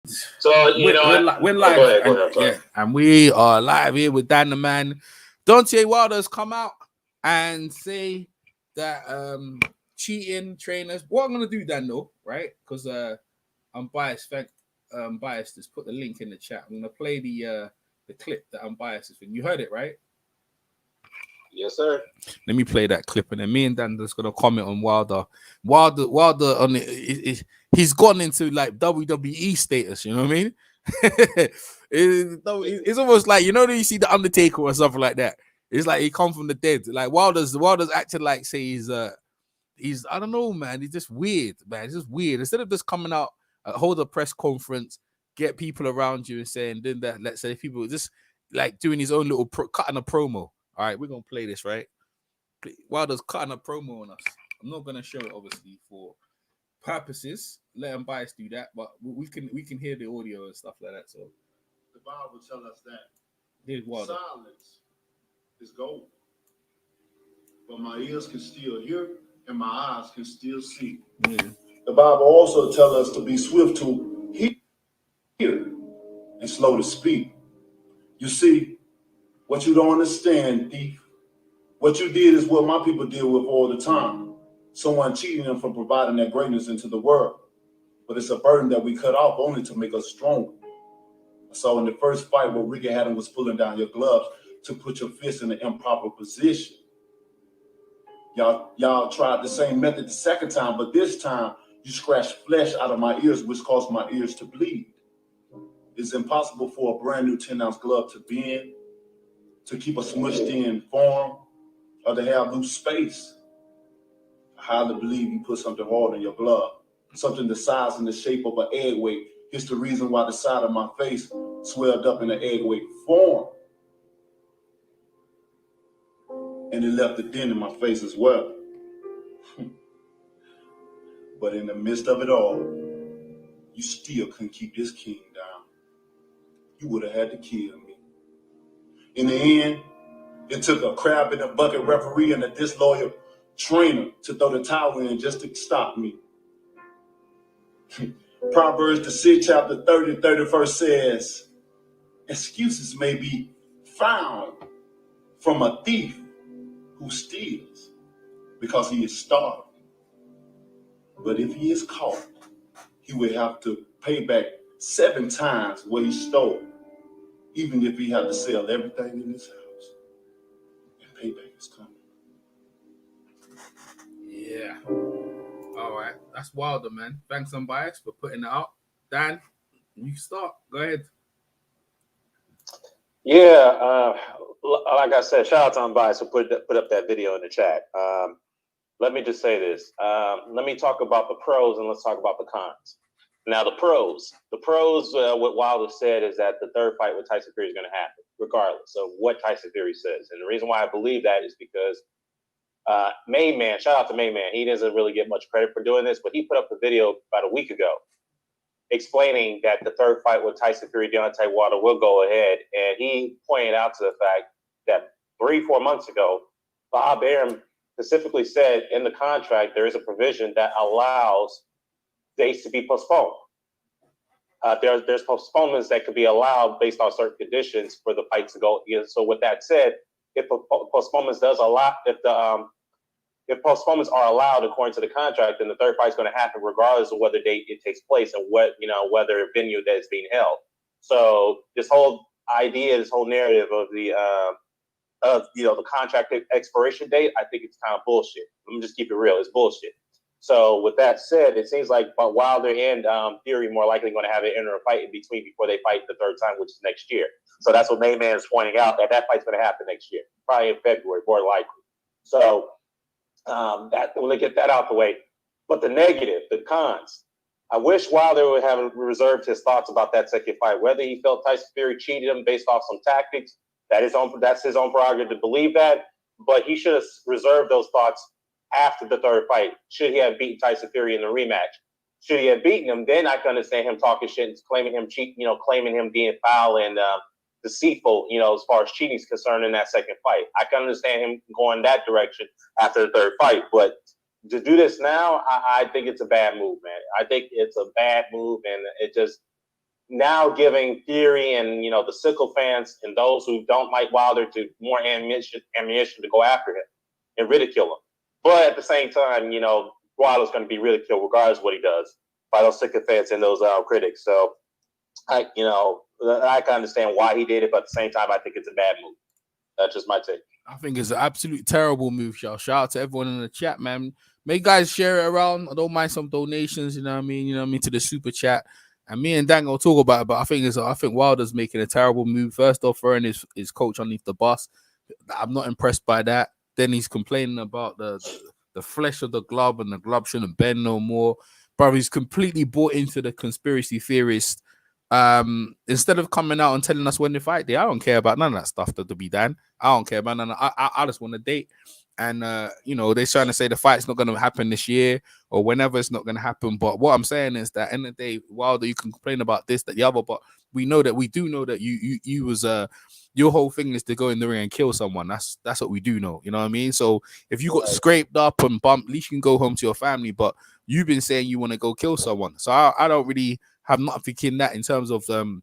So you know, we're oh, live, go and ahead. I'm sorry. yeah, and we are live here with Dan the Man. Deontay Wilder's come out and say that cheating trainers. What I'm gonna do, Dan, though, right? Because I'm biased. Biased. Just put the link in the chat. I'm gonna play the clip that Unbiased is thing. You heard it, right? Yes, sir. Let me play that clip, and then me and Dan just gonna comment on Wilder. Wilder on it. He's gone into like WWE status. You know what I mean? It's almost like, you know, you see the Undertaker or something like that. It's like he come from the dead. Like Wilder's acting like, say he's I don't know, man. He's just weird, man. It's just weird. Instead of just coming out, hold a press conference, get people around you and saying, then that, let's say people just like doing his own little cutting a promo. All right, we're gonna play this, right? Wilder's cutting a promo on us. I'm not gonna show it obviously for purposes. Let them bias do that, but we can hear the audio and stuff like that. So the Bible tell us that here's Wilder. silence is gold, but my ears can still hear and my eyes can still see. Yeah. The Bible also tells us to be swift to hear and slow to speak. You see, what you don't understand, thief, what you did is what my people deal with all the time. Someone cheating them from providing their greatness into the world. But it's a burden that we cut off only to make us stronger. So in the first fight where Ricky Hatton was pulling down your gloves to put your fist in an improper position, y'all tried the same method the second time, but this time you scratched flesh out of my ears, which caused my ears to bleed. It's impossible for a brand new 10-ounce glove to bend, to keep a smushed in form, or to have loose space. I highly believe you put something hard in your glove, something the size and the shape of an egg weight. It's the reason why the side of my face swelled up in an egg weight form. And it left a dent in my face as well. But in the midst of it all, you still couldn't keep this king down. You would have had to kill me. In the end, it took a crab in a bucket referee and a disloyal trainer to throw the towel in just to stop me. Proverbs, the 6th chapter 30 and 31st says, excuses may be found from a thief who steals because he is starving. But if he is caught, he will have to pay back 7 times what he stole, even if he had to sell everything in his house. And payback is coming. Yeah. All right. That's Wilder, man. Thanks, Unbiased, for putting it out. Dan, you start. Go ahead. Yeah, like I said, shout out to Unbiased who put up that video in the chat. Let me just say this. Let me talk about the pros and let's talk about the cons. Now, the pros, what Wilder said is that the third fight with Tyson Fury is going to happen, regardless of what Tyson Fury says. And the reason why I believe that is because Mayman, shout out to Mayman. He doesn't really get much credit for doing this, but he put up the video about a week ago explaining that the third fight with Tyson Fury, Deontay Wilder will go ahead. And he pointed out to the fact that 3-4 months ago, Bob Arum specifically said in the contract there is a provision that allows dates to be postponed. There's postponements that could be allowed based on certain conditions for the fight to go. So with that said, if postponements if postponements are allowed according to the contract, then the third fight is going to happen regardless of whether date it takes place and whether venue that is being held. So this whole idea, this whole narrative of the contract expiration date, I think it's kind of bullshit. Let me just keep it real. It's bullshit. So with that said, it seems like Wilder and Fury more likely going to have an interim fight in between before they fight the third time, which is next year. So that's what Mayman is pointing out, that fight's going to happen next year, probably in February, more likely. So that we'll get that out the way. But the negative, the cons, I wish Wilder would have reserved his thoughts about that second fight. Whether he felt Tyson Fury cheated him based off some tactics, that's his own prerogative to believe that. But he should have reserved those thoughts after the third fight. Should he have beaten Tyson Fury in the rematch? Should he have beaten him, then I can understand him talking shit and claiming him claiming him being foul and deceitful, as far as cheating is concerned in that second fight. I can understand him going that direction after the third fight. But to do this now, I think it's a bad move, man. I think it's a bad move, and it just now giving Fury and the sickle fans and those who don't like Wilder to more ammunition to go after him and ridicule him. But at the same time, Wilder's going to be ridiculed regardless of what he does by those sycophants and those critics. So I can understand why he did it, but at the same time, I think it's a bad move. That's just my take. I think it's an absolute terrible move, y'all. Shout out to everyone in the chat, man. Make guys share it around. I don't mind some donations, you know what I mean? To the super chat. And me and Dan will talk about it, but I think Wilder's making a terrible move. First off, throwing his coach underneath the bus. I'm not impressed by that. Then he's complaining about the flesh of the glove and the glove shouldn't bend no more. Bro, he's completely bought into the conspiracy theorist. Instead of coming out and telling us when to fight day, I don't care about none of that stuff to be done. I don't care about none of I just want a date. And they're trying to say the fight's not going to happen this year or whenever it's not going to happen. But what I'm saying is that in the day, Wilder, you can complain about this, that, the other, but we know that you was your whole thing is to go in the ring and kill someone. That's what we do know. You know what I mean? So if you got scraped up and bumped, at least you can go home to your family. But you've been saying you want to go kill someone. So I don't really have nothing in that in terms of the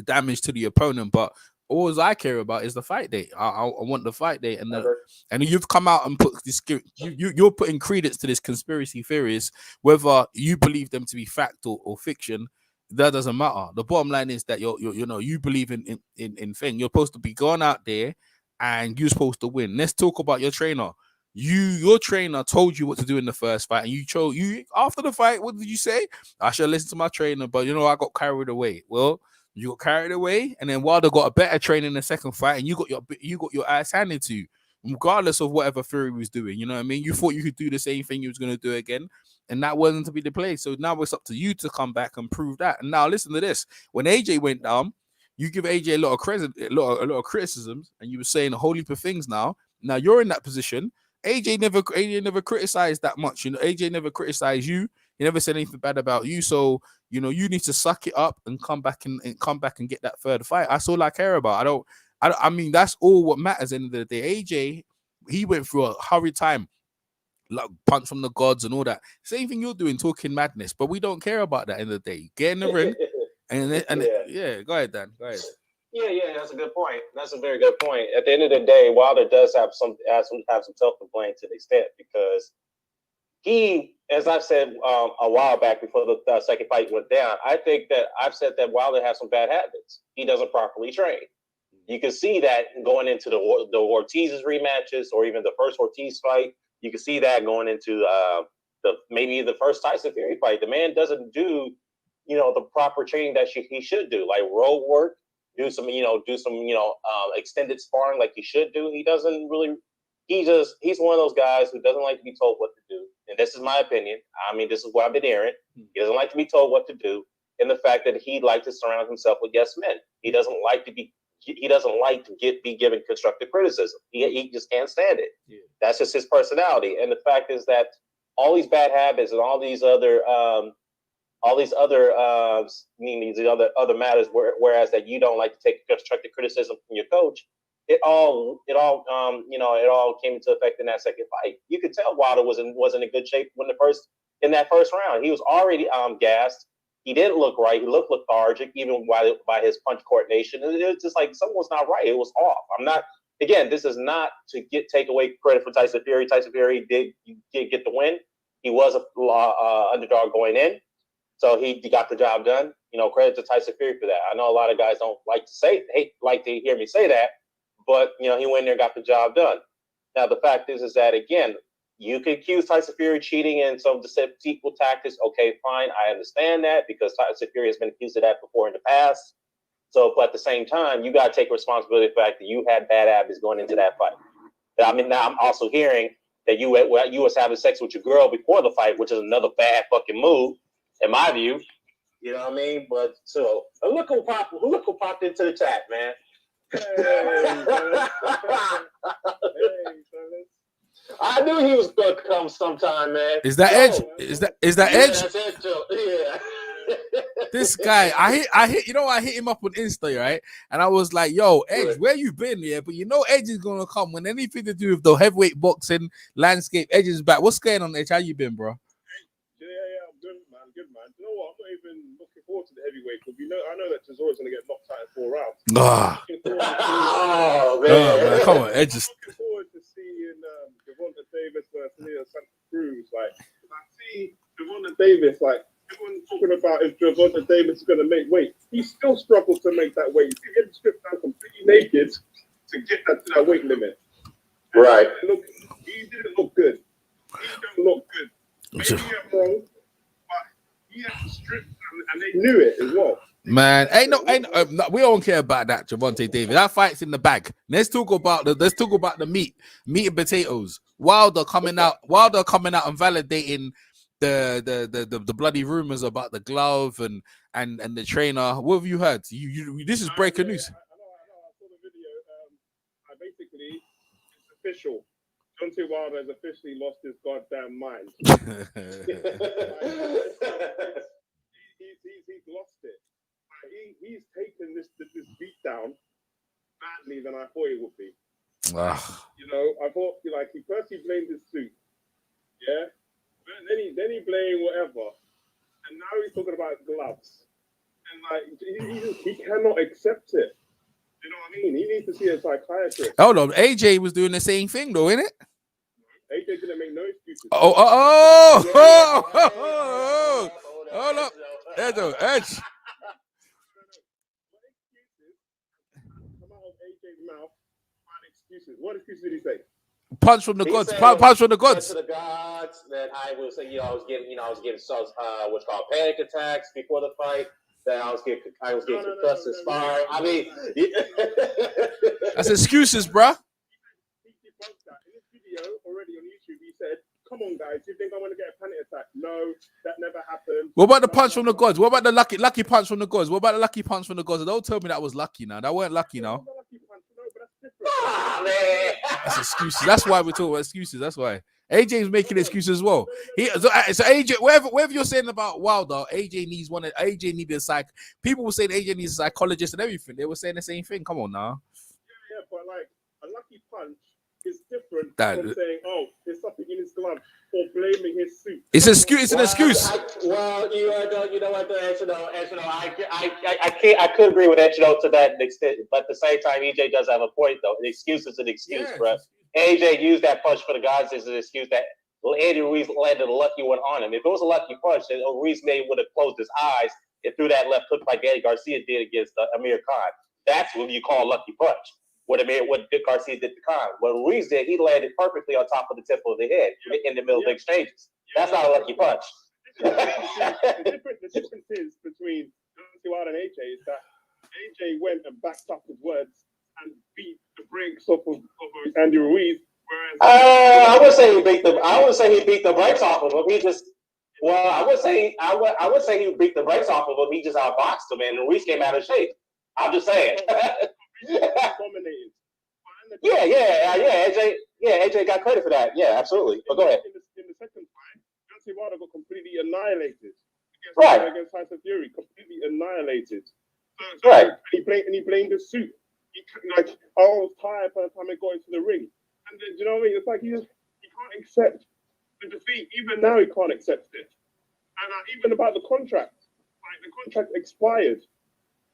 damage to the opponent. But all I care about is the fight date. I want the fight date, and you've come out and put this. You're putting credence to this conspiracy theories, whether you believe them to be fact or fiction. That doesn't matter. The bottom line is that you believe in thing. You're supposed to be going out there, and you're supposed to win. Let's talk about your trainer. Your trainer told you what to do in the first fight, and you after the fight. What did you say? I should listen to my trainer, but I got carried away. Well, you got carried away, and then Wilder got a better trainer in the second fight, and you got your ass handed to you, regardless of whatever Fury was doing. You know what I mean? You thought you could do the same thing you was going to do again, and that wasn't to be the play. So now it's up to you to come back and prove that. And now listen to this: when AJ went down, you give AJ a lot of credit, a lot of criticisms, and you were saying a whole heap of things. Now you're in that position. AJ never criticized that much. AJ never criticized you. He never said anything bad about you. So you need to suck it up and come back and get that third fight. That's all I care about. I mean, that's all what matters. At the end of the day, AJ, he went through a hurried time, like punch from the gods and all that. Same thing you're doing, talking madness, but we don't care about that. At the end of the day, get in the ring, and go ahead, Dan. Go ahead. Yeah, that's a good point. That's a very good point. At the end of the day, Wilder does have some self-complaint to the extent because he, as I've said a while back before the second fight went down, I think that I've said that Wilder has some bad habits. He doesn't properly train. You can see that going into the Ortiz's rematches or even the first Ortiz fight. You can see that going into maybe the first Tyson Fury fight. The man doesn't do the proper training that he should do, like road work. Do some extended sparring like he should do. He doesn't really. He's one of those guys who doesn't like to be told what to do. And this is my opinion. I mean, this is what I've been hearing. He doesn't like to be told what to do. And the fact that he likes to surround himself with yes men. He doesn't like to be given constructive criticism. He just can't stand it. Yeah. That's just his personality. And the fact is that all these bad habits and all these other matters, whereas that you don't like to take constructive criticism from your coach, it all came into effect in that second fight. You could tell Wilder wasn't in good shape in that first round. He was already gassed. He didn't look right. He looked lethargic, even by his punch coordination. It was just like something was not right. It was off. This is not to take away credit for Tyson Fury. Tyson Fury did get the win. He was a underdog going in. So he got the job done. Credit to Tyson Fury for that. I know a lot of guys don't like to hear me say that, but he went in there and got the job done. Now the fact is that again, you can accuse Tyson Fury cheating and some deceitful tactics. Okay, fine, I understand that because Tyson Fury has been accused of that before in the past. So, but at the same time, you got to take responsibility for the fact that you had bad habits going into that fight. I mean, now I'm also hearing that you was having sex with your girl before the fight, which is another bad fucking move. In my view, you know what I mean? But so look who popped into the chat, man. I knew he was gonna come sometime, man. Is that Edge? Is that Edge? That's Edge. Yeah. This guy, I hit him up on Insta, right? And I was like, yo, Edge, where you been? Yeah, but Edge is gonna come when anything to do with the heavyweight boxing landscape. Edge is back. What's going on, Edge? How you been, bro? Yeah, I'm good, man. You know what? I'm not even looking forward to the heavyweight because we know know that Chisora's going to get knocked out in 4 rounds. Ah. Oh, man. Oh, man, come on, Edge is. I'm looking forward to seeing Deontay Davis versus Santa Cruz. Like, I see Deontay Davis, like, everyone's talking about if Deontay Davis is going to make weight. He still struggles to make that weight. He's getting stripped down completely naked to get that to that weight limit. And Right. He didn't look good. He don't look good. Maybe I'm wrong, but he had to strip down, and they knew it as well. Man, we don't care about that, Gervonta Davis. That fight's in the bag. Let's talk about the meat and potatoes. Wilder coming out and validating the bloody rumors about the glove and the trainer. What have you heard? You this is breaking news. I saw the video. Basically, it's official. Deontay Wilder has officially lost his goddamn mind. He's lost it. He's taken this beat down badly than I thought it would be. You know, I thought like he blamed his suit, yeah. But then he blamed whatever, and now he's talking about gloves, and like he cannot accept it. You know what I mean? He needs to see a psychiatrist. Hold on, AJ was doing the same thing though, innit? AJ didn't make no excuses. Hold up, Edge. What excuses did he say? Punch from the gods. Punch from the gods. To the gods that I was, I was getting what's called panic attacks before the fight. That I was getting concussed and sparring. I mean, that's excuses, bruh. He debunked that in this video already on YouTube. He said, "Come on, guys, you think I'm going to get a panic attack? No, that never happened." What about the punch from the gods? What about the lucky punch from the gods? What about the lucky punch from the gods? Don't tell me that was lucky now. That weren't lucky now. Man. That's excuses. That's why we're talking about excuses. That's why AJ's making excuses as well. So AJ, whatever you're saying about Wilder, AJ needed a psych. People were saying AJ needs a psychologist and everything. They were saying the same thing. Come on now. Yeah, but like a lucky punch is different from saying, "Oh, there's something in his glove," or blaming his suit. It's an excuse. You know what, I could agree with Angelo to that extent, but at the same time, EJ does have a point though. An excuse is an excuse, bro. AJ used that punch for the guys as an excuse that Andy Ruiz landed a lucky one on him. If it was a lucky punch, then Ruiz maybe would have closed his eyes and threw that left hook like Eddie Garcia did against Amir Khan. That's what you call a lucky punch. What Garcia did to Khan. What Ruiz did, he landed perfectly on top of the tip of the head in the middle of the exchanges. That's not a lucky punch. The difference is between Deontay Wilder and AJ is that AJ went and backed up his words and beat the brakes off of Andy Ruiz. Whereas I would say he beat the brakes off of him. I would say he beat the brakes off of him. He just outboxed him, and Ruiz came out of shape. I'm just saying. Dominated. AJ got credit for that. Yeah, absolutely. But go ahead. In the second fight, Deontay Wilder got completely annihilated against Tyson Fury. Completely annihilated. So right. And he blamed the suit. I was tired by the time he got into the ring. And then, you know what I mean? It's like he can't accept the defeat. Even now, he can't accept it. And even about the contract. Like, the contract expired.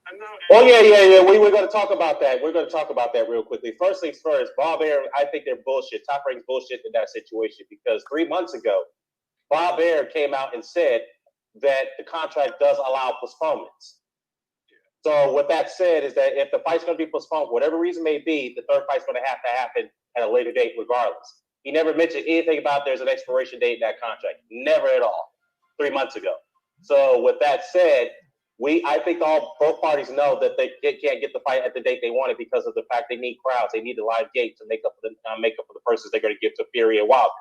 And now, we're going to talk about that. We're going to talk about that real quickly. First things first, Bob Arum, I think they're bullshit. Top Rank's bullshit in that situation because 3 months ago, Bob Arum came out and said that the contract does allow postponements. So what that said is that if the fight's going to be postponed, for whatever reason may be, the third fight's going to happen at a later date regardless. He never mentioned anything about there's an expiration date in that contract. Never at all. 3 months ago. So with that said, I think both parties know that they can't get the fight at the date they wanted because of the fact they need crowds. They need the live gate to make up for the persons they're going to give to Fury and Wilder.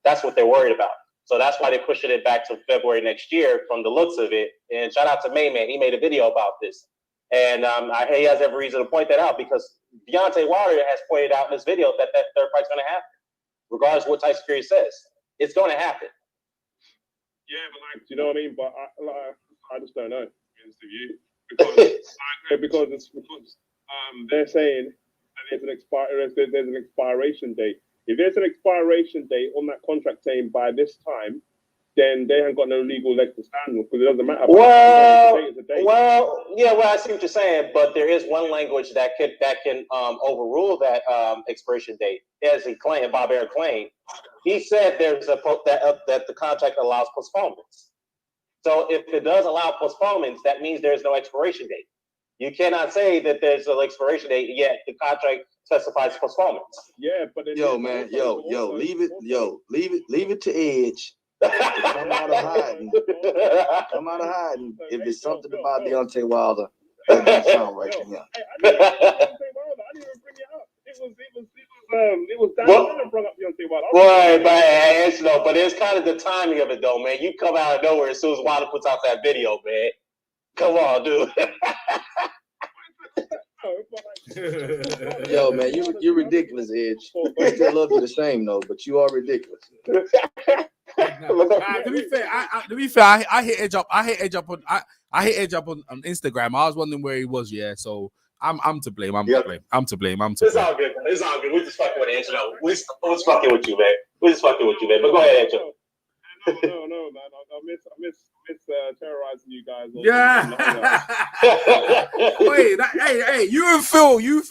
That's what they're worried about. So that's why they're pushing it back to February next year from the looks of it. And shout out to Mayman. He made a video about this. And he has every reason to point that out because Deontay Wilder has pointed out in this video that third fight's going to happen, regardless of what Tyson Fury says. It's going to happen. Yeah, but you know what I mean? But I just don't know. Because they're saying that there's an expiration date. If there's an expiration date on that contract saying by this time, then they haven't got no legal leg to stand on because it doesn't matter. Well, I see what you're saying, but there is one language that can overrule that expiration date. As he claimed, Bob Arum claimed, he said there's that the contract allows postponements. So if it does allow postponements, that means there's no expiration date. You cannot say that there's an expiration date yet the contract specifies postponements. Yeah, but leave it to Edge. Come out of hiding. If it's something about Deontay Wilder, that doesn't sound right to him. I didn't even bring it up. It was down there brought up Deontay Wilder. But it's kind of the timing of it though, man. You come out of nowhere as soon as Wilder puts out that video, man. Come on, dude. Yo, man, you're ridiculous, Edge. I still love you the same though, but you are ridiculous. To be fair, I hit Edge up. I hit Edge up on Instagram. I was wondering where he was. Yeah, so I'm to blame. I'm to blame. It's all good. It's all good. We're just fucking with Edge. We're just fucking with you, man. But go ahead, Edge. No, man. I miss terrorizing you guys. Yeah. Wait, hey, you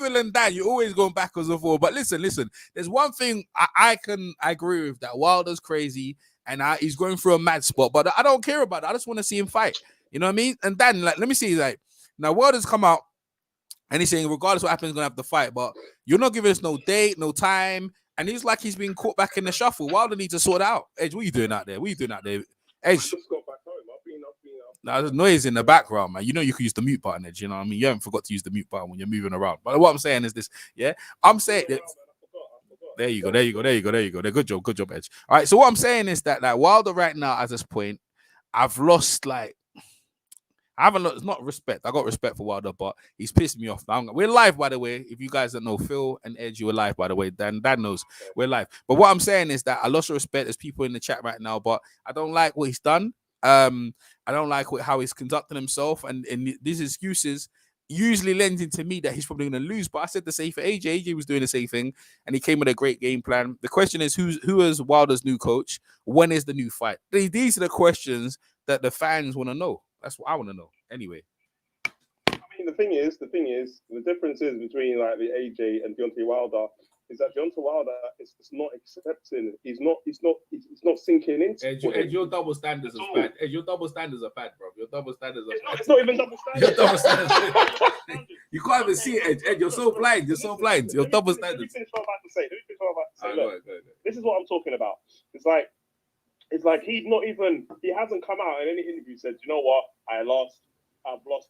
and Dan, you're always going backwards and forwards. But listen. There's one thing I agree with, that Wilder's crazy and he's going through a mad spot, but I don't care about that. I just want to see him fight. You know what I mean? And Dan, let me see, now Wilder's come out and he's saying regardless what happens, he's gonna have to fight, but you're not giving us no date, no time. And he's like he's been caught back in the shuffle. Wilder needs to sort it out. Edge, what are you doing out there? Edge. Now there's noise in the background, man. You know you can use the mute button, Edge. You know what I mean? You haven't forgot to use the mute button when you're moving around. But what I'm saying is this, yeah? I'm saying that. There you go. Good job, Edge. All right, so what I'm saying is that Wilder right now at this point, I've lost it's not respect. I got respect for Wilder, but he's pissed me off. We're live, by the way. If you guys don't know, Phil and Edge, you were live, by the way. Dan knows we're live. But what I'm saying is that I lost respect. There's people in the chat right now, but I don't like what he's done. I don't like how he's conducting himself, and these excuses usually lends into me that he's probably going to lose. But I said the same for AJ. AJ was doing the same thing, and he came with a great game plan. The question is, who is Wilder's new coach? When is the new fight? These are the questions that the fans want to know. That's what I want to know. Anyway. I mean, the thing is, the difference is between like the AJ and Deontay Wilder is that Deontay Wilder is not accepting. He's not sinking into. Edge, your double standards are bad. Edge, your double standards are bad, bro. Your double standards are bad. It's not even double standards. Your double standards. You can't even see it, Edge. You're so blind. Your double standards. Let me finish what I'm about to say. Look, this is what I'm talking about. It's like he hasn't come out in any interview said, you know what, I've lost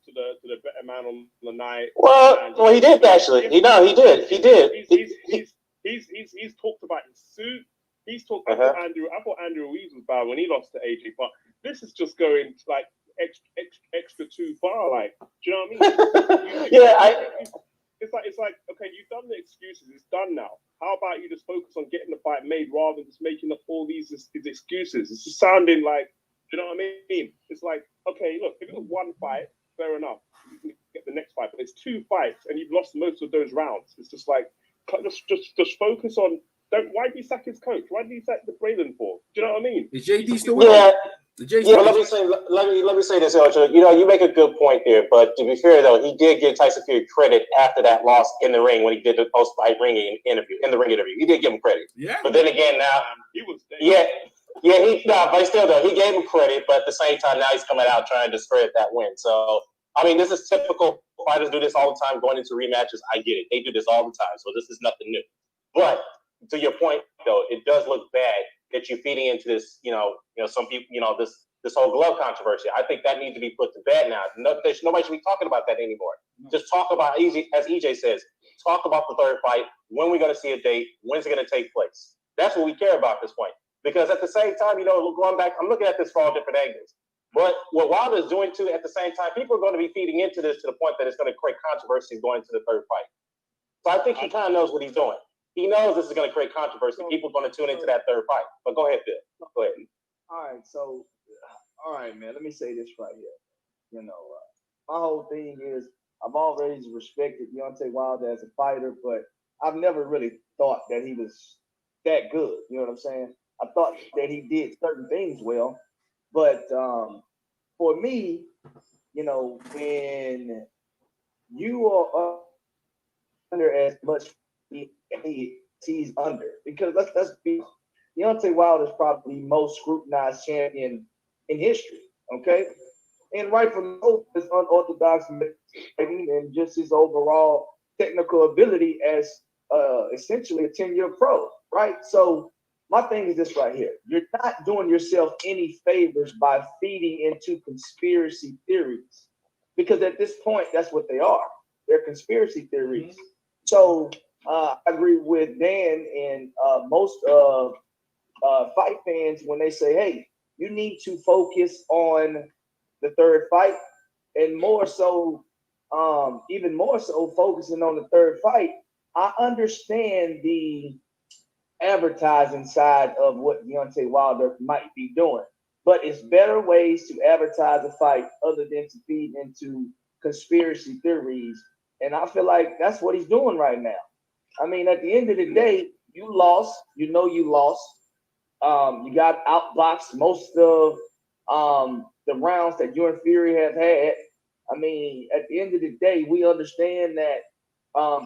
to the better man on the night. Well, he did actually. He did. He's talked about his suit. He's talked about Andrew. I thought Andrew Ruiz was bad when he lost to AJ, but this is just going like extra too far. Like, do you know what I mean? It's like okay, you've done the excuses. It's done now. How about you just focus on getting the fight made rather than just making up all these excuses? It's just sounding like, do you know what I mean? It's like, okay, look, if it was one fight, fair enough. You can get the next fight, but it's two fights and you've lost most of those rounds. It's just like, just focus on. Why do you sack his coach? Why do you sack the Braylon for? Do you know what I mean? Is JD still with him? Let me say this, Ocho. You know, you make a good point there, but to be fair though, he did give Tyson Fury credit after that loss in the ring when he did the post-fight ring interview. He did give him credit. Yeah. But then again, now he was there. But still though, he gave him credit, but at the same time now he's coming out trying to discredit that win. So I mean, this is typical. Fighters do this all the time going into rematches. I get it. They do this all the time. So this is nothing new. But to your point though, it does look bad that you're feeding into this, some people, this whole glove controversy. I think that needs to be put to bed now. Nobody should be talking about that anymore. Just talk about, as EJ says, talk about the third fight. When we're going to see a date? When's it going to take place? That's what we care about at this point. Because at the same time, going back, I'm looking at this from all different angles. But what Wilder is doing too, at the same time, people are going to be feeding into this to the point that it's going to create controversy going into the third fight. So I think he kind of knows what he's doing. He knows this is going to create controversy. People are going to tune into that third fight. But go ahead, Phil. Go ahead. All right, man. Let me say this right here. My whole thing is I've always respected Deontay Wilder as a fighter, but I've never really thought that he was that good. You know what I'm saying? I thought that he did certain things well, but for me, you know, when you are under as much he's under, because let's be, Deontay Wilder is probably the most scrutinized champion in history. Okay, and rightfully so, his unorthodox and just his overall technical ability as essentially a 10-year pro, right? So my thing is this right here. You're not doing yourself any favors by feeding into conspiracy theories, because at this point, that's what they are. They're conspiracy theories. So I agree with Dan and most of fight fans when they say, hey, you need to focus on the third fight, and more so, even more so, focusing on the third fight. I understand the advertising side of what Deontay Wilder might be doing, but it's better ways to advertise a fight other than to feed into conspiracy theories. And I feel like that's what he's doing right now. I mean, at the end of the day, you lost. You know you lost. You got outboxed most of the rounds that you and Fury have had. I mean, at the end of the day, we understand that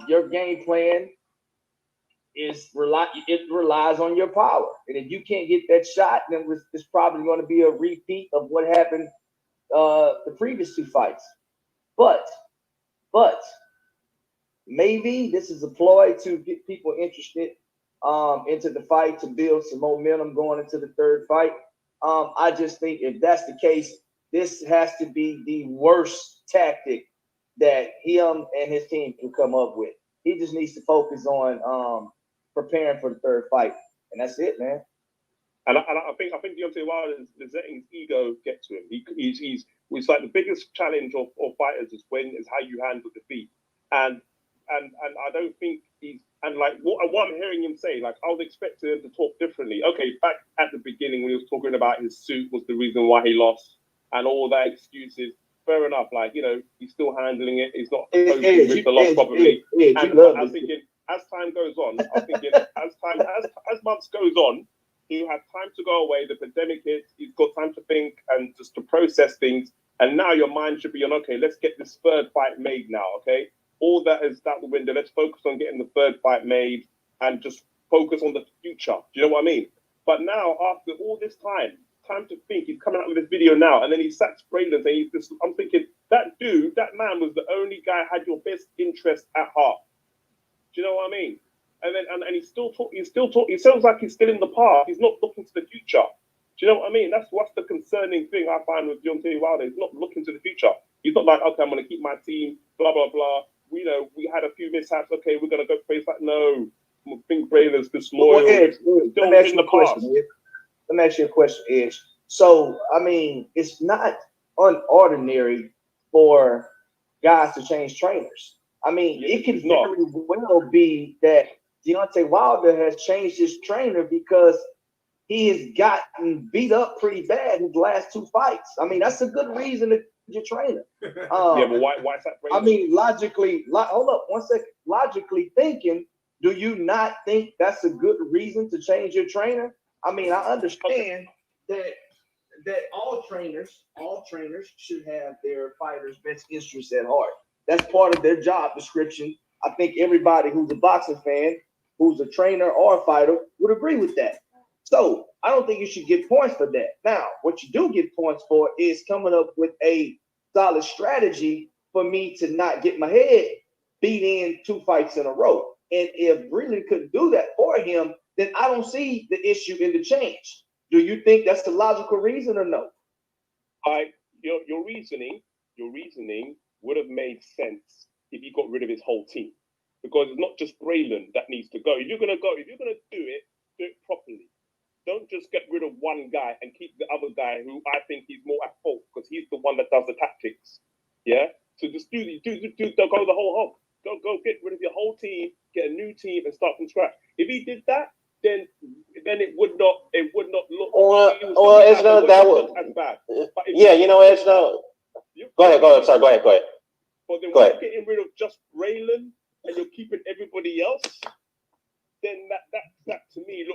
your game plan relies on your power, and if you can't get that shot, then it's probably going to be a repeat of what happened the previous two fights. But maybe this is a ploy to get people interested into the fight, to build some momentum going into the third fight. I just think if that's the case, this has to be the worst tactic that him and his team can come up with. He just needs to focus on preparing for the third fight, and that's it, man. And I think Deontay Wilder is letting his ego get to him. It's like the biggest challenge of fighters is how you handle defeat. And I don't think he's, and like what I'm hearing him say, like I was expecting him to talk differently. Okay, back at the beginning when he was talking about his suit was the reason why he lost and all that excuses. Fair enough, like, you know, he's still handling it. He's not coping with the loss properly. And I'm thinking, as time goes on, as months goes on, he'll have time to go away. The pandemic hits. He's got time to think and just to process things. And now your mind should be on, okay, let's get this third fight made now, okay? All that is out the window. Let's focus on getting the third fight made and just focus on the future. Do you know what I mean? But now, after all this time to think, he's coming out with this video now, and then he sacks Braylon, and he's just, I'm thinking, that man was the only guy who had your best interest at heart. Do you know what I mean? And then and he's still talking. He sounds like he's still in the past. He's not looking to the future. Do you know what I mean? That's what's the concerning thing I find with Deontay Wilder. He's not looking to the future. He's not like, okay, I'm going to keep my team, blah, blah, blah. We know we had a few mishaps. Okay, we're going to go face like, no. I think Braylon's disloyal. Let me ask you a question, Ed. Let me ask you a question, Edge. So, I mean, it's not unordinary for guys to change trainers. I mean, it could very well be that Deontay Wilder has changed his trainer because he has gotten beat up pretty bad his last two fights. I mean, that's a good reason to change your trainer. But why is that? I mean, logically, hold up one second. Logically thinking, do you not think that's a good reason to change your trainer? I mean, I understand that all trainers should have their fighters' best interests at heart. That's part of their job description. I think everybody who's a boxing fan, who's a trainer or a fighter, would agree with that. So I don't think you should get points for that. Now, what you do get points for is coming up with a solid strategy for me to not get my head beat in 2 fights in a row. And if Breland couldn't do that for him, then I don't see the issue in the change. Do you think that's the logical reason or no? Your reasoning would have made sense if he got rid of his whole team, because it's not just Braylon that needs to go. If you're gonna do it properly. Don't just get rid of one guy and keep the other guy who I think he's more at fault because he's the one that does the tactics. Yeah. So just go the whole hog. Go get rid of your whole team, get a new team, and start from scratch. If he did that, then it would not look. Well, it's not that would as bad. Yeah, you know, it's not. Go ahead. Sorry, go ahead. But then when you're getting rid of just Braylon and you're keeping everybody else, then that to me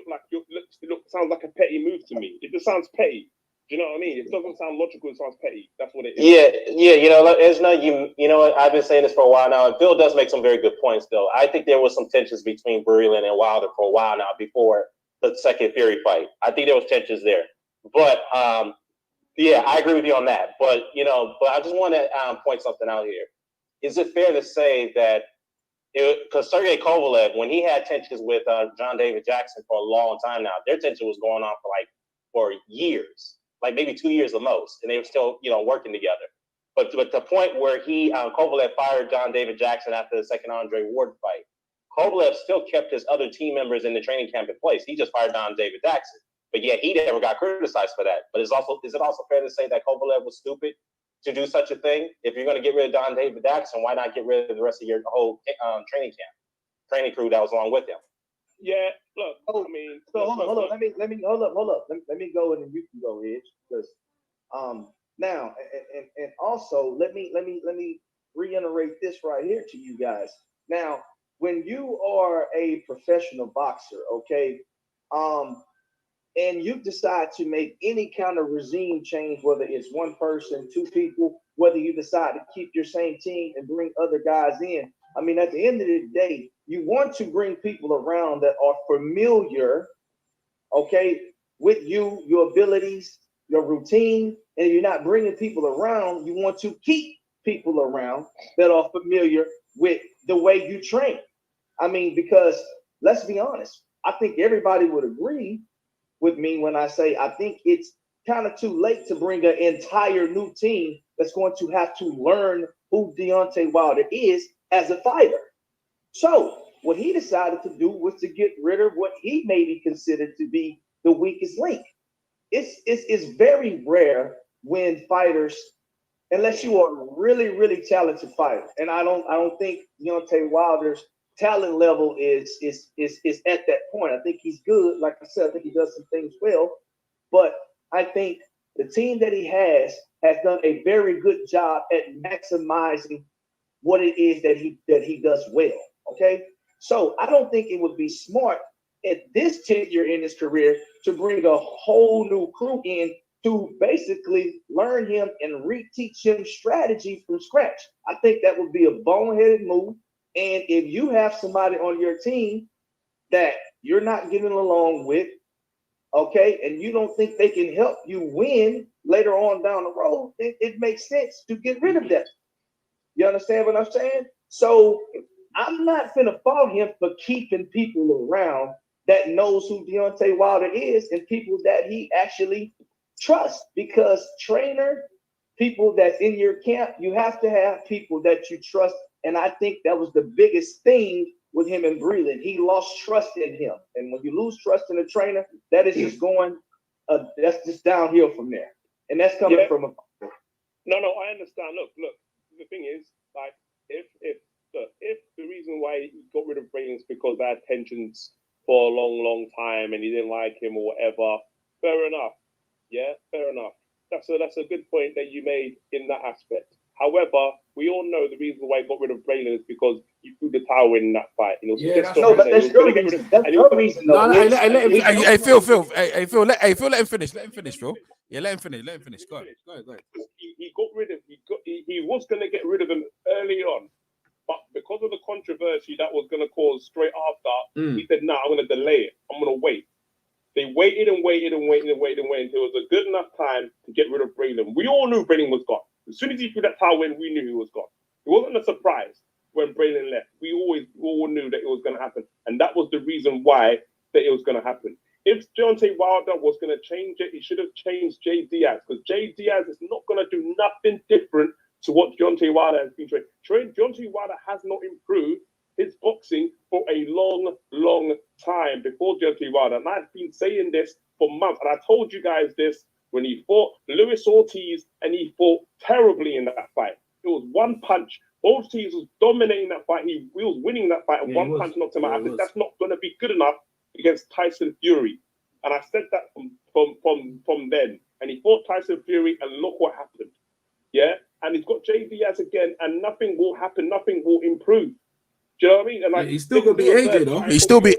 sounds like a petty move to me. It just sounds petty. Do you know what I mean? It doesn't sound logical. It sounds petty. That's what it is. Yeah. You know, it's not you know what? I've been saying this for a while now, and Phil does make some very good points. Though I think there was some tensions between Breland and Wilder for a while now before the second Fury fight. I think there was tensions there, but yeah, I agree with you on that. But I just want to point something out here. Is it fair to say that because Sergey Kovalev, when he had tensions with John David Jackson for a long time now, their tension was going on for years, like maybe 2 years the most, and they were still working together. But the point where Kovalev fired John David Jackson after the second Andre Ward fight, Kovalev still kept his other team members in the training camp in place. He just fired John David Jackson, but yet he never got criticized for that. But is it also fair to say that Kovalev was stupid to do such a thing? If you're going to get rid of John David Jackson, why not get rid of the rest of your whole training crew that was along with him? Yeah, look. I mean, hold up. Let me go and then you can go, Edge, because now and also let me reiterate this right here to you guys. Now, when you are a professional boxer, okay, and you decide to make any kind of regime change, whether it's one person, two people, whether you decide to keep your same team and bring other guys in, I mean, at the end of the day, you want to bring people around that are familiar, okay, with you, your abilities, your routine. And if you're not bringing people around, you want to keep people around that are familiar with the way you train. I mean, because let's be honest, I think everybody would agree with me when I say I think it's kind of too late to bring an entire new team that's going to have to learn who Deontay Wilder is as a fighter. So what he decided to do was to get rid of what he maybe considered to be the weakest link. It's very rare when fighters, unless you are a really, really talented fighter, and I don't think Deontay Wilder's talent level is at that point. I think he's good. Like I said, I think he does some things well, but I think the team that he has done a very good job at maximizing what it is that he does well. Okay, so I don't think it would be smart at this tenure in his career to bring a whole new crew in to basically learn him and reteach him strategy from scratch. I think that would be a boneheaded move. And if you have somebody on your team that you're not getting along with, okay, and you don't think they can help you win later on down the road, it makes sense to get rid of them. You understand what I'm saying? So I'm not finna fault him for keeping people around that knows who Deontay Wilder is and people that he actually trusts, because trainer, people that's in your camp, you have to have people that you trust. And I think that was the biggest thing with him and Breland. He lost trust in him. And when you lose trust in a trainer, that is just going, that's just downhill from there. And that's coming from a... No, I understand. Look, the thing is, like, if the reason why he got rid of Breland is because they had tensions for a long time and he didn't like him or whatever, fair enough. Yeah, fair enough. That's a good point that you made in that aspect. However, we all know the reason why he got rid of Breland is because he threw the towel in that fight. But that's your reason. That's your reason. Phil, let him finish. Let him finish, Phil. Yeah, let him finish. Go ahead. He was going to get rid of him early on, but because of the controversy that was going to cause straight after, he said, "No, I'm going to delay it. I'm going to wait." They waited until it was a good enough time to get rid of Breland. We all knew Breland was gone. As soon as he threw that towel in, we knew he was gone. It wasn't a surprise when Breland left. We all knew that it was going to happen. And that was the reason why that it was going to happen. If Deontay Wilder was going to change it, he should have changed Jay Diaz, because Jay Diaz is not going to do nothing different to what Deontay Wilder has been trained. Deontay Wilder has not improved his boxing for a long time before Deontay Wilder. And I've been saying this for months. And I told you guys this when he fought Luis Ortiz, and he fought terribly in that fight. It was one punch. Ortiz was dominating that fight. He was winning that fight, and one punch knocked him out. I think that's not going to be good enough against Tyson Fury. And I said that from then. And he fought Tyson Fury, and look what happened. Yeah? And he's got Jay Diaz again, and nothing will happen. Nothing will improve. Do you know what I mean? And like, he's still gonna be AJ though. He's still be.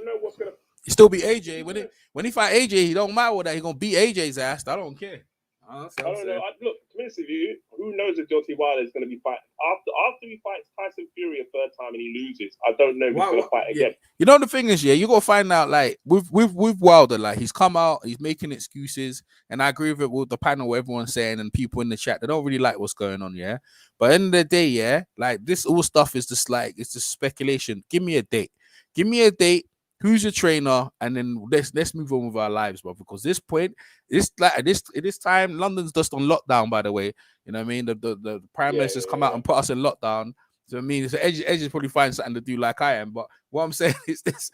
He still beat AJ. When he fight AJ, he don't matter what that. He gonna beat AJ's ass. I don't care. I don't know. Look, to be honest with you, who knows if Deontay Wilder is going to be fighting after he fights Tyson Fury a third time and he loses? I don't know if he's going to fight again. You know the thing is, you gotta find out. Like with Wilder, like he's come out, he's making excuses, and I agree with it with the panel, what everyone's saying, and people in the chat. They don't really like what's going on, yeah. But at the end of the day, like this all stuff is just like it's just speculation. Give me a date. Give me a date. Who's your trainer? And then let's move on with our lives, bro. Because this point, it's like at this time, London's just on lockdown. By the way, you know what I mean. The Prime Minister's come out and put us in lockdown. So I mean, so Edge is probably find something to do like I am. But what I'm saying is this: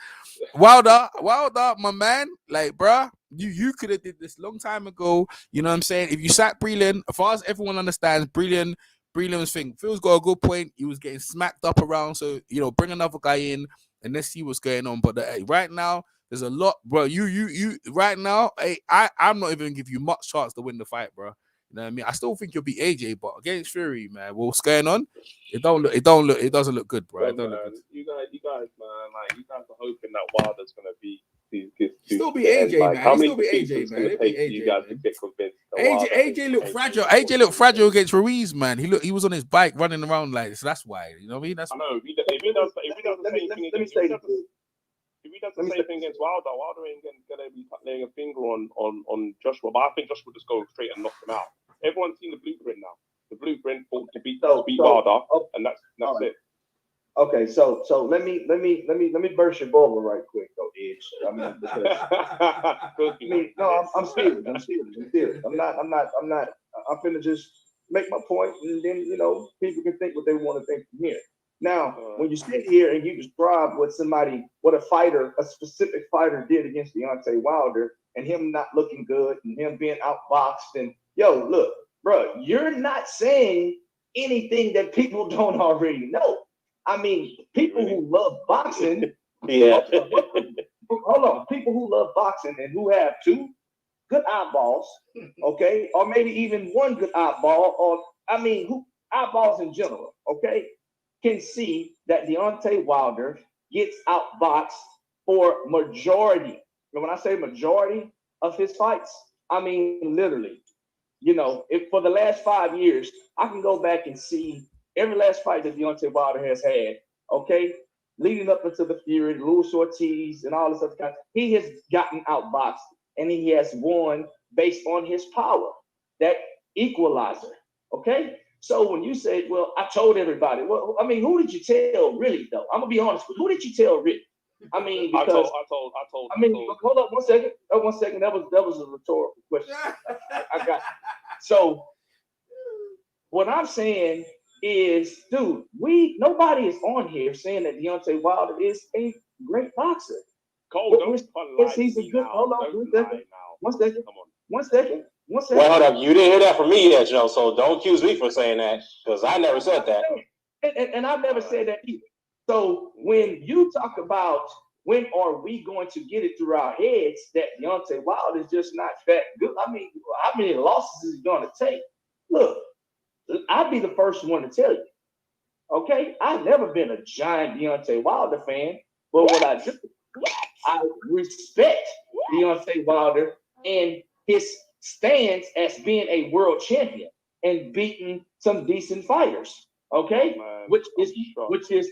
Wilder, my man, like, bruh, you could have did this long time ago. You know what I'm saying? If you sat Breland, as far as everyone understands, Breland's thing, Phil's got a good point. He was getting smacked up around, so bring another guy in. And let's see what's going on. But right now, there's a lot, bro. You right now, I'm not even gonna give you much chance to win the fight, bro. You know what I mean? I still think you'll beat AJ, but against Fury, man, what's going on? It doesn't look good, bro. It don't look good. You guys, man, like you guys are hoping that Wilder's gonna be still be AJ, man. How many still be AJ, man. You guys to get convinced? AJ looked fragile. AJ looked fragile against Ruiz, man. He was on his bike running around like this. So that's why. You know what I mean? I know. If he does the same thing against Wilder, Wilder ain't gonna be laying a finger on Joshua. But I think Joshua will just go straight and knock him out. Everyone's seen the blueprint now. The blueprint to beat Wilder, and that's it. Okay, so let me burst your bubble right quick, though, Edge. I mean, because, I'm serious. I'm finna just make my point, and then people can think what they want to think from here. Now, when you sit here and you describe what a specific fighter did against Deontay Wilder, and him not looking good, and him being outboxed, and look, bro, you're not saying anything that people don't already know. I mean, people who love boxing, hold on, people who love boxing and who have two good eyeballs, okay, or maybe even one good eyeball, or who eyeballs in general, okay, can see that Deontay Wilder gets outboxed for majority. And when I say majority of his fights, I mean literally. If for the last 5 years, I can go back and see every last fight that Deontay Wilder has had, okay, leading up into the Fury, Luis Ortiz, and all this other kind, he has gotten outboxed, and he has won based on his power, that equalizer, okay? So when you say, well, I told everybody, well, I mean, who did you tell really, though? I'm going to be honest with you. Who did you tell really? I mean, because I told. Hold up 1 second. 1 second. That was a rhetorical question. I got it. So what I'm saying is, dude, nobody is on here saying that Deontay Wilder is a great boxer. Cole, he's a good. Hold on, 1 second. 1 second. Well, hold up. You didn't hear that from me yet, so don't accuse me for saying that, because I never said that. And I've never said that either. So when you talk about when are we going to get it through our heads that Deontay Wilder is just not that good, I mean, how many losses is he going to take? Look, I'd be the first one to tell you, okay? I've never been a giant Deontay Wilder fan, but what I do, I respect Deontay Wilder and his stance as being a world champion and beating some decent fighters, okay? Man, which is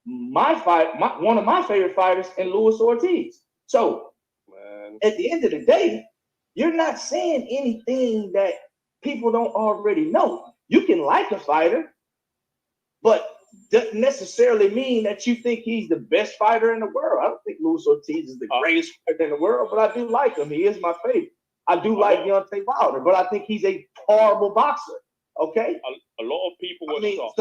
one of my favorite fighters in Luis Ortiz. So, at the end of the day, you're not saying anything that people don't already know. You can like a fighter, but doesn't necessarily mean that you think he's the best fighter in the world. I don't think Luis Ortiz is the greatest fighter in the world, but I do like him. He is my favorite. I do like Deontay Wilder, but I think he's a horrible boxer. Okay? A lot of people were shocked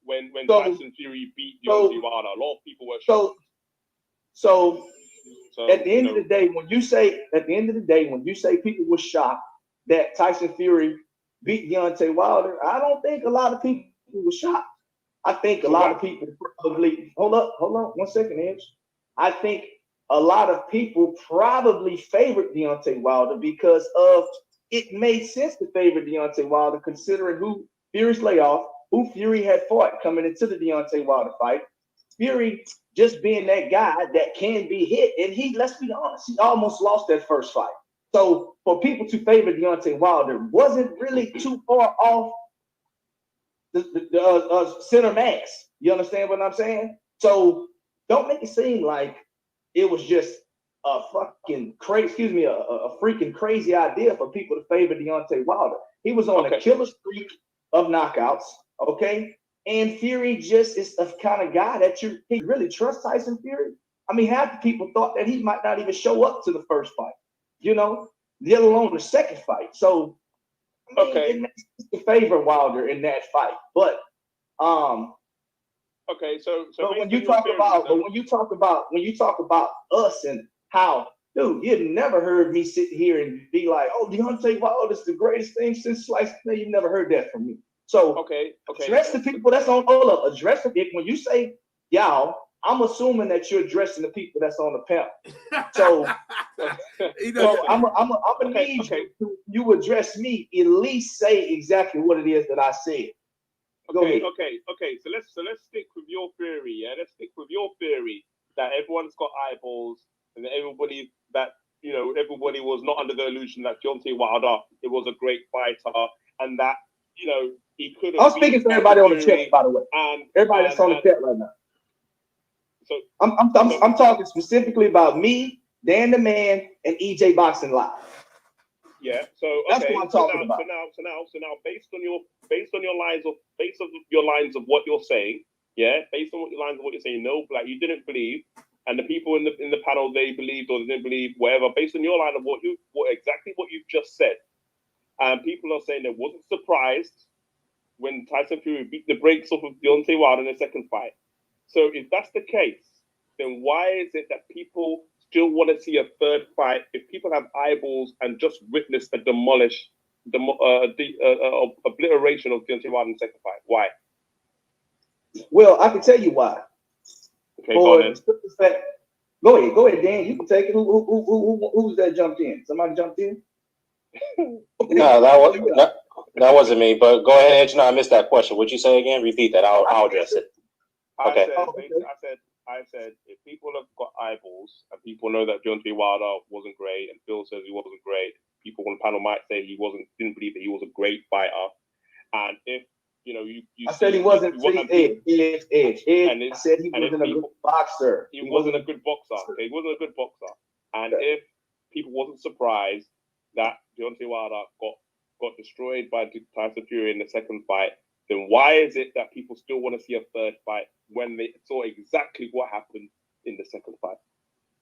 when Tyson Fury beat Deontay Wilder. A lot of people were shocked. So at the end of the day, when you say people were shocked that Tyson Fury beat Deontay Wilder, I don't think a lot of people were shocked. I think a lot of people probably hold up 1 second, Edge. I think a lot of people probably favored Deontay Wilder because of it made sense to favor Deontay Wilder considering who Fury's layoff, who Fury had fought coming into the Deontay Wilder fight, Fury just being that guy that can be hit, and he, let's be honest, he almost lost that first fight. So for people to favor Deontay Wilder wasn't really too far off the center mass. You understand what I'm saying? So don't make it seem like it was just a fucking crazy, a freaking crazy idea for people to favor Deontay Wilder. He was on a killer streak of knockouts, okay? And Fury just is the kind of guy that you really trust. Tyson Fury? I mean, half the people thought that he might not even show up to the first fight, let alone the second fight. So, I mean, it makes sense to favor Wilder in that fight. But, okay, so when you talk about us and how, dude, you never heard me sit here and be like, "Oh, Deontay Wilder's the greatest thing since sliced." No, you never heard that from me. So address the people that's on. Hold up, address the people. When you say y'all, I'm assuming that you're addressing the people that's on the panel. So, I'm gonna need you address me. At least say exactly what it is that I said. Okay. So let's stick with your theory. Yeah, let's stick with your theory that everyone's got eyeballs and that everybody was not under the illusion that Deontay Wilder, it was a great fighter, and that he could have. I'm speaking to everybody on the chat, by the way. Everybody that's on the chat right now. So I'm talking specifically about me, Dan the Man, and EJ Boxing Live. Yeah. So that's what I'm talking about. So now, based on your lines of what you're saying, yeah, based on your lines of what you're saying, no, like you didn't believe, and the people in the panel they believed or they didn't believe, whatever. Based on your line of what you've just said, and people are saying they wasn't surprised when Tyson Fury beat the brakes off of Deontay Wilder in the second fight. So if that's the case, then why is it that people still want to see a third fight if people have eyeballs and just witnessed a obliteration of Deontay Wilder in the second fight? Why? Well, I can tell you why. Okay, go ahead. Go ahead, Dan. You can take it. Who's that jumped in? Somebody jumped in? No, that wasn't me. But go ahead, I missed that question. What'd you say again? Repeat that. I'll address it. Okay. I said if people have got eyeballs and people know that Deontay Wilder wasn't great and Phil says he wasn't great, people on the panel might say didn't believe that he was a great fighter. And if I said he wasn't. Edge. I said he wasn't a good boxer. He wasn't a good boxer. Okay, he wasn't a good boxer. And if people wasn't surprised that Deontay Wilder got destroyed by Tyson Fury in the second fight, then why is it that people still want to see a third fight when they saw exactly what happened in the second fight?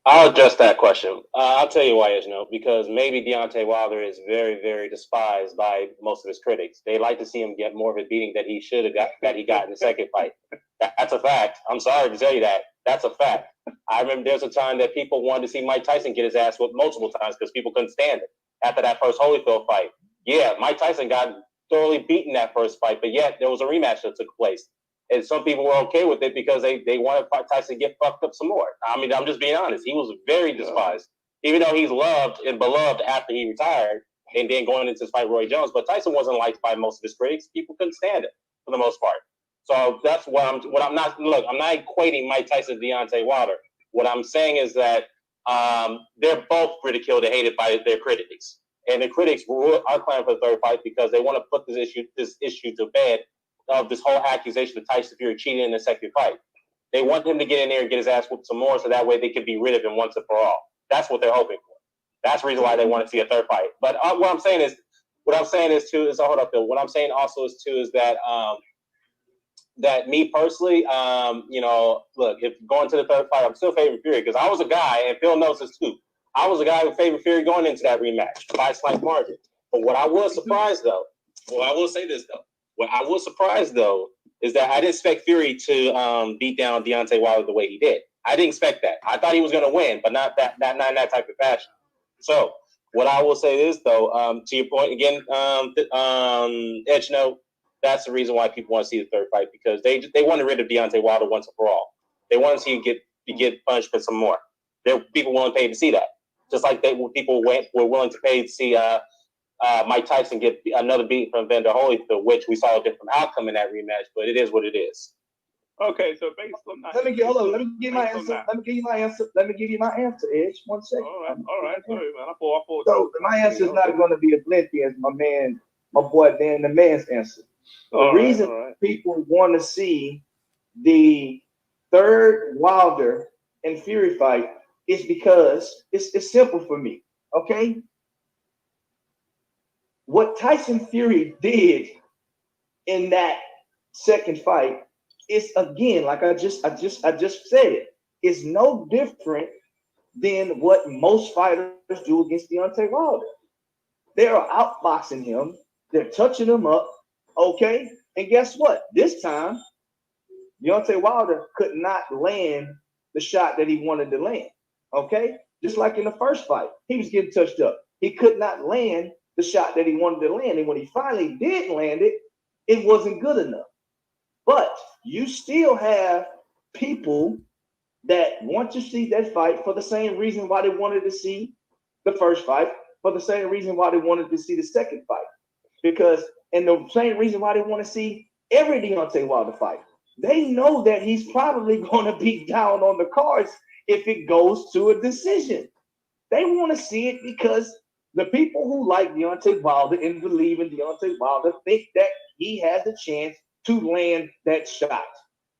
I'll address that question. I'll tell you why, because maybe Deontay Wilder is very, very despised by most of his critics. They like to see him get more of a beating that he should have got, that he got in the second fight. That's a fact. I'm sorry to tell you that. That's a fact. I remember there's a time that people wanted to see Mike Tyson get his ass whipped multiple times because people couldn't stand it after that first Holyfield fight. Yeah, Mike Tyson got thoroughly beaten that first fight, but yet there was a rematch that took place. And some people were okay with it because they wanted Tyson to get fucked up some more. I mean, I'm just being honest. He was very despised, even though he's loved and beloved after he retired and then going into this fight Roy Jones. But Tyson wasn't liked by most of his critics. People couldn't stand it for the most part. So that's what I'm not equating Mike Tyson to Deontay Wilder. What I'm saying is that they're both ridiculed and hated by their critics. And the critics are planning for the third fight because they want to put this issue to bed of this whole accusation of Tyson Fury cheating in the second fight. They want him to get in there and get his ass whooped some more so that way they can be rid of him once and for all. That's what they're hoping for. That's the reason why they want to see a third fight. But what I'm saying is hold up, Phil. What I'm saying also is that that me personally, look, if going to the third fight, I'm still favoring Fury because I was a guy, and Phil knows this too. I was a guy who favored Fury going into that rematch by a slight margin. But what I was surprised though, I will say this though. What I was surprised though is that I didn't expect Fury to beat down Deontay Wilder the way he did. I didn't expect that. I thought he was going to win, but not in that type of fashion. So what I will say is though, to your point again, Edge, that's the reason why people want to see the third fight because they want to rid of Deontay Wilder once and for all. They want to see him get punished for some more. There are people willing to pay to see that, just like people were willing to pay to see Mike Tyson get another beat from Vander Holyfield, which we saw a different outcome in that rematch, but it is what it is. Okay, so based on that, Let me give you my answer. Let me give you my answer, Edge. 1 second. All right. Sorry, man. I thought. So my answer is not going to be as lengthy as my boy Dan the man's answer. The reason people want to see the third Wilder and Fury fight is because it's simple for me. Okay, what Tyson Fury did in that second fight is, again, like I just said it, is no different than what most fighters do against Deontay Wilder. They are outboxing him, they're touching him up, okay? And guess what? This time, Deontay Wilder could not land the shot that he wanted to land, okay? Just like in the first fight, he was getting touched up. He could not land the shot that he wanted to land. And when he finally did land it, it wasn't good enough. But you still have people that want to see that fight for the same reason why they wanted to see the first fight, for the same reason why they wanted to see the second fight. And the same reason why they want to see every Deontay Wilder fight. They know that he's probably going to be down on the cards if it goes to a decision. They want to see it because the people who like Deontay Wilder and believe in Deontay Wilder think that he has a chance to land that shot.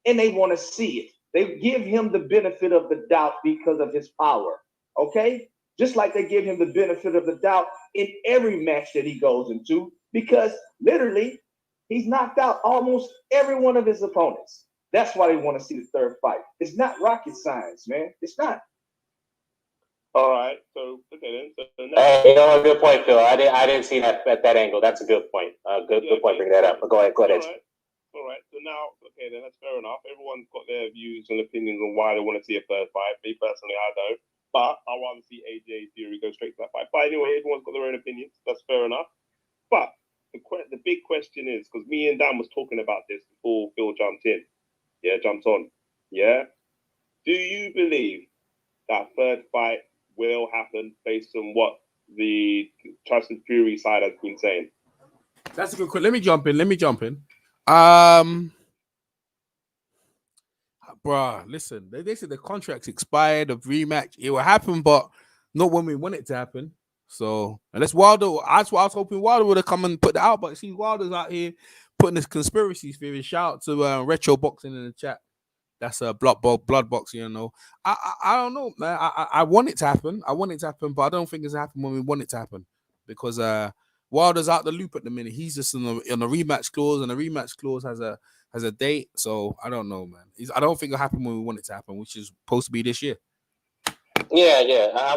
And they want to see it. They give him the benefit of the doubt because of his power. Okay? Just like they give him the benefit of the doubt in every match that he goes into, because literally he's knocked out almost every one of his opponents. That's why they want to see the third fight. It's not rocket science, man. It's not. All right. So okay then. So now, hey, you know, a good point, Phil. I didn't see that at that angle. That's a good point. Good point. Bring that up. But go ahead. All right. So now, okay, then that's fair enough. Everyone's got their views and opinions on why they want to see a third fight. Me personally, I don't. But I'd rather see AJ Fury go straight to that fight. But anyway, everyone's got their own opinions. That's fair enough. But the big question is, because me and Dan was talking about this before Phil jumped on. Yeah. Do you believe that third fight will happen based on what the Tyson Fury side has been saying? That's a good question. Let me jump in. Bruh, listen, they said the contract's expired, the rematch, it will happen, but not when we want it to happen. So, unless Wilder, that's what I was hoping Wilder would have come and put that out, but see, Wilder's out here putting this conspiracy theory. Shout out to Retro Boxing in the chat. That's a blood boxing, you know. I don't know, man. I want it to happen. But I don't think it's happen when we want it to happen, because Wilder's out the loop at the minute. He's just on the rematch clause, and the rematch clause has a date. So I don't know, man. I don't think it'll happen when we want it to happen, which is supposed to be this year. Yeah.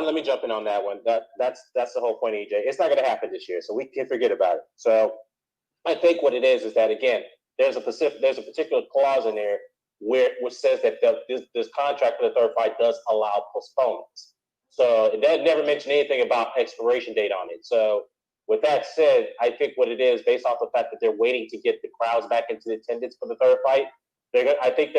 Let me jump in on that one. That's the whole point, EJ. It's not going to happen this year, so we can forget about it. So I think what it is that, again, there's a particular clause in there which says that this contract for the third fight does allow postponements. So it never mentioned anything about expiration date on it. So with that said, I think what it is, based off the fact that they're waiting to get the crowds back into attendance for the third fight, I think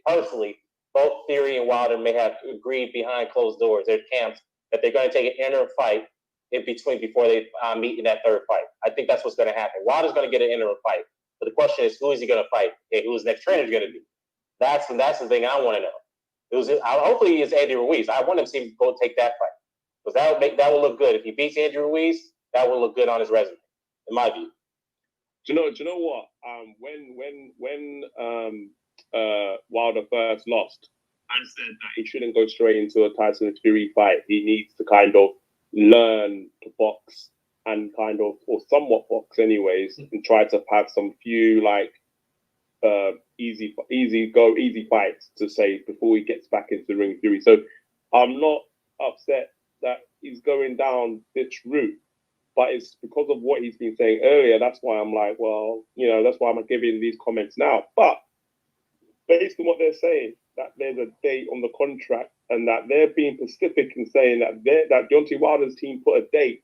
personally, both Theory and Wilder may have agreed behind closed doors, their camps, that they're going to take an interim fight in between before they meet in that third fight. I think that's what's going to happen. Wilder's going to get an interim fight. But the question is, who is he going to fight? Okay, who's next trainer going to be? That's the thing I want to know. Hopefully it's Andy Ruiz. I want him to see him go take that fight, because that will look good. If he beats Andy Ruiz, that will look good on his resume, in my view. Do you know what? When Wilder first lost, I said that he shouldn't go straight into a Tyson Fury fight. He needs to kind of learn to box and or somewhat box anyways, and try to have some few easy fights to say before he gets back into the ring Fury. So I'm not upset that he's going down this route, but it's because of what he's been saying earlier. That's why I'm like, well, that's why I'm giving these comments now. But based on what they're saying, that there's a date on the contract, and that they're being specific in saying that Deontay Wilder's team put a date,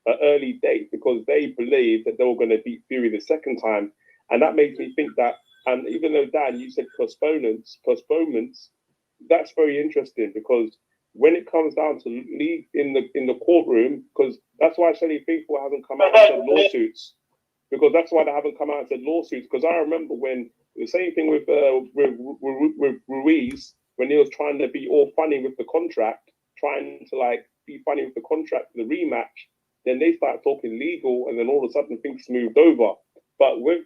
an early date, because they believe that they were going to beat Fury the second time. And that makes me think that, and even though, Dan, you said postponements, that's very interesting, because when it comes down to leave in the courtroom, because that's why Shelley Faithful hasn't come out and said lawsuits, because I remember when The same thing with Ruiz when he was trying to be all funny with the contract, trying to like be funny with the contract for the rematch. Then they start talking legal, and then all of a sudden things moved over. But with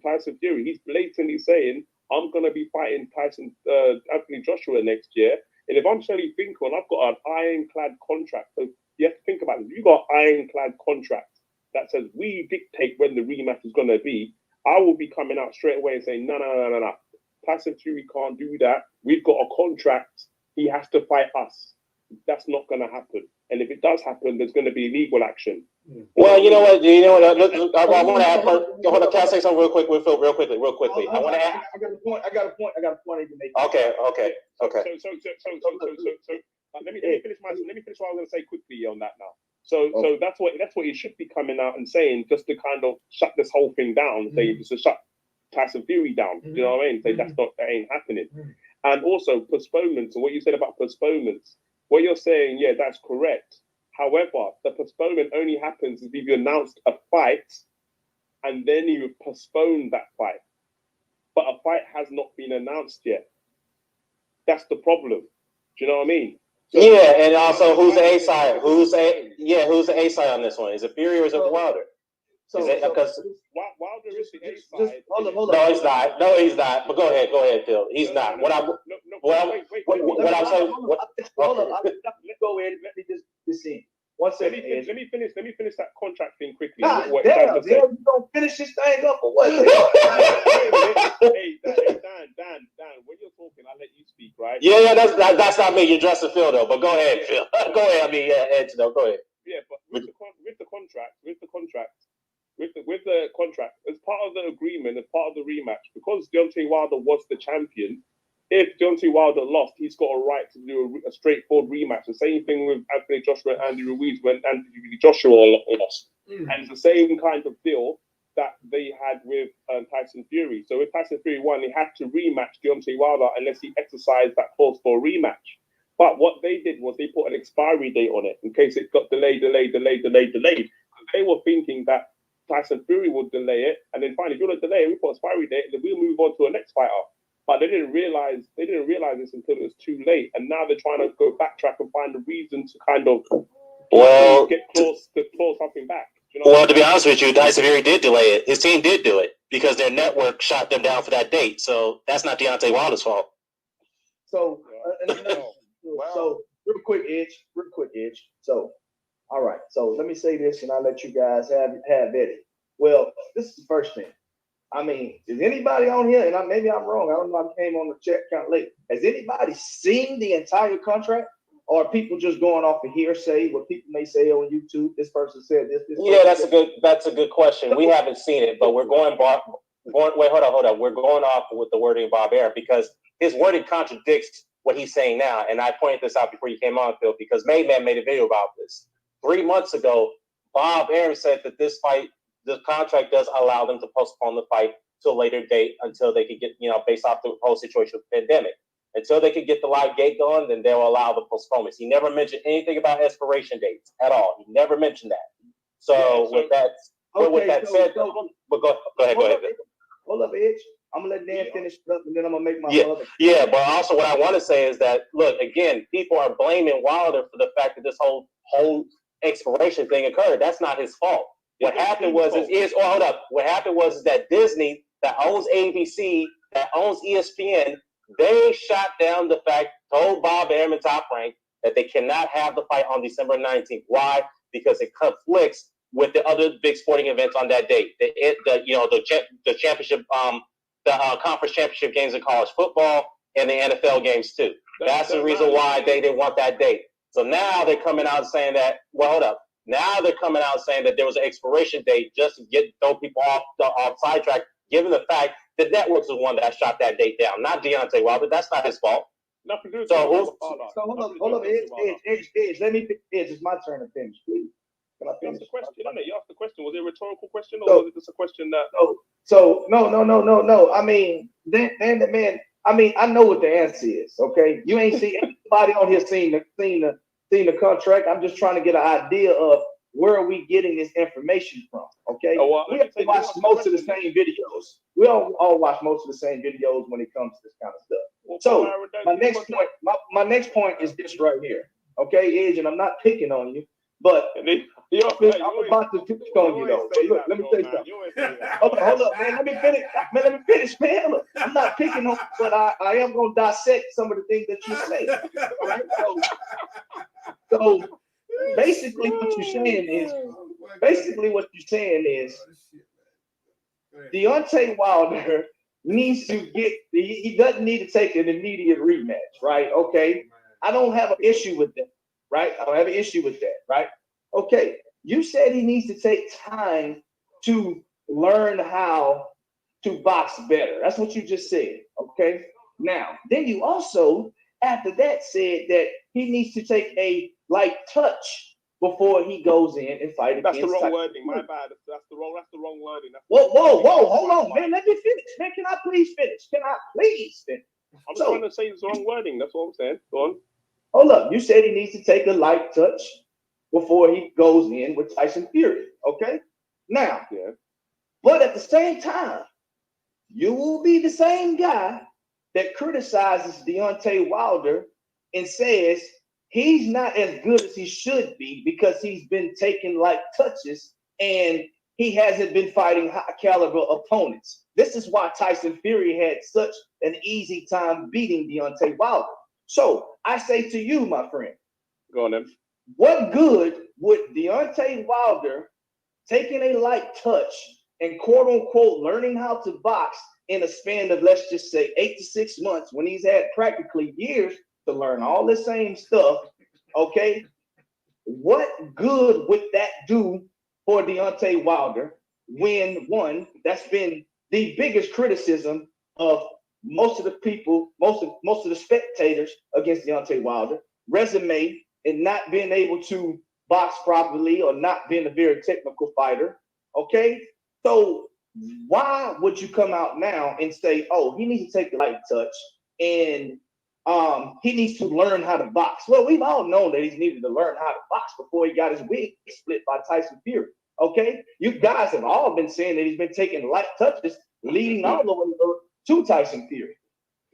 Tyson Fury, he's blatantly saying, "I'm gonna be fighting Anthony Joshua next year." And if I'm Shelly Finkel and I've got an ironclad contract, so you have to think about it. If you've got an ironclad contract that says we dictate when the rematch is gonna be, I will be coming out straight away and saying, no. Tyson Fury can't do that. We've got a contract. He has to fight us. That's not going to happen. And if it does happen, there's going to be legal action. Well, you know what? I want to add. Hold on, can I say something real quick? Real quickly. I want to add. I got a point. I got a point to make. Okay. So let me finish what I was going to say quickly on that now. So that's what he should be coming out and saying, just to kind of shut this whole thing down, say just to shut Tyson Fury down. You know what I mean? Say that ain't happening. And also postponements, and what you said about postponements, what you're saying, yeah, that's correct. However, the postponement only happens if you announced a fight and then you postpone that fight. But a fight has not been announced yet. That's the problem. Do you know what I mean? So, yeah, and also who's the A side? Who's the A side on this one? Is it Fury or is it Wilder? Because Wilder is the A side. Hold on. No, he's not. No, he's not. But go ahead, Phil. He's not. What I'm saying. Hold on. Let's go ahead. Let me just see. 1 second. Let me finish that contract thing quickly. Damn, you don't finish this thing up or what? Hey, Dan, when you're talking, I'll let you speak, right? Yeah, that's not me. You're dressing Phil though. But go ahead, Phil. Go ahead. I mean, Ed, no, go ahead. Yeah, but with the contract, as part of the agreement, as part of the rematch, because Deontay Wilder was the champion, if Deontay Wilder lost, he's got a right to do a straightforward rematch. The same thing with Anthony Joshua and Andy Ruiz when Anthony Joshua lost. And it's the same kind of deal that they had with Tyson Fury. So if Tyson Fury won, he had to rematch Deontay Wilder unless he exercised that clause for a rematch. But what they did was they put an expiry date on it in case it got delayed. They were thinking that Tyson Fury would delay it, and then finally, if you want to delay it, we put an expiry date, and then we'll move on to a next fighter. But they didn't realize this until it was too late, and now they're trying to go backtrack and find a reason to kind of get claw something back. You know well, to be honest with you, Tyson Fury did delay it. His team did do it because their network shot them down for that date. So that's not Deontay Wilder's fault. So, so real quick, Edge. So, all right. So let me say this, and I'll let you guys have it. Well, this is the first thing. I mean, is anybody on here, and maybe I'm wrong, I don't know, I came on the chat kind of late. Has anybody seen the entire contract? Or are people just going off of hearsay, what people may say on YouTube? This person said this. Yeah, that's a good question. We haven't seen it, but we're going. Wait, hold on. We're going off with the wording of Bob Arum because his wording contradicts what he's saying now. And I pointed this out before you came on, Phil, because Mayman made a video about this 3 months ago. Bob Arum said that this contract does allow them to postpone the fight to a later date until they could get, based off the whole situation with the pandemic. Until they could get the live gate going, then they'll allow the postponements. He never mentioned anything about expiration dates at all. He never mentioned that. So with that said, go ahead. Hold up, Edge. I'm gonna let Dan finish it up, and then I'm gonna make my other. Yeah, but also what I want to say is that look, again, people are blaming Wilder for the fact that this whole expiration thing occurred. That's not his fault. What happened was that Disney, that owns ABC, that owns ESPN, they shot down the fact, told Bob Arum and Top Rank that they cannot have the fight on December 19th. Why? Because it conflicts with the other big sporting events on that date. The championship, the conference championship games in college football and the NFL games too. That's the reason why they didn't want that date. So now they're coming out saying that. Well, hold up. Now they're coming out saying that there was an expiration date just to throw people off sidetrack, given the fact the networks is the one that shot that date down, not Deontay Wilder. That's not his fault. Nothing to do with So hold up, Edge. Edge, it's my turn to finish, please. Can I finish? You asked the question. Was it a rhetorical question, or was it just a question that? No. I mean, then the man. I mean, I know what the answer is. Okay, you ain't seen anybody on here seen the contract. I'm just trying to get an idea of where are we getting this information from? Okay, Oh, well, we have to watch most of the same videos. We all watch most of the same videos when it comes to this kind of stuff. Well, So my next point is this right here. Okay, Edge, and I'm not picking on you, but I'm about to pick on you though. But look, let me tell you something. Hold up, man. Let me finish. Man, let me finish, man. Look, I'm not picking on you, but I am gonna dissect some of the things that you say. All right. So basically what you're saying is Deontay Wilder needs to he doesn't need to take an immediate rematch, right? Okay. I don't have an issue with that, right? I don't have an issue with that, right? Okay. You said he needs to take time to learn how to box better. That's what you just said. Okay. Now, then you also, after that, said that he needs to take a light touch before he goes in and fight That's against the wrong Tyson. wording. My bad. That's the wrong wording. Whoa, hold on, man. Let me finish, man. Can I please finish? I'm trying to say it's the wrong wording. That's what I'm saying. Go on. Hold up. You said he needs to take a light touch before he goes in with Tyson Fury. Okay. Now, yeah. But at the same time, you will be the same guy that criticizes Deontay Wilder and says he's not as good as he should be because he's been taking light touches and he hasn't been fighting high caliber opponents. This is why Tyson Fury had such an easy time beating Deontay Wilder. So I say to you, my friend, go on then. What good would Deontay Wilder taking a light touch and quote unquote learning how to box in a span of, let's just say, 8 to 6 months, when he's had practically years to learn all the same stuff? Okay, what good would that do for Deontay Wilder when, one, that's been the biggest criticism of most of the people, most of the spectators against Deontay Wilder, resume and not being able to box properly or not being a very technical fighter? Okay, so why would you come out now and say, oh, he needs to take a light touch and he needs to learn how to box? Well, we've all known that he's needed to learn how to box before he got his wig split by Tyson Fury. Okay, you guys have all been saying that he's been taking light touches leading all the way to Tyson Fury.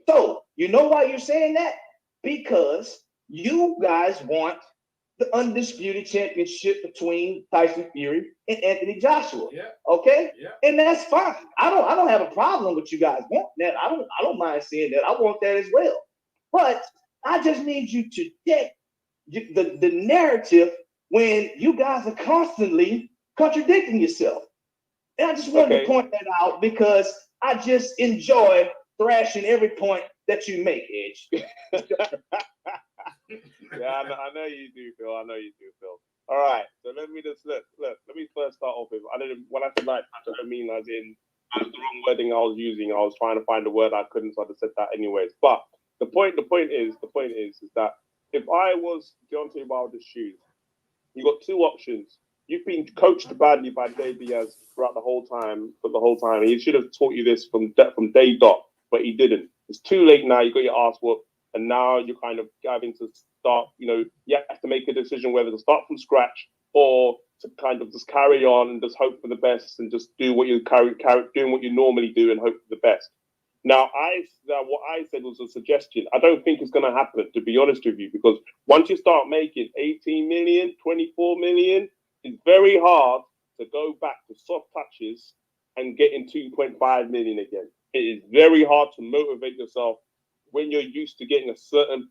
So you know why you're saying that? Because you guys want the undisputed championship between Tyson Fury and Anthony Joshua. Yeah. Okay. Yeah. And that's fine. I don't have a problem with you guys wanting that. I don't mind seeing that. I want that as well. But I just need you to check the narrative when you guys are constantly contradicting yourself. And I just wanted to point that out because I just enjoy thrashing every point that you make, Edge. Yeah, I know you do, Phil. All right, so let me just look. Let me first start off with, when I said light touch, I don't mean as in that's the wrong wording I was using. I was trying to find a word I couldn't, so I just said that anyways. But the point is that if I was Deontay Wilder's shoes, you got two options. You've been coached badly by Dave Diaz throughout the whole time. He should have taught you this from day dot, but he didn't. It's too late now. You got your ass whooped, and now you're kind of having to start. You have to make a decision whether to start from scratch or to kind of just carry on and just hope for the best and just do what you doing what you normally do and hope for the best. Now, what I said was a suggestion. I don't think it's going to happen, to be honest with you, because once you start making 18 million, 24 million, it's very hard to go back to soft touches and getting 2.5 million again. It is very hard to motivate yourself when you're used to getting a certain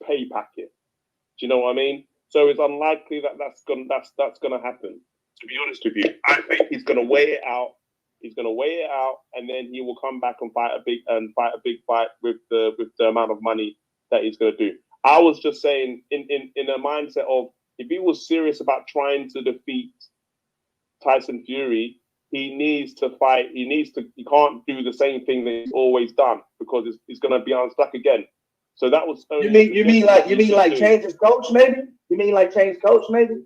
pay packet. Do you know what I mean? So it's unlikely that that's gonna happen. To be honest with you, I think he's gonna weigh it out. And then he will come back and fight a big fight with the amount of money that he's gonna do. I was just saying in a mindset of, if he was serious about trying to defeat Tyson Fury, he needs to fight. He can't do the same thing that he's always done, because he's going to be unstuck again. So that was. You mean like change his coach, maybe? You mean like change coach, maybe?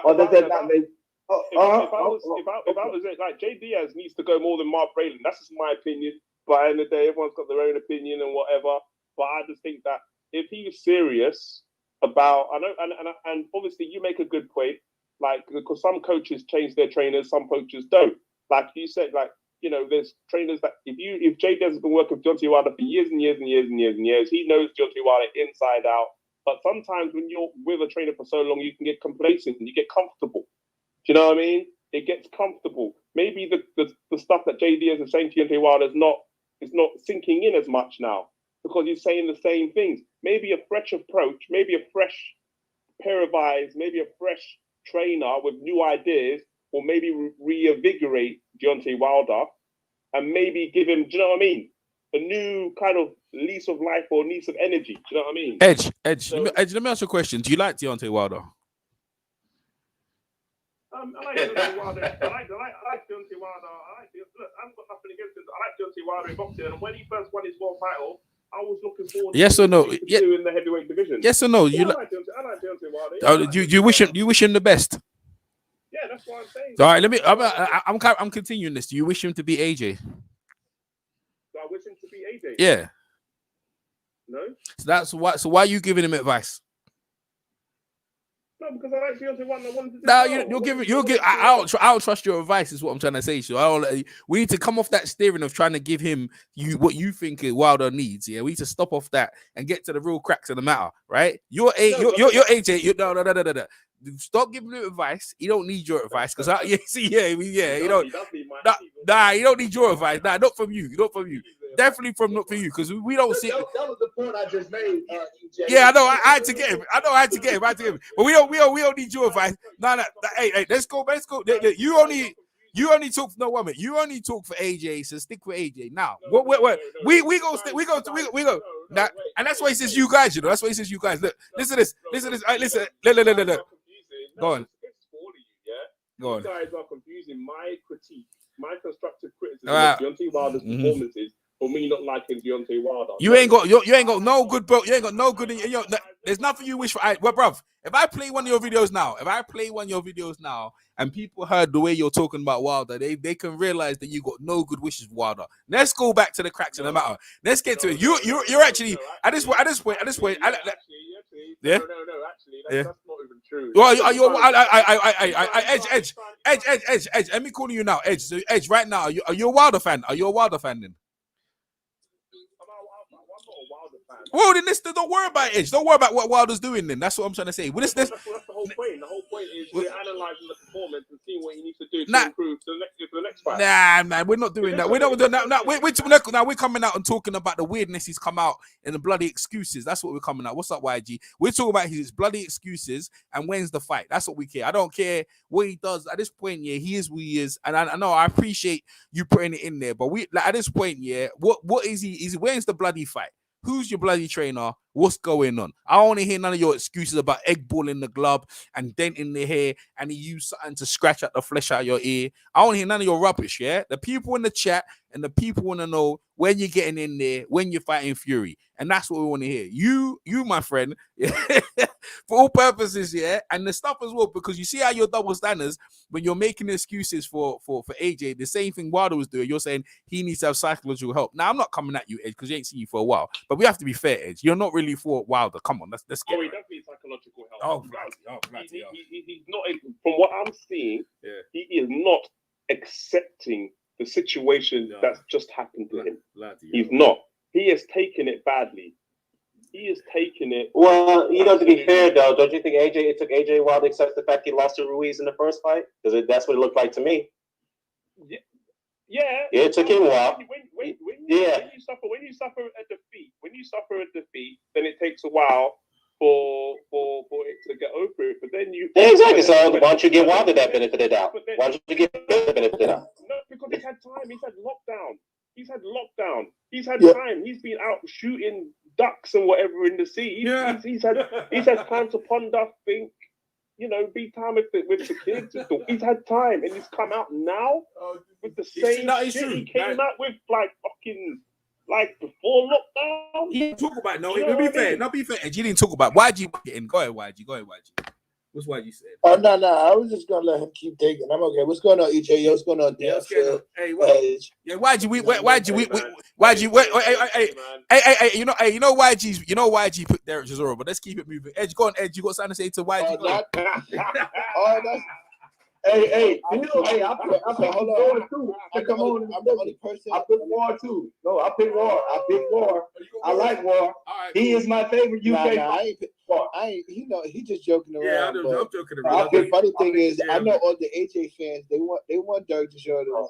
Or does that not make? If I was like, Jay Diaz needs to go more than Mark Braylon. That's just my opinion. But at the end of the day, everyone's got their own opinion and whatever. But I just think that if he's serious about, I know, and obviously you make a good point. Like, because some coaches change their trainers, some coaches don't. Like you said, like, you know, there's trainers that if Jay has been working with Deontay Wilder for years and years and years and years and years, he knows Deontay Wilder inside out. But sometimes when you're with a trainer for so long, you can get complacent and you get comfortable. Do you know what I mean? It gets comfortable. Maybe the stuff that JD is saying to Deontay Wilder is not sinking in as much now because he's saying the same things. Maybe a fresh approach, maybe a fresh pair of eyes, maybe a fresh trainer with new ideas will maybe reinvigorate Deontay Wilder and maybe give him, do you know what I mean? A new kind of lease of life or lease of energy. Do you know what I mean? Edge, So, let me ask you a question. Do you like Deontay Wilder? I like Deontay Wilder. I like Deontay Wilder. Look, I've got nothing against him. I like Deontay Wilder in boxing. And when he first won his world title, I was looking forward to Yes or no? Yeah. In the heavyweight division. Yes or no? Yeah, I like Deontay Wilder. Yeah, You wish him the best? Yeah, that's what I'm saying. All right, I'm continuing this. Do you wish him to be AJ? So I wish him to be AJ. Yeah. No. So why are you giving him advice? No, because I like Deontay Wilder. I wanted to do No, I'll trust your advice. Is what I'm trying to say. So we need to come off that steering of trying to give him what you think Wilder needs. Yeah, we need to stop off that and get to the real cracks of the matter. Right? You're AJ. No. Stop giving him advice. He don't need your advice because you don't. Nah, he don't need your advice. Nah, not from you. Not from you. Definitely not for you because we don't see. That was the point I just made. Yeah, I know. I had to get him. I had to get him. But we don't need your advice. No. Hey, let's go. You only talk for no woman. You only talk for AJ. So stick with AJ. Now, we go. Now, and that's why he says you guys. You know, that's why he says you guys. Look, listen to this. Listen. Look. Go on. Go on. You guys are confusing my critique, my constructive criticism of Deontay Wilder's performances for me not liking Deontay Wilder. You ain't got no good, bro. You ain't got no good. There's nothing you wish for. Well, bruv, if I play one of your videos now, and people heard the way you're talking about Wilder, they can realize that you got no good wishes for Wilder. Let's go back to the cracks of the matter. Let's get to it. You're actually at this point. Yeah. No, actually, that's not even true. Well, Edge. Let me call you now, Edge. So, Edge, right now, are you a Wilder fan? Are you a Wilder fan then? Well, then don't worry about Edge. Don't worry about what Wilder's doing then. That's what I'm trying to say. Well, that's the whole point. The whole point is we're analysing the performance and seeing what he needs to do to improve to the next fight. Nah, man, we're not doing that. We're not doing that. Now we're coming out and talking about the weirdness he's come out and the bloody excuses. That's what we're coming out. What's up, YG? We're talking about his bloody excuses and when's the fight. That's what we care. I don't care what he does at this point. Yeah, he is who he is, and I know I appreciate you putting it in there. But at this point, yeah, what is he? When's the bloody fight? Who's your bloody trainer? What's going on? I don't want to hear none of your excuses about egg ball in the glove and dent in the hair and he used something to scratch out the flesh out of your ear. I don't want to hear none of your rubbish, yeah? The people in the chat and the people want to know when you're getting in there, when you're fighting Fury. And that's what we want to hear. You, my friend, for all purposes, yeah? And the stuff as well, because you see how you're double standards when you're making excuses for AJ, the same thing Wilder was doing. You're saying he needs to have psychological help. Now, I'm not coming at you, Edge, because you ain't seen you for a while. But we have to be fair, Edge. You're not really for Wilder. Come on, let's get he right. does need psychological help. He's not, from what I'm seeing, he is not accepting the situation that's just happened to him. He's not. He has taken it badly. He is taking it. Well, to be fair though, don't you think it took AJ a while to accept the fact he lost to Ruiz in the first fight? Because that's what it looked like to me. Yeah. It took him a while. When you suffer a defeat, then it takes a while for it to get over it. But then you exactly. So why don't you give Wilder that benefit of the doubt? Why don't you give him the benefit of the doubt? No, because he's had time. He's had lockdown. He's had time. He's been out shooting ducks and whatever in the sea. He's had time to ponder, think, be time with the kids. He's had time, and he's come out now with the same shit he came out with before lockdown. He didn't talk about it. No, be fair. Not be fair. You didn't talk about it. YG. Go ahead, YG. What's YG saying? Oh no, I was just gonna let him keep taking. I'm okay. What's going on, EJ? Yo, what's going on, Yeah, Dan? hey, YG, you know YG put Derek Chisora, but let's keep it moving. Edge, go on, Edge. You got something to say to YG? Hey, I pick War too. Come on, I'm the only person. I pick War too. No, I pick War. I like War. Right, he is my favorite UK. He just joking around. Yeah, I'm joking around. The funny thing is, I know all the AJ fans. They want Derek Chisora to win.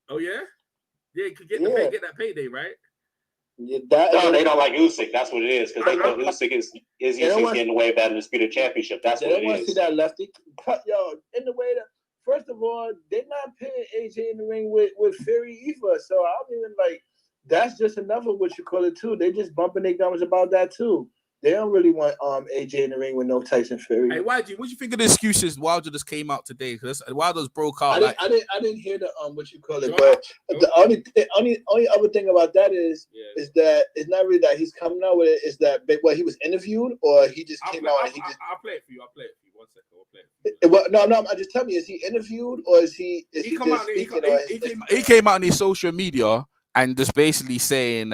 Oh yeah, could get that payday, right? Yeah, no, they don't like Usyk. That's what it is, because they know Usyk is Usyk's getting away with that undisputed championship. That's what it is. They don't want to see that lefty cut, yo. In the way that, first of all, they're not putting AJ in the ring with Fury either. So I don't even like. That's just another what you call it too. They just bumping their gums about that too. They don't really want AJ in the ring with no Tyson Fury. Hey, YG, what you think of the excuses Wilder just came out today? Because Wilder's broke out. I didn't hear the what you call it, but the only other thing about that is that it's not really that he's coming out with it. Is that he was interviewed or he just came out and he just? I'll play it for you. 1 second. I'll play it for you. No. I just tell me, is he interviewed or is he? He came out on his social media and just basically saying.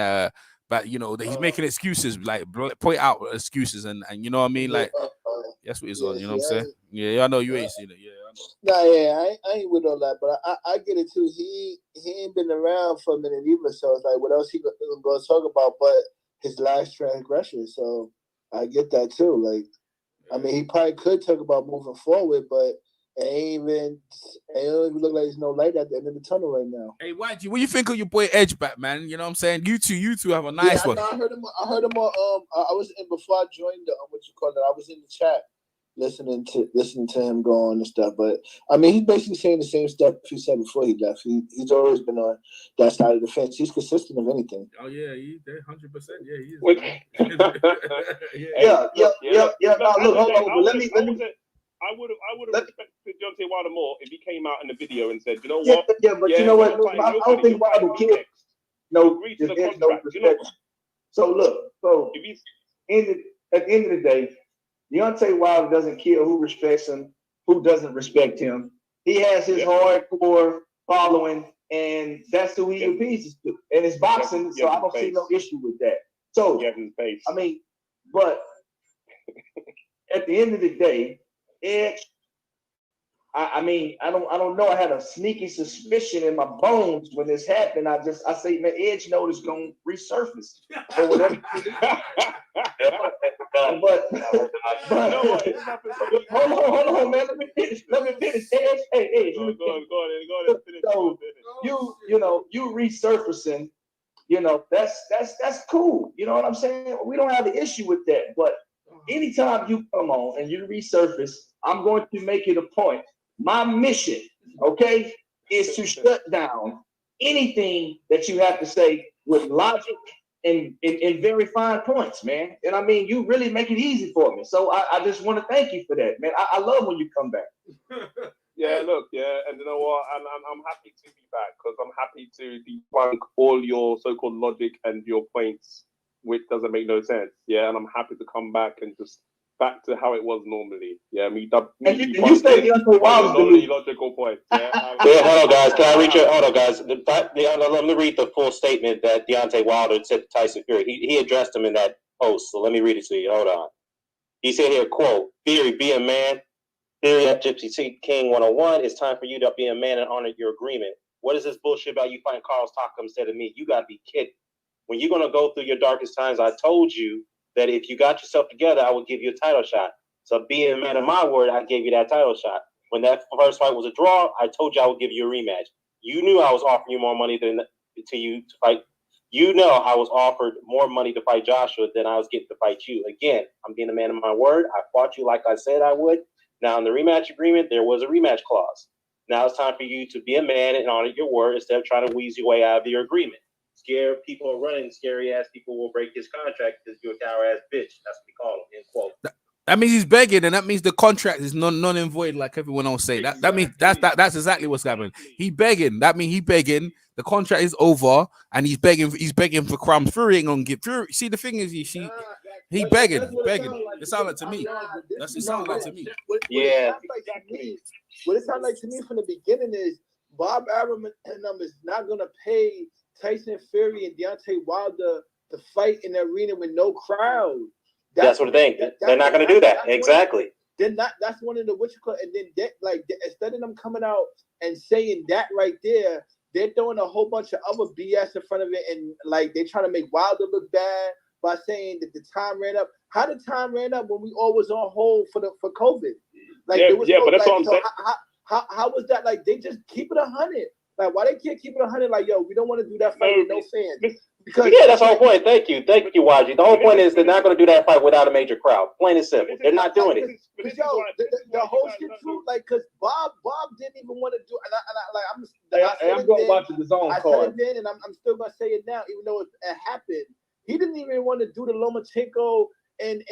But that he's making excuses, like point out excuses, and you know what I mean, like that's what he's on. You know what I'm saying? Yeah, I know you ain't seen it. Yeah, I know. I ain't with all that, but I get it too. He ain't been around for a minute either, so it's like, what else he gonna talk about? But his last transgression, so I get that too. Like, I mean, he probably could talk about moving forward, but it don't even look like there's no light at the end of the tunnel right now. Hey, YG, what do you think of your boy Edge back, man? You know what I'm saying? You two have a nice one. I heard him on. I was in before I joined the what you call it. I was in the chat listening to him go on and stuff. But I mean, he's basically saying the same stuff he said before he left. He's always been on that side of the fence. He's consistent of anything. Oh yeah, he's 100%. Yeah, he is. Yeah. Now, look, hold on. Let me. I would have respected Deontay Wilder more if he came out in the video and said, you know what? Yeah, but you know what? I don't think Wilder cares. No, there's no respect. So look, if he's at the end of the day, Deontay Wilder doesn't care who respects him, who doesn't respect him. He has his hardcore following, and that's who he appeases to. And it's boxing, so I don't see no issue with that. So I mean, but at the end of the day, Edge, I mean, I don't know. I had a sneaky suspicion in my bones when this happened. I say, man, Edge notice gonna resurface or whatever. but hold on, man. Let me finish. Edge, hey, go on. So you resurfacing. That's cool. You know what I'm saying? We don't have an issue with that. But anytime you come on and you resurface, I'm going to make it a point. My mission, okay, is to shut down anything that you have to say with logic and very fine points, man. And I mean, you really make it easy for me. So I just want to thank you for that, man. I love when you come back. And you know what? I'm happy to be back because I'm happy to debunk all your so-called logic and your points, which doesn't make no sense. Yeah, and I'm happy to come back and just back to how it was normally. Yeah, you say Deontay Wilder's only logical point. Yeah, hold on, guys. Can I read your? Hold on, guys. Let me read the full statement that Deontay Wilder said to Tyson Fury. He addressed him in that post. So let me read it to you. Hold on. He said here, quote, "Theory, be a man. Theory at Gypsy King 101. It's time for you to be a man and honor your agreement. What is this bullshit about you fighting Carlos Takam instead of me? You got to be kidding. When you're going to go through your darkest times, I told you that if you got yourself together, I would give you a title shot. So being a man of my word, I gave you that title shot. When that first fight was a draw, I told you I would give you a rematch. You knew I was offering you more money to fight. You know I was offered more money to fight Joshua than I was getting to fight you. Again, I'm being a man of my word. I fought you like I said I would. Now in the rematch agreement, there was a rematch clause. Now it's time for you to be a man and honor your word instead of trying to wheeze your way out of your agreement. Scared people are running. Scary ass people will break his contract because you're a cower ass bitch. That's what we call him. End quote. That means he's begging, and that means the contract is non and void, like everyone else say. That means that's exactly what's happening. He begging. That means he begging. The contract is over, and he's begging for crumbs. Fury ain't gonna give. Fury. See, the thing is, He begging. It sounds like to me. That's it sounds like to me. Yeah. What it sounds like to me from the beginning is Bob Arum and them is not gonna pay Tyson Fury and Deontay Wilder to fight in the arena with no crowd. That's what they think. They're not going to do that. Exactly. Then that's one of the what you call, and then instead of them coming out and saying that right there, they're throwing a whole bunch of other BS in front of it, and like they're trying to make Wilder look bad by saying that the time ran up. How did time ran up when we all was on hold for COVID? Like but that's what I'm saying. How was that? Like they just keep it 100. Like why they can't keep it 100? Like yo, we don't want to do that fight with no fans. Because that's the whole point. Thank you, YG. The whole point is they're not going to do that fight without a major crowd. Plain and simple. They're not doing it. Because the whole shit true. Like, because Bob didn't even want to do. I'm going to watch the zone card. I said it then, and I'm still going to say it now, even though it happened. He didn't even want to do the Lomachenko and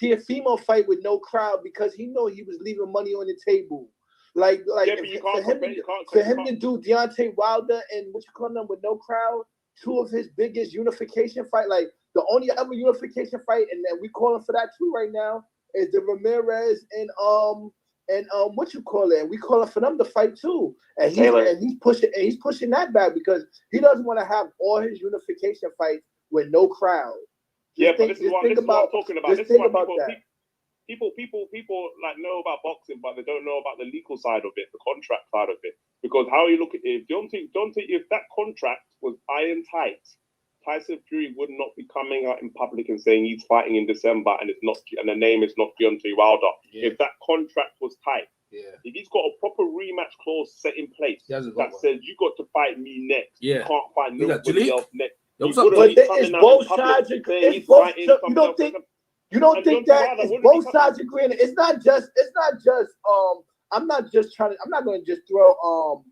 Teofimo fight with no crowd because he know he was leaving money on the table. For him to do Deontay Wilder and what you call them with no crowd. Two of his biggest unification fight, like the only other unification fight, and we calling for that too right now, is the Ramirez and what you call it? And we calling for them to fight too. And he's pushing that back because he doesn't want to have all his unification fights with no crowd. But this is what I'm talking about. This is why people like know about boxing, but they don't know about the legal side of it, the contract side of it. Because how you look at it, don't think if that contract was iron tight, Tyson Fury would not be coming out in public and saying he's fighting in December and the name is not Deontay Wilder. Yeah. If that contract was tight, if he's got a proper rematch clause set in place that says you got to fight me next, you can't fight nobody else next. But it's both sides agreeing. You don't think that it's both sides agreeing? It's not just. I'm not going to just throw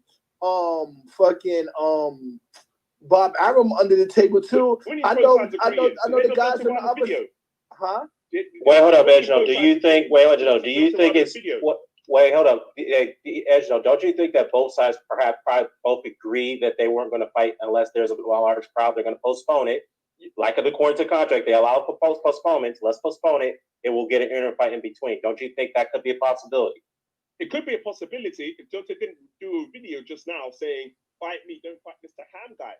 Bob Arum under the table too. I know the guys on the other. Huh? Wait, hold up, Edgino. Do you think it's what? Wait, hold up, Edgino. Don't you think that both sides perhaps both agree that they weren't going to fight unless there's a large crowd? They're going to postpone it, like according to contract. They allow for postponements. Let's postpone it, and we'll get an inter fight in between. Don't you think that could be a possibility? It could be a possibility if Deontay didn't do a video just now saying, fight me, don't fight Mr. Ham guy.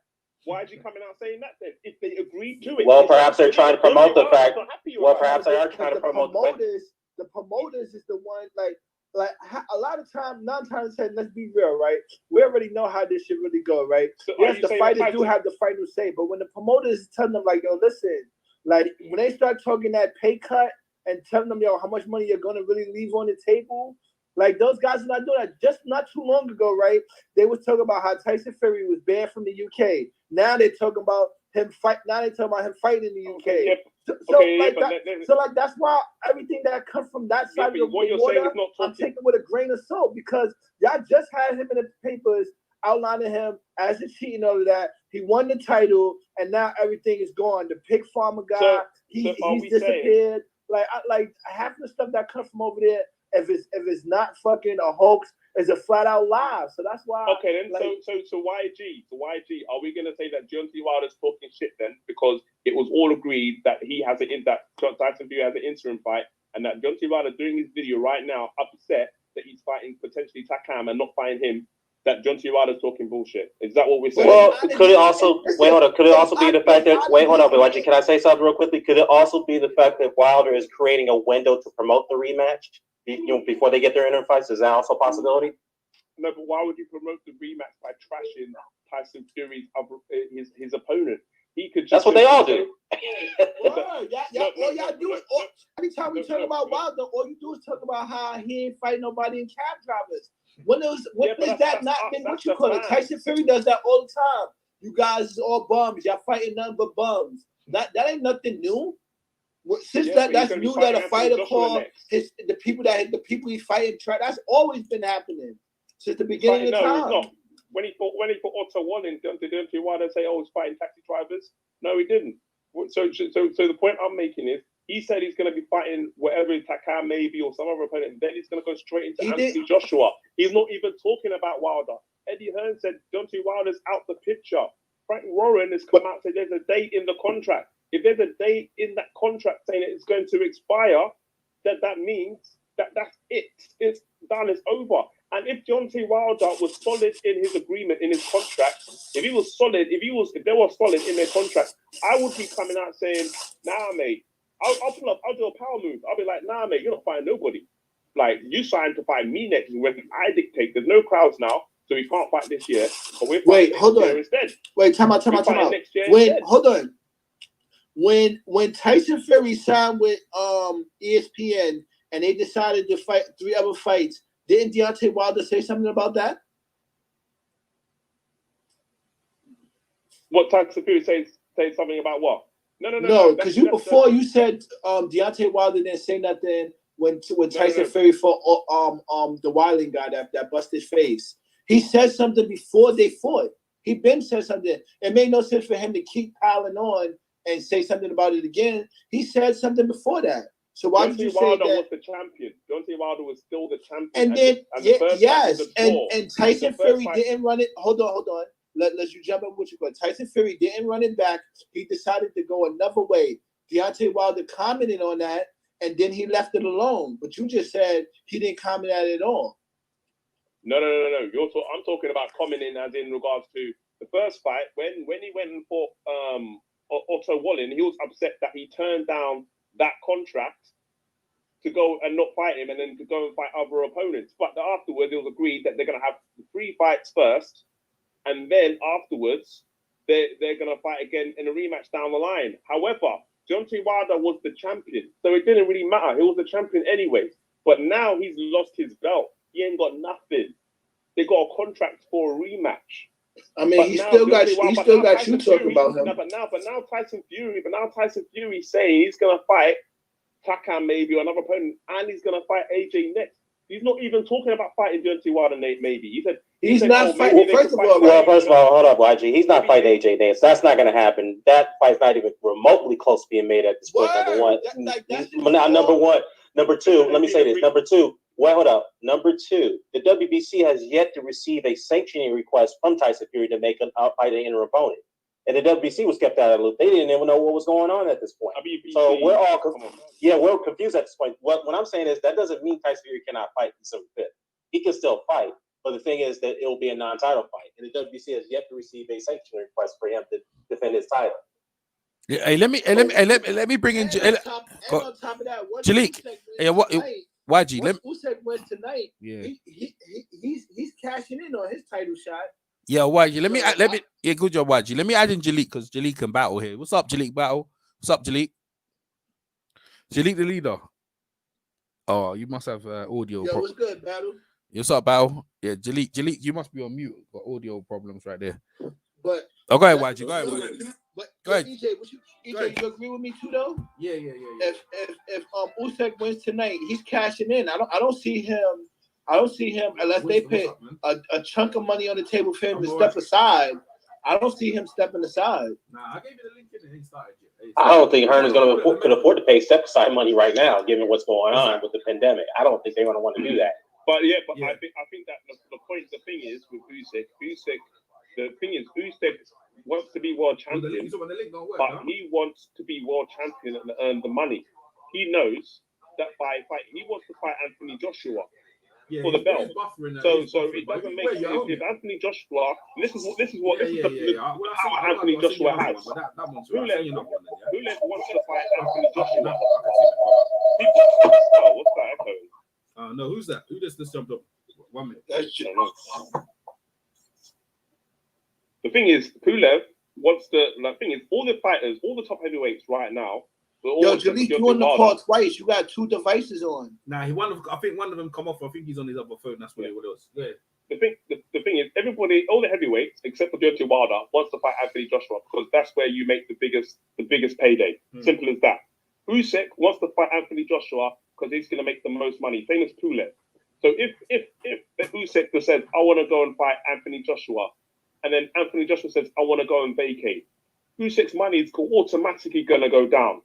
Why is he coming out saying that then? If they agreed to it. Well, perhaps they're trying to promote the fact. Well, perhaps they are trying to promote the promoters is the one, like a lot of time, 9 times 10, let's be real, right? We already know how this shit really go, right? So yes, the fighters do have the final say, but when the promoters tell them, like, yo, listen, like, when they start talking that pay cut and telling them, yo, how much money you're going to really leave on the table, like, those guys are not doing that. Just not too long ago, right? They was talking about how Tyson Fury was banned from the UK. Now they're talking about him fighting in the UK. So that's why everything that comes from that side of the water, I'm taking with a grain of salt because y'all just had him in the papers outlining him as a cheat and all of that. He won the title, and now everything is gone. The pig farmer guy, he's disappeared. Like half the stuff that comes from over there. If it's not fucking a hoax, it's a flat out lie. So that's why. Okay, then. So YG, are we gonna say that Deontay Wilder's talking shit then because it was all agreed that Tyson Fury has an interim fight and that Deontay Wilder doing his video right now upset that he's fighting potentially Takam and not fighting him? That Deontay Wilder's talking bullshit. Is that what we're saying? Well, could it also Could it also be the fact that YG, can I say something real quickly? Could it also be the fact that Wilder is creating a window to promote the rematch? Before they get their inter fights, is that also a possibility? No, but why would you promote the rematch by trashing Tyson Fury's his opponent? He could. That's what they all do. All y'all do is every time we talk about Wilder, all you do is talk about how he ain't fight nobody in cab drivers. When has that not been what you call it? Tyson Fury does that all the time. You guys is all bums. Y'all fighting nothing but bums. That ain't nothing new. Since that's new that a fighter called the people he's fighting that's always been happening since the beginning of time. It's not. When he put Otto One in, did Deontay Wilder say, "Oh, he's fighting taxi drivers"? No, he didn't. So the point I'm making is, he said he's going to be fighting whatever Takam maybe or some other opponent. Then he's going to go straight into Anthony Joshua. He's not even talking about Wilder. Eddie Hearn said Deontay Wilder's out the picture. Frank Warren has come out and said there's a date in the contract. If there's a date in that contract saying that it's going to expire, that means that's it. It's done. It's over. And if Deontay Wilder was solid in his agreement, in his contract, if they were solid in their contract, I would be coming out saying, nah, mate, I'll pull up, I'll do a power move. I'll be like, nah, mate, you're not fighting nobody. Like, you signed to fight me next year when I dictate. There's no crowds now, so we can't fight this year. But we're fighting next year instead. Wait, time out. Hold on. When Tyson Fury signed with ESPN and they decided to fight 3 other fights, didn't Deontay Wilder say something about that? What Tyson Fury say something about what? No, because you said Deontay Wilder didn't say nothing when Tyson Fury fought the Wilding guy that busted his face. He said something before they fought. He been said something. It made no sense for him to keep piling on and say something about it again. He said something before that. So why did you say Wilder that? Was the champion. Deontay Wilder was still the champion. And then and Tyson Fury didn't run it. Hold on. Let's you jump in what you got. Tyson Fury didn't run it back. He decided to go another way. Deontay Wilder commented on that, and then he left it alone. But you just said he didn't comment on it at all. No. I'm talking about commenting as in regards to the first fight when he went and fought Otto Wallin. He was upset that he turned down that contract to go and not fight him, and then to go and fight other opponents. But afterwards, it was agreed that they're going to have 3 fights first, and then afterwards, they're going to fight again in a rematch down the line. However, Deontay Wilder was the champion, so it didn't really matter. He was the champion anyway. But now he's lost his belt. He ain't got nothing. They got a contract for a rematch. I mean, he still got you talking about him. But now Tyson Fury saying he's going to fight Takam maybe or another opponent, and he's going to fight AJ next. He's not even talking about fighting Deontay Wilder maybe. He said he's not fighting. First of all, hold up, YG. He's not fighting AJ next. That's not going to happen. That fight's not even remotely close to being made at this point. Number one. Number two, let me say this. Number two. Well, hold up. Number two, the WBC has yet to receive a sanctioning request from Tyson Fury to make an fight an interim opponent. And the WBC was kept out of the loop. They didn't even know what was going on at this point. So we're all we're confused at this point. What I'm saying is that doesn't mean Tyson Fury cannot fight December 5th. He can still fight. But the thing is that it will be a non-title fight. And the WBC has yet to receive a sanctioning request for him to defend his title. Yeah, hey, let me bring in on top of that, Jalik. Hey, what? YG, Usyk went tonight. Yeah, he's cashing in on his title shot. Yeah, YG. Let me. Yeah, good job, YG. Let me add in Jalik because Jalik can battle here. What's up, Jalik? Battle. What's up, Jalik? Jalik, the leader. Oh, you must have audio. Yo, what's good, Battle? What's up, Battle? Yeah, Jalik, you must be on mute. Got audio problems right there. But go ahead, YG. Go ahead. Go ahead. EJ, you agree with me too, though? Yeah. If Usyk wins tonight, he's cashing in. I don't see him unless they put a chunk of money on the table for him to step aside. I don't see him stepping aside. Nah, I gave you the link and he started. I don't think Hearn could afford to pay step aside money right now, given what's going on with the pandemic. I don't think they're going to want to do that. But I think that the thing is with Usyk, Usyk wants to be world champion, but he wants to be world champion and earn the money. He knows that he wants to fight Anthony Joshua for the belt. So it doesn't make sense if Anthony Joshua. This is the power Anthony Joshua has. Pulev wants to fight Anthony Joshua. Oh, what's that echoing? No, who's that? Who just jumped up? 1 minute. The thing is, Pulev wants all the fighters, all the top heavyweights right now. Yo, Jalik, you on the call twice. You got 2 devices on. Nah, I think one of them come off. I think he's on his other phone. That's what it was. Yeah. The thing is, everybody, all the heavyweights except for Deontay Wilder, wants to fight Anthony Joshua because that's where you make the biggest payday. Simple as that. Usyk wants to fight Anthony Joshua because he's going to make the most money. Same as Pulev. So if Usyk just says, I want to go and fight Anthony Joshua, and then Anthony Joshua says, I want to go and vacate, Usyk's money is automatically going to go down.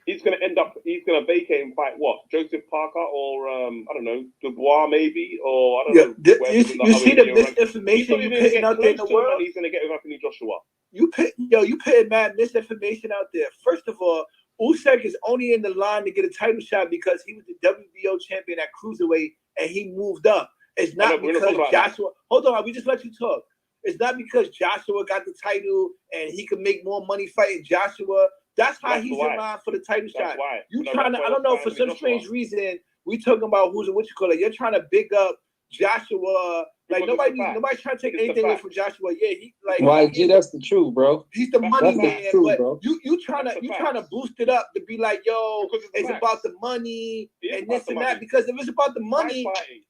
He's going to vacate and fight what? Joseph Parker or, I don't know, Dubois maybe? Or, I don't know. You see the misinformation you're putting out there in the world? He's going to get with Anthony Joshua. you put mad misinformation out there. First of all, Usyk is only in the line to get a title shot because he was the WBO champion at cruiserweight and he moved up. It's not because Joshua. Hold on, we just let you talk. It's not because Joshua got the title and he could make more money fighting Joshua. That's how he's in line for the title shot. You trying to? I don't know. For some strange reason, we talking about You're trying to big up Joshua. Like nobody's trying to take anything away from Joshua. Yeah, he like YG, that's the truth, bro. He's the money man, but bro. you trying to boost it up to be like, yo, it's about the money and this and that. Because if it's about the money,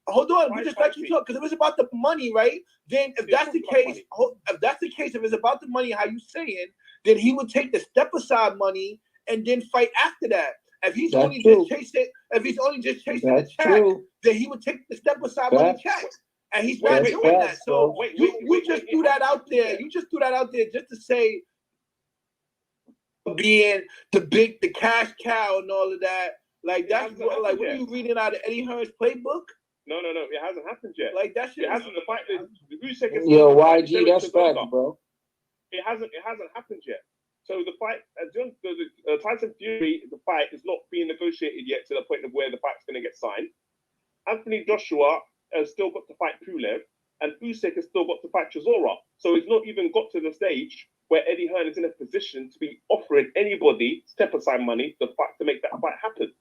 hold on, we just let you talk. Because if it's about the money, right? Then if that's the case, if it's about the money, how you saying, then he would take the step aside money and then fight after that. If he's only just chasing the check, then he would take the step aside money check. And he's not doing that. So you just threw that out there. You just threw that out there just to say being the cash cow and all of that. Like that's what are you reading out of Eddie Hearn's playbook? No, it hasn't happened yet. Like that shit. It hasn't. The fight. Yo, YG, that's fact, bro. It hasn't happened yet. So the fight, Tyson Fury, the fight is not being negotiated yet to the point of where the fight's going to get signed. Anthony Joshua has still got to fight Pulev, and Usyk has still got to fight Chisora. So it's not even got to the stage where Eddie Hearn is in a position to be offering anybody step aside money to make that fight happen.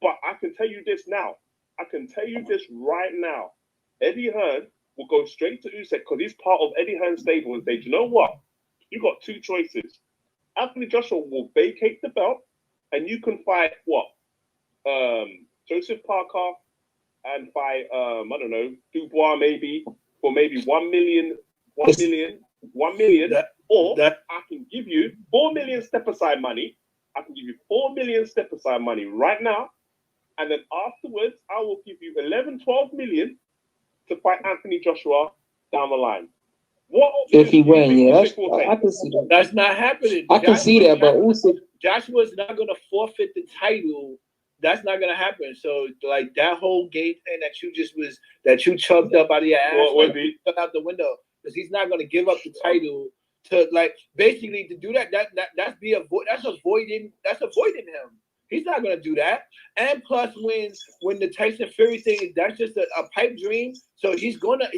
But I can tell you this now. I can tell you this right now. Eddie Hearn will go straight to Usyk because he's part of Eddie Hearn's stable and say, do you know what? You got two choices. Anthony Joshua will vacate the belt, and you can fight what? Joseph Parker and fight I don't know, Dubois maybe for maybe 1 million, or I can give you 4 million step aside money. I can give you 4 million step aside money right now, and then afterwards I will give you 11-12 million to fight Anthony Joshua down the line. If he wins, I can see that. That's not happening. I can see that, but Usyk, Joshua's not going to forfeit the title. That's not going to happen. So, like that whole game thing that you chugged up out of your ass, out the window, because he's not going to give up the title to basically to do that. That's avoiding him. He's not going to do that. And plus, when the Tyson Fury thing, that's just a pipe dream. So he's gonna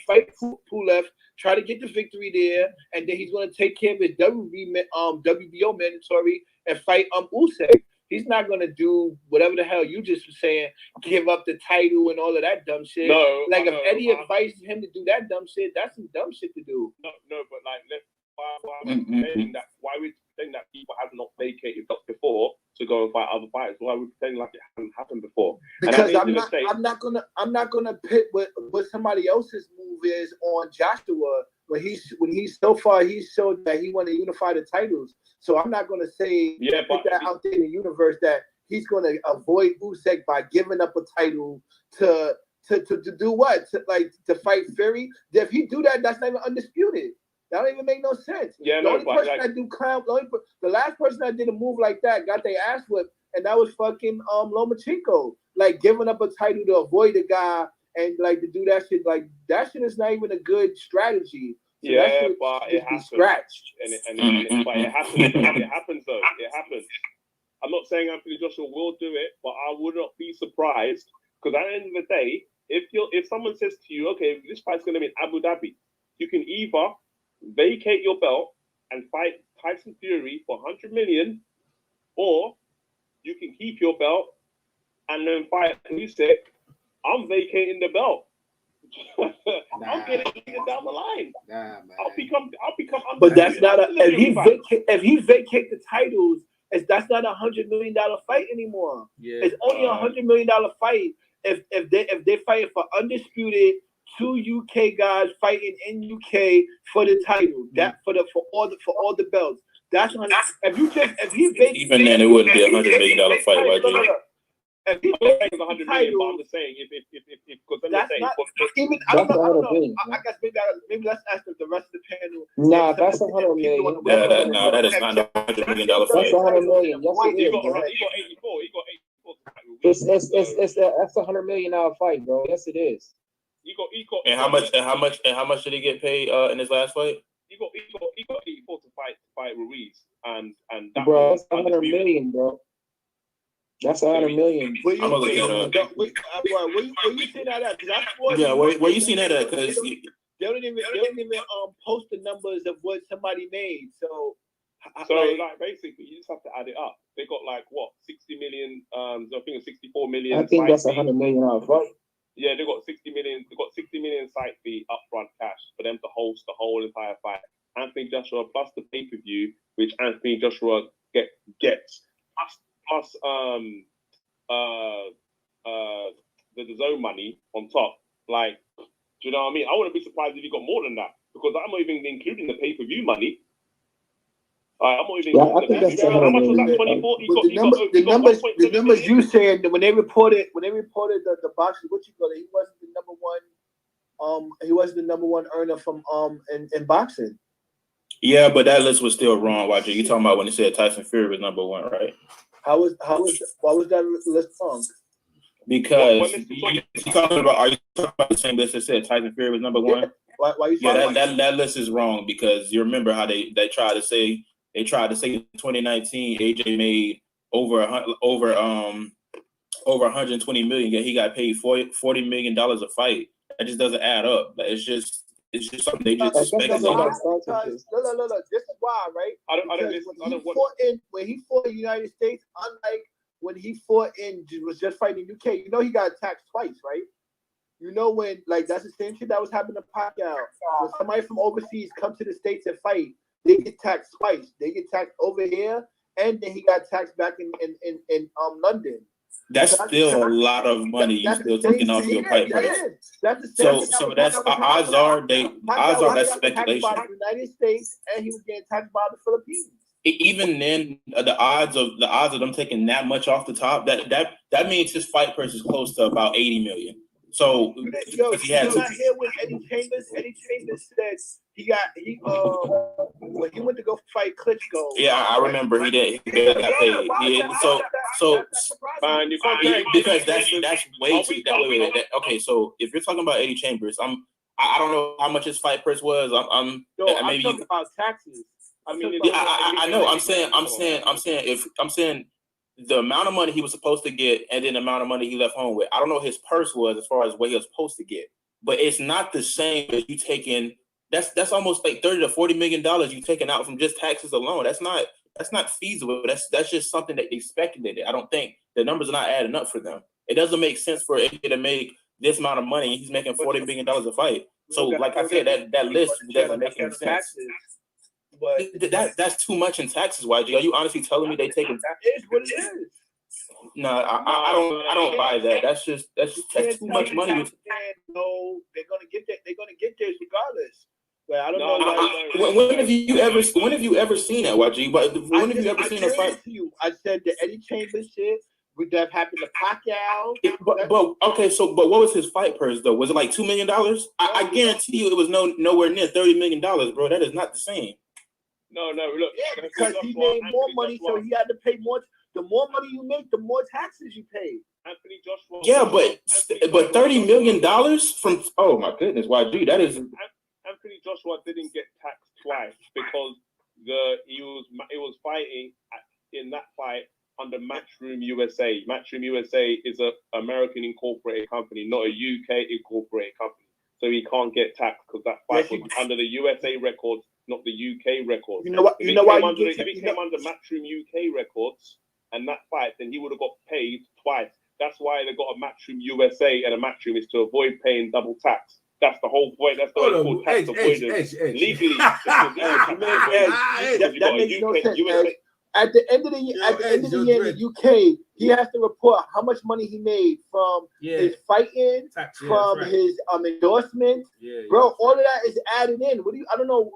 fight Pulev, try to get the victory there, and then he's gonna take care of his WBO mandatory and fight Usyk. He's not gonna do whatever the hell you just were saying, give up the title and all of that dumb shit. No, if Eddie advised him to do that dumb shit, that's some dumb shit to do. No, but why we pretending that people have not vacated belts before to go and fight other fighters? Why are we pretending like it hasn't happened before? Because I'm not gonna pit what somebody else's move is on Joshua when he's so far he's showed that he want to unify the titles. So I'm not gonna say put that out there in the universe that he's gonna avoid Usyk by giving up a title to do what? To fight Fury? If he do that, that's not even undisputed. That don't even make no sense. Yeah, the last person that did a move like that got their ass whipped, and that was fucking Lomachenko. Like giving up a title to avoid a guy and to do that shit. Like that shit is not even a good strategy. So but it happens. Scratched. But it happens. It happens though. It happens. I'm not saying Anthony Joshua will do it, but I would not be surprised because at the end of the day, if someone says to you, okay, this fight's going to be in Abu Dhabi, you can either vacate your belt and fight Tyson Fury for 100 million, or you can keep your belt and then fight Usyk. I'm vacating the belt. I'm getting it down the line. I'll become. But that's not if he vacate the titles, that's not $100 million fight anymore. Yeah. It's only $100 million fight if they fight for undisputed. 2 UK guys fighting in UK for the title. That for all the belts. That's if he vacates, even then it wouldn't be $100 million fight. If he vacates $100 million, but I'm just saying if because that's not even. I don't know. I guess maybe let's ask the rest of the panel. Nah, that's $100 million. That is not $100 million fight. That's $100 million. He got 84. He got 84. That's $100 million fight, bro. Yes, it is. He got. And how much did he get paid in his last fight? he got 84 to fight Ruiz, and that Bro, was that's 100 million, bro. That's 100 million. Where you I'm gonna look that up. where you see that at? 'Cause I thought Yeah, where you seen that at? Because they don't even post the numbers of what somebody made. So like basically, you just have to add it up. They got like what 60 million. I think it's 64 million. I think that's 100 million off, right? Yeah, they got 60 million. They got 60 million site fee upfront cash for them to host the whole entire fight. Anthony Joshua plus the pay-per-view, which Anthony Joshua gets plus the zone money on top. Like, do you know what I mean? I wouldn't be surprised if he got more than that because I'm not even including the pay-per-view money. I'm not even. I think that's how much was that? 24. The numbers you said when they reported the boxing, what you call it? He wasn't the number one. He wasn't the number one earner from in boxing. yeah, but that list was still wrong. Roger, you talking about when they said Tyson Fury was number one, right? Why was that list wrong? Because you talking about, are you talking about the same list that said Tyson Fury was number one? Why you? Yeah, that list is wrong because you remember how they tried to say in 2019 AJ made over 120 million, yet he got paid $40 million a fight. That just doesn't add up. Like, it's just something they just expect. No. This is why, right? When he fought in the United States, unlike when he fought was just fighting in UK, you know he got taxed twice, right? You know when that's the same shit that was happening to Pacquiao. When somebody from overseas comes to the States and fight, they get taxed twice. They get taxed over here, and then he got taxed back in London. That's still a lot of money you still taking off your fight price. So that's odds are that's speculation. By the United States, and he was getting taxed by the Philippines. Even then, the odds of them taking that much off the top, that means his fight price is close to about 80 million. So if he had not here with Eddie Chambers said when he went to go fight Klitschko. Yeah, I remember he got paid. Because that's way too. Wait. Okay, so if you're talking about Eddie Chambers, I don't know how much his fight price was. I'm talking about taxes. I know. I'm saying the amount of money he was supposed to get and then the amount of money he left home with. I don't know what his purse was as far as what he was supposed to get, but it's not the same as you taking. That's almost like $30 to $40 million you taking out from just taxes alone. That's not feasible. That's just something that they speculated. I don't think the numbers are not adding up for them. It doesn't make sense for AJ to make this amount of money. He's making $40 million a fight. So, like I said, that list doesn't make any sense. But that's too much in taxes, YG. Are you honestly telling me they take it? That is what it is. No, I don't buy that. That's too much money. No, they're gonna get that. They're gonna get this regardless. But I don't know. When have you ever seen that, YG? But when have you ever seen a fight? I said the Eddie Chambers shit. Would that happen to Pacquiao? But what was his fight purse though? Was it like $2 million? I guarantee you it was nowhere near $30 million, bro. That is not the same. No, look. Yeah, because he made more money, so he had to pay more. The more money you make, the more taxes you pay. Anthony Joshua. Yeah, but $30 million from, oh my goodness, YG, that is. Anthony Joshua didn't get taxed twice because he was fighting in that fight under Matchroom USA. Matchroom USA is an American incorporated company, not a UK incorporated company. So he can't get taxed because that fight was under the USA records, not the UK records. You know what? If he came under Matchroom UK records and that fight, then he would have got paid twice. That's why they got a Matchroom USA and a Matchroom is to avoid paying double tax. That's the whole point. That's the whole called tax avoidance. Legally, that makes no sense. At the end of the year, in the UK, he has to report how much money he made from his fighting, from his endorsement. Bro, all of that is added in. What do you? I don't know.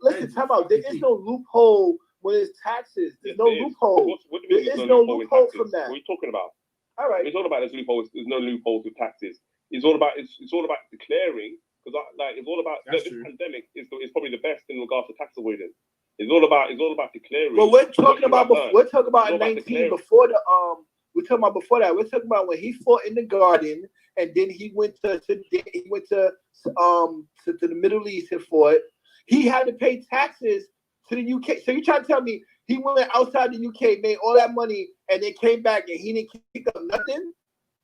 Listen, time out. There is no loophole when it's taxes. There's no loophole. There is no loophole from that. What are you talking about? All right. It's all about there's loopholes. There's no loopholes with taxes. It's all about declaring because it's all about this pandemic is probably the best in regards to tax avoidance. It's all about declaring. Well, we're talking about in 19 before the We're talking about before that. We're talking about when he fought in the Garden and then he went to the Middle East and fought. He had to pay taxes to the UK. So you trying to tell me he went outside the UK, made all that money, and then came back and he didn't kick up nothing?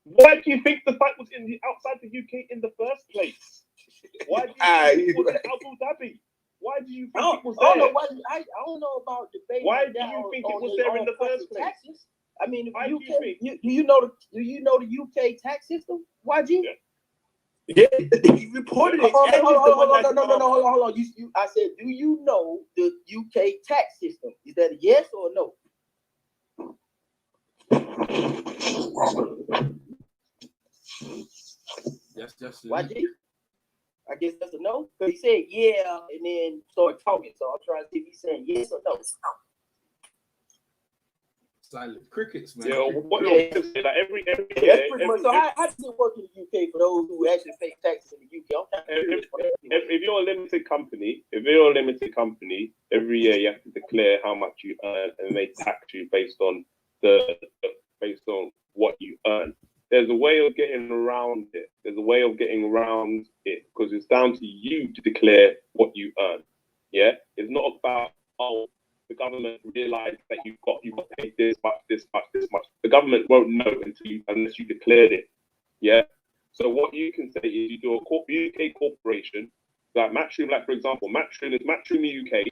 Why do you think the fight was outside the UK in the first place? Why do you think it was in Abu Dhabi? Why do you think it was there? I don't know about debate. Why do you think it was there in the first place? Taxes? I mean, Why do do you think? do you know the UK tax system? YG? Yeah, he reported it. Hold on. I said, do you know the UK tax system? Is that a yes or a no? Yes. YG? I guess that's a no. Because he said yeah, and then started talking. So I'm trying to see if he's saying yes or no. Silent crickets, man. Yeah, Yeah. Like every That's year, pretty much. So how does it work in the UK for those who actually pay taxes in the UK? if you're a limited company, every year you have to declare how much you earn, and they tax you based on what you earn. There's a way of getting around it. Because it's down to you to declare what you earn. Yeah, it's not about the government realized that you've got paid this much. The government won't know unless you declared it. Yeah. So what you can say is you do a UK corporation, like Matchroom, like for example, Matchroom is Matchroom UK,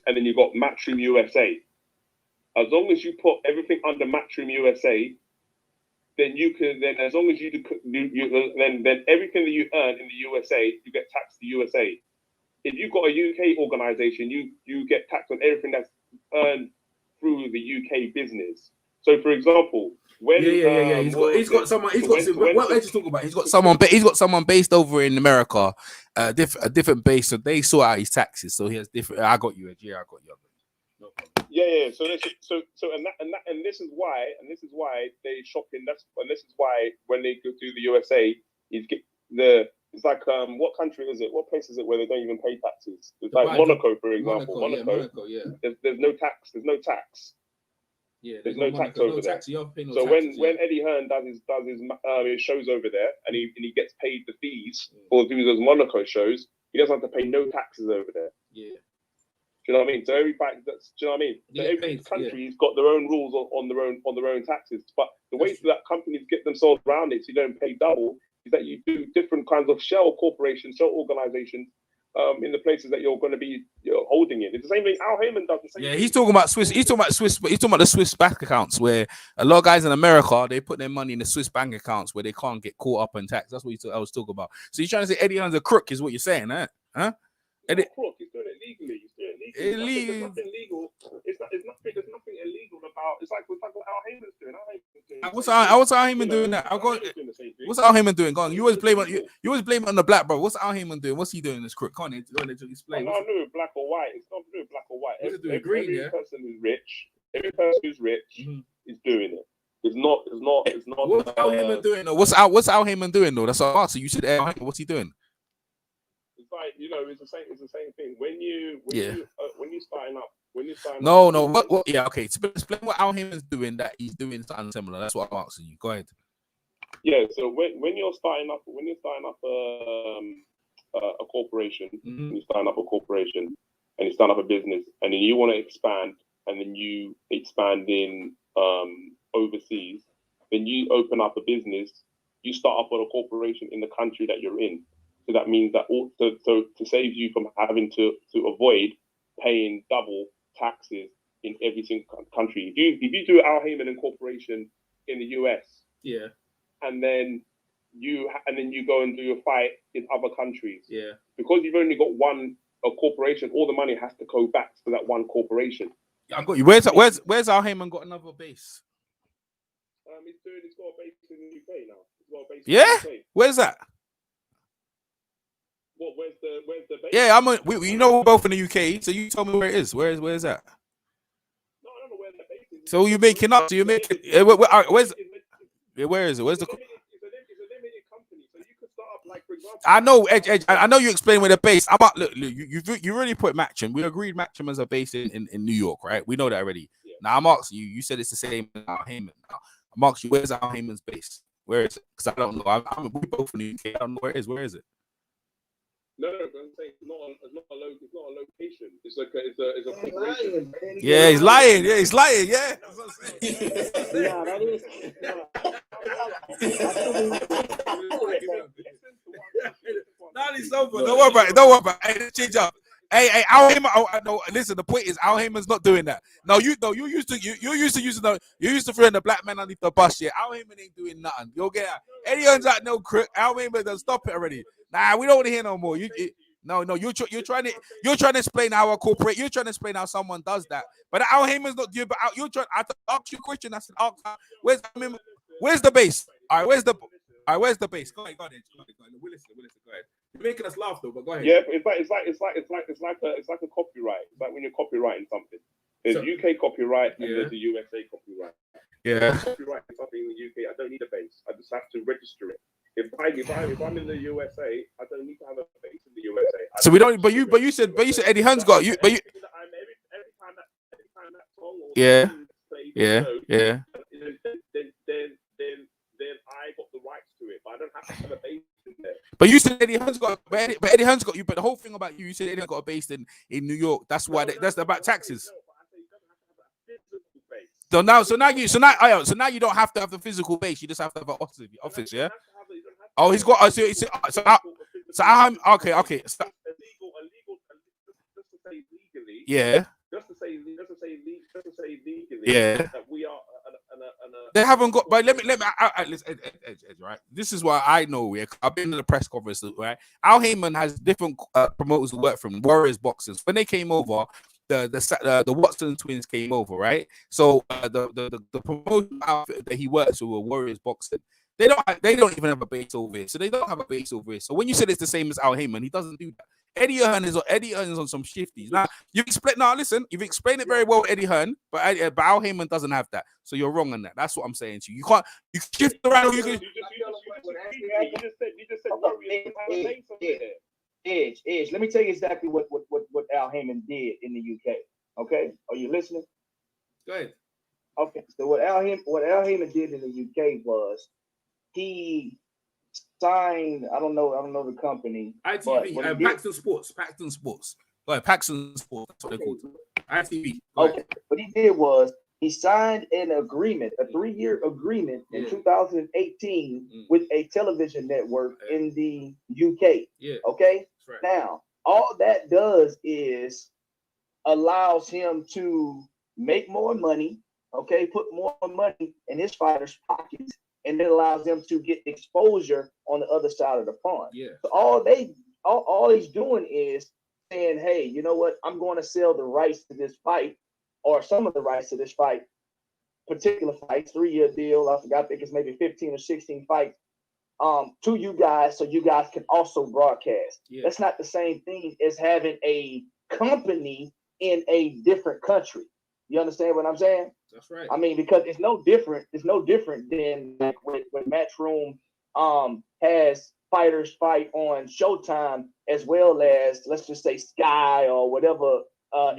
and then you've got Matchroom USA. As long as you put everything under Matchroom USA, then as long as you then everything that you earn in the USA, you get taxed to the USA. If you've got a UK organization, you get taxed on everything that's earned through the UK business. So, for example, when he's got someone based over in America, a different base, so they sort out his taxes. So he has different. I got you, yeah, I got you. No problem. Yeah. So this is why they shopping. And this is why when they go to the USA, it's like what country is it? What place is it where they don't even pay taxes? It's like Monaco, for example. Monaco. There's no tax. Yeah, there's no tax over there. So when Eddie Hearn does his shows over there, and he gets paid the fees for doing those Monaco shows, he doesn't have to pay no taxes over there. Yeah. Do you know what I mean? So every country's got their own rules on their own taxes. But the way that companies get themselves around it so you don't pay double is that you do different kinds of shell corporations, shell organizations in the places that you're going to be holding it. It's the same thing Al Heyman does. The same thing. He's talking about Swiss. He's talking about the Swiss bank accounts where a lot of guys in America, they put their money in the Swiss bank accounts where they can't get caught up in tax. That's what I was talking about. So you're trying to say Eddie Hearn's a crook, is what you're saying, huh? Eddie, crook. He's doing it legally. There's nothing legal. There's nothing illegal about. It's like what Al Heyman's doing. What's Al Heyman doing that? What's Al Heyman doing? Go on. You always blame it on the black bro. What's Al Heyman doing? What's he doing in this crook? Can't you explain? No, black or white. It's not doing black or white. Every person who's rich, is doing it. It's not. What's Al Heyman doing though? What's Al Heyman doing though? That's what I'm asking. You said Al Heyman. What's he doing? It's like it's the same thing. When you starting up. No. What? Yeah. Okay. Explain what Al Heyman's doing. That he's doing something similar. That's what I'm asking you. Go ahead. Yeah. So when you're starting up a corporation, you start up a corporation, and you start up a business, and then you want to expand, and then you expand in overseas. Then you open up a business. You start up a corporation in the country that you're in. So that means that to save you from having to avoid paying double taxes in every single country. If you do Al Heyman Incorporation in the US, and then you go and do your fight in other countries, because you've only got a corporation, all the money has to go back to that one corporation. I got you. Where's Al Heyman got another base? He's got a base in the UK now. He's got a base in the UK. Where's that? What? Where's the base? Yeah, we're both in the UK. So you tell me where it is. Where's that? No, I don't know where the base is. So you're making up. So you're making. Where is it? Where's the? It's a limited company, so you could start up like for example. I know, Edge. I know you explain where the base. Look. You really put Matchroom. We agreed Matchroom as a base in New York, right? We know that already. Yeah. Now I'm asking you. You said it's the same as Al Heyman. Now I'm asking you, where's Al Heyman's base? Where is it? Because I don't know. We both in the UK. I don't know where it is. Where is it? No, but I'm saying it's not a location. It's a corporation. Yeah, he's lying. Yeah, he's lying. Yeah. Yeah, that is. Don't worry about it. Don't worry about it. Hey, let's change up. Hey, Al Heyman. No, listen. The point is, Al Heyman's not doing that. No, you used to using you used to throwing the black man underneath the bus. Yeah, Al Heyman ain't doing nothing. You'll get Eddie Hearn's like no crook. Al Heyman doesn't stop it already. Nah, we don't want to hear no more. No, you're trying to explain how a corporate. You're trying to explain how someone does that. But Al Heyman's not doing. But you're trying. I asked you a question. I said, where's the base? All right, where's the base? Go ahead. We'll listen. Go ahead. You're making us laugh though, but go ahead. Yeah, it's like a copyright. It's like when you're copywriting something. There's UK copyright and there's the USA copyright. Yeah. Copyright something in the UK, I don't need a base. I just have to register it. If I'm in the USA, I don't need to have a base in the USA. So we don't. But you said Eddie Hearn's got you. But you. Every time that song or Yeah. plays, Yeah. then I got the rights to it, but I don't have to have a base in there. But you said Eddie Hearn's got. But Eddie Hearn's got you. But the whole thing about you said Eddie Hearn got a base in New York. That's why. That's about taxes. So now you don't have to have the physical base. You just have to have an office. Yeah. Oh, he's got. Okay. Yeah. Just to say legally. Yeah. That we are. They haven't got. But let me. Listen, right. This is why I know. Yeah, I've been in the press conference. Right. Al Heyman has different promoters who work from Warriors Boxers. When they came over, the Watson twins came over. Right. So the promotion outfit that he works with were Warriors Boxing. They don't even have a base over here. So they don't have a base over here. So when you said it's the same as Al Heyman, he doesn't do that. Eddie Hearn is on some shifties. Now you've explained it very well, Eddie Hearn, but Al Heyman doesn't have that. So you're wrong on that. That's what I'm saying to you. You shift around. You just said Edge. Let me tell you exactly what Al Heyman did in the UK. Okay, are you listening? Go ahead. Okay, so what Al Heyman did in the UK was he signed. I don't know the company. ITV, Paxton Sports. Go ahead, Paxton Sports. That's what they're called. ITV. Okay, what he did was he signed an agreement, a 3-year agreement in 2018 with a television network in the UK. Yeah. Okay. Right. Now, all that does is allows him to make more money. Okay, put more money in his fighters' pockets, and it allows them to get exposure on the other side of the pond. Yeah. So all he's doing is saying, hey, you know what? I'm going to sell the rights to this fight, or some of the rights to this fight, particular fights, 3-year deal. I think it's maybe 15 or 16 fights, to you guys, so you guys can also broadcast. Yeah. That's not the same thing as having a company in a different country. You understand what I'm saying? That's right. I mean, because it's no different. It's no different than like when Matchroom has fighters fight on Showtime as well as, let's just say, Sky or whatever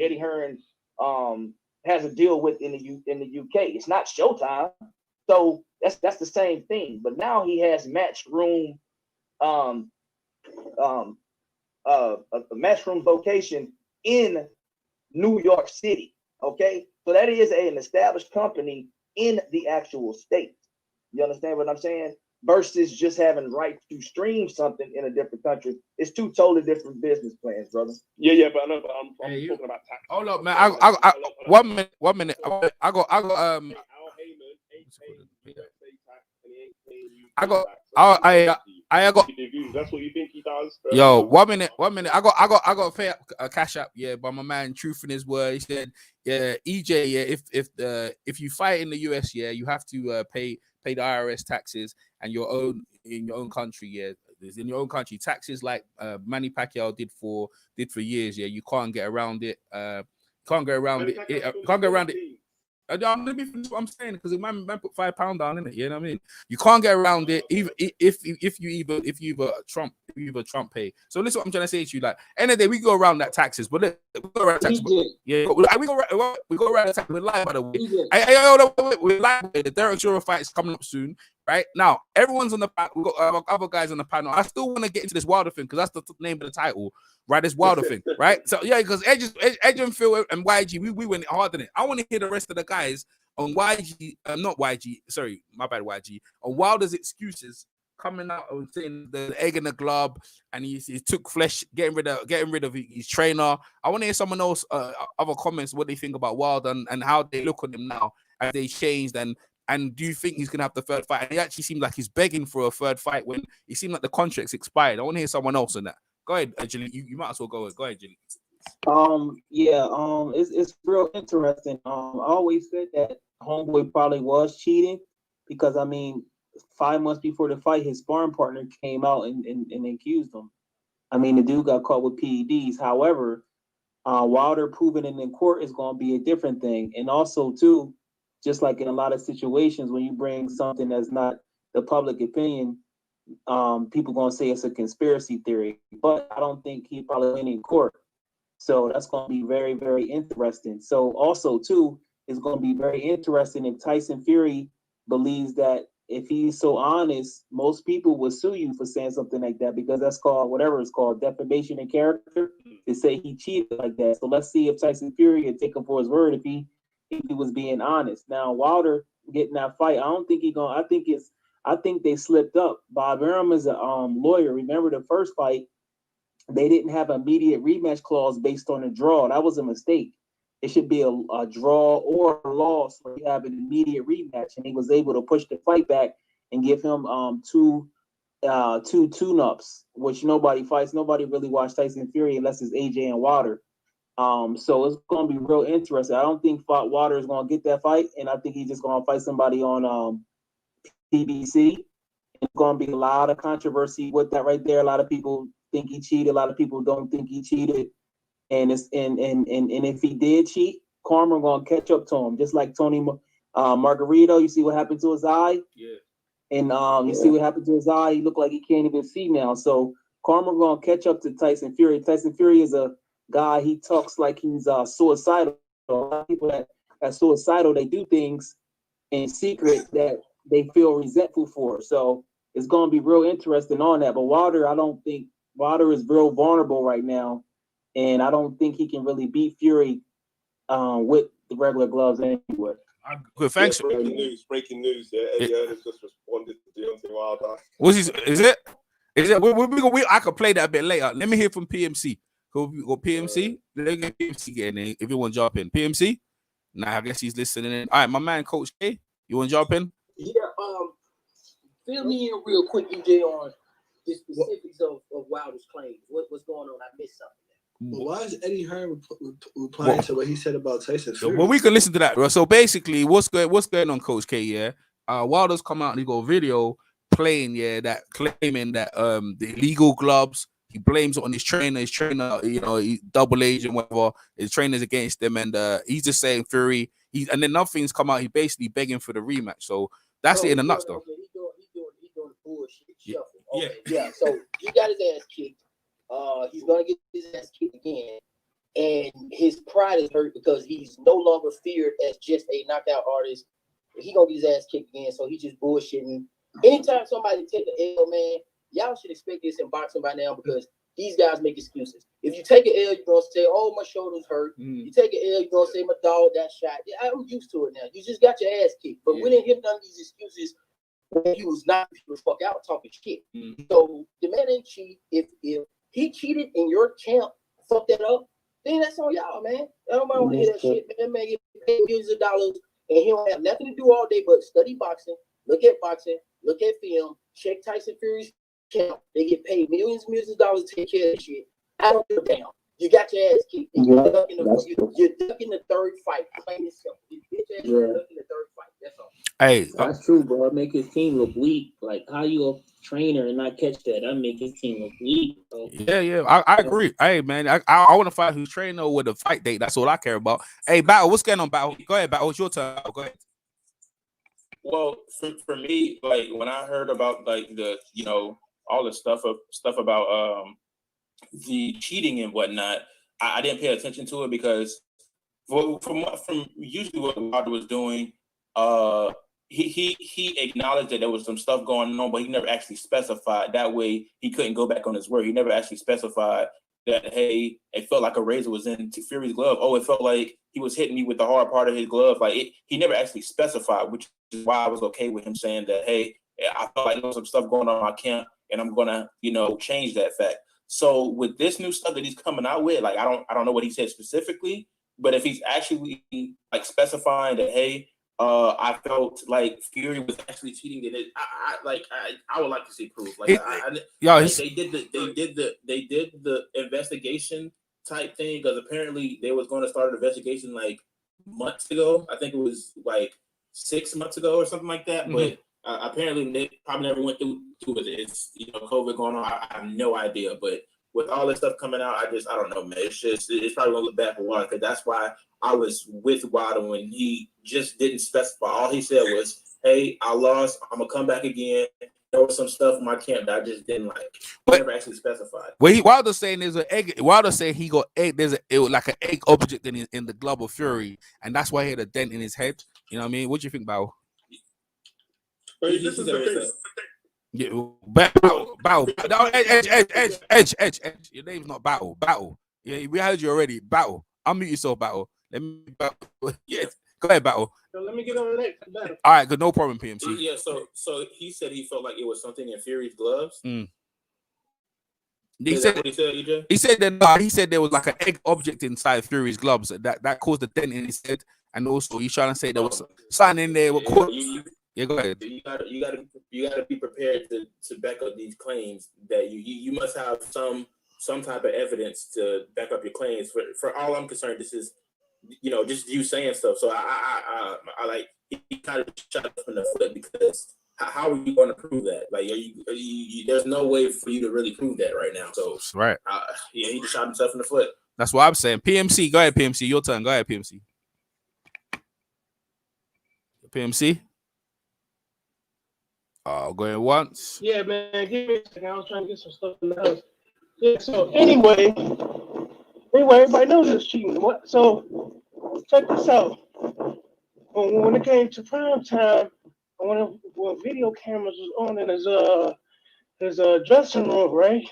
Eddie Hearn has a deal with in the UK. It's not Showtime, so that's the same thing. But now he has Matchroom, a Matchroom vocation in New York City. Okay, so that is an established company in the actual state. You understand what I'm saying? Versus just having right to stream something in a different country. It's two totally different business plans, brother. Yeah, but I know, but I'm talking about tax. Hold up, man. I 1 minute. I got That's what you think he does. Yo, 1 minute. I got a fair cash app, by my man, truth in his word. He said, EJ, if you fight in the US, you have to pay the IRS taxes and in your own country, in your own country, taxes like Manny Pacquiao did for years, you can't get around it. Can't go around it. Let me finish what I'm saying, because the man put £5 down in it. You know what I mean? You can't get around it, even if you either Trump pay. So listen, what I'm trying to say to you, like, end of the day, we go around that taxes, but we go around taxes. We go around the taxes. We're live, by the way. We're live. The Derek Chisora fight is coming up soon. right? Now, everyone's on the panel. We've got other guys on the panel. I still want to get into this Wilder thing because that's the name of the title, right? This Wilder thing, right? So, yeah, because Edge and Phil and YG, we went hard on it. I want to hear the rest of the guys on YG, not YG, sorry, my bad, YG, on Wilder's excuses coming out and saying the egg in the glove and he took flesh, getting rid of his trainer. I want to hear someone else, other comments, what they think about Wilder and how they look on him now as they changed and do you think he's going to have the third fight? And he actually seemed like he's begging for a third fight when it seemed like the contract's expired. I want to hear someone else on that. Go ahead, Julie. You might as well go ahead. Go ahead, Julie. It's real interesting. I always said that Homeboy probably was cheating because, I mean, 5 months before the fight, his sparring partner came out and accused him. I mean, the dude got caught with PEDs. However, Wilder proving it in court is going to be a different thing. And also, too, just like in a lot of situations, when you bring something that's not the public opinion, people going to say it's a conspiracy theory. But I don't think he probably went in court. So that's going to be very, very interesting. So also, too, it's going to be very interesting if Tyson Fury believes that if he's so honest, most people will sue you for saying something like that because that's called, whatever it's called, defamation of character, to say he cheated like that. So let's see if Tyson Fury can take him for his word if he was being honest. Now, Wilder getting that fight, I don't think he's going to, I think they slipped up. Bob Arum is a lawyer. Remember the first fight, they didn't have an immediate rematch clause based on a draw. That was a mistake. It should be a draw or a loss where you have an immediate rematch. And he was able to push the fight back and give him two tune-ups, which nobody fights. Nobody really watched Tyson Fury unless it's AJ and Wilder. So it's going to be real interesting. I don't think Wilder is going to get that fight, and I think he's just going to fight somebody on PBC. It's going to be a lot of controversy with that right there. A lot of people think he cheated. A lot of people don't think he cheated. And if he did cheat, karma gonna catch up to him, just like Tony Margarito. You see what happened to his eye? Yeah. And you see what happened to his eye? He looked like he can't even see now. So karma gonna catch up to Tyson Fury. Tyson Fury is a guy, he talks like he's suicidal. A lot of people that are suicidal, they do things in secret that they feel resentful for. So it's gonna be real interesting on that. But Wilder, I don't think Wilder is real vulnerable right now. And I don't think he can really beat Fury with the regular gloves anyway. Good, thanks. Yeah, breaking news. Yeah, Eddie Hearn just responded to Deontay Wilder. Is it? I could play that a bit later. Let me hear from PMC. Go PMC. Let me get PMC getting in if you want to jump in. PMC? Nah, I guess he's listening in. All right, my man, Coach K, you want to jump in? Yeah, fill me in real quick, EJ, on the specifics of Wilder's claims. What's going on? I missed something. But why is Eddie Hearn replying to what he said about Tyson Fury? Well, we can listen to that, bro. So basically, what's going on, Coach K? Yeah, Wilder's come out and he got a video playing, claiming that the illegal gloves. He blames it on his trainer. His trainer, he double agent, whatever. His trainer's against him, and he's just saying Fury. And then nothing's come out. He's basically begging for the rematch. So that's it in a nutshell. Okay, he's doing bullshit shuffle. Okay, yeah. So he got his ass kicked. He's gonna get his ass kicked again, and his pride is hurt because he's no longer feared as just a knockout artist. He gonna get his ass kicked again, so he's just bullshitting. Anytime somebody take an L, man, y'all should expect this in boxing by now because these guys make excuses. If you take an L, you're gonna say, "Oh, my shoulders hurt." You take an L, you're gonna say, "My dog got shot." Yeah, I'm used to it now. You just got your ass kicked, but we didn't hear none of these excuses when he was knocking people the fuck out talking shit. So the man ain't cheat. If he cheated in your camp, fuck that up, then that's on y'all, man. I don't want to hear that shit, man. That man get paid millions of dollars, and he don't have nothing to do all day but study boxing, look at film, check Tyson Fury's camp. They get paid millions of dollars to take care of that shit. I don't give a damn. You got your ass kicked. You're ducking the third fight. Plain and simple. You get your ass ducking the third fight. That's all. Hey, that's true, bro. It make his team look weak. Like, how you a trainer and not catch that? That make his team look weak, bro. Yeah. I agree. Hey, man, I want to fight who's trainer with a fight date. That's all I care about. Hey, Battle, what's going on, Battle? Go ahead, Battle. It's your turn. Go ahead. Well, for me, like when I heard about like the all the stuff about the cheating and whatnot, I didn't pay attention to it because from usually what Wilder was doing, he acknowledged that there was some stuff going on, but he never actually specified. That way, he couldn't go back on his word. He never actually specified that, hey, it felt like a razor was in Fury's glove. Oh, it felt like he was hitting me with the hard part of his glove. Like he never actually specified, which is why I was okay with him saying that, hey, I felt like there was some stuff going on in my camp, and I'm gonna, change that fact. So with this new stuff that he's coming out with, like I don't know what he said specifically, but if he's actually like specifying that, hey, I felt like Fury was actually cheating in it. I would like to see proof. Like, they did the investigation type thing, because apparently they was going to start an investigation like months ago. I think it was like 6 months ago or something like that. Mm-hmm. But apparently they probably never went through it. It's COVID going on. I have no idea. But with all this stuff coming out, I don't know, man. It's probably gonna look bad for Wilder, because that's why I was with Wilder when he just didn't specify. All he said was, "Hey, I lost. I'm gonna come back again. There was some stuff in my camp that I just didn't like." He never actually specified. Well, Wilder's saying there's an egg. Wilder saying he got egg. It was like an egg object in the glove of Fury, and that's why he had a dent in his head. You know what I mean? What do you think, Bao? This is the thing. Yeah, battle. No, edge. Your name's not Battle. Yeah, we heard you already. Battle. Unmute yourself, Battle. Let me battle. Yes, go ahead, Battle. So let me get on the next battle. All right, good, no problem, PMC. Yeah, so he said he felt like it was something in Fury's gloves. He said, what he said, EJ? He said that no, he said there was like an egg object inside Fury's gloves that caused a dent in his head, and also he's trying to say there was something in there. Yeah, go ahead. You gotta be prepared to back up these claims. That you must have some type of evidence to back up your claims. For all I'm concerned, this is just you saying stuff. So I like, he kind of shot up in the foot, because how are you going to prove that? Like, there's no way for you to really prove that right now. So right, he just shot himself in the foot. That's what I'm saying. PMC, go ahead, PMC. Your turn. Go ahead, PMC. PMC. I'll go ahead once. Yeah, man. Give me a second. I was trying to get some stuff in the house. Yeah. So anyway, everybody knows this cheating. So check this out. When it came to prime time, when video cameras was on in his dressing room, right?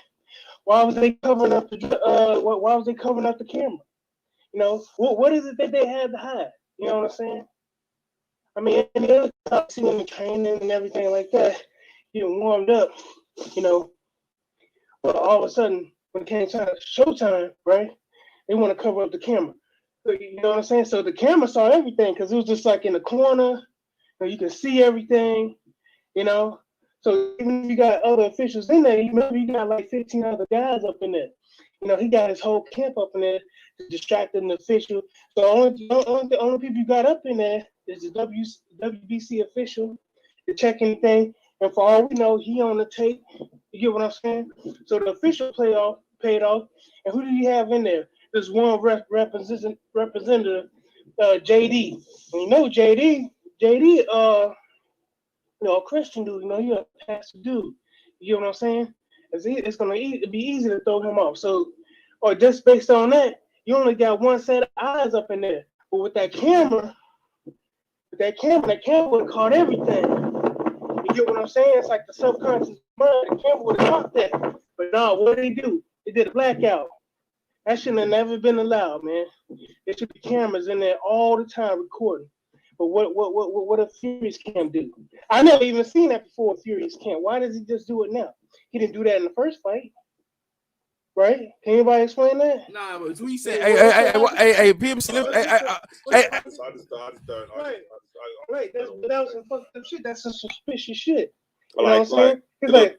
Why was they covering up why was they covering up the camera? What is it that they had to hide? You know what I'm saying? I mean, and the other time, seeing him training and everything like that, warmed up, but all of a sudden, when it came time showtime, right, they want to cover up the camera. So, you know what I'm saying? So the camera saw everything, because it was just like in the corner, you can see everything, So even if you got other officials in there, you got like 15 other guys up in there. He got his whole camp up in there to distract an official. So the only people you got up in there is the WBC official to check anything. And for all we know, he on the tape. You get what I'm saying? So the official paid off. And who did he have in there? There's one representative, JD. And JD, a Christian dude, he a pastor dude. You get what I'm saying? It's going to be easy to throw him off. So, or just based on that, you only got one set of eyes up in there. But with that camera would have caught everything. You get what I'm saying? It's like the subconscious mind. The camera would have caught that. But no, what did they do? They did a blackout. That shouldn't have never been allowed, man. There should be cameras in there all the time recording. But what a Fury's camp do? I never even seen that before. Fury's camp. Why does he just do it now? He didn't do that in the first fight, right? Can anybody explain that? Nah, but we say, hey, PMC, Right. That was some fucked up shit. That's some suspicious shit. You know what I'm saying? The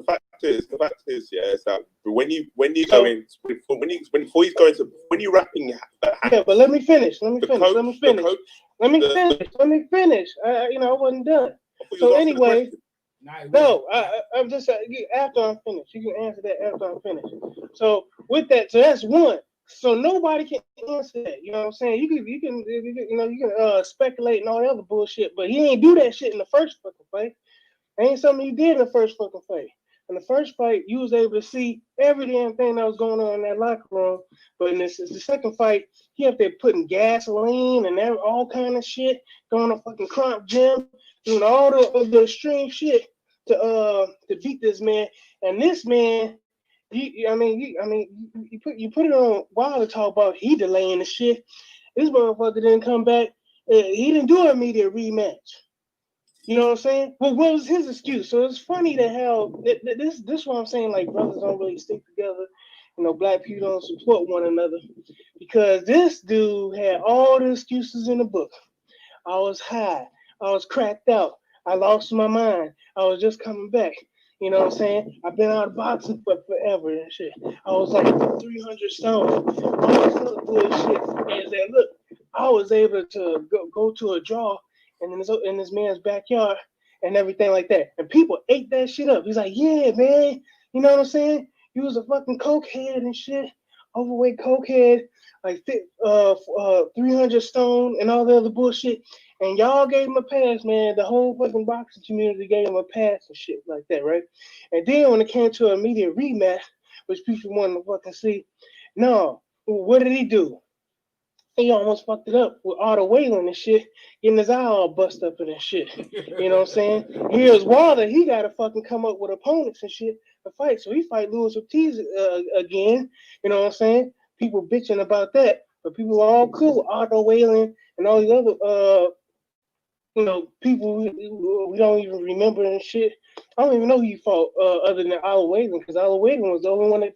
fact is, yeah, is that when you go in, before he's going to, when you're wrapping, yeah, but let me finish. Let me finish. I wasn't done. So anyway, no, I'm just after I'm finished. You can answer that after I'm finished. So with that, so that's one. So nobody can answer that. You know what I'm saying? You can speculate and all that other bullshit, but he ain't do that shit in the first fucking fight. Ain't something he did in the first fucking fight. In the first fight, you was able to see every damn thing that was going on in that locker room. But in the second fight, he up there putting gasoline and all kind of shit, going to fucking Crump Gym, doing all the extreme shit to beat this man. And this man, you put it on Wild to talk about he delaying the shit. This motherfucker didn't come back. He didn't do an immediate rematch. You know what I'm saying? Well, what was his excuse? So it's funny that how this what I'm saying, like brothers don't really stick together. You know, black people don't support one another because this dude had all the excuses in the book. I was high. I was cracked out. I lost my mind. I was just coming back. You know what I'm saying? I've been out of boxing for forever and shit. I was like 300 stone. All this other bullshit. And then look, I was able to go to a draw in this man's backyard and everything like that. And people ate that shit up. He's like, yeah, man. You know what I'm saying? He was a fucking cokehead and shit. Overweight cokehead, like 300 stone and all the other bullshit. And y'all gave him a pass, man. The whole fucking boxing community gave him a pass and shit like that, right? And then when it came to an immediate rematch, which people wanted to fucking see, no, what did he do? He almost fucked it up with Otto Whalen and shit, getting his eye all busted up and shit. You know what I'm saying? Here's Wilder. He got to fucking come up with opponents and shit to fight. So he fight Louis Ortiz again. You know what I'm saying? People bitching about that. But people are all cool. Otto Whalen and all these other, people we don't even remember and shit. I don't even know who he fought other than Otto Whalen because Otto Whalen was the only one that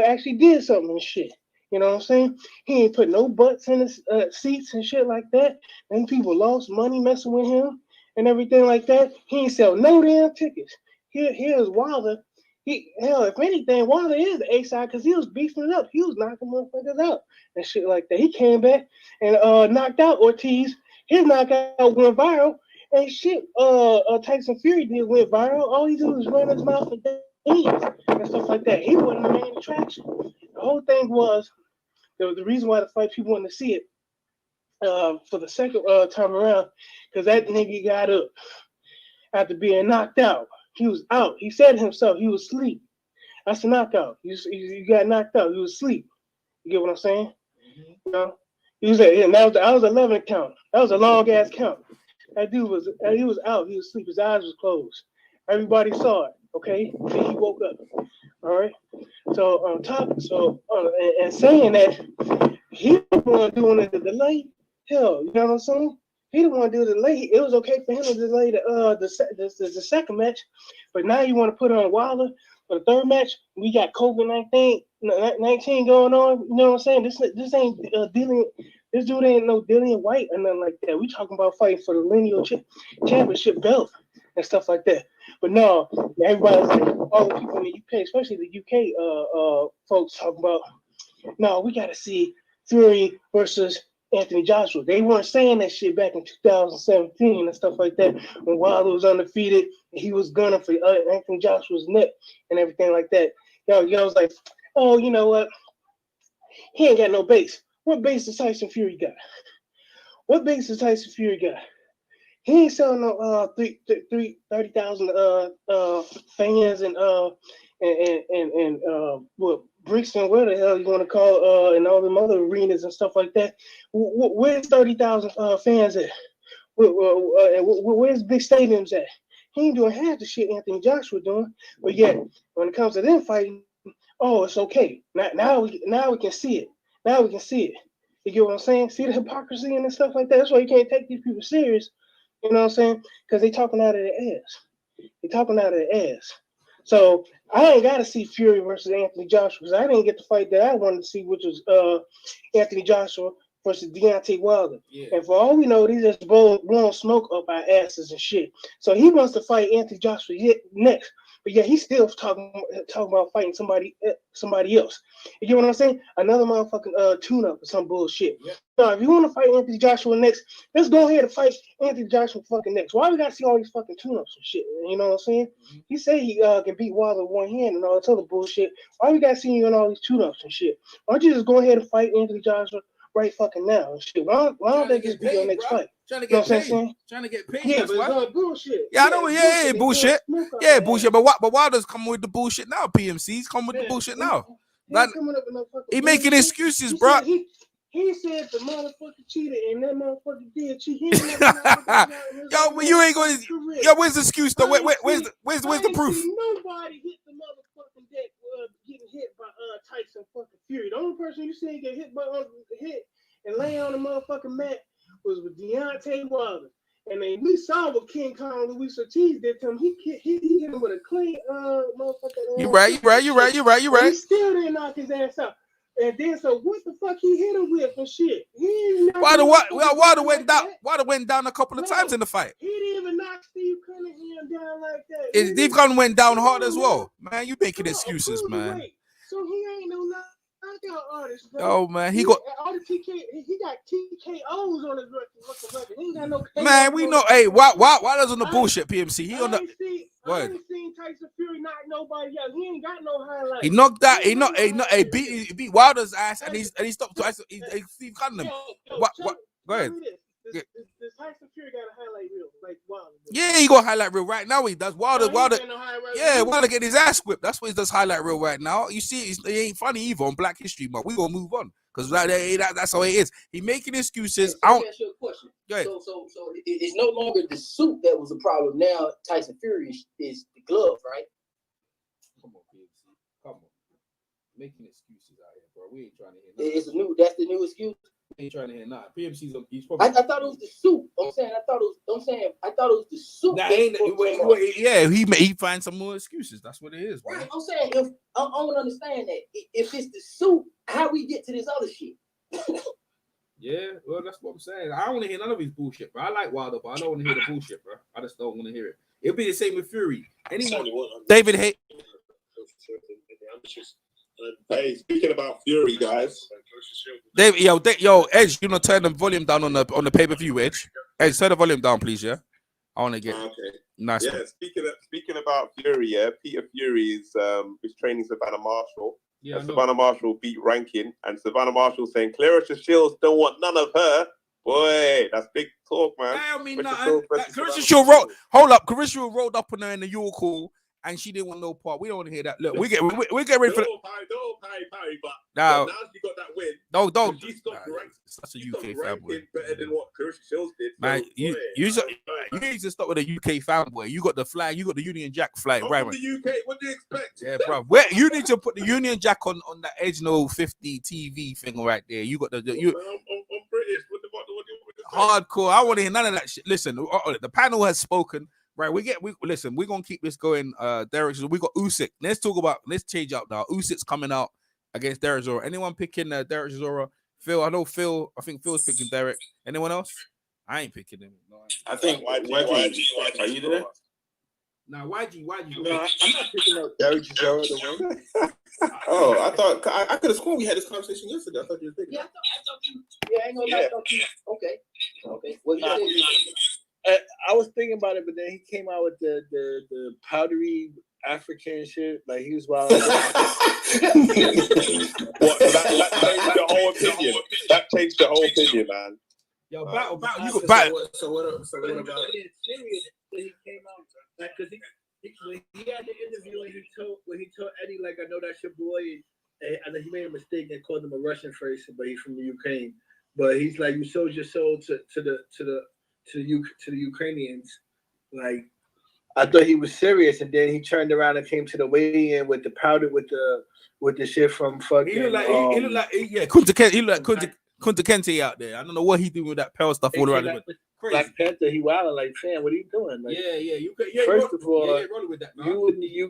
actually did something and shit. You know what I'm saying? He ain't put no butts in his seats and shit like that. And people lost money messing with him and everything like that. He ain't sell no damn tickets. Here's Wilder. If anything, Wilder is the A-side because he was beefing it up. He was knocking motherfuckers out and shit like that. He came back and knocked out Ortiz. His knockout went viral. And shit, Tyson Fury went viral. All he did was run his mouth and dance and stuff like that. He wasn't the main attraction. The whole thing was the reason why the fight people wanted to see it for the second time around because that nigga got up after being knocked out. He was out. He said to himself he was asleep. That's a knockout. You got knocked out. You was asleep. You get what I'm saying? Mm-hmm. You know, he was that was 11 count. That was a long ass count. That dude was out. He was asleep. His eyes was closed. Everybody saw it. Okay, then he woke up. All right. So and saying that he the one doing the delay. Hell, you know what I'm saying? He the one do the delay. It was okay for him to delay the second match, but now you want to put on Wilder for the third match. We got COVID-19 going on. You know what I'm saying? This ain't dealing. This dude ain't no Dillian White or nothing like that. We talking about fighting for the lineal championship belt and stuff like that. But no, everybody's like, all the people in the UK, especially the UK folks, talking about, no, we got to see Fury versus Anthony Joshua. They weren't saying that shit back in 2017 and stuff like that when Wilder was undefeated. He was gunning for Anthony Joshua's neck and everything like that. Yo, was like, oh, you know what? He ain't got no base. What base does Tyson Fury got? What base does Tyson Fury got? He ain't selling no 30,000 fans and what Brixton, where the hell you want to call and all them other arenas and stuff like that. Where's 30,000 fans at? Where's big stadiums at? He ain't doing half the shit Anthony Joshua doing. But yet, when it comes to them fighting, oh, it's okay. Now we can see it. Now we can see it. You get what I'm saying? See the hypocrisy and stuff like that. That's why you can't take these people serious. You know what I'm saying? Because they talking out of their ass. They talking out of their ass. So I ain't got to see Fury versus Anthony Joshua because I didn't get the fight that I wanted to see, which was Anthony Joshua versus Deontay Wilder. Yeah. And for all we know, these just blowing smoke up our asses and shit. So he wants to fight Anthony Joshua next. But yeah, he's still talking about fighting somebody else. You get what I'm saying? Another motherfucking tune-up or some bullshit. Yeah. So if you want to fight Anthony Joshua next, let's go ahead and fight Anthony Joshua fucking next. Why we gotta see all these fucking tune-ups and shit? You know what I'm saying? Mm-hmm. He said he can beat Wilder with one hand and all this other bullshit. Why we gotta see you in all these tune-ups and shit? Why don't you just go ahead and fight Anthony Joshua right fucking now and shit? Why don't they just be your next fight? Trying to You know get what I'm paid. saying? Trying to get paid. Yeah, That's but it's why. all bullshit. Yeah, I know. Yeah, bullshit. Yeah, bullshit. But But Wilder's coming with the bullshit now. PMC's coming with the bullshit now. Like, coming up with no fucking he making bullshit. excuses, He bro. said he said the motherfucker cheated and that motherfucker did cheat. He ain't never Yo, but you ain't going to. Yo, where's the excuse though? Where's the proof? Nobody hit the motherfucking deck getting hit by Tyson fucking Fury. The only person you seen get hit by hit and lay on the motherfucking mat was with Deontay Wilder. And then we saw what King Kong Luis Ortiz did to him. He hit him with a clean motherfucker. You right. He still didn't knock his ass out. And then so what the fuck he hit him with and shit? Wilder went down a couple of times in the fight. He didn't even knock Steve Cunningham down like that. Steve Cunningham went down hard as well. Man, you making excuses, man. So he ain't no knockout artist, bro. Oh man, he got all the he got TKOs on his record. He ain't got no. Man, we know. Hey, why on the bullshit, PMC? He on the. I ain't seen Tyson Fury knock nobody out. He ain't got no highlights. He knocked that. He beat Wilder's ass, and he stopped twice. Steve Cunningham. What? Go ahead. Does Tyson Fury got a highlight reel like Wilder? Yeah, he got a highlight reel right now. He does. Wilder. Wilder get his ass whipped. That's what he does highlight reel right now. You see, it ain't funny either on Black History Month. We gonna move on because that's how it is. He making excuses. I want to ask you a question. Go ahead. So it's no longer the suit that was a problem. Now Tyson Fury is the glove, right? Come on, PMC. Come on. Making excuses out here, bro. We ain't trying to hear nothing. That's the new excuse. We ain't trying to hear nothing. PMC's he's probably. I thought it was the suit. I thought it was the suit. Nah, he finds some more excuses. That's what it is, bro. Right. I'm saying if I don't understand that if it's the suit, how we get to this other shit? Yeah, well, that's what I'm saying. I don't want to hear none of his bullshit, bro. I like Wilder, but I don't want to hear the bullshit, bro. I just don't want to hear it. It'll be the same with Fury. Anyone, David Hay. Hey, speaking about Fury, guys. David, yo, Edge, you know, turn the volume down on the pay-per-view, Edge. Edge, turn the volume down, please, yeah. I want to get nice. Yeah, speaking about Fury, yeah, Peter Fury is training Savannah Marshall. Yeah, Savannah Marshall beat Rankin, and Savannah Marshall saying Clarissa Shields don't want none of her. Boy, that's big talk, man. I mean, Clarissa Shields rolled up on her in the York Hall. And she didn't want no part. We don't want to hear that. Look, we get ready for now. Now she got that win. Don't. That's a UK fanboy. Better than what Clarissa Shields did. Man, you need to stop with a UK fanboy. You got the flag. You got the Union Jack flag, right? The UK. What do you expect? Yeah, bro. You need to put the Union Jack on that Edge No 50 TV thing right there. You got I'm British. What hardcore. I want to hear none of that shit. Listen, the panel has spoken. Right, listen, we're gonna keep this going. Derek, we got Usyk. Let's change up now. Usyk's coming out against Derek Chisora. Anyone picking Derek Chisora? Phil, I think Phil's picking Derek. Anyone else? I ain't picking him. No, I think YG. Are you there? Now, YG. No, I'm not picking up Derek Chisora to win. Oh, I thought I could have sworn we had this conversation yesterday. I thought you were thinking. Yeah, I thought you. Yeah, I ain't gonna lie. Okay. Well, you I was thinking about it, but then he came out with the powdery African shit. Like he was wild. What? That changed the whole opinion. That changed the whole opinion, man. Yo, battle. You got battle. So what about it? Serious that he came out because when he had the interview and he told Eddie like I know that's your boy, and he made a mistake and called him a Russian first, but he's from the Ukraine. But he's like you sold your soul to the Ukrainians. Like I thought he was serious, and then he turned around and came to the weigh-in with the powder with the shit from fucking. He looked like Kunta Kinte out there. I don't know what he doing with that pale stuff all around him. Black Panther, he wilding like, fam, what are you doing? Like, yeah. First of all, with that, you in the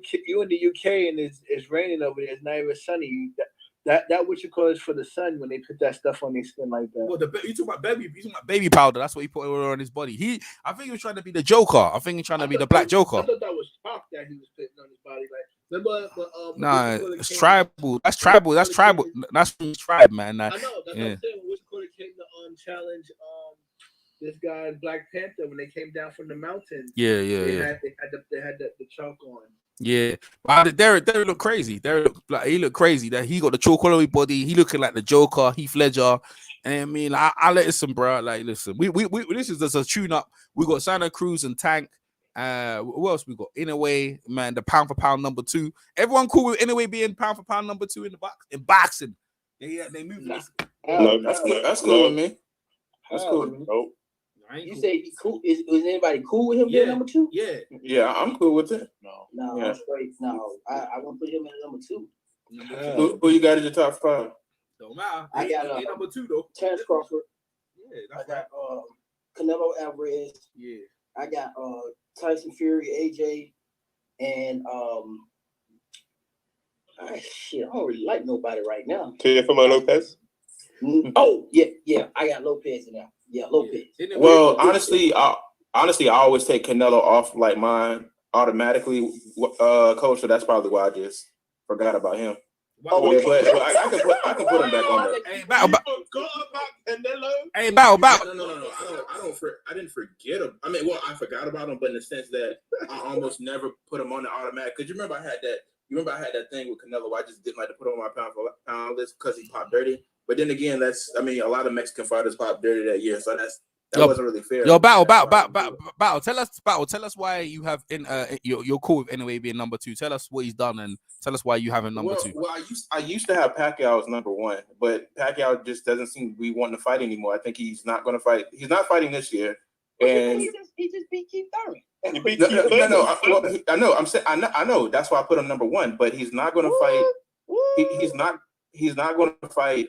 UK, and it's raining over there. It's not even sunny. That what you call is for the sun when they put that stuff on their skin like that. Well, you talking about baby powder. That's what he put on his body. I think he was trying to be the Joker. I think he's trying to be the Black Joker. I thought that was talk that he was putting on his body. Like, remember? Nah, it's tribal. That's tribal. That's tribal. That's from his tribe, man. Nah, I know. That's what I'm saying. Which call it came to challenge this guy Black Panther when they came down from the mountain. Yeah. They had the chalk on. Yeah, but Derek look crazy. He looked crazy. That he got the chocolate body. He looking like the Joker, Heath Ledger. And I mean, I listen, bro. Like, listen, we this is just a tune up. We got Santa Cruz and Tank. What else we got? In a way, man, the pound for pound number 2. Everyone cool with in a way being pound for pound number 2 in boxing. They move. No, that's cool with me. That's cool with me. Nope. You say he cool? Is anybody cool with him being number 2? Yeah, I'm cool with it. No, Yeah. I'm straight. No, I won't put him in number 2. Who you got as your top 5? Don't matter. I got number 2 though. Terrence Crawford. Yeah, I got Canelo Alvarez. Yeah. I got Tyson Fury, AJ, and shit, I don't really like nobody right now. Teofimo Lopez. Oh yeah, I got Lopez in there. Yeah, Lopez. Well, honestly, I always take Canelo off like mine automatically, coach. So that's probably why I just forgot about him. Oh, yeah, but I can put him back on there. Hey, battle. Hey, battle. No. I didn't forget him. I mean, well, I forgot about him, but in the sense that I almost never put him on the automatic. Because you remember I had that thing with Canelo where I just didn't like to put him on my pound for pound list because he popped dirty. But then again, a lot of Mexican fighters popped dirty that year, so that wasn't really fair. Yo, battle. Tell us why you have you're cool with anyway being number 2. Tell us what he's done and tell us why you have him number 2. Well, I used to have Pacquiao as number 1, but Pacquiao just doesn't seem to be wanting to fight anymore. I think he's not going to fight. He's not fighting this year, and he just beat Keith Thurman. I know. That's why I put him number 1. But he's not going to fight. He's not going to fight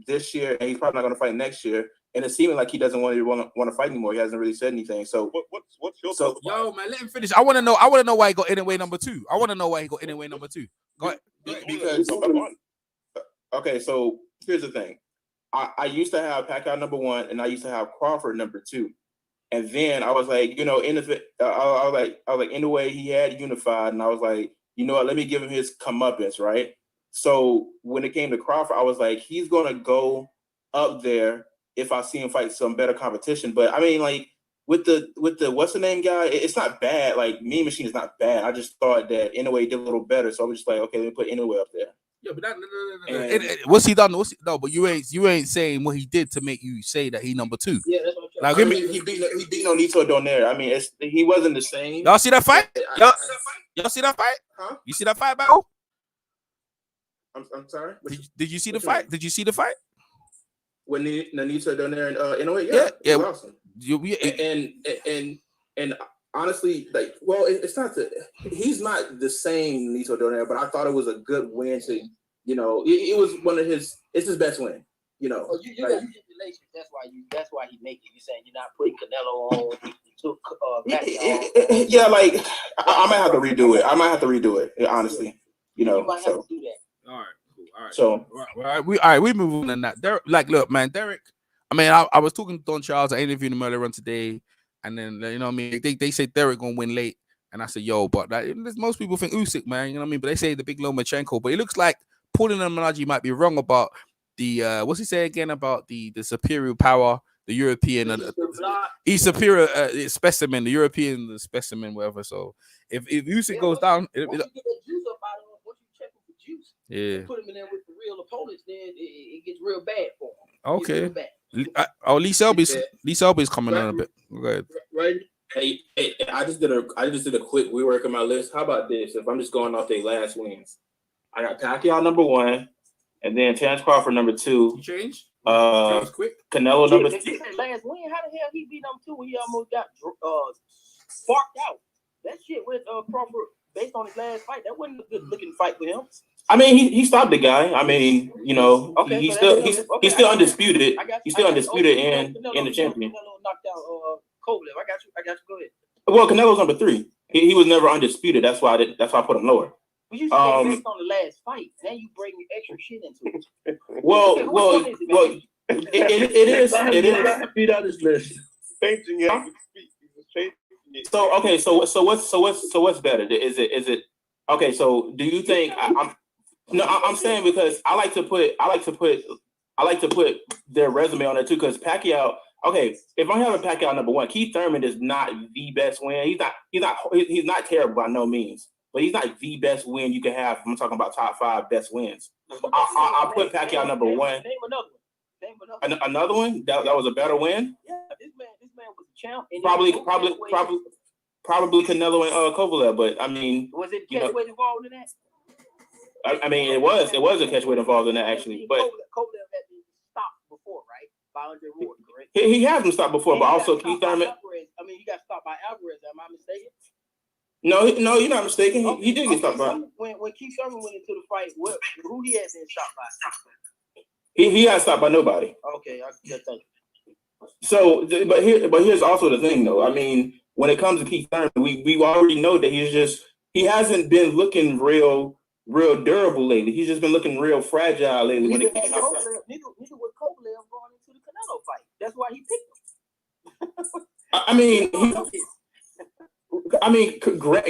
this year, and he's probably not going to fight next year. And it's seeming like he doesn't want to fight anymore. He hasn't really said anything. So what's your yo, man? Let him finish. I want to know why he got anyway number 2. I want to know why he got anyway number 2. Go ahead. Because okay, so here's the thing. I used to have Pacquiao number 1, and I used to have Crawford number 2. And then I was like, I was like, in the way he had unified, and I was like, you know what? Let me give him his comeuppance, right? So when it came to Crawford, I was like, he's gonna go up there if I see him fight some better competition. But I mean, like with the what's the name guy, it's not bad. Like Mean Machine is not bad. I just thought that Inoue did a little better, so I was just like, okay, let me put Inoue up there. Yeah, but what's he done? No, but you ain't saying what he did to make you say that he number 2. Yeah, that's what I'm like he beat Nonito Donaire. I mean, he wasn't the same. Y'all see that fight? Y'all see that fight? Huh? You see that fight, battle? I'm sorry. Did you see the fight? Did you see the fight? When Nonito Donaire and Inoue, yeah, awesome. And honestly, like, well, it's not he's not the same Nonito Donaire, but I thought it was a good win to, it was it's his best win, Oh, you got stipulations. That's why he make it. You saying you're not putting Canelo on. You took yeah, like I might have to redo it. Honestly, you might have to do that. All right, cool. All right. So we move on that. Derek, like, look, man, Derek. I mean, I was talking to Don Charles. I interviewed him earlier on today, and then you know what I mean. They say Derek gonna win late, and I said, yo, but most people think Usyk, man. You know what I mean? But they say the big Lomachenko. But it looks like Paulin and Manaji might be wrong about the what's he say again about the superior power, the European, he's superior specimen, the European specimen, whatever. So if Usyk goes down, yeah. Put him in there with the real opponents, then it gets real bad for him. Okay. Lee Selby's coming on a bit. Go ahead. Right. Hey, I just did a quick rework of my list. How about this? If I'm just going off their last wins, I got Pacquiao number 1, and then Terrence Crawford number 2. You change? Quick. Canelo number 3. Last win, how the hell he beat number 2 when he almost got sparked out? That shit with Crawford based on his last fight. That wasn't a good looking fight for him. I mean, he stopped the guy. I mean, he's still undisputed. He's still undisputed and the champion. Canelo knocked out Kovalev. I got you. Go ahead. Well, Canelo's number 3. He was never undisputed. That's why I put him lower. But you said based on the last fight. Now you bring extra shit into it. Well, it is. Beat out his list. Changing it. So okay, so what's better? Is it okay? So do you think I'm saying because I like to put their resume on there too, because Pacquiao. Okay, if I'm having Pacquiao number 1, Keith Thurman is not the best win. He's not terrible by no means, but he's not the best win you can have. I'm talking about top 5 best wins. I put Pacquiao number 1. Name another one. Another one that was a better win. Yeah, this man was a champ. And Probably Canelo and Kovalev, but I mean, was it catchweight involved in that? I mean, it was a catchweight involved in that actually, but Kovalev had been stopped before, right? By Andre Ward, correct? He has been stopped before, but also Keith Thurman. I mean, he got stopped by Alvarez. Am I mistaken? No, you're not mistaken. He did get stopped by. When Keith Thurman went into the fight, who he had been stopped by? He got stopped by nobody. Okay, I just think. So, but here's also the thing, though. I mean, when it comes to Keith Thurman, we already know that he hasn't been looking real durable lately. He's just been looking real fragile lately. Neither was Kovalev going into the Canelo fight. That's why he picked him.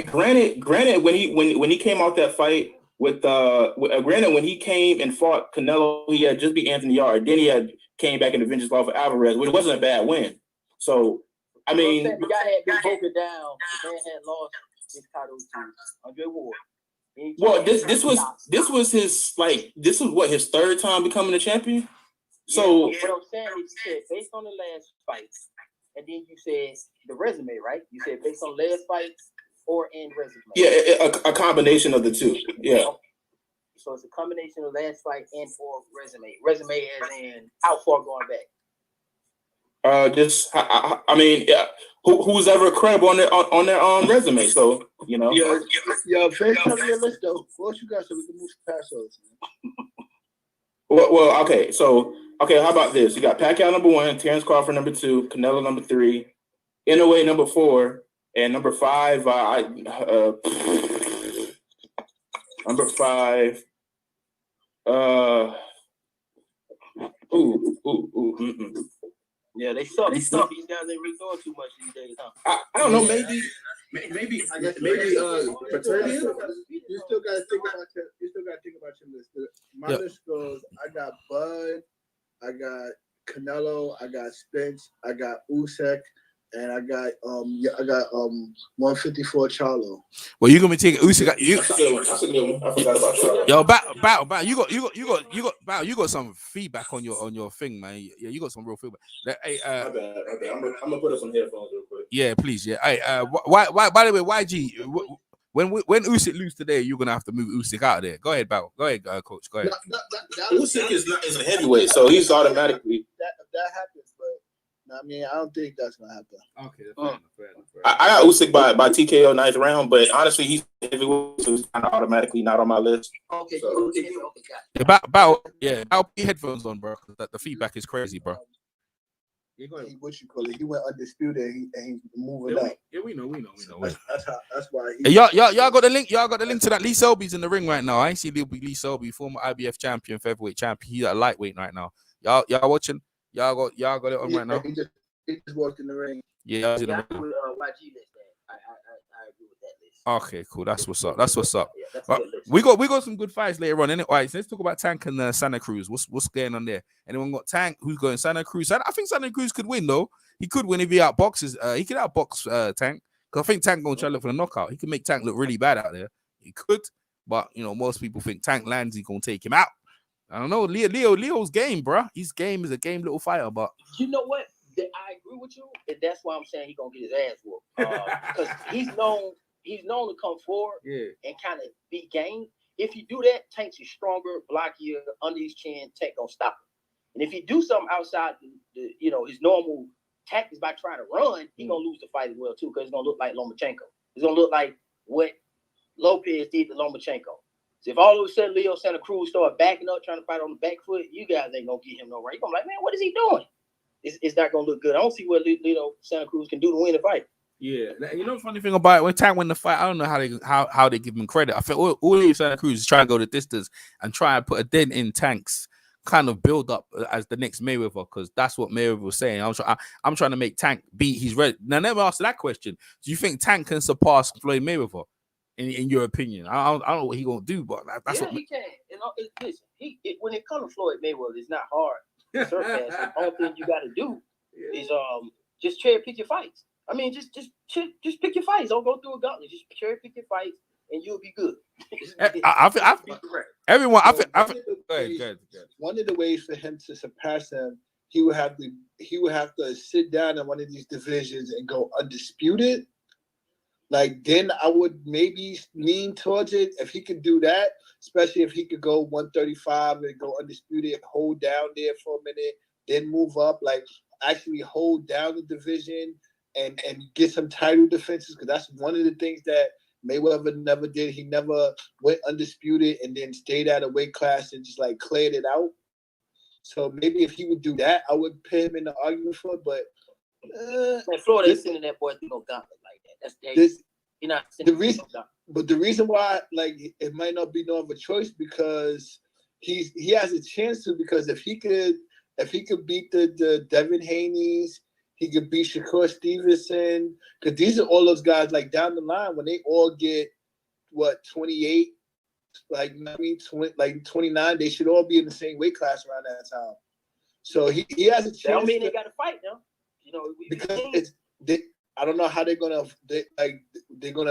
Granted, when he came out that fight granted when he came and fought Canelo, he had just beat Anthony Yarde. Then he came back in the vengeance law for Alvarez, which wasn't a bad win. So, I mean, the guy had been broken down. The man had lost his title to Andre Ward. Well, this was his third time becoming a champion. So what I'm saying is, you said based on the last fights, and then you said the resume, right? You said based on last fights or in resume. Yeah, a combination of the two. Yeah. So it's a combination of last fight and or resume. Resume as in how far going back. Who's ever credible on their resume? So Yo, finish telling your list though. What you got so we can move past those? Well, okay. So, how about this? You got Pacquiao number 1, Terrence Crawford number 2, Canelo number 3, Inoue number 4, and number 5. Number 5. Yeah, they suck. These guys ain't really doing too much these days, huh? I don't know. Maybe. Paternia. You still got to think about your list. My list goes. I got Bud. I got Canelo. I got Spence. I got Usyk. And I got 154 Charlo. Well, you're gonna be taking Usyk. That's a good one. I forgot about Charlo. Yo, Bow, you got some feedback on your thing, man. Yeah, you got some real feedback. Hey, my bad. I'm gonna put up some headphones real quick. Yeah, please. Yeah. Hey, why? By the way, YG, when Usyk lose today, you're gonna have to move Usyk out of there. Go ahead, Bow. Go ahead, coach. Go ahead. Usyk is a heavyweight, so he's automatically. That happens, but. I mean, I don't think that's gonna happen. Okay, fair enough. I got Usyk by TKO 9th round, but honestly, he's heavyweight, so he's kind of automatically not on my list. Okay, so. Bow, put your headphones on, bro. The feedback is crazy, bro. He went undisputed and he's moving up. Yeah, we know. That's why. Y'all got the link. Y'all got the link to that. Lee Selby's in the ring right now. I ain't see Lee Selby, former IBF champion, featherweight champion. He's a lightweight right now. Y'all watching? Y'all got it on right now. He just walked in the ring. Yeah, I agree with YG list, man. I agree with that list. Okay, cool. That's what's up. Yeah, we got some good fights later on. All right, so let's talk about Tank and Santa Cruz. What's going on there? Anyone got Tank? Who's going Santa Cruz? I think Santa Cruz could win though. He could win if he outboxes. He could outbox Tank because I think Tank gonna try to look for the knockout. He could make Tank look really bad out there. He could, but most people think Tank lands. He gonna take him out. I don't know. Leo's game, bro. His game is a game little fighter, but you know what? I agree with you, and that's why I'm saying he's gonna get his ass whooped. Because he's known to come forward and kind of be game. If you do that, Tank's is stronger, blockier, under his chin. Tank gonna stop him. And if he do something outside his normal tactics by trying to run, he gonna lose the fight as well too. Because it's gonna look like Lomachenko. It's gonna look like what Lopez did to Lomachenko. So if all of a sudden Leo Santa Cruz start backing up, trying to fight on the back foot, you guys ain't gonna get him no right. You're gonna be like, man, what is he doing? It's not gonna look good. I don't see what Leo Santa Cruz can do to win the fight. Yeah, the funny thing about it, when Tank win the fight, I don't know how they give him credit. I feel all Leo Santa Cruz is trying to go the distance and try and put a dent in Tank's kind of build up as the next Mayweather, because that's what Mayweather was saying. I'm trying to make Tank beat his red. Now, I never asked that question. Do you think Tank can surpass Floyd Mayweather? In your opinion, I don't know what he gonna do, but that's what he can. Listen, when it comes to Floyd Mayweather, it's not hard to surpass. The only thing you got to do is just cherry pick your fights. I mean, just pick your fights. Don't go through a gauntlet. Just cherry pick your fights. and you'll be good. Everyone, One of the ways for him to surpass him, he would have to sit down in one of these divisions and go undisputed. Like, then I would maybe lean towards it if he could do that, especially if he could go 135 and go undisputed, hold down there for a minute, then move up, like actually hold down the division and get some title defenses, because that's one of the things that Mayweather never did. He never went undisputed and then stayed at a weight class and just like cleared it out. So maybe if he would do that, I would put him in the argument for it. But Florida ain't sending that boy through no gauntlet like that. That's dangerous. You're not the reason. But the reason why, like, it might not be no other choice, because he has a chance to, because if he could beat the Devin Haney's, he could beat Shakur Stevenson, because these are all those guys like down the line when they all get 28, like 29, they should all be in the same weight class around that time. So he has a chance. That don't mean they got to fight now. You know, because I don't know how they're gonna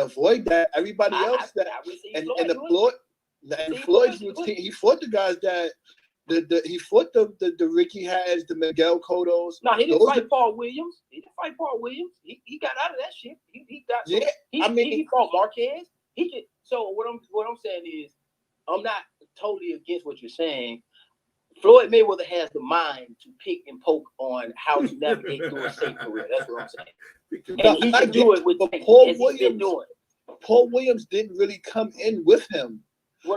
avoid that. Everybody else Floyd's routine, he fought the guys that he fought the Ricky Hatch, the Miguel Cottos. No, he didn't fight Paul Williams. He got out of that shit. He fought Marquez. So what I'm saying is, I'm not totally against what you're saying. Floyd Mayweather has the mind to pick and poke on how to navigate through a safe career. That's what I'm saying. And he can do it with Paul Williams. Paul Williams didn't really come in with him.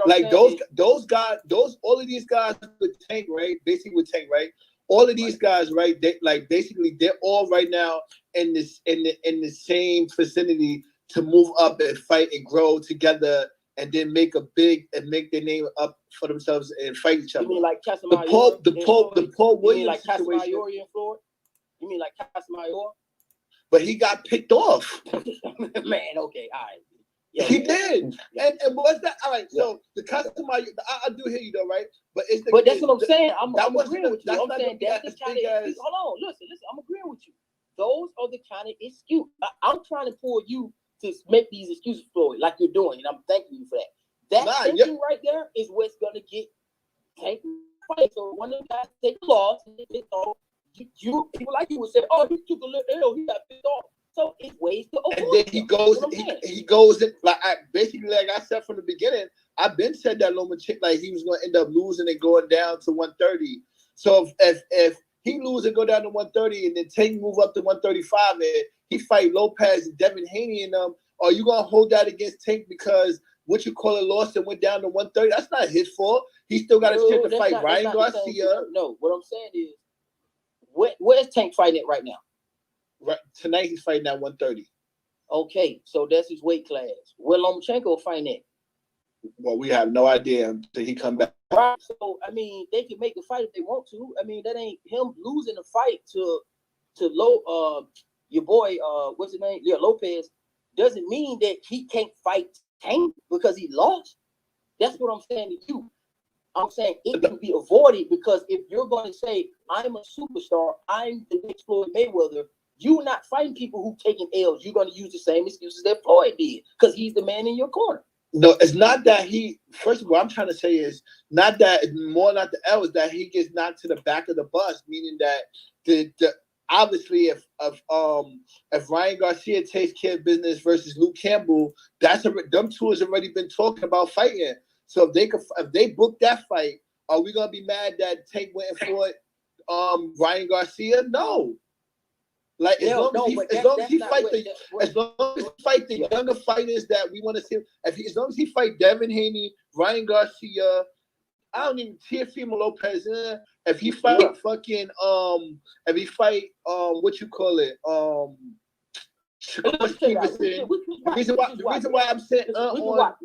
Like all of these guys with Tank, right? Basically with Tank, right? All of these guys, right? They're all right now in the same vicinity to move up and fight and grow together, and then make their name up for themselves and fight each other. You mean like Casamayor? The Paul Williams you mean like situation. You mean like Casamayor? But he got picked off. Man, okay, all right. Yeah, he did. And what's that? All right, so the Casamayor, I do hear you though, right? But that's what I'm saying. I'm agreeing with you. I'm saying that's the kind of excuse. Hold on, listen. I'm agreeing with you. Those are the kind of excuse. I'm trying to pull you to make these excuses for it, like you're doing, and I'm thanking you for that. That thinking right there is what's gonna get Tank fight. So one of the guys take the loss, and you people like you would say, "Oh, he took a little L, he got picked off." So it's ways to avoid. And then he goes in like I said from the beginning. I've been said that Lomachenko, like he was going to end up losing and going down to 130. So if he lose and go down to 130 and then Tank move up to 135 and he fight Lopez and Devin Haney and them, are you going to hold that against Tank because lost and went down to 130? That's not his fault. He still got a chance to fight Ryan Garcia. No, what I'm saying is, where's Tank fighting at right now? Right tonight he's fighting at 130. Okay, so that's his weight class. Where Lomachenko fighting at? Well, we have no idea until he come back. Right. So I mean, they can make the fight if they want to. I mean, that ain't him losing the fight to your boy, what's his name? Yeah, Lopez. Doesn't mean that he can't fight Tank because he lost. That's what I'm saying to you. I'm saying it can be avoided because if you're going to say I'm a superstar, I'm the next Floyd Mayweather, you're not fighting people who taking L's. You're going to use the same excuses that Floyd did because he's the man in your corner. No, it's not that he. First of all, I'm trying to say is not that. More not the L is that he gets knocked to the back of the bus, meaning that the obviously if Ryan Garcia takes care of business versus Luke Campbell, them two has already been talking about fighting. So if they book that fight, are we gonna be mad that Tank went and fought Ryan Garcia? No. Like as long as he fight the younger fighters that we want to see, as long as he fight Devin Haney, Ryan Garcia, I don't even Teofimo Lopez. If he fight Shakur Stevenson. The reason why I'm saying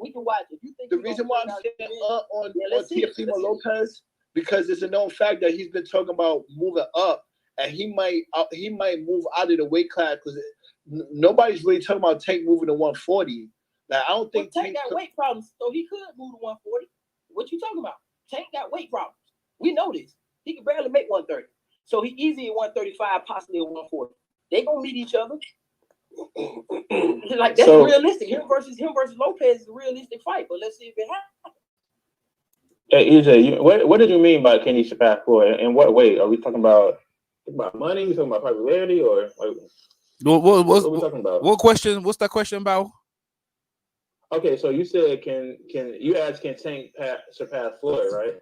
we can watch it. The reason why I'm saying on Teofimo Lopez because it's a known fact that he's been talking about moving up. And he might move out of the weight class because nobody's really talking about Tank moving to 140. Like I don't think Tank got weight problems, so he could move to 140. What you talking about? Tank got weight problems. We know this. He can barely make 130. So he easy at 135, possibly at 140. They gonna meet each other. Like that's realistic. Him versus Lopez is a realistic fight, but let's see if it happens. Hey, EJ, what did you mean by can he surpass Floyd? In what way? Are we talking about money? You talking about popularity, or like, what are we talking about? What question? What's that question about? Okay, so you said can you asked can Tank surpass Floyd, right?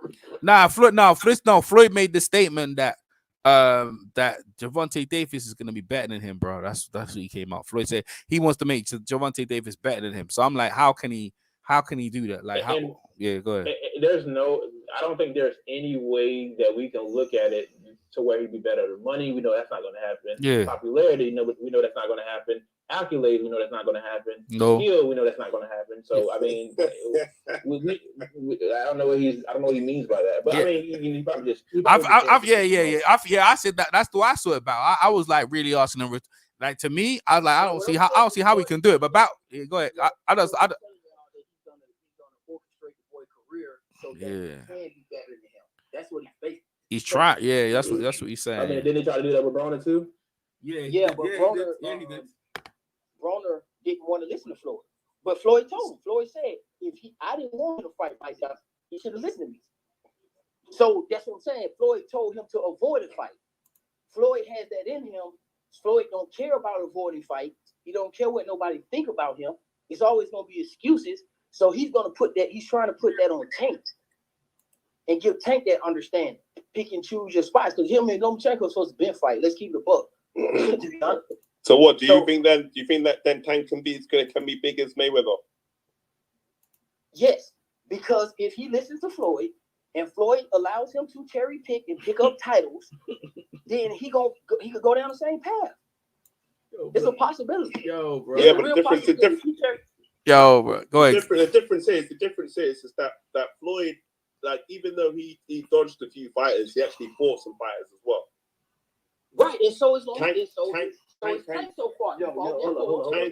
Floyd made the statement that that Gervonta Davis is gonna be better than him, bro. That's what he came out. Floyd said he wants to make Gervonta Davis better than him. So I'm like, how can he do that? Like, how? Yeah, go ahead. I don't think there's any way that we can look at it to where he'd be better than money. We know that's not going to happen. Yeah. Popularity, we know that's not going to happen. Accolades, we know that's not going to happen. No. Skill, we know that's not going to happen. So I mean, I don't know what he means by that. But I mean, he probably just. I said that. That's the way I saw it about. I was like really asking him. Like, to me, I was like, I don't see how we can do it. But go ahead. So that he can be better than him. That's what he's facing. He's trying. Yeah, that's what he's saying. I mean, didn't he try to do that with Broner too? Yeah, but Broner didn't want to listen to Floyd. But Floyd told him. Floyd said, I didn't want him to fight Mike Johnson, he should have listened to me. So that's what I'm saying. Floyd told him to avoid a fight. Floyd has that in him. Floyd don't care about avoiding fights. He don't care what nobody think about him. It's always going to be excuses. So he's going to put that. He's trying to put that on Tank and give Tank that understanding. Pick and choose your spots, because him and Lomachenko are supposed to be fight. Let's keep it a buck. So what do you think then? Do you think that then Tank can be big as Mayweather? Yes, because if he listens to Floyd and Floyd allows him to cherry pick and pick up titles, then he could go down the same path. It's a possibility. Yo, bro. Yeah, but the difference. Yo, bro, go ahead. The difference is that Floyd, like, even though he dodged a few fighters, he actually fought some fighters as well. Right, and so is Tank so far. Tank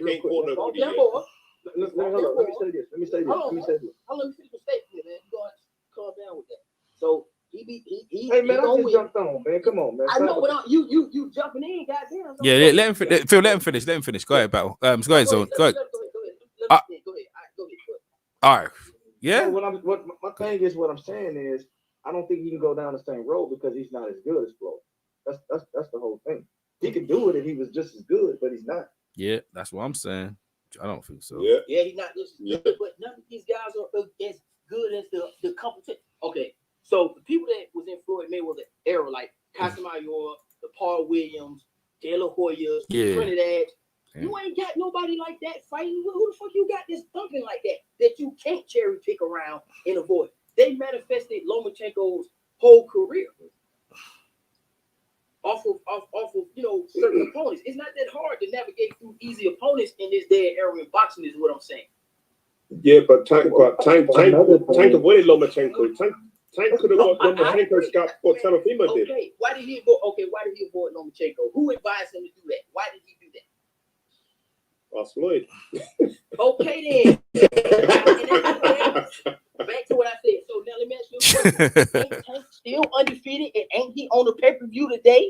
ain't fought nobody. Let me say this. Let me finish the statement, man. You gotta calm down with that. So he Hey man, I just jumped on, man. Come on, man. I know, but you jumping in, goddamn. Yeah, let him finish. Let him finish. Go ahead, Battle. Go ahead, Zone. Go ahead. Go ahead. All right. Yeah. So my thing is, what I'm saying is, I don't think he can go down the same road because he's not as good as Floyd. That's the whole thing. He could do it if he was just as good, but he's not. Yeah, that's what I'm saying. I don't think so. Yeah, he's not just good, but none of these guys are as good as the competition. Okay, so the people that was in Floyd Mayweather era, like Casamayor, the Paul Williams, De La Hoya, Trinidad, you ain't got nobody like that fighting. Who the fuck you got this thumping like that you can't cherry pick around and avoid? They manifested Lomachenko's whole career off of certain opponents. It's not that hard to navigate through easy opponents in this day and era in boxing, is what I'm saying. Yeah, but Tank avoided Lomachenko. Tank could have got Lomachenko's scalp what Samafima did. Okay, why did he avoid Lomachenko? Who advised him to do that? Why did he do that? Floyd. Okay then. Back to what I said. So now let me ask you a question. Ain't Tank still undefeated, and ain't he on the pay-per-view today?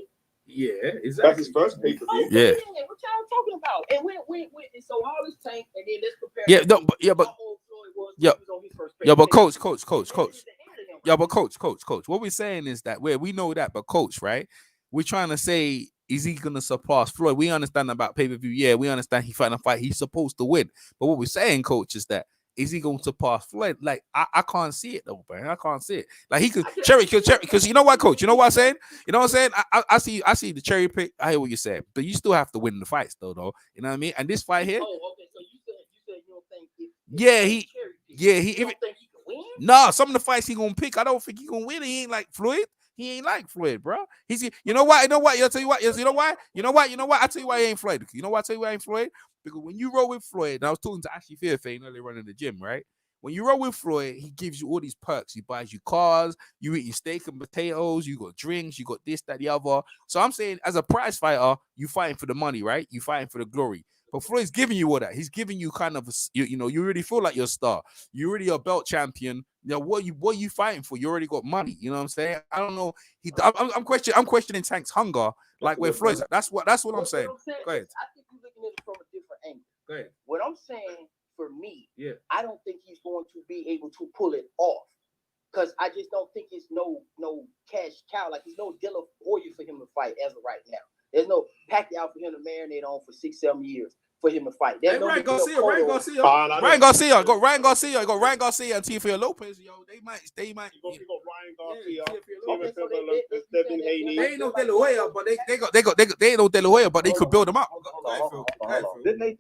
Yeah, exactly. That's his first pay-per-view. Okay, yeah. What y'all talking about? And when so how is Tank? And then let's compare. Coach. What we're saying is that we know that, but coach, right? We're trying to say, is he gonna surpass Floyd? We understand about pay-per-view. Yeah, we understand he fighting a fight he's supposed to win. But what we're saying, coach, is that is he going to pass Floyd? Like, I can't see it though, man. I can't see it. Like, he could cherry because you know what, coach? You know what I'm saying? You know what I'm saying? I see the cherry pick. I hear what you're saying, but you still have to win the fights though. You know what I mean? And this fight here. Oh, okay. So you said you don't think he don't think he can win? Nah, some of the fights he gonna pick, I don't think he gonna win. He ain't like Floyd. He ain't like Floyd, bro. You know what? I'll tell you what. You know why? I tell you why he ain't Floyd. You know why I tell you why he ain't Floyd? Because when you roll with Floyd, and I was talking to Ashley Fairfane earlier on in the gym, right? When you roll with Floyd, he gives you all these perks. He buys you cars, you eat your steak and potatoes, you got drinks, you got this, that, the other. So I'm saying, as a prize fighter, you fighting for the money, right? You fighting for the glory. But Floyd's giving you all that. He's giving you kind of, you already feel like you're a star. You're already a belt champion. You know, what are you fighting for? You already got money. You know what I'm saying? I don't know. I'm questioning Tank's hunger, like where Floyd's at. That's what I'm saying. Go ahead. I think you're looking at it from a Go ahead. What I'm saying for me, yeah, I don't think he's going to be able to pull it off. Because I just don't think it's no cash cow. Like, there's no De La Hoya for him to fight as of right now. There's no Pacquiao for him to marinate on for 6-7 years for him to fight. There's no Ryan Garcia. Ryan Garcia. I got Ryan Garcia. Got Ryan Garcia and Teofimo Lopez. Yo, they might. You got Ryan Garcia. Okay, so they Devin Haney. They ain't no De La Hoya, but they ain't no De La Hoya, but they could build them up. Hold on. Didn't they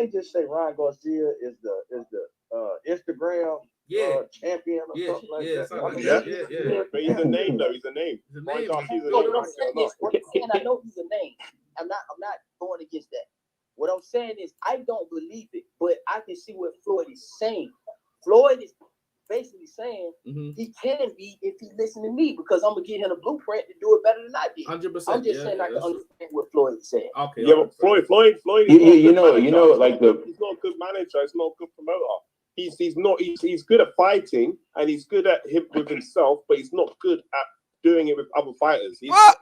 just say Ryan Garcia is the Instagram champion or something like that? Yeah. But he's a name though. He's a name. What I'm saying, I know he's a name. I'm not going against that. What I'm saying is I don't believe it, but I can see what Floyd is saying. Floyd is basically saying he can be if he listen to me, because I'm gonna give him a blueprint to do it better than I did. 100%. I'm just saying I can understand what Floyd is saying. Okay. Yeah, but Floyd. You know, like he's not a good manager. He's not a good promoter. He's good at fighting and he's good at him with himself, but he's not good at doing it with other fighters. He's What?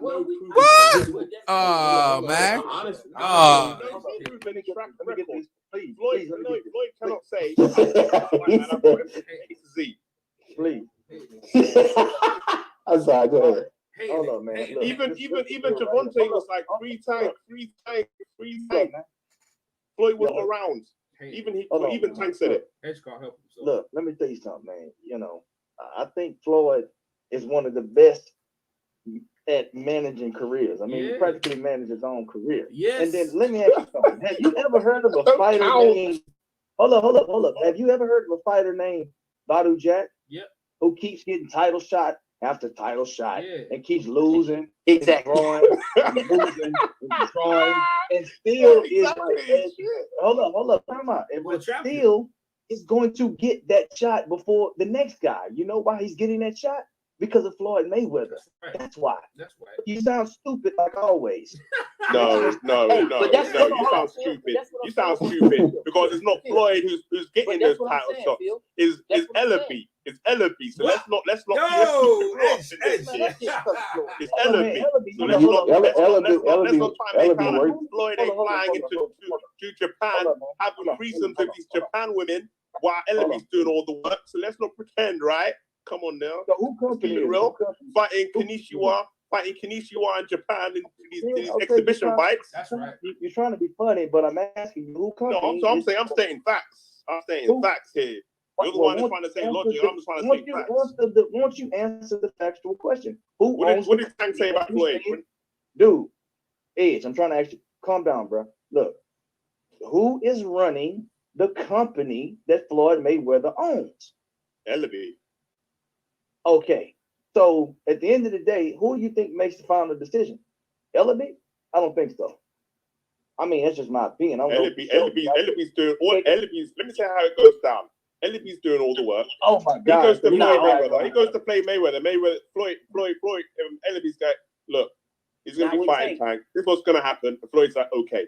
Oh man. Floyd cannot say Z. Please. I'm sorry, go ahead. Hold on, man. Look, even Javante was like three times. Floyd was around. Even Tank said it. Edge can't help himself. Look, let me tell you something, man. You know, I think Floyd is one of the best at managing careers. I mean, he practically managed his own career. Yes. And then let me ask you something. Have you ever heard of a fighter named? Hold up. Have you ever heard of a fighter named Badu Jack? Yep. Who keeps getting title shot after title shot and keeps losing, exactly, losing, destroying, and still is like, hold up, time out. And still is going to get that shot before the next guy. You know why he's getting that shot? Because of Floyd Mayweather. That's why. You sound stupid like always. No. You sound stupid. You sound stupid because it's not Floyd who's getting those title shots. It's Ellaby. It's Ellaby. So let's not. It's Ellaby. So let's not try and make out Floyd ain't flying into Japan, having threesomes with these Japan women while Ellaby's doing all the work. So let's not pretend, right? Come on now. So who company is real? Fighting Kanishiwa in Japan in these exhibition fights. That's right. You're trying to be funny, but I'm asking you who company. No, I'm stating facts. I'm stating facts here. You're the one that's trying to say logic. I'm just trying to say facts. Once you answer the factual question, what did Tank say about Floyd? Dude, Edge, I'm trying to ask you. Calm down, bro. Look, who is running the company that Floyd Mayweather owns? Ellaby. Okay, so at the end of the day, who do you think makes the final decision? Ellaby? I don't think so. I mean, that's just my opinion. Ellaby's doing all. Ellaby's. Let me tell you how it goes down. Ellaby's doing all the work. Oh my God! He goes to play Mayweather. He goes to play Mayweather. Floyd. Ellaby's guy. Look, he's gonna be fighting Tank. This is what's gonna happen. Floyd's like, okay.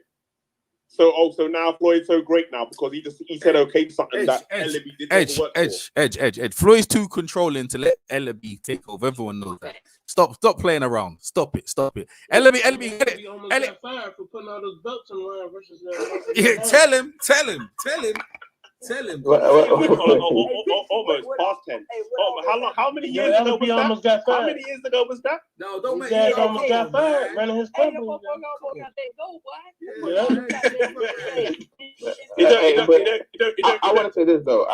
So now Floyd's so great now because he said okay to something that Ellaby didn't work for. Edge. Floyd's too controlling to let Ellaby take over. Everyone knows that. Stop playing around. Stop it. Ellaby. He almost got fired for putting all those belts in line versus. Tell him. Almost past 10. How many years ago was that? How many years ago was that? No, don't make me almost got fired running his company. I want to say this though.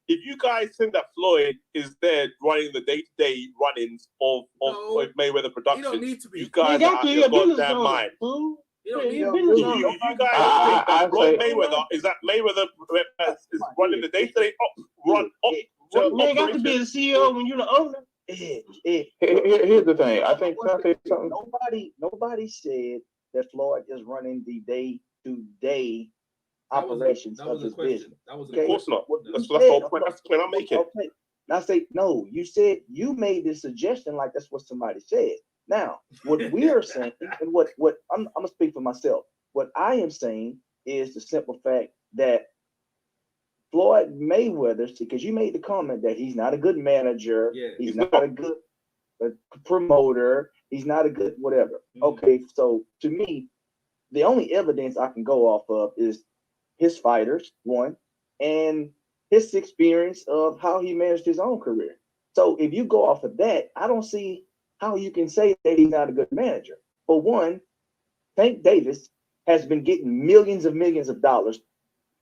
If you guys think that Floyd is there running the day-to-day runnings of Mayweather Productions, you don't need to be. You guys are out of your goddamn mind. You guys think that Floyd Mayweather is that Mayweather is running the day-to-day You ain't got to be the CEO when you're the owner. Here's the thing. I think nobody said that Floyd is running the day-to-day operations of his business. Of course not. That's the point I'm making. Okay. Now say no. You said you made this suggestion like that's what somebody said. Now, what we are saying, and what I'm gonna speak for myself. What I am saying is the simple fact that Floyd Mayweather, because you made the comment that he's not a good manager, he's not a good promoter, he's not a good whatever. Okay, so to me, the only evidence I can go off of is his fighters, one, and his experience of how he managed his own career. So if you go off of that, I don't see how you can say that he's not a good manager. For one, Tank Davis has been getting millions of dollars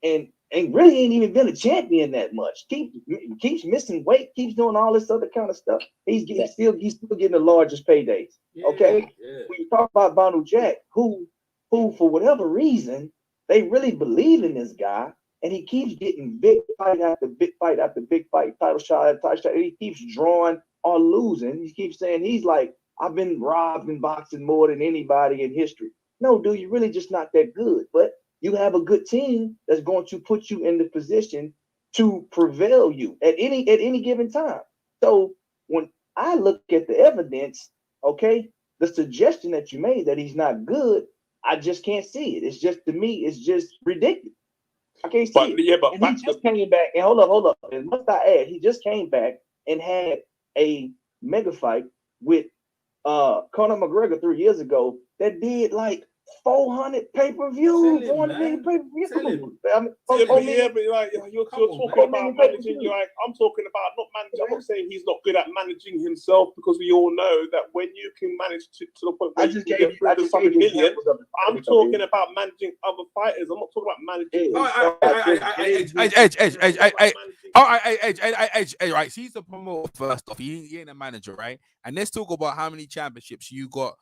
and really ain't even been a champion that much. Keeps missing weight, keeps doing all this other kind of stuff. He's still getting the largest paydays. Okay. When you talk about Banu Jack, who for whatever reason, they really believe in this guy, and he keeps getting big fight after big fight after big fight, title shot after title shot, and he keeps drawing or losing. He keeps saying he's like, I've been robbed in boxing more than anybody in history. No, dude, you're really just not that good. But you have a good team that's going to put you in the position to prevail you at any given time. So when I look at the evidence, okay, the suggestion that you made that he's not good, I just can't see it. It's just, to me, it's just ridiculous. I can't see it. Yeah, but and he just came back, and hold up. And must I add, he just came back and had a mega fight with Conor McGregor 3 years ago that did like 400 pay-per-views, 400 million pay-per-views. I mean, but like you're talking about managing. You're like, I'm talking about not managing. I'm not saying he's not good at managing himself, because we all know that when you can manage to the point where you can get 300 million, I'm talking about managing other fighters. I'm not talking about managing. Edge. Right, so he's the promoter first off. He ain't a manager, right? And let's talk about how many championships you got.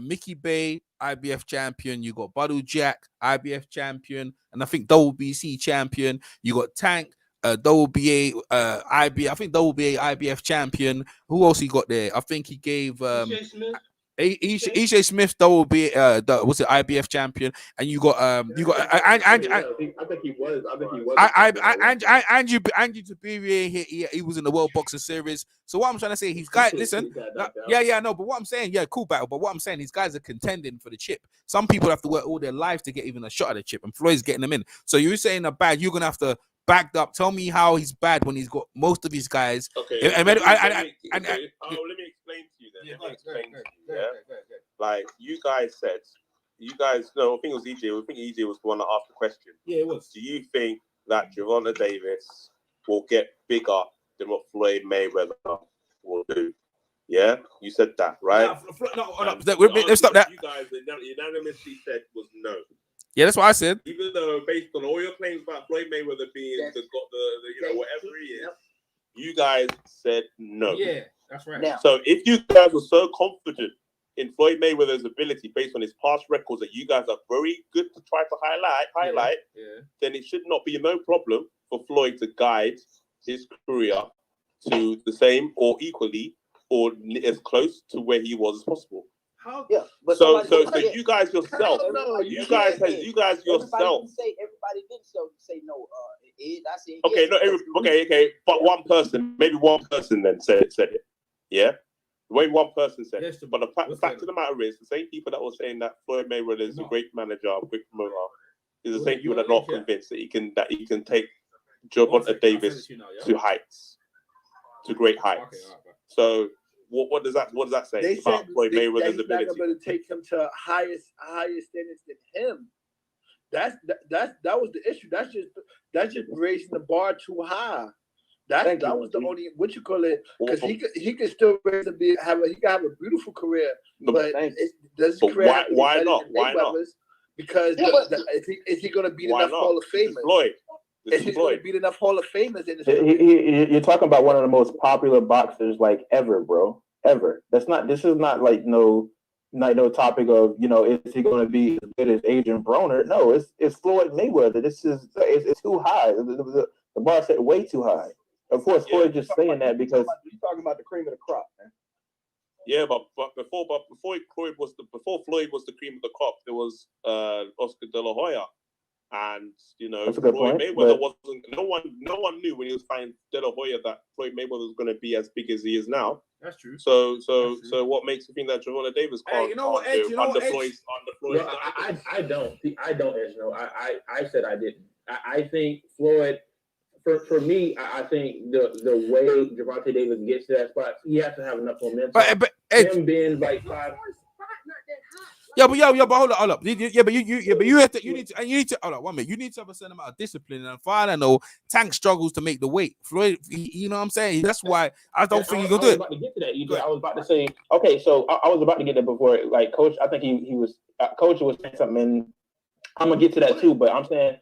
Mickey Bay, IBF champion. You got Badu Jack, IBF champion, and I think WBC champion. You got Tank, WBA, IBF. I think WBA IBF champion. Who else he got there? I think he gave Ishe Smith, WBA, was it IBF champion? And you got I think he was. Andrew Tabiri, he was in the World Boxing Series. So what I'm trying to say, he's guys. Listen, no, but what I'm saying, cool battle. But what I'm saying, these guys are contending for the chip. Some people have to work all their lives to get even a shot at the chip, and Floyd's getting them in. So you're saying they're bad. You're gonna have to back up. Tell me how he's bad when he's got most of these guys. Okay. Let me explain to you then. Like you guys said, no, I think it was EJ. I think EJ was the one that asked the question. Yeah, it was. Do you think that Gervonta Davis will get bigger than what Floyd Mayweather will do? Yeah, you said that, right? Let's stop that. You guys unanimously said was no. Yeah, that's what I said. Even though, based on all your claims about Floyd Mayweather being whatever he is, you guys said no. Yeah, that's right. Now, so if you guys were so confident in Floyd Mayweather's ability based on his past records that you guys are very good to try to highlight, then it should not be no problem for Floyd to guide his career to the same or equally or as close to where he was as possible. How? Yeah, but so you guys yourself, you guys yourself. Everybody didn't say no. I said okay, yes. No, okay, but one person, maybe one person then said it. Yeah, the way one person said it. But the fact of the matter is, the same people that were saying that Floyd Mayweather is a great manager, a great promoter, is the same people that are not convinced that he can take Gervonta Davis to heights, to great heights. So. What does that say they about Floyd Mayweather's ability? Not going to take him to higher standards than him. That was the issue. That's just raising the bar too high. That was the only because he could still raise have a beautiful career, but why not? Because is he going to beat enough Hall of Famers? Floyd. Is he going to beat enough Hall of Famers in this? You're talking about one of the most popular boxers like ever, bro. Ever. This is not like no topic of, is he going to be as good as Adrian Broner? No, it's Floyd Mayweather. It's too high. The bar set way too high. Of course, Floyd just saying that because you're talking about the cream of the crop, man. Yeah, but before Floyd was the cream of the crop, there was Oscar De La Hoya. And Floyd Mayweather wasn't. No one knew when he was fighting De La Hoya that Floyd Mayweather was going to be as big as he is now. That's true. So what makes you think that Gervonta Davis can't? Under Floyd? I don't, Edge. No, I said I didn't. I think Floyd. For me, I think the way Gervonta Davis gets to that spot, he has to have enough momentum. But him being like 5. Yeah, but hold up. Yeah, but you need to hold up 1 minute. You need to have a certain amount of discipline. And far I know, Tank struggles to make the weight. Floyd, you know what I'm saying? That's why I don't think he's gonna do it. I was about to get to that. I was about to say, okay, so I was about to get there before, like, Coach. I think he was Coach was saying something, and I'm gonna get to that too. But I'm saying,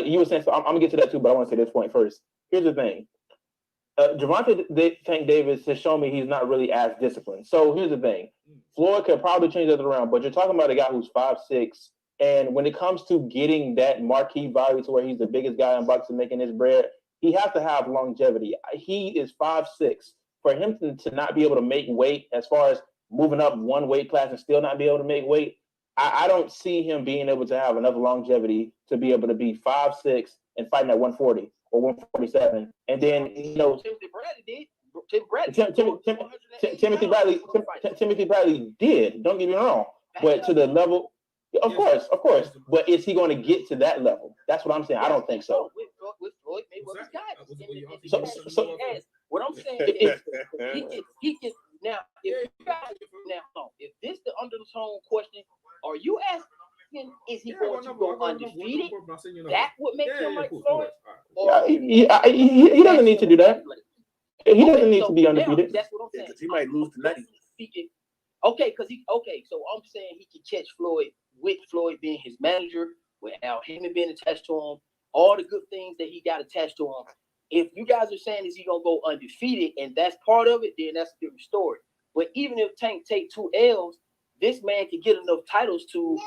you were saying so. I'm gonna get to that too. But I want to say this point first. Here's the thing. Gervonta Tank Davis has shown me he's not really as disciplined. So here's the thing. Floyd could probably change that around, but you're talking about a guy who's 5'6", and when it comes to getting that marquee value to where he's the biggest guy in boxing making his bread, he has to have longevity. He is 5'6". For him to not be able to make weight, as far as moving up one weight class and still not be able to make weight, I don't see him being able to have enough longevity to be able to be 5'6" and fighting at 140 or 147. And then, Timothy Bradley did. Don't get me wrong. But to the level, of course. But is he going to get to that level? That's what I'm saying. I don't think so. With Floyd Mayweather's guys. So what I'm saying is he can now. If this the undertone question, are you asking? Is he going to go undefeated? That would make him like Floyd. He doesn't need to do that. He doesn't need to be undefeated. That's what I'm saying. He might lose tonight. So I'm saying he could catch Floyd with Floyd being his manager, without him being attached to him, all the good things that he got attached to him. If you guys are saying is he gonna go undefeated and that's part of it, then that's a different story. But even if Tank take 2 L's, this man can get enough titles to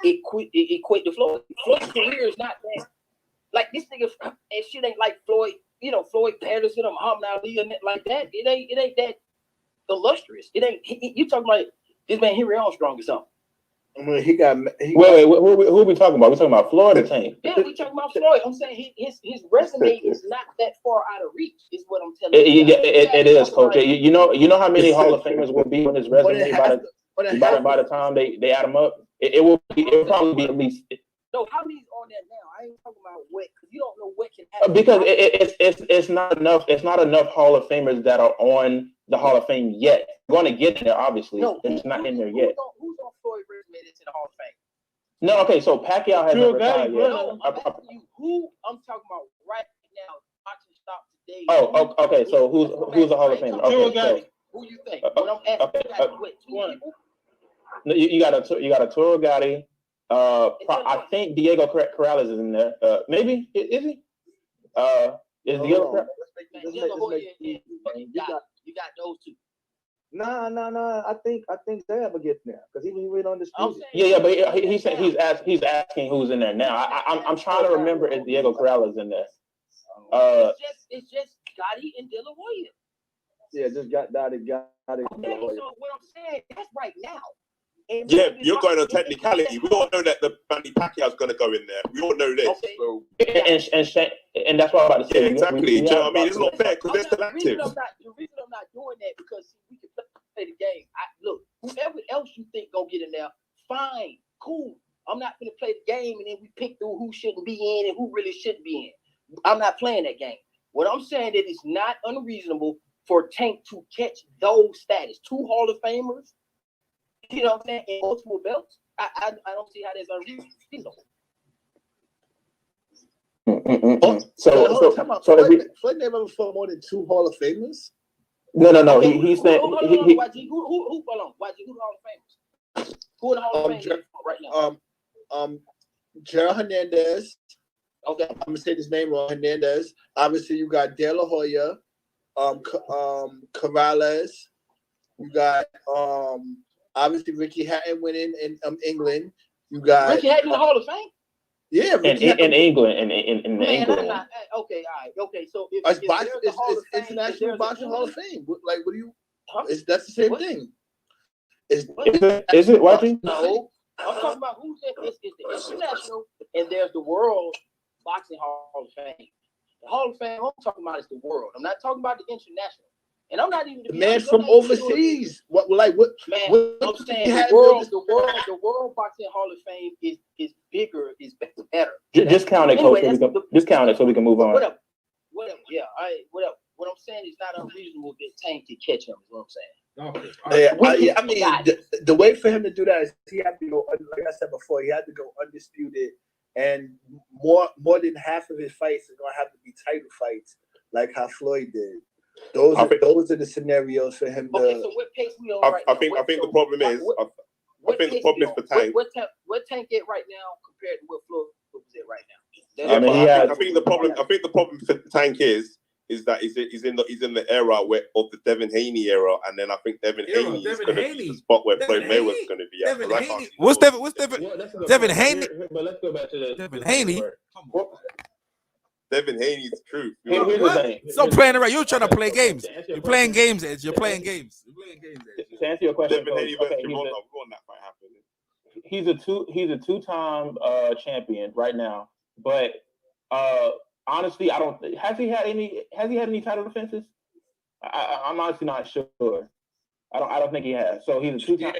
equate to Floyd. Floyd's career is not that. Like this nigga, and shit ain't like Floyd. Floyd Patterson or Muhammad Ali and like that. It ain't that illustrious. It ain't. You talking about this man Henry Armstrong or something? I mean, wait, who are we talking about? We talking about Floyd or Tank? Yeah, we talking about Floyd. I'm saying his resume is not that far out of reach. Is what I'm telling you. It is, Coach. You know how many Hall of Famers will be on his resume by the time they add him up. It will probably be at least. No, how many's on that now? I ain't talking about what, because you don't know what can happen. Because it's not enough. It's not enough Hall of Famers that are on the Hall of Fame yet. We're going to get there, obviously. No, it's not in there yet. Who's on Floyd resume that's in the Hall of Fame? No, okay. So Pacquiao hasn't retired yet. No, I'm asking you who I'm talking about right now. Watching stop today. Oh, okay. So who's the Hall of Famer? Okay, so who you think? What I'm asking. Wait, 2 people? No, you got a Toro Gotti. I think Diego Corrales is in there. Maybe is he? Is Diego Corrales? You got those 2. Nah. I think Zab will get there because he went on the street. Yeah, but he's asking who's in there now. I'm trying to remember if Diego Corrales in there. It's just Gotti and De La Hoya. Yeah, just got Gotti. Okay, so what I'm saying, that's right now. And yeah, you're going on technicality. We all know that the Manny Pacquiao's going to go in there. We all know this. Okay. So. And that's what I'm about to say. Yeah, exactly. Do you know what I mean? It's not fair because they're selective. The reason I'm not doing that because we can play the game. Look, whoever else you think gonna get in there, fine, cool. I'm not gonna play the game and then we pick through who shouldn't be in and who really shouldn't be in. I'm not playing that game. What I'm saying that it's not unreasonable for Tank to catch those status. 2 Hall of Famers. You know what I'm saying? And multiple belts. I don't see how that's unreasonable. So Floyd never fought more than 2 Hall of Famers. No. Okay, he said who hold on? YG, who the Hall of Famers? Who in the Hall of Famers right now? Gerald Hernandez. Okay, I'm gonna say his name wrong. Hernandez. Obviously, you got De La Hoya. Corrales. You got obviously Ricky Hatton winning in England. You got Ricky Hatton in the Hall of Fame. Yeah, in England, in England. Okay, all right, okay. So if it's International Boxing Hall of Fame. Like, what do you? That's the same thing. Is it watching? No, I'm talking about who's it's the international, and there's the World Boxing Hall of Fame. The Hall of Fame I'm talking about is the world. I'm not talking about the international. And I'm not even the man from overseas. What? Man, I'm saying the world boxing Hall of Fame is bigger, is better. Just count it, Coach. Just count it so we can move on. What up? Yeah. All right. What up? What I'm saying is not unreasonable that Tank can catch him. Is what I'm saying. Okay. I mean, the way for him to do that is he had to go, like I said before, he had to go undisputed, and more than half of his fights are gonna have to be title fights, like how Floyd did. Those are the scenarios for him to. Okay, so what pace we on right now? I think the problem is for Tank. What Tank get right now compared to what Floyd was at right now? I think the problem for Tank is that he's in the era of the Devin Haney era, and then I think Devin Haney is going to be the spot where Floyd Mayweather's going to be at. What's Devin Haney? But let's go back to the Devin Haney. Devin Haney's the truth. Stop playing around. You're trying to play games. You're playing games, Edge. You're playing games. To answer your question, Devin Haney versus Toronto. That might happen. He's a two-time champion right now, but honestly, I don't. Has he had any title defenses? I'm honestly not sure. I don't think he has. So he's a two-time.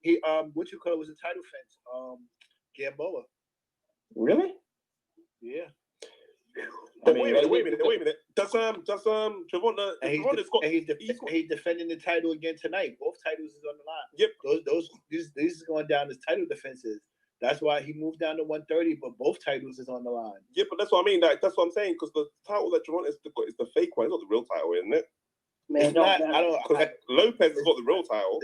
He what you call it was a title defense. Gamboa. Really? Yeah. Wait a minute. Does Trevon? He's defending the title again tonight. Both titles is on the line. Yep. These is going down as title defenses. That's why he moved down to 130, but both titles is on the line. Yeah, but that's what I mean. That's what I'm saying, because the title that Trevon is the fake one. It's not the real title, isn't it? Man, Lopez has got the real title,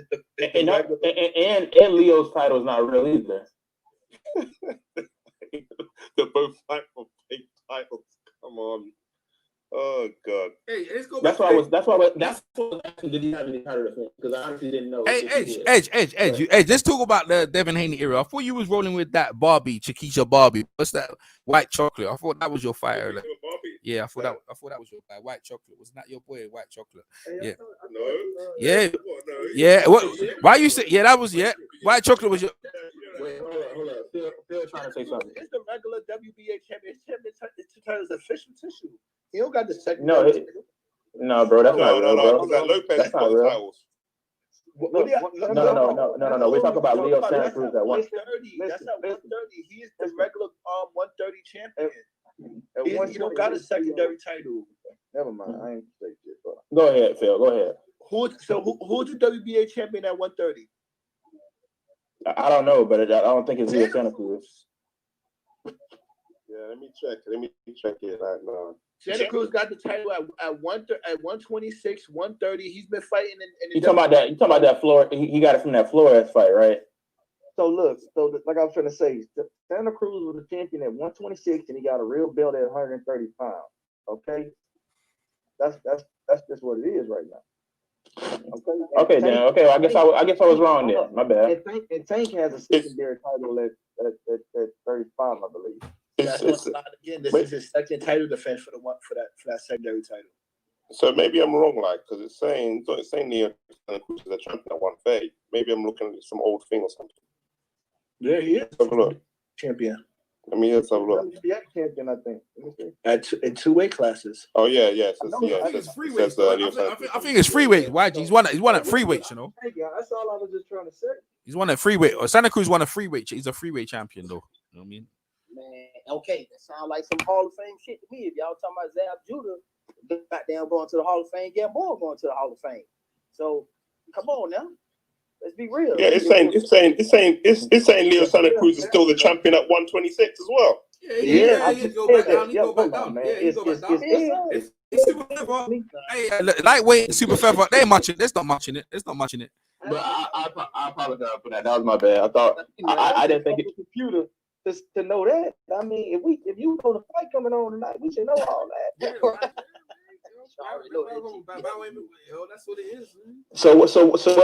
and Leo's title is not real either. They're both fight for fake titles. Come on. Oh God. Hey, let's go. That's why did he have any title defense? Because I honestly didn't know. Hey, Edge. Let's talk about the Devin Haney era. I thought you was rolling with that Chiquisha Barbie. What's that? White chocolate. I thought that was your fire. Yeah, I thought that was your fire. White chocolate. Wasn't that your boy? White chocolate. Yeah. No. Yeah. Yeah. What? Why you say? Yeah, that was White chocolate was your. Wait, hold up. Phil trying to say something. It's the regular WBA championship. It's official tissue. He don't got the second. No, bro. That's not real, bro. That's not real. No. We're talking about Leo Santa Cruz at 130. That's at 130. He is the regular 130 champion. He don't got a secondary title. Never mind. I ain't say shit, bro. Go ahead, Phil. Go ahead. Who's the WBA champion at 130? I don't know, but I don't think it's Leo Santa Cruz. Yeah, let me check it right now. Santa Cruz got the title at 126, 130. He's been fighting in You talking about that floor? He got it from that Flores fight, right? So look, like I was trying to say, Santa Cruz was the champion at 126, and he got a real belt at 130 pounds. Okay, that's just what it is right now. Okay, then. Okay, well, I guess I was wrong then. My bad. And Tank has a secondary title at 35, I believe. Again, this is his second title defense for that secondary title. So maybe I'm wrong, because it's saying Neil Santa Cruz is a champion at 130. Maybe I'm looking at some old thing or something. Yeah, he is. Have a look. Champion. Let me just have a look. Champion, I think. In two weight classes. Oh yeah. I think it's free weights. I think it's free weights. Why? He's won at free weights. That's all I was just trying to say. He's won at free weight. Or Santa Cruz won a free weight. He's a free weight champion, though. You know what I mean? Man, okay, that sounds like some Hall of Fame shit to me. If y'all talking about Zab Judah, goddamn going to the Hall of Fame, Gamboa going to the Hall of Fame. So come on now. Let's be real. Yeah, it's saying Leo Santa Cruz is still the champion at 126 as well. Yeah. He go back down. He go back down. It's super feather. Hey, lightweight, super feather. They ain't matching. It's not matching it. But I apologize for that. That was my bad. I thought I didn't think it. Computer to know that. I mean, if you know the fight coming on tonight, we should know all that. That's what it is. So what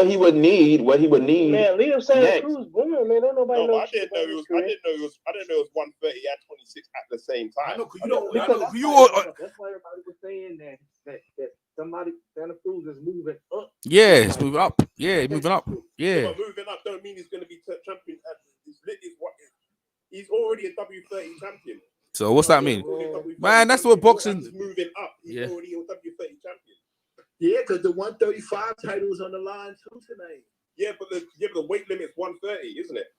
he would need. Man, Leo Santa Cruz, boom, man. Don't nobody know. I didn't know it was 130 at 26 at the same time. That's why everybody was saying that somebody Santa Cruz is moving up. Yeah, it's moving up. Yeah, moving up. Yeah. But moving up don't mean he's going to be champion. He's already a W30 champion. So what's that mean? Man, that's what boxing is moving up. He's already a W30 champion. Yeah, because the 135 title is on the line too tonight. Yeah, but the weight limit is 130, isn't it?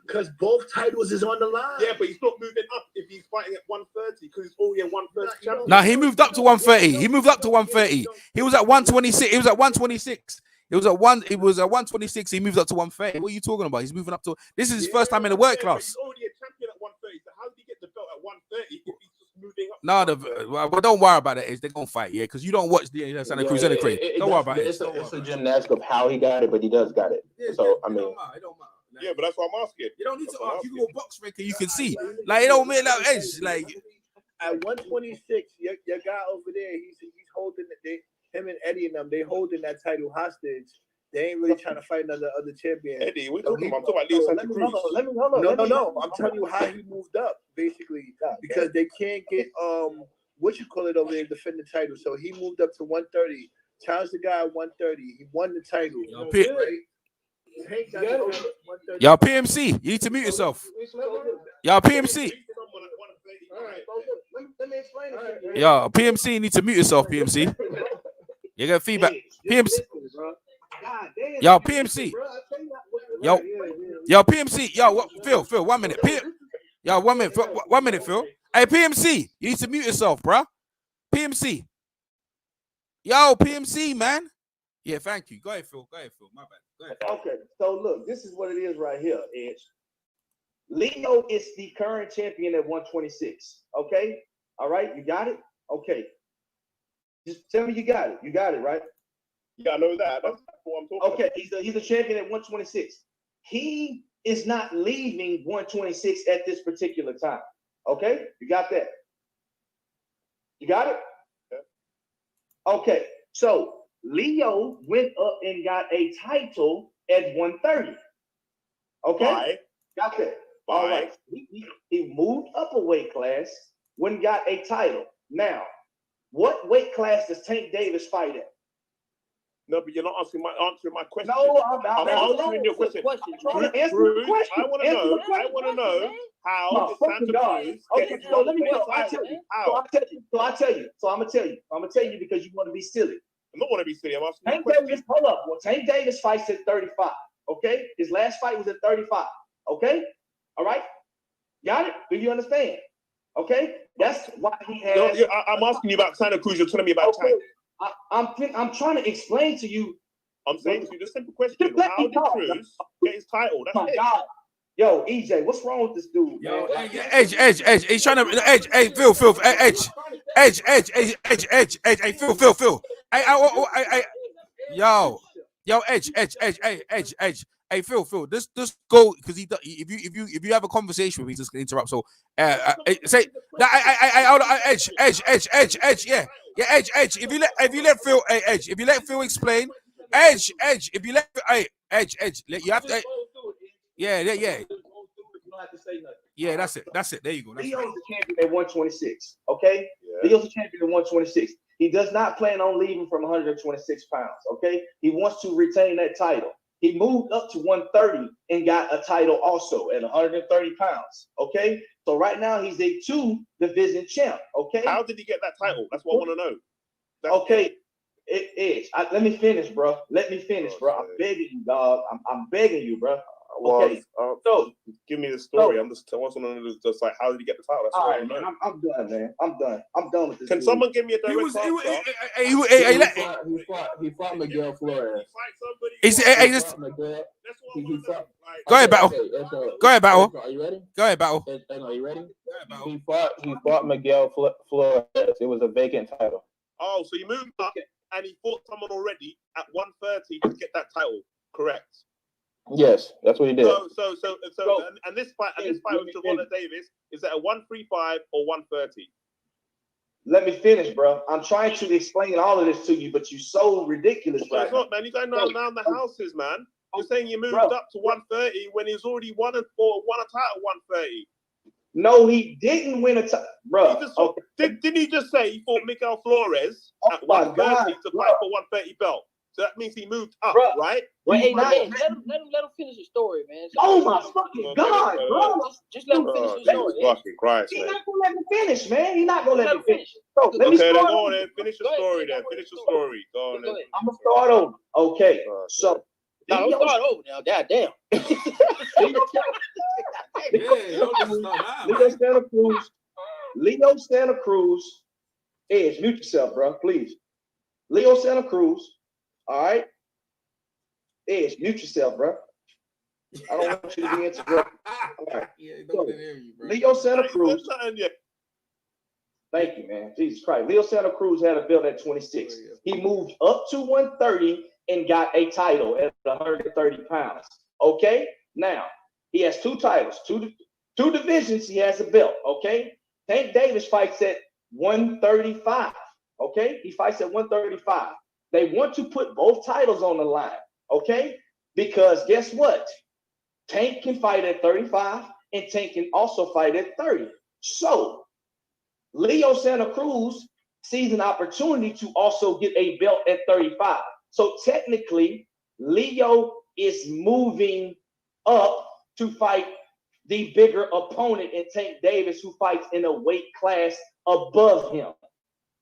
Because both titles is on the line. Yeah, but he's not moving up if he's fighting at 130 because he's already a 130 champion. No, he moved up to 130. He was at 126. It was at 126. He moved up to 130. What are you talking about? He's moving up to. This is his first time in the work class. He's already a champion at 130. So how did he get the belt at 130 if he's just moving up? No, well, don't worry about it. They're gonna fight, yeah, because you don't watch the Santa Cruz. Don't worry about it. It's a gymnastic of how he got it, but he does got it. So I mean, it don't matter. Like, yeah, but that's what I'm asking. You don't need to ask. You go box ranking, you can see. Like it don't make that edge. Like at 126, your guy over there, he's holding him and Eddie and them. They holding that title hostage. They ain't really trying to fight another champion. Eddie, we're talking about. I'm talking about Leo Santa Cruz. No. I'm telling you how he moved up, basically, because they can't get what you call it over there, defend the title. So he moved up to 130. Challenged the guy at 130. He won the title. Y'all PMC, you need to mute yourself. Y'all PMC. Let me explain it. Y'all PMC, you need to mute yourself. PMC. You got feedback. PMC. Y'all PMC. Yo PMC. Yo, Phil. 1 minute. Y'all 1 minute. 1 minute, Phil. Hey PMC, you need to mute yourself, bro. PMC. Yo PMC, man. Yeah, thank you. Go ahead, Phil. My bad. Go ahead. Okay, so look, this is what it is right here, Edge. Leo is the current champion at 126. Okay, all right, you got it. Okay, just tell me you got it. You got it, right? Yeah, I know that. That's what I'm talking about. Okay, he's a champion at 126. He is not leaving 126 at this particular time. Okay, you got that? You got it? Yeah. Okay, so Leo went up and got a title at 130. Okay? Bye. Got that. All right. He moved up a weight class, went and got a title. Now, what weight class does Tank Davis fight at? No, but you're not answering my question. No, I'm answering your question. I'm trying to answer the question. I want to know how did Santa Cruz Okay, so let me know. I'll tell you. So I'm gonna tell you because you want to be silly. I don't want to be silly. I'm asking Tank Davis, hold up. Well, Tank Davis fights at 35. Okay? His last fight was at 35. Okay? All right? Got it? Do you understand? Okay? That's why he has. No, I'm asking you about Santa Cruz. You're telling me about Tank. I'm trying to explain to you. I'm saying to you the simple question. How did Cruz get his title? That's it. God. Yo, EJ, what's wrong with this dude? Yo, Edge. He's trying to Edge. Hey, Phil. Edge. Hey, Phil. Yo, Edge. Hey, Phil. This go because if you have a conversation with me, just interrupt. So, say that Edge. Yeah, Edge. If you let Phil, Edge. If you let Phil explain, Edge. If you let Edge. You have to. Yeah. You don't have to say nothing. Yeah, that's it. There you go. Leo's the champion at 126. Okay? Yeah. Leo's the champion at 126. He does not plan on leaving from 126 pounds. Okay? He wants to retain that title. He moved up to 130 and got a title also at 130 pounds. Okay? So right now he's a 2-division champ. Okay? How did he get that title? That's what I want to know. Okay. It is. Let me finish, bro. I'm begging you, dog. I'm begging you, bro. Okay, so give me the story. I want to know just like how did he get the title? That's all right, man. I'm done, man. I'm done with this. Can someone give me a direct answer? He fought Miguel Flores. Go ahead, Battle. Are you ready? Go ahead, Battle. Are you ready? He fought Miguel Flores. It was a vacant title. Oh, so he moved up and he fought someone already at 130 to get that title. Correct. Yes, that's what he did. So, this fight with Javonda Davis is at a 135 or 130. Let me finish, bro. I'm trying to explain all of this to you, but you're so ridiculous, right? It's not, man. You're going around the houses, man. You're saying you moved up to 130 when he's already won a title at 130. No, he didn't win a title, bro. Didn't he just say he fought Miguel Flores at 130 to fight for 130 belt? So that means he moved up, right? Wait, let him finish the story, man. Oh my fucking God, bro! Just let him finish the story. Fucking Christ, He's not gonna let me finish, man. He's not gonna let me finish. So let me start then go on and finish the story. Then finish the story. Go on. I'm gonna start over. Okay, so. Don't start over now. God damn. Leo Santa Cruz. Edge, mute yourself, bro, please. Leo Santa Cruz. All right. Edge, mute yourself, bro. I don't want you to be interrupted. All right. Yeah, So, Leo Santa Cruz. Thank you, man. Jesus Christ. Leo Santa Cruz had a belt at 26. He moved up to 130 and got a title at 130 pounds. Okay? Now, he has two titles, two divisions. He has a belt. Okay? Tank Davis fights at 135. Okay? He fights at 135. They want to put both titles on the line. Okay? Because guess what? Tank can fight at 35 and Tank can also fight at 30. So, Leo Santa Cruz sees an opportunity to also get a belt at 35. So technically, Leo is moving up to fight the bigger opponent in Tank Davis, who fights in a weight class above him.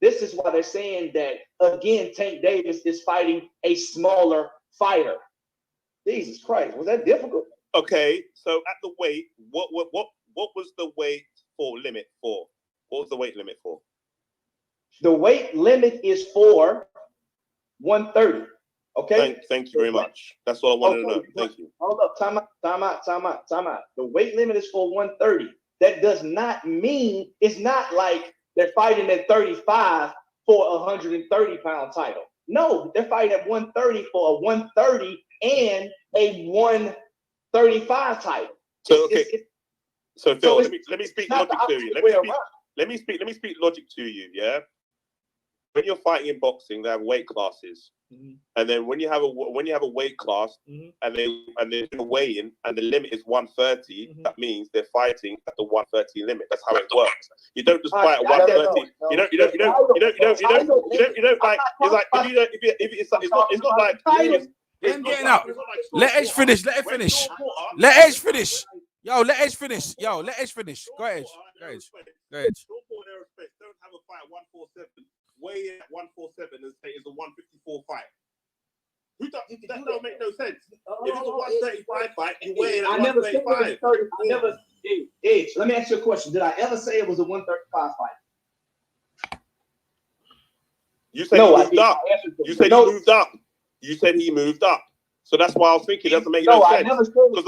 This is why they're saying that, again, Tank Davis is fighting a smaller fighter. Jesus Christ, was that difficult? Okay, so at the weight, what was the weight limit for? What was the weight limit for? The weight limit is for 130. Okay. Thank you very much. That's all I wanted to know. Thank you. Hold up. Time out. The weight limit is for 130. That does not mean, it's not like they're fighting at 35 for a 130-pound title. No, they're fighting at 130 for a 130 and a 135 title. So so Phil, let me speak logic to you. Let me speak logic to you. Yeah. When you're fighting in boxing, they have weight classes, and then when you have a weight class, and they're weighing, and the limit is 130, that means they're fighting at the 130 limit. That's how it works. You don't just fight at 130. You don't like. It's like it's not like. I'm getting out. Let Edge finish. Let Edge finish. Yo, let Edge finish. Go ahead. Don't have a fight 147. Weigh at 147 and say it's a 154 fight. That don't make no sense. If it's a 135 fight, you weigh it at 135. Edge, let me ask you a question. Did I ever say it was a 135 fight? You said he moved up. You said he moved up. You said he moved up. So that's why I was thinking it doesn't make no sense. Because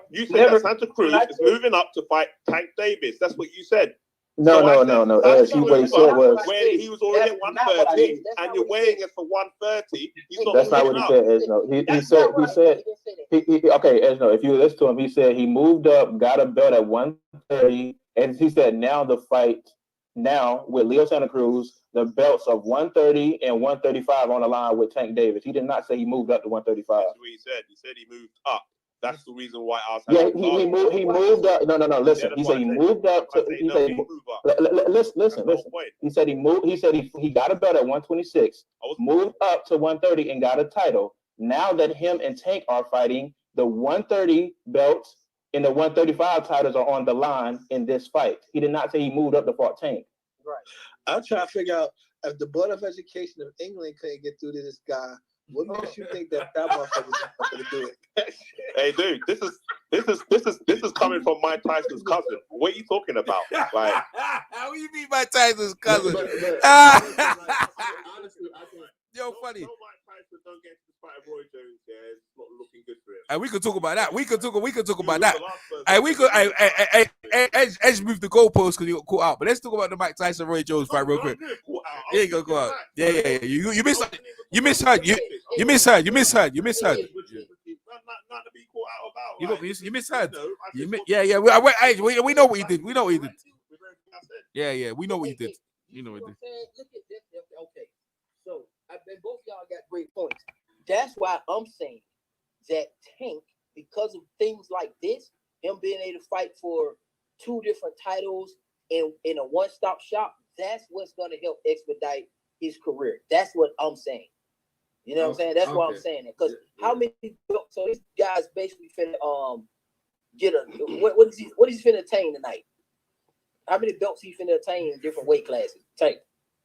you said that Santa Cruz is moving up to fight Tank Davis. That's what you said. No. What he said was when he was already at 130 and you're weighing it for 130. That's not what he said, Esno. Okay, Esno, if you listen to him, he said he moved up, got a belt at 130, and he said now the fight with Leo Santa Cruz, the belts of 130 and 135 on the line with Tank Davis. He did not say he moved up to 135. That's what he said. He said he moved up. That's the reason why I was. Yeah, he moved up. No. Listen, he said he moved up. Listen. He said he moved. He said he got a belt at 126, moved up to 130 and got a title. Now that him and Tank are fighting, the 130 belts and the 135 titles are on the line in this fight. He did not say he moved up to fight Tank. Right. I'm trying to figure out if the Board of Education of England couldn't get through to this guy. What makes you think that motherfucker's not going to do it? Hey, dude, this is coming from Mike Tyson's cousin. What are you talking about? Like, how you mean Mike Tyson's cousin? Honestly, I think Yo, funny. Mike Tyson don't get to fight Roy Jones. Yeah, it's not looking good for him. And we could talk about that. We could talk about that. And we could. Edge moved the goalpost because he got caught out. But let's talk about the Mike Tyson Roy Jones fight real quick. He ain't gonna go out. Yeah. You misheard. You misheard. Not to be caught out about. You misheard. Yeah. We know what he did. Yeah. We know what he did. You know what he did. Okay. So both y'all got great points. That's why I'm saying that Tank, because of things like this, him being able to fight for 2 different titles in a one-stop shop, that's what's going to help expedite his career. That's what I'm saying. You know what I'm saying? That's why I'm saying it. Because how many? So these guys basically finna get a what is he finna attain tonight? How many belts he finna attain in different weight classes? Tank.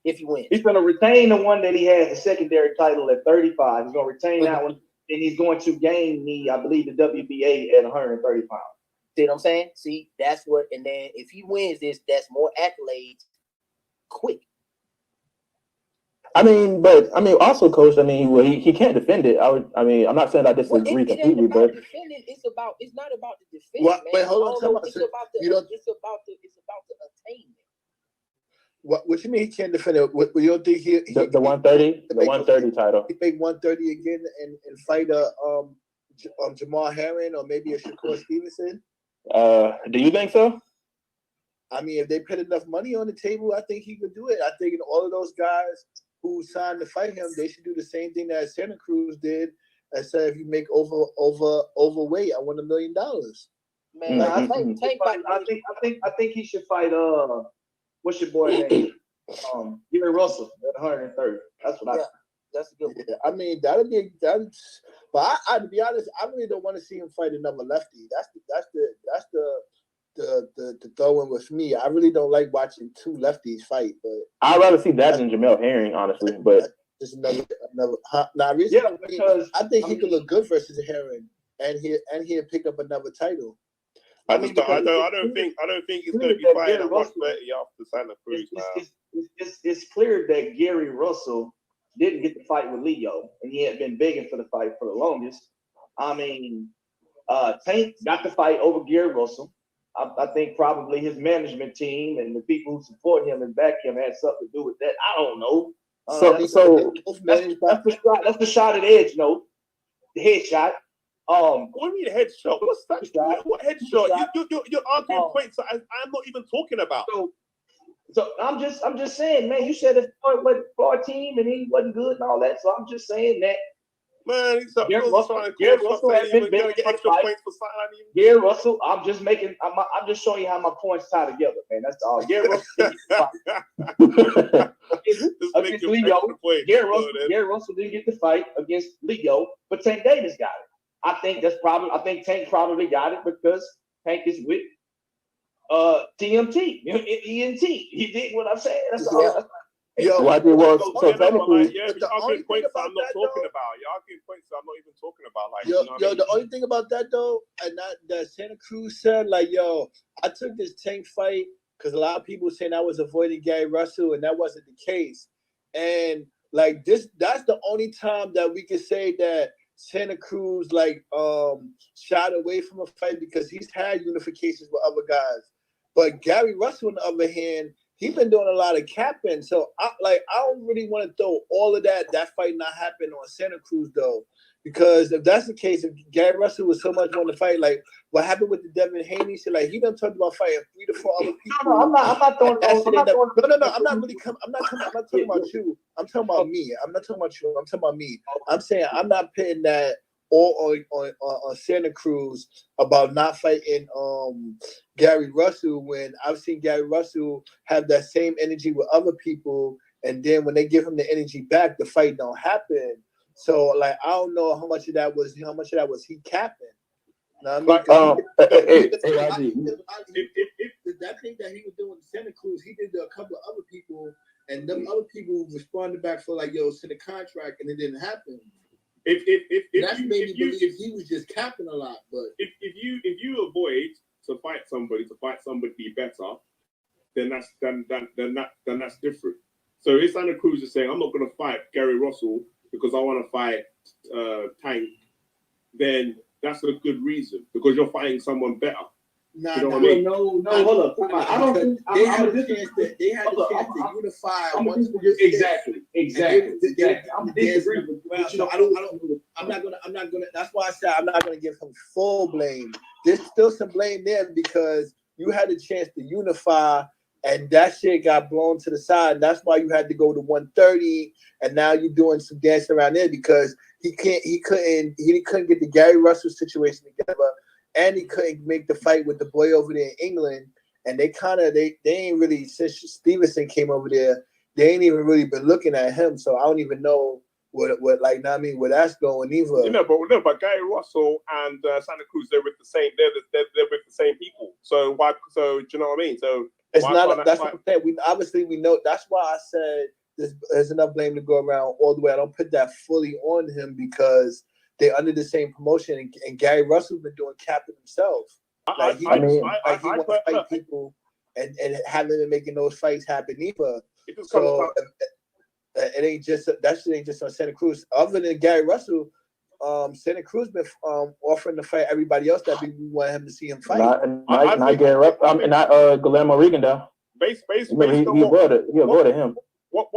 If you win, he's going to retain the one that he has, the secondary title at 35. He's going to retain that one, and he's going to gain I believe, the WBA at 130 pounds. See what I'm saying? See, that's what. And then if he wins this, that's more accolades quick. Also, coach. Well, he can't defend it. I'm not saying I disagree completely, but defending. It's not about the defense. What? Man. Wait, hold on. It's about the attainment. What you mean he can't defend it? What you don't think he the 130 title? He make 130 again and fight Jamal Herring or maybe a Shakur Stevenson. Do you think so? If they put enough money on the table, I think he could do it. I think all of those guys who signed to fight him, they should do the same thing that Santa Cruz did and say, if you make overweight, I want $1 million. Man, I think he should fight what's your boy name? Gary Russell at 130. That's what I think. That's a good one. Yeah, but I to be honest, I really don't want to see him fight another lefty. That's the throw-in with me. I really don't like watching two lefties fight, but I'd rather see that than Jamel Herring, honestly. But just another. Because I think he could look good versus Herring, and he'll pick up another title. I don't think he's going to be fighting at 130 after Santa Cruz. It's clear that Gary Russell didn't get the fight with Leo, and he had been begging for the fight for the longest. Tank got the fight over Gary Russell. I think probably his management team and the people who support him and back him had something to do with that. I don't know. That's the shot at Edge, no, the headshot. What do you mean headshot? What's that? What headshot? You're arguing points that I'm not even talking about. So I'm just saying, man. You said it's for a team and he wasn't good and all that. So I'm just saying that. Man, Gary Russell has been begging for the fight. Gary Russell, I'm just showing you how my points tie together, man. That's all. Gary Russell didn't get the fight against Leo. Gary Russell didn't get the fight against Leo, but Tank Davis got it. I think Tank probably got it because Tank is with TMT, ENT. He did what I'm saying. That's all. So technically, you're arguing points I'm not talking about. You're arguing points I'm not even talking about. The only thing about that though, and that Santa Cruz said, I took this Tank fight because a lot of people saying I was avoiding Gary Russell, and that wasn't the case. And that's the only time that we can say that Santa Cruz shied away from a fight because he's had unifications with other guys. But Gary Russell, on the other hand, he's been doing a lot of capping. So I don't really want to throw all of that fight not happened on Santa Cruz though. Because if that's the case, if Gary Russell was so much wanting to fight, what happened with the Devin Haney shit, he done talked about fighting 3 to 4 other people. No, I'm not throwing. I'm not talking about you. I'm talking about me. I'm not talking about you. I'm talking about me. I'm saying I'm not putting that all on Santa Cruz about not fighting Gary Russell when I've seen Gary Russell have that same energy with other people, and then when they give him the energy back, the fight don't happen. So I don't know how much of that was he capping. You know what I mean? That thing that he was doing in Santa Cruz, he did to a couple of other people, and them other people responded back for send a contract, and it didn't happen. That made me believe he was just capping a lot. But if you avoid to fight somebody better, then that's different. So if Santa Cruz is saying I'm not going to fight Gary Russell because I want to fight Tank, then that's a good reason because you're fighting someone better. No, hold up. I don't think they had the chance to unify. Exactly. I'm disagreeing. I'm not gonna. That's why I said I'm not gonna give him full blame. There's still some blame there because you had the chance to unify, and that shit got blown to the side. That's why you had to go to 130, and now you're doing some dancing around there because he couldn't get the Gary Russell situation together. And he couldn't make the fight with the boy over there in England. And they ain't really, since Stevenson came over there, they ain't even really been looking at him. So I don't even know where that's going either. But Gary Russell and Santa Cruz, they're with the same people. So why? So do you know what I mean? So it's not. That's what I'm saying. We know. That's why I said there's enough blame to go around all the way. I don't put that fully on him because they're under the same promotion, and Gary Russell's been doing capping himself. He wants to fight people and haven't been making those fights happen either. It ain't just that shit ain't just on Santa Cruz. Other than Gary Russell, Santa Cruz been offering to fight everybody else that we want him to see him fight. Not Gary Russell. Not Guillermo Rigondeaux. Based he on avoided him. What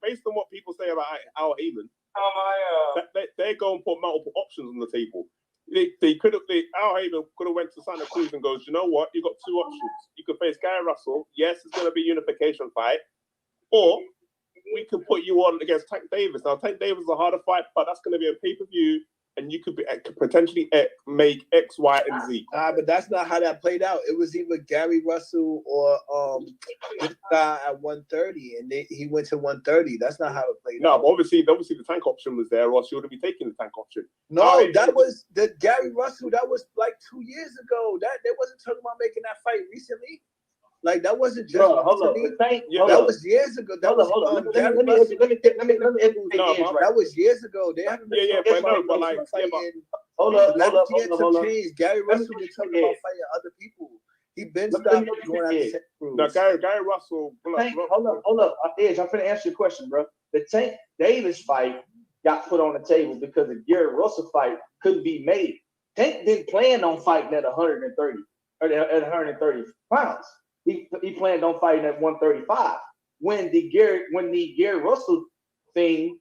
based on what people say about Al Heyman, they go and put multiple options on the table. Al Heyman could have went to Santa Cruz and goes, you know what? You got two options. You could face Gary Russell. Yes, it's going to be a unification fight, or we could put you on against Tank Davis. Now, Tank Davis is a harder fight, but that's going to be a pay-per-view, and you could potentially make X, Y, and Z. But that's not how that played out. It was either Gary Russell or this guy at 130, and he went to 130. That's not how it played out. No, but obviously the Tank option was there, or else you would have been taking the Tank option. No, that was the Gary Russell. That was like 2 years ago. They wasn't talking about making that fight recently. Like that wasn't just hold up. That was years ago. That was that was years ago. They haven't been hold up. Gary Russell been talking about fighting other people. He been stopped going after Santa Cruz. Now Gary Russell. Hold up. Edge, I'm finna answer your question, bro. The Tank Davis fight got put on the table because the Gary Russell fight couldn't be made. Tank didn't plan on fighting at 130 or at 130 pounds. He planned on fighting at 135. When the Gary Russell thing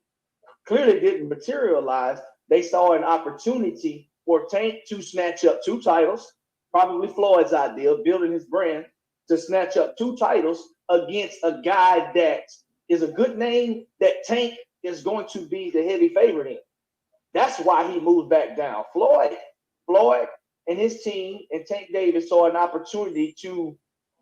clearly didn't materialize, they saw an opportunity for Tank to snatch up 2 titles, probably Floyd's idea, building his brand, to snatch up 2 titles against a guy that is a good name that Tank is going to be the heavy favorite in. That's why he moved back down. Floyd and his team and Tank Davis saw an opportunity to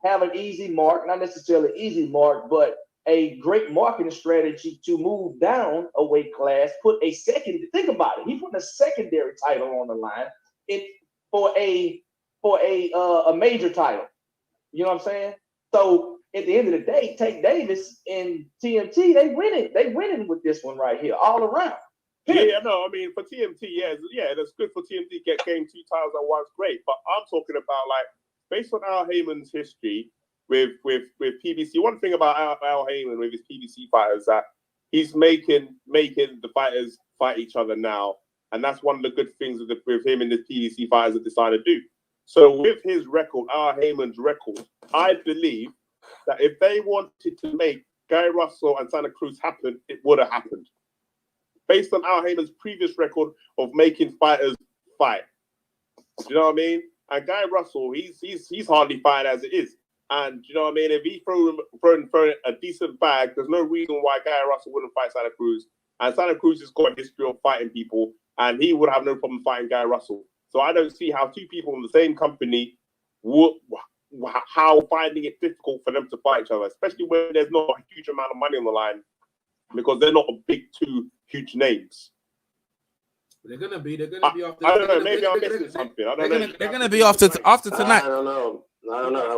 have an easy mark, not necessarily easy mark, but a great marketing strategy to move down a weight class, think about it. He put a secondary title on the line for a major title. You know what I'm saying? So at the end of the day, Tank Davis and TMT, they winning with this one right here, all around. Yeah, no, I mean for TMT, yeah, that's good for TMT getting 2 titles at once, great. But I'm talking about like based on Al Heyman's history with PBC. One thing about Al Heyman with his PBC fighters that he's making the fighters fight each other now, and that's one of the good things with him and the PBC fighters have decided to do. So with his record, Al Heyman's record, I believe that if they wanted to make Gary Russell and Santa Cruz happen, it would have happened. Based on Al Heyman's previous record of making fighters fight. Do you know what I mean? And Guy Russell, he's hardly fighting as it is. And you know what I mean? If he throw a decent bag, there's no reason why Guy Russell wouldn't fight Santa Cruz. And Santa Cruz has got a history of fighting people, and he would have no problem fighting Guy Russell. So I don't see how 2 people in the same company how finding it difficult for them to fight each other, especially when there's not a huge amount of money on the line, because they're not a big 2 huge names. They're gonna be after. I don't know. Maybe I'm missing something. I don't know. They're gonna be after tonight. I don't know.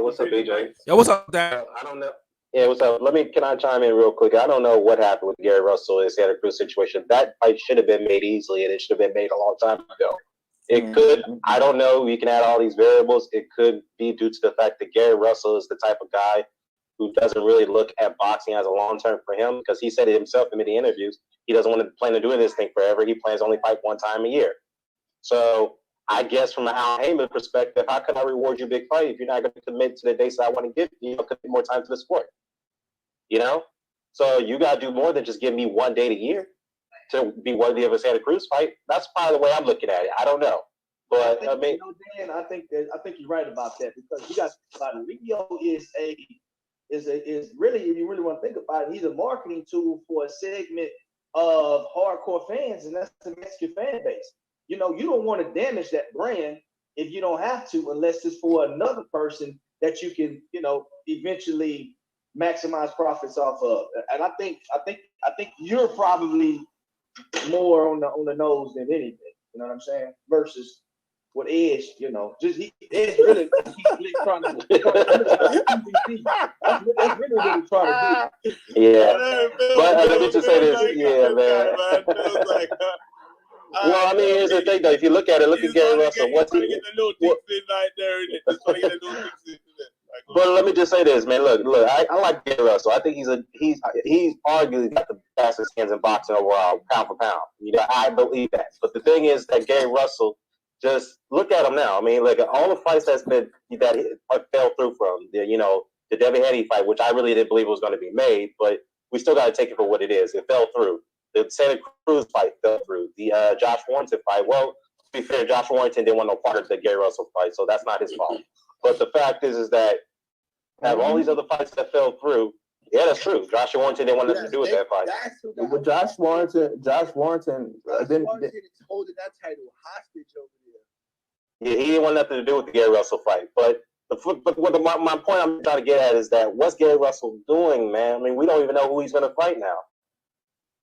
What's up, BJ? Yeah, what's up, Dan? I don't know. Yeah, what's up? Can I chime in real quick? I don't know what happened with Gary Russell and Santa Cruz situation. That fight should have been made easily, and it should have been made a long time ago. It could. I don't know. We can add all these variables. It could be due to the fact that Gary Russell is the type of guy who doesn't really look at boxing as a long term for him, because he said it himself in many interviews. He doesn't want to plan on doing this thing forever. He plans to only fight 1 time a year. So I guess from an Al Heyman perspective, how can I reward you a big fight if you're not going to commit to the dates that I want to give you? Commit more time to the sport. You know? So you got to do more than just give me 1 date a year to be worthy of a Santa Cruz fight. That's probably the way I'm looking at it. I don't know. But I think you're right about that, because you got to think about it. Leo is really, if you really want to think about it, he's a marketing tool for a segment of hardcore fans, and that's the Mexican fan base. You know, you don't want to damage that brand if you don't have to, unless it's for another person that you can, eventually maximize profits off of. And I think you're probably more on the nose than anything. You know what I'm saying? Versus what Edge, Edge really trying to that's really what he's trying to do. Yeah. But let me just say this. Yeah, man. Well, I mean, here's the thing, though. If you look at Gary Russell. But let me just say this, man. Look. I like Gary Russell. I think he's arguably got the fastest hands in boxing overall, pound for pound. You know, I believe that. But the thing is that Gary Russell, just look at him now. I mean, like all the fights that fell through from the Devin Haney fight, which I really didn't believe was going to be made, but we still got to take it for what it is. It fell through. The Santa Cruz fight fell through. The Josh Warrington fight. Well, to be fair, Josh Warrington didn't want no part of the Gary Russell fight, so that's not his fault. But the fact is that have all these other fights that fell through. Yeah, that's true. Josh Warrington didn't want nothing to do with that fight. With Josh Warrington is holding that title hostage over there. Yeah, he didn't want nothing to do with the Gary Russell fight. But my point I'm trying to get at is that what's Gary Russell doing, man? I mean, we don't even know who he's going to fight now.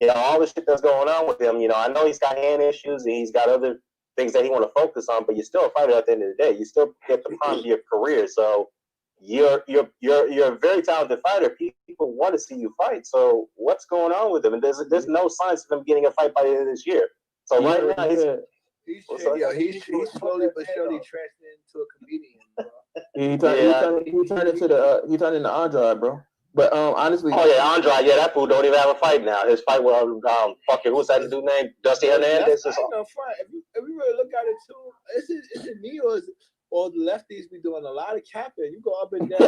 You know, all the shit that's going on with him. You know, I know he's got hand issues and he's got other things that he want to focus on, but you're still a fighter at the end of the day. You still get the prime of your career, so you're a very talented fighter. People want to see you fight. So what's going on with him? And there's no signs of him getting a fight by the end of this year. So right now he's slowly but surely transferring into a comedian, bro. He turned into Andre, bro. But honestly, Andre, that fool don't even have a fight now. His fight with who's that dude named Dusty Hernandez or something. If we really look at it too, it's in me or the lefties be doing a lot of capping. You go up and down.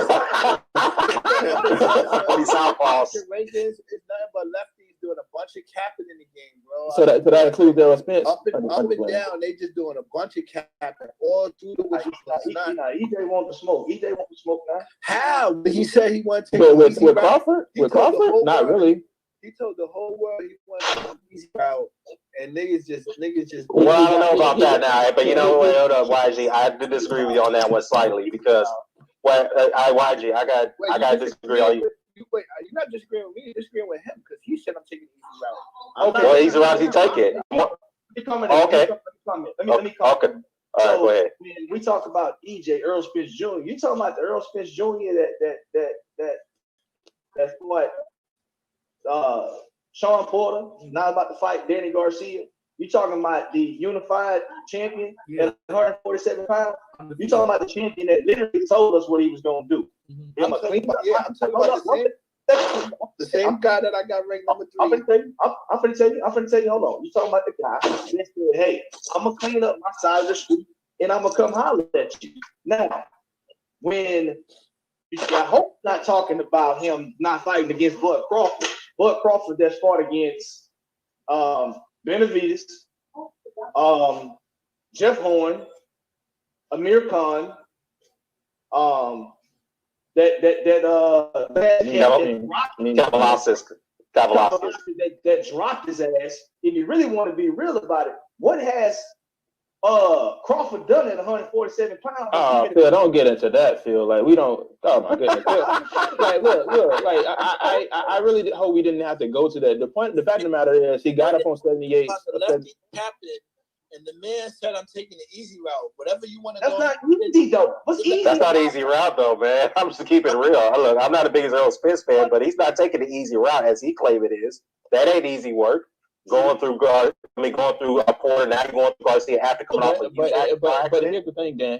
These southpaws. It's nothing but lefties doing a bunch of capping in the game, bro. So that includes Daryl Spence. Up and down, they just doing a bunch of capping all through the way. EJ want to smoke. EJ want to smoke now. How? He said he wanted to take with Crawford? With Crawford? Not really. He told the whole world he wanted an easy route, and niggas just. Well, I don't know about that now, but you know what? Hold up, YG. I have to disagree with you on that one slightly because, YG, I got to disagree on you. Wait, you're not disagreeing with me. You're disagreeing with him because he said I'm taking the easy route. Okay. Well, easy route, he take it. Okay. Let me comment. Okay. All right, go ahead. When we talk about EJ, Earl Spence Jr., you talking about the Earl Spence Jr. that's what Sean Porter not about to fight Danny Garcia. You talking about the unified champion at 147 pounds? You talking about the champion that literally told us what he was going to do. I'm talking about the same guy that I got ranked number 3. I'm finna tell you. Hold on. You talking about the guy that said, "Hey, I'm gonna clean up my side of the street and I'm gonna come holler at you." Now, when I hope not talking about him not fighting against Bud Crawford. Bud Crawford that's fought against Benavidez, Jeff Horn, Amir Khan, that dropped his ass. If you really want to be real about it, what has Crawford done at 147 pounds? Phil, don't get into that, Phil. Like we don't. Oh my goodness. Like look. Like I really hope we didn't have to go to that. The fact of the matter is, he got up on 78. And the man said, "I'm taking the easy route. Whatever you want to do." That's not easy, though. What's easy? That's not an easy route, though, man. I'm just keeping it real. Look, I'm not the biggest Earl Spence fan, but he's not taking the easy route as he claims it is. That ain't easy work. Going through Porter, now you're going through Garcia after coming off. But here's the thing, Dan.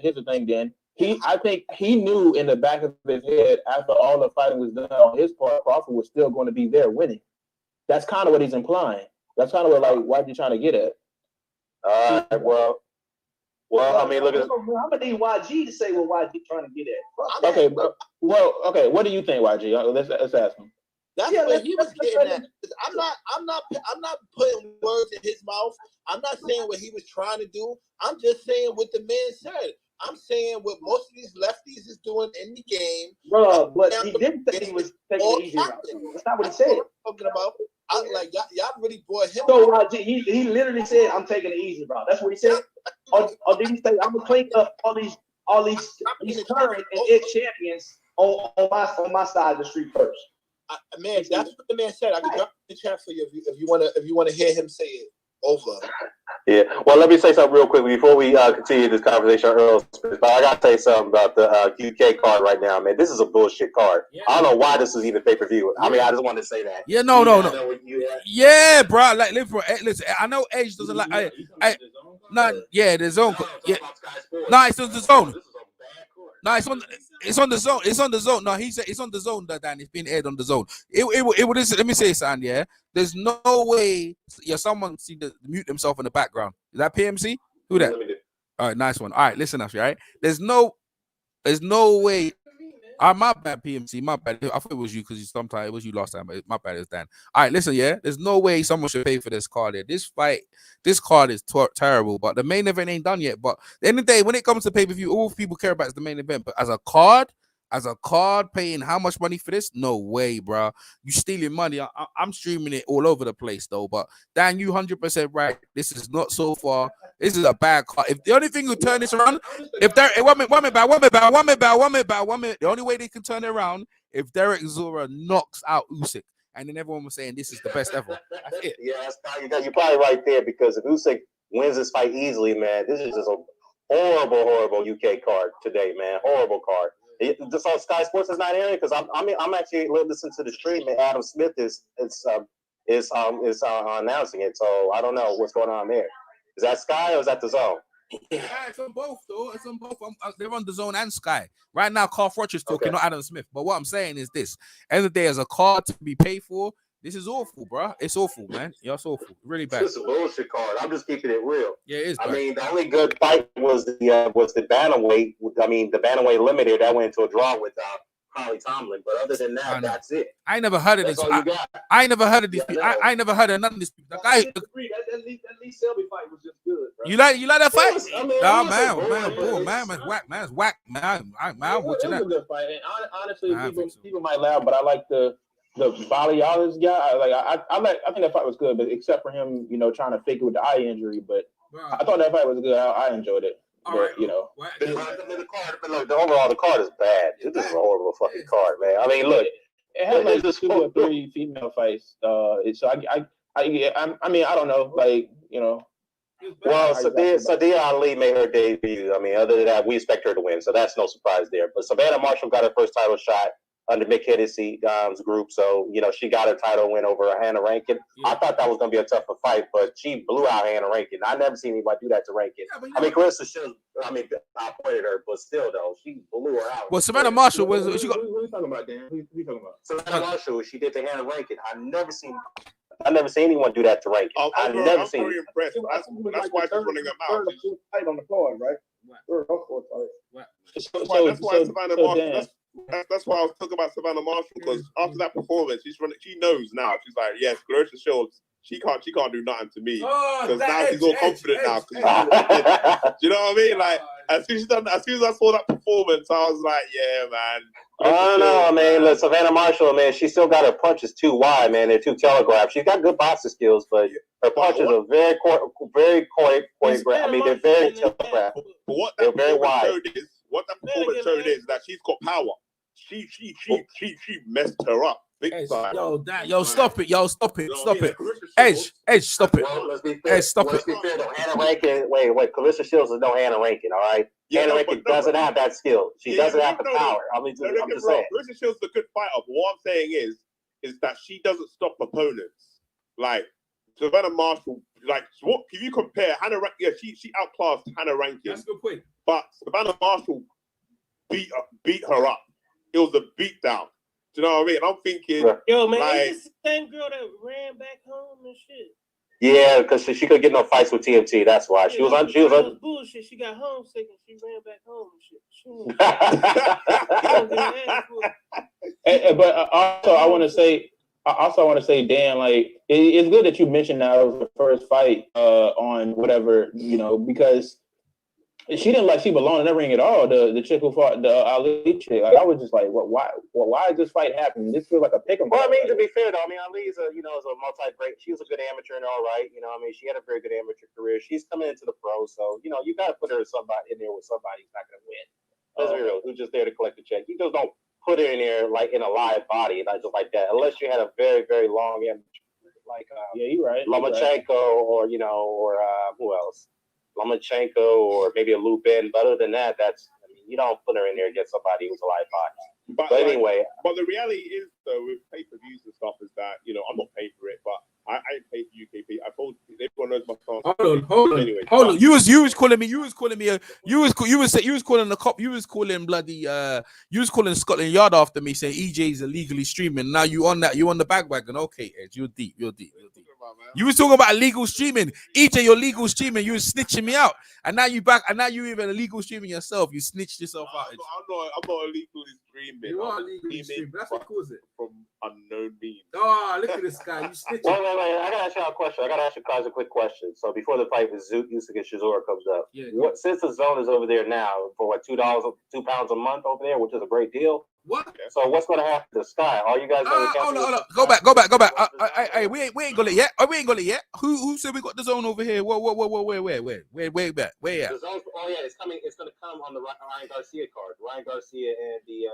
I think he knew in the back of his head after all the fighting was done on his part, Crawford was still going to be there winning. That's kind of what he's implying. That's kind of what you trying to get at. Well, I mean, look at. I'm gonna need YG to say what YG trying to get at. Okay, okay. What do you think, YG? Let's ask him. That's what he was getting at. I'm not putting words in his mouth. I'm not saying what he was trying to do. I'm just saying what the man said. I'm saying what most of these lefties is doing in the game. Bro, but he didn't say he was taking the easy route. That's not what he said. Talking about. Y'all really brought him. So he literally said, "I'm taking the easy route." That's what he said. Or did he say, "I'm gonna clean up all these current and ex champions on my side of the street first"? Man, that's what the man said. I can drop the chat for you if you want to hear him say it over. Yeah. Well, let me say something real quickly before we continue this conversation on Earl Spence. But I got to say something about the UK card right now, man. This is a bullshit card. Yeah. I don't know why this is even pay-per-view. I mean, I just wanted to say that. Yeah, no. Yeah, bro. Like, listen, I know Edge doesn't like. The zone. Yeah. No, it's on the zone. No, it's on. It's on the zone. It's on the zone. No, he said it's on the zone. Dan, it's being aired on the zone. It would. Let me say something. Yeah, there's no way. Yeah, someone see the mute themselves in the background. Is that PMC? Who that? All right, nice one. All right, listen up, right? There's no way. My bad, PMC. My bad. I thought it was you because sometimes it was you last time, but my bad, it's Dan. All right, listen, yeah. There's no way someone should pay for this card here. This card is terrible, but the main event ain't done yet. But at the end of the day, when it comes to pay-per-view, all people care about is the main event. But as a card, paying how much money for this? No way, bro. You stealing money. I'm streaming it all over the place, though. But Dan, you 100% right. This is not so far. This is a bad card. If the only thing who turn this around, if there, one minute, the only way they can turn it around if Derek Chisora knocks out Usyk, and then everyone was saying this is the best ever. That's it. Yeah, you're probably right there because if Usyk wins this fight easily, man, this is just a horrible UK card today, man. Horrible card. Just on Sky Sports is not airing because I'm actually listening to the stream and Adam Smith is announcing it, so I don't know what's going on there. Is that Sky or is that the Zone? Yeah, it's on both, though. It's on both. They're on the Zone and Sky. Right now, Carl Froch's talking, not Adam Smith. But what I'm saying is this. End of the day, as a card to be paid for, this is awful, bro. It's awful, man. Yeah, it's awful. Really bad. It's just a bullshit card. I'm just keeping it real. Yeah, it is. I mean, the only good fight was the bantamweight. I mean, the bantamweight limited that went into a draw with Holly Tomlin. But other than that, that's it. I ain't never heard of this. I ain't never heard of these people. I ain't never heard of none of these people. The guy. That Lee Selby fight was just good, bro. You like that fight? Nah, man's whack, man. I'm watching that. It was a good fight. And honestly, people might laugh, but I like the Balialis guy. I think that fight was good, but except for him, trying to fake it with the eye injury. But I thought that fight was good. I enjoyed it. The overall card is bad. This is a horrible fucking card, man. I mean, look, it had like 2 or 3 female fights. So I mean, I don't know, Well, Sadia Ali made her debut. I mean, other than that, we expect her to win, so that's no surprise there. But Savannah Marshall got her first title shot under Mick Hennessey's group, so she got her title win over Hannah Rankin. Yeah. I thought that was going to be a tougher fight, but she blew out Hannah Rankin. I never seen anybody do that to Rankin. Yeah, I mean, Clarissa Shields, I pointed her, but still, though, she blew her out. Well, Savannah Marshall was. What are you talking about, Dan? Who are you talking about? Savannah Marshall, she did to Hannah Rankin. I never seen anyone do that to Rankin. I'm very impressed. That's why she's running her mouth. Fight on the card, right? That's why I was talking about Savannah Marshall, because after that performance, she knows now. She's like, yes, Clarissa Shields, she can't do nothing to me. Because now she's all confident now. Do you know what I mean? Like, as soon as I saw that performance, I was like, yeah, man. I don't know, man. Look, Savannah Marshall, man, she still got her punches too wide, man. They're too telegraphed. She's got good boxing skills, but her punches are very choreographed. I mean, they're very telegraphed. They're very wide. What that performance showed is that she's got power. She messed her up. Yo, stop it. Edge, stop it. Well, let's be fair. Edge, stop it. Let's be fair, though. Hannah Rankin, wait. Clarissa Shields is no Hannah Rankin, all right? Hannah Rankin doesn't have that skill. She doesn't have the power. I mean, I'm just saying. Clarissa Shields is a good fighter, but what I'm saying is that she doesn't stop opponents. Like, Savannah Marshall, what if you compare Hannah Rankin? Yeah, she outclassed Hannah Rankin. That's a good point. But Savannah Marshall beat her up. It was a beatdown. Do you know what I mean? I'm thinking, it's the same girl that ran back home and shit. Yeah, because she couldn't get no fights with TMT. That's why she was on. Bullshit. She got homesick and she ran back home and shit. But also, I want to say, Dan, it's good that you mentioned that was the first fight on whatever, because she didn't she belonged in the ring at all. The chick who fought the Ali chick. I was just like, why is this fight happening? This feels like a pick 'em. Well, I mean, to be fair though, Ali is a multi-great. She was a good amateur and all right. She had a very good amateur career. She's coming into the pros, so you got to put her in there with somebody who's not going to win. Let's be real. Who's just there to collect the check. You just don't put her in there in a live body, not just like that, unless you had a very, very long amateur, you're right. Lomachenko or who else? Lomachenko or maybe a Lubin, but other than that, you don't put her in there against somebody who's a live body. But anyway. But the reality is, though, with pay-per-views and stuff, is that, I'm not paying for it, but I pay for UKP. Everyone knows my can't. Hold on. Anyway, hold on. You was calling me. You was calling calling the cop. You was calling bloody. You was calling Scotland Yard after me, saying EJ's illegally streaming. Now you on that. You on the bandwagon. Okay, Edge. You're deep. You was talking about illegal streaming. EJ, you're legal streaming. You was snitching me out, and now you back. And now you even illegal streaming yourself. You snitched yourself out. I'm not illegally streaming. You are illegally streaming. That's what caused it. From unknown means. Oh, look at this guy. You snitching. Wait. I gotta ask y'all a question. I gotta ask you guys a quick question. So before the fight with Usyk and Chisora comes up, since the zone is over there now for what $2 £2 a month over there, which is a great deal. What? So what's going to happen to Sky? Are you guys going to hold on. Go back. We ain't got it yet. We ain't got it yet. Who said we got the zone over here? Where back? Where at? The zone, it's coming. It's going to come on the Ryan Garcia card. Ryan Garcia and the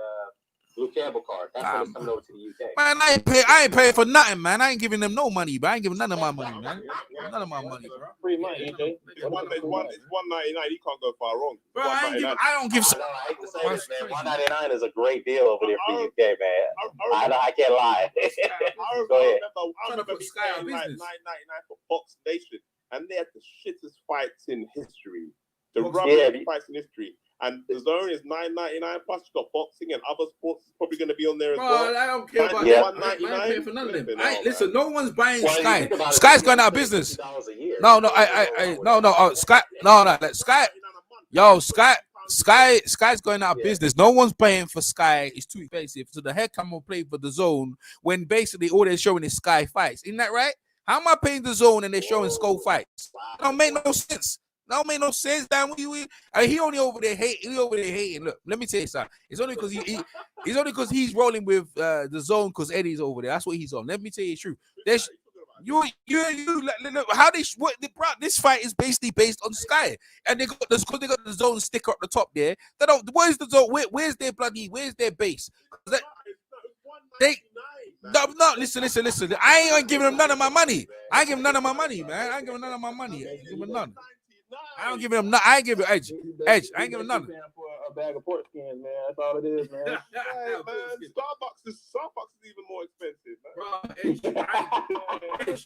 Blue Campbell card. That's when it's coming over to the UK. Man, I ain't paying for nothing, man. I ain't giving them no money, but I ain't giving none of my money, man. None of my money, bro. Free money, EJ. It's $1.99. You can't go far wrong. Bro, I don't give. I hate to say this, man. $1.99 is a great deal over there for UK, man. I can't lie. Go ahead. I remember Sky on business. $9.99 for Box Nation, and they had the shittest fights in history. The rubbish fights in history. And the zone is $9.99 plus you got boxing and other sports is probably going to be on there as well. I don't care about that. I ain't paying for none of them. Listen, no one's buying Sky. Sky's going out of business. No. Sky. No. Sky. Yo, Sky's going out of business. No one's paying for Sky. It's too expensive. So the heck I'm gonna play for the zone when basically all they're showing is Sky fights. Isn't that right? How am I paying the zone and they're showing Skull fights? It don't make no sense. No, make no sense. Damn, he only over there hating. He over there hating. Look, let me tell you something. It's only because it's only because he's rolling with the zone because Eddie's over there. That's what he's on. Let me tell you the truth. This fight is basically based on Sky, and they got the zone sticker up the top there. They don't. Where's the zone? Where's their base? Listen. I ain't giving them none of my money. I ain't giving none of my money, man. I ain't giving none of my money. I ain't giving none. I don't give him none. I ain't giving Edge. I ain't giving none. For a bag of pork skins, man. That's all it is, man. Hey, man. Starbucks is even more expensive,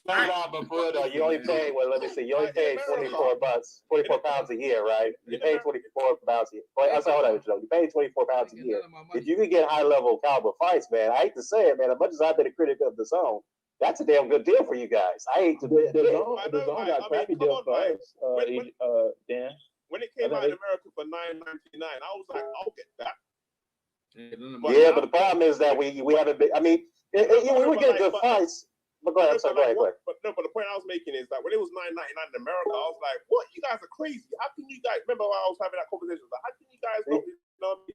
man. You only pay, let me see. You only pay £24 a year, right? You pay £24 a year. I'm sorry, hold on, you pay £24 a year. If you can get high level caliber fights, man, I hate to say it, man. As much as I've been a critic of the zone, that's a damn good deal for you guys. I hate to the zone got crappy deals for us, Dan. When it came out in America for $9.99, I was like, I'll get that. But the problem is that we haven't been. I mean, we were getting good fights. But go ahead. But the point I was making is that when it was $9.99 in America, I was like, "What? You guys are crazy! How can you guys?" Remember when I was having that conversation? Like, how can you guys not? You know what I mean?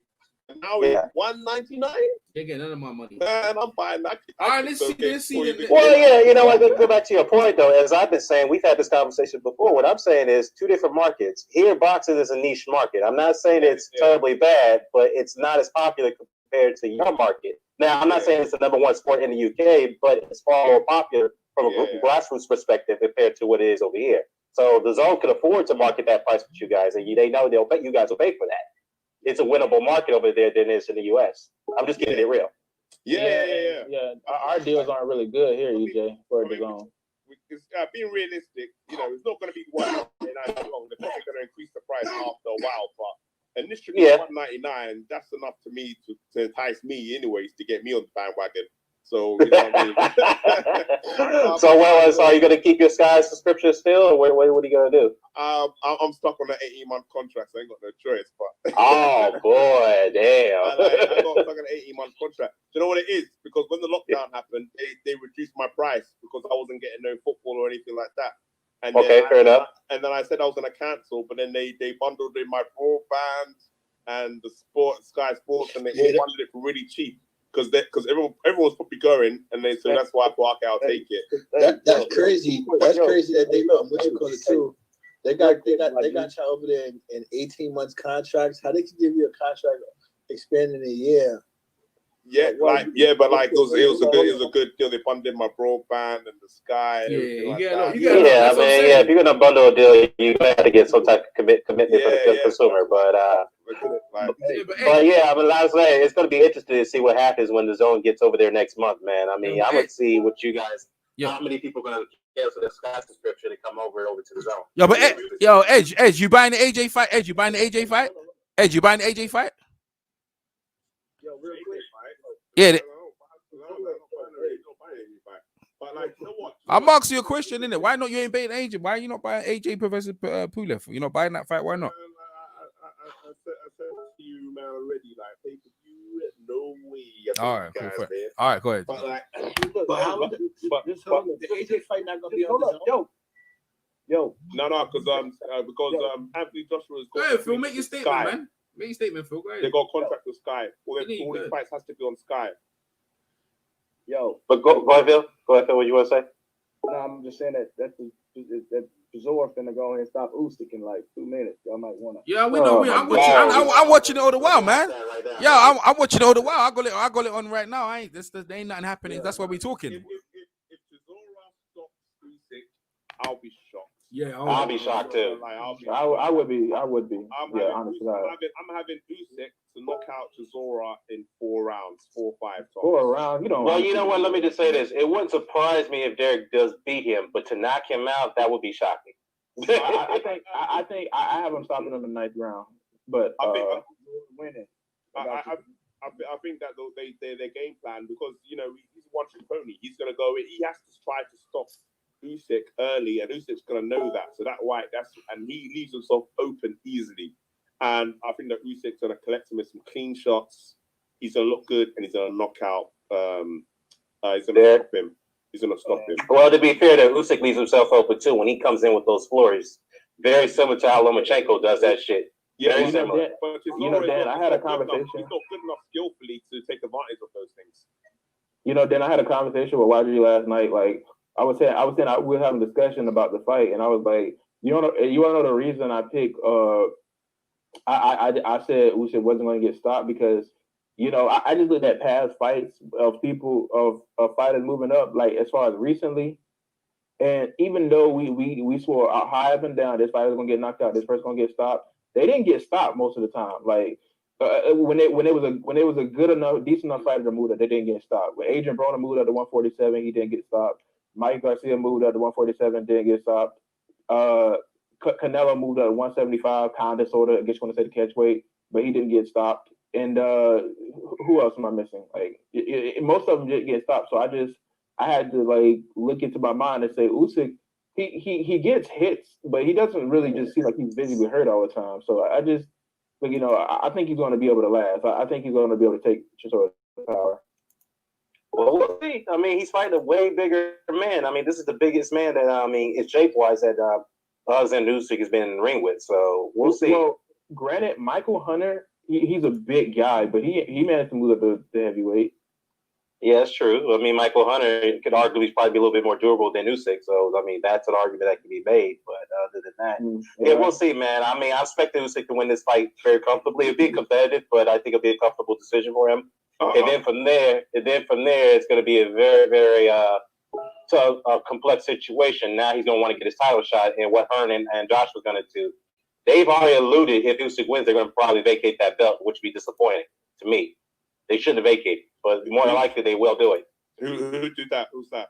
And now it's $1.99. They get none of my money. Man, I'm buying that. Let's see. Well, yeah, you know what? Go back to your point, though. As I've been saying, we've had this conversation before. What I'm saying is two different markets. Here, boxing is a niche market. I'm not saying it's terribly bad, but it's not as popular compared to your market. Now, I'm not saying it's the number one sport in the UK, but it's far more popular from a grassroots perspective compared to what it is over here. So the zone can afford to market that price with you guys, and they know you guys will pay for that. It's a winnable market over there than it is in the US. I'm just keeping it real. Yeah. Our deals aren't really good here, EJ, for the zone. Being realistic, it's not going to be $1.99 long. They're probably going to increase the price after a while, but initially $1.99, that's enough to me to entice me, anyways, to get me on the bandwagon. So, you know what I mean? So are you going to keep your Sky subscription still, or what are you going to do? I'm stuck on an 18-month contract, so I ain't got no choice. But oh boy, damn! I got stuck on an 18-month contract. Do you know what it is? Because when the lockdown happened, they reduced my price because I wasn't getting no football or anything like that. And fair enough. And then I said I was going to cancel, but then they bundled in my broadband and the Sky Sports, and they all bundled it for really cheap. Because everyone's probably going, and so that's why I thought, okay, I'll take it. That's crazy. That's crazy that they what you call it too. They got y'all over there in 18 months contracts. How they can give you a contract expanding a year? But it was a good deal. They funded my broadband and the Sky. And if you're gonna bundle a deal, you have to get some type of commitment for the consumer. But it's gonna be interesting to see what happens when the zone gets over there next month, man. I mean, I'm gonna see what you guys. How many people are gonna cancel their Sky subscription and come over to the zone. Yo, but Edge, you buying the AJ fight? Edge, you buying the AJ fight? Edge, you buying the AJ fight? Yo, real quick, Yeah. But like, you know what? I'm asking you a question, innit? Why not? You ain't buying AJ? Why are you not buying AJ Professor Pulev? You're not buying that fight? Why not? I said to you, man, already. Like, pay per view, no way. All right, cool. All right, go ahead. But like, but the AJ fight not gonna be on the zone. Yo. No, because Anthony Joshua is. Go ahead, Phil. Make your statement, Sky. Man. Make your statement, Phil. Go ahead. They got a contract with Sky. All these fights has to be on Sky. Yo. But go ahead, Phil. Go ahead, Phil. What you want to say? No, I'm just saying that Chisora finna go ahead and stop Usyk in like 2 minutes. Y'all might wanna. Yeah, we know. I'm watching it all the while, man. Yeah, I'm watching it all the while. I got it on right now. There ain't nothing happening. That's why we talking. If Chisora stops Usyk, I'll be shocked. Yeah, I'll be shocked too. Like, I would be. Honestly, I'm having Usyk to knock out Chisora in 4 rounds, 4 or 5 times. 4 rounds, you don't. Well, you know what? Let me just say this: it wouldn't surprise me if Derek does beat him, but to knock him out, that would be shocking. I think I have him stopping in the 9th round, but winning. I think that their game plan, because he's a one-trick pony. He's gonna go in. He has to try to stop Usyk early, and Usyk's gonna know that. So and he leaves himself open easily. And I think that Usyk's gonna collect him with some clean shots. He's gonna look good, and he's gonna knock out. He's gonna stop him. He's gonna stop him. Well, to be fair, that Usyk leaves himself open too when he comes in with those flurries. Very similar to how Lomachenko does that shit. Yeah, very similar. Dan, I had a conversation. He's not good enough skillfully to take advantage of those things. Dan, I had a conversation with YG last night. Like I was saying, we were having a discussion about the fight, and I was like, you want to know the reason I picked? I said Usyk wasn't going to get stopped because I just looked at past fights of people of fighters moving up, like as far as recently, and even though we swore high up and down, this fighter's going to get knocked out, this person's going to get stopped, they didn't get stopped most of the time. Like when it was a good enough, decent enough fighter to move up, they didn't get stopped. When Adrian Broner moved up to 147, he didn't get stopped. Mike Garcia moved up to 147, didn't get stopped. Canelo moved up to 175, kind of, sort of, I guess you want to say the catch weight, but he didn't get stopped. And who else am I missing? Like most of them didn't get stopped. So I had to like look into my mind and say Usyk, he gets hits, but he doesn't really just seem like he's visibly hurt all the time. So I just, I think he's going to be able to last. I think he's going to be able to take Chisora's power. Well, we'll see. I mean, he's fighting a way bigger man. I mean, this is the biggest man that it's shape-wise that Alexander Usyk has been in the ring with. So we'll see. Well, granted, Michael Hunter, he's a big guy, but he managed to move up the heavyweight. Yeah, that's true. I mean, Michael Hunter could arguably probably be a little bit more durable than Usyk. So, I mean, that's an argument that can be made. But other than that, yeah, we'll see, man. I mean, I expect Usyk to win this fight very comfortably. It'll be competitive, but I think it'll be a comfortable decision for him. And then from there, it's going to be a very, very tough, complex situation. Now he's going to want to get his title shot, and what Hearn and Josh was going to do. They've already alluded if Usyk wins, they're going to probably vacate that belt, which would be disappointing to me. They shouldn't have vacated, but more than likely they will do it. Who did that? Who's that?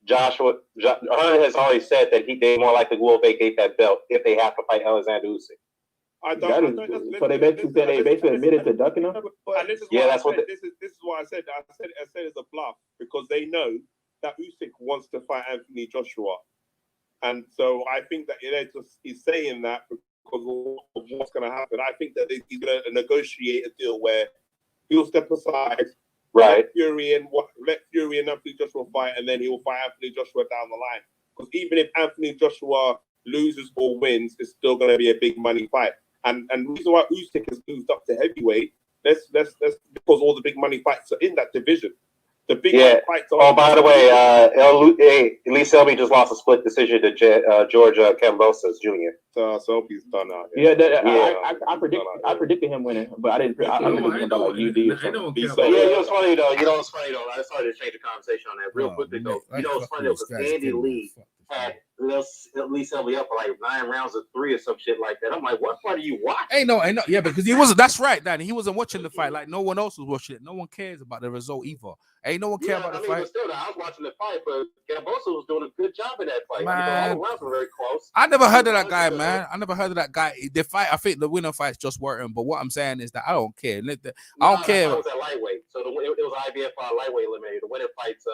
Hearn has already said that they more likely will vacate that belt if they have to fight Alexander Usyk. So they basically admitted to ducking him. This is why I said it's a bluff, because they know that Usyk wants to fight Anthony Joshua, and so I think that he's saying that because of what's going to happen. I think that he's going to negotiate a deal where he'll step aside, right? Let Fury and Anthony Joshua fight, and then he will fight Anthony Joshua down the line. Because even if Anthony Joshua loses or wins, it's still going to be a big money fight. And the reason why Usyk has moved up to heavyweight, that's because all the big money fights are in that division. The big money fights are. Oh, by the way, Lee Selby just lost a split decision to George Kambosos Jr. So Selby's done out. I predicted him winning, but I didn't. I predicted him about like UD or something. You know what's funny though? I started to change the conversation on that real quickly though. You know what's funny though? Because Andy Lee had at least he'll be up for like 9 rounds of 3 or some shit like that. I'm like, what fight are you watching? Ain't no, yeah, because he wasn't. That's right, Danny. He wasn't watching the fight like no one else was watching it. No one cares about the result either. Ain't no one care about the fight. But still, I was watching the fight, but Gambosa was doing a good job in that fight. Man, all the rounds were very close. I never heard of that guy, man. I never heard of that guy. The fight, I think the winner fight's just Wharton. But what I'm saying is that I don't care. I don't care. It was at lightweight, so it was IBF lightweight eliminated. The winner fights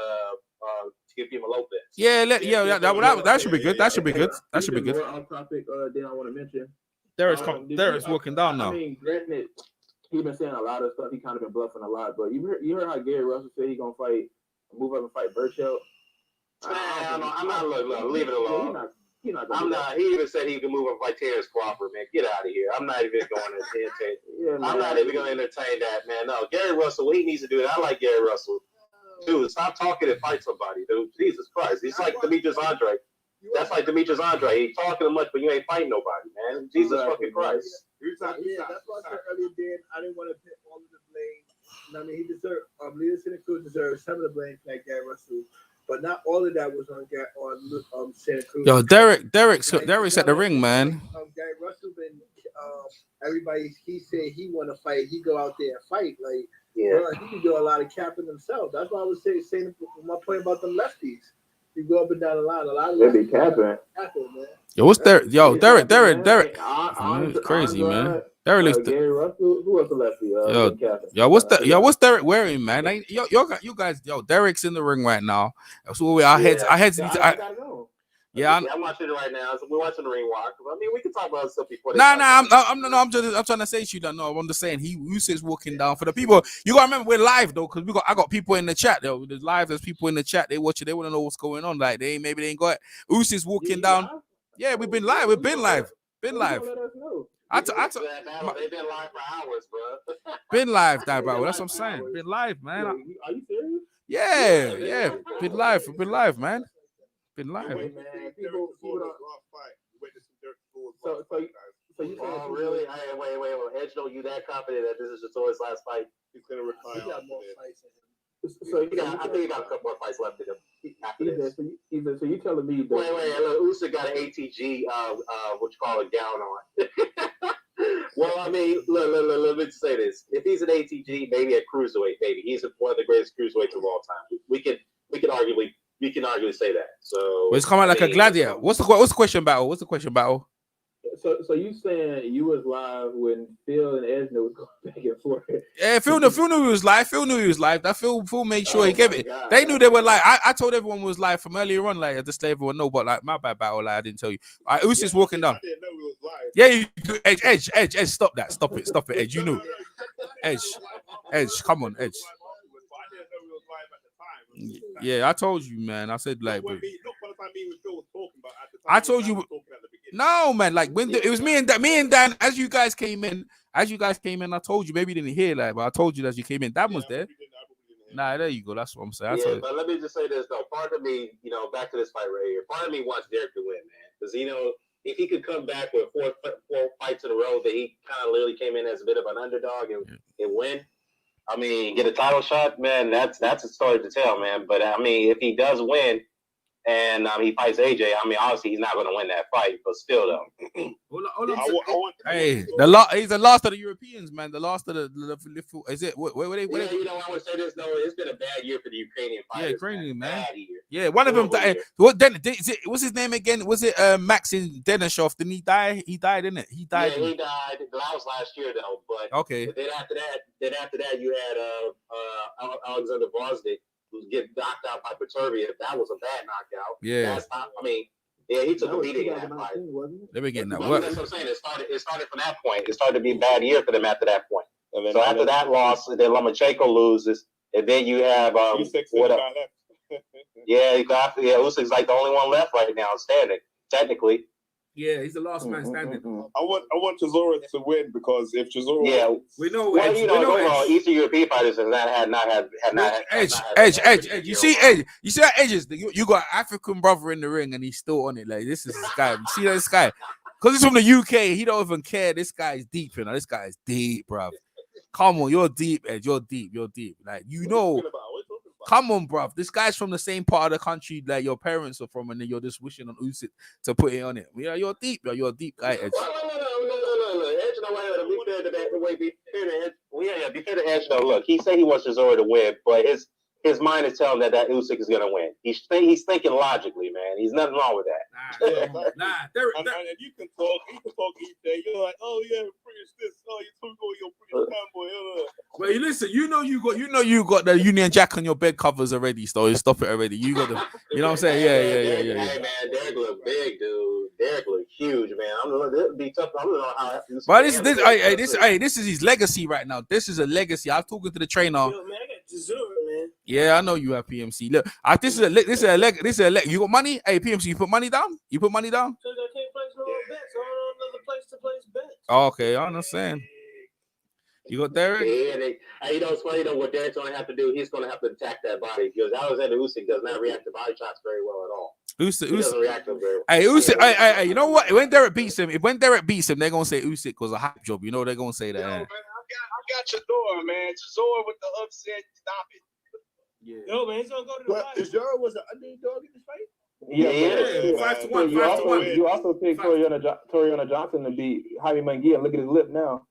Teofimo Lopez. That should be good. That should be good. That should be good. Off topic, then I want to mention. Derek's walking down now. I mean, granted, he's been saying a lot of stuff. He kind of been bluffing a lot, but you heard how Gary Russell said he gonna move up and fight Burchell. I'm not. Look, leave it alone. I'm not. He even said he can move up like Terrence Crawford, man. Get out of here. I'm not even going to entertain. I'm not even going to entertain that, man. No, Gary Russell. What he needs to do. I like Gary Russell. Dude, stop talking and fight somebody, dude. Jesus Christ. He's like Demetrius Andre. That's like Demetrius Andre. He's talking much, but you ain't fighting nobody, man. Jesus fucking Christ. That's why I said earlier, Dan, I didn't want to put all of the blame. I mean, he deserved, Leader Santa Cruz deserves some of the blame for that Gary Russell, but not all of that was on Santa Cruz. Yo, Derek's at the ring, man. Gary Russell been everybody. He said he want to fight. He go out there and fight. Like, bro, he can do a lot of capping himself. That's why I was saying my point about the lefties. You go up and down the line. A lot of they be capping, man. Yo, what's Derek? Yo, Derek. It's crazy, man. Derek looks. Gary Russell, who else the lefty? What's Derek wearing, man? You guys, Derek's in the ring right now. So our heads. I'm watching it right now. So we're watching the ring walk. I mean, we can talk about stuff before. I'm trying to say to you that. No, I'm just saying Usyk's walking down. For the people, you gotta remember we're live though, because I got people in the chat though. There's people in the chat. They watch it. They want to know what's going on. Like they ain't got it. Usyk's walking down. Yeah, we've been live. Been live. They've been live for hours, bro. Been live, bro. That's what I'm saying. Been live, man. Are you serious? Yeah. Been live, man. Been live. So you really? Wait. Edge, don't you that confident that this is Chisora's last fight? He's gonna retire. He got more fights. So I think he got a couple more fights left in him. So you telling me that? Wait. Look, Usyk got an ATG, what you call a gown on. Well, I mean, look, let me say this: if he's an ATG, maybe at cruiserweight, maybe he's one of the greatest cruiserweights of all time. We can arguably say that. So it's coming like a gladiator. What's the question battle? So you saying you was live when Phil and Edna was going back and forth? Yeah, Phil knew he was live. That Phil made sure he gave it. God. They knew they were live. I told everyone was live from earlier on. Like, just let everyone know. But like, my bad battle. Like, I didn't tell you. Usyk's walking down. I didn't know he was live. Yeah, you Edge. Stop that. Stop it, Edge. You knew. Edge. Come on, Edge. Yeah, I told you, man. I said like. I told you. No, man. Like when it was me and Dan. As you guys came in, I told you. Maybe you didn't hear that, but I told you as you came in. Dan was there. Nah, there you go. That's what I'm saying. But let me just say this though. Part of me, back to this fight right here. Part of me wants Derek to win, man, because if he could come back with four fights in a row, that he kind of literally came in as a bit of an underdog and win. I mean, get a title shot, man. That's a story to tell, man. But I mean, if he does win, and he fights AJ, I mean, obviously he's not going to win that fight, but still, though. Hey, he's the last of the Europeans, man. The last of the is it? What they? I would say this though. It's been a bad year for the Ukrainian fighters. Yeah, Ukrainian man. Bad year. Yeah, one of them died. What's his name again? Was it Maxim Denishov? Didn't he die? He died, didn't it? He died. Yeah, he died. That was last year though. But okay. But then after that, you had Alexander Voznik, who's getting knocked out by Peterbia. That was a bad knockout. Yeah. He took a beating in that fight. They were getting that. That's what I'm saying. It started from that point. It started to be a bad year for them after that point. So after that loss, then Lomachenko loses, and then you have what up? Usyk's like the only one left right now standing, technically. Yeah, he's the last man standing. I want Chisora to win, because if Chisora wins, we know. Well, Eastern European fighters have not had Edge. You see Edge. You see how Edge is. You got African brother in the ring, and he's still on it. Like, this is this guy. You see this guy? Because he's from the UK. He don't even care. This guy is deep. This guy is deep, bro. Come on, you're deep, Edge. You're deep. Like, Come on, bruv. This guy's from the same part of the country that your parents are from, and then you're just wishing on Usyk to put it on it. Yeah, you're deep. You're a deep guy, Edge. No. Edge, no, be fair to that. Be fair to Edge, though. Look, he said he wants Chisora to win, but his mind is telling that Usyk is gonna win. He's thinking logically, man. He's nothing wrong with that. And you can talk each day. You're like, oh yeah, British this. Oh, you took all your British fanboy. Well, listen, you know you got the Union Jack on your bed covers already, so stop it already. You got the, you know what I'm saying? Yeah. Hey man, Derek look big, dude. Derek look huge, man. I'm gonna be tough. I don't know how. But this is his legacy right now. This is a legacy. I was talking to the trainer. Yo, man, I got Chisora, man. Yeah, I know you have PMC. Look, this is a leg. You got money? Hey, PMC, you put money down? You put money down? So I can't place no more bets. I don't know another place to place bets. Oh, okay, I understand. You got Derek? Yeah, you know, it's funny though. What Derek's gonna have to do, he's gonna have to attack that body because Alexander Usyk does not react to body shots very well at all. Usyk doesn't react to them very well. Hey, Usyk. Hey, you know what? When Derek beats him, they're gonna say Usyk was a hype job. You know they're gonna say that. Yo, man, I got Chisora, man. Chisora with the upset. Stop it. Yeah. Yo, man, he's gonna go to the fight. Chisora was an underdog in this fight. Yeah. 5-1. You also picked Toriana Johnson to beat Jaime Munguia. Look at his lip now.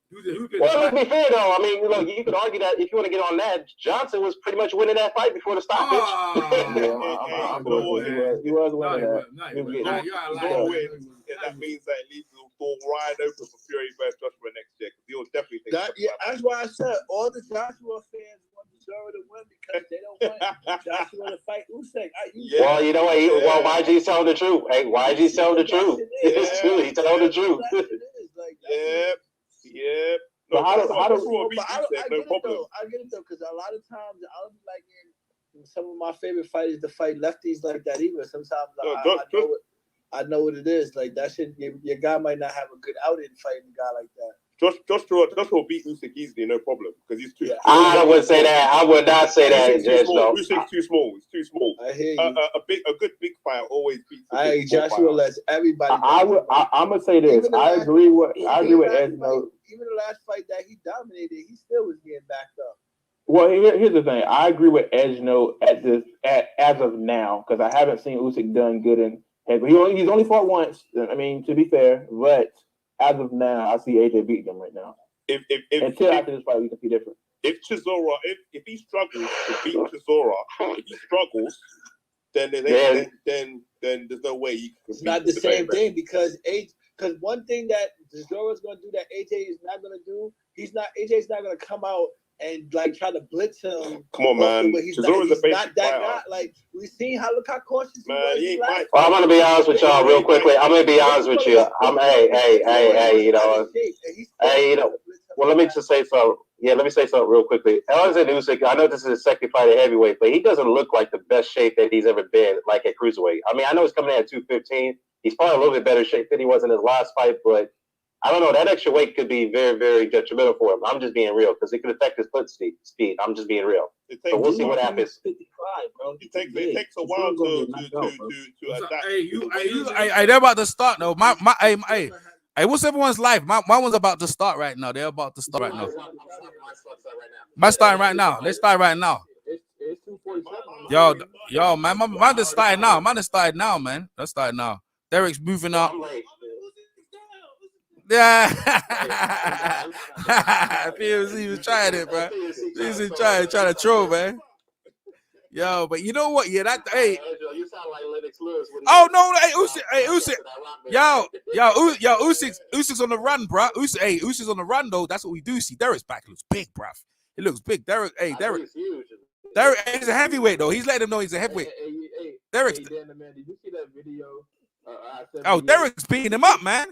Well, let's be fair though. I mean, look, you could argue that if you want to get on that, Johnson was pretty much winning that fight before the stoppage. He was winning that. That means that it leaves the door wide open for Fury versus Joshua next year because he'll definitely think that. Yeah, that's why I said all the Joshua fans want Chisora to win because they don't want Joshua to fight Usyk. Well, you know what? YG's telling the truth. Hey, YG's telling the truth. It's true. He's telling the truth. Yeah. But I get it though. I get it though, because a lot of times I don't like in some of my favorite fighters to fight lefties like that either. Sometimes I know what it is. Like that shit, your guy might not have a good outing fighting a guy like that. Joshua beat Usyk easily, no problem, because he's too. I would say that. I would not say that. Usyk's too small. He's too small. I hear you. A good big fight always beats. Joshua lets everybody. I'm gonna say this. I agree with Ed. Even the last fight that he dominated, he still was getting backed up. Well, here's the thing. I agree with Edgeno as of now because I haven't seen Usyk done good in. He's only fought once. I mean, to be fair, but as of now, I see AJ beating him right now. Until after this fight, we can see different. If Chisora, if he struggles to beat Chisora, if he struggles, then there's no way he can. It's not the same thing because one thing that Chisora's going to do that AJ is not going to do, AJ's not going to come out and like try to blitz him. Come on, man. He's not that guy. Like we've seen look how cautious he was. Well, I'm gonna be honest with y'all real quickly. I'm gonna be honest with you. Well, let me just say something. Yeah, let me say something real quickly. Alexander Usyk, I know this is his second fight at heavyweight, but he doesn't look like the best shape that he's ever been, like at cruiserweight. I mean, I know he's coming in at 215. He's probably a little bit better shape than he was in his last fight, but I don't know. That extra weight could be very, very detrimental for him. I'm just being real because it could affect his foot speed. I'm just being real. So we'll see what happens. 55, bro. It takes a while to adapt. Hey, they're about to start though. Hey, what's everyone's life? My one's about to start right now. They're about to start right now. Mine's starting right now. Let's start right now. Yo, man, mine is starting now. Mine is starting now, man. Let's start now. Derek's moving up. Yeah, PMC was trying it, bro. He was trying to troll, man. Yo, but you know what? Yeah, hey. You sound like Lennox Lewis. Oh no, hey, Usyk. Yo, Usyk's on the run, bro. Usyk's on the run though. That's what we do see. Derek's back looks big, bro. It looks big. Derek, he's a heavyweight though. He's letting them know he's a heavyweight. Derek's. Did you see that video? Derek's beating him up, man.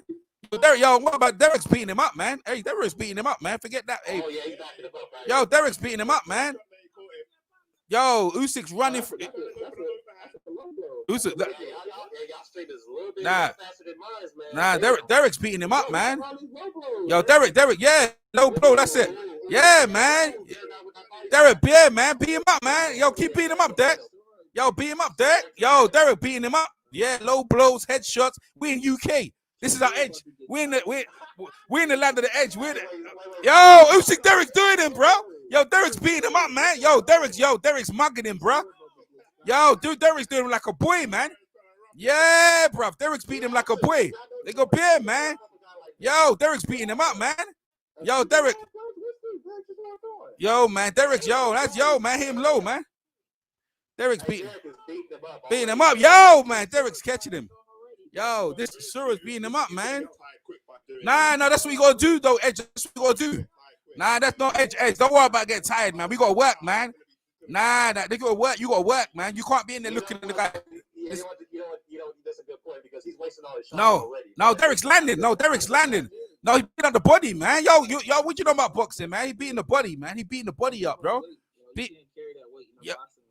What about Derek's beating him up, man? Hey, Derek's beating him up, man. Forget that. Hey. Yo, Derek's beating him up, man. Yo, Usyk's running for Usyk. Nah, Derek's beating him up, man. Yo, Derek, yeah, low blow, that's it. Yeah, man. Derek, yeah, man, beat him up, man. Yo, keep beating him up, Derek. Yo, beat him up, Derek. Yo, Derek beating him up. Yeah, low blows, headshots. We in UK. This is our edge. We're in the land of the edge. Yo, Usyk, Derek's doing him, bro. Yo, Derek's beating him up, man. Derek's mugging him, bro. Yo, dude, Derek's doing him like a boy, man. Yeah, bro. Derek's beating him like a boy. They go pair, man. Yo, Derek's beating him up, man. Yo, Derek. Yo, man, Derek's man. Hit him low, man. Derek's beating him up. Yo, man, Derek's catching him. Yo, this Chisora's beating him up, man. Nah, that's what you gotta do, though, Edge. That's what you gotta do. Nah, that's not Edge. Don't worry about getting tired, man. We gotta work, man. Nah, they gotta work. You gotta work, man. You can't be in there looking at the guy. You know what, that's a good point because he's wasting all his shots already. No, Derek's landing. No, he beat on the body, man. Yo, what you know about boxing, man? He beating the body, man. He beating the body up, bro.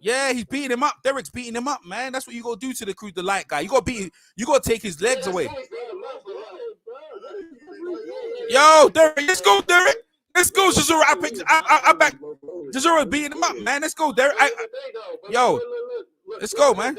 Yeah, he's beating him up. Derek's beating him up, man. That's what you gotta do to the light guy. You gotta take his legs away. Yo, Derek, let's go, Derek. Let's go, Chisora. I back. Chisora beating him up, man. Let's go, Derek. Yo, let's go, man.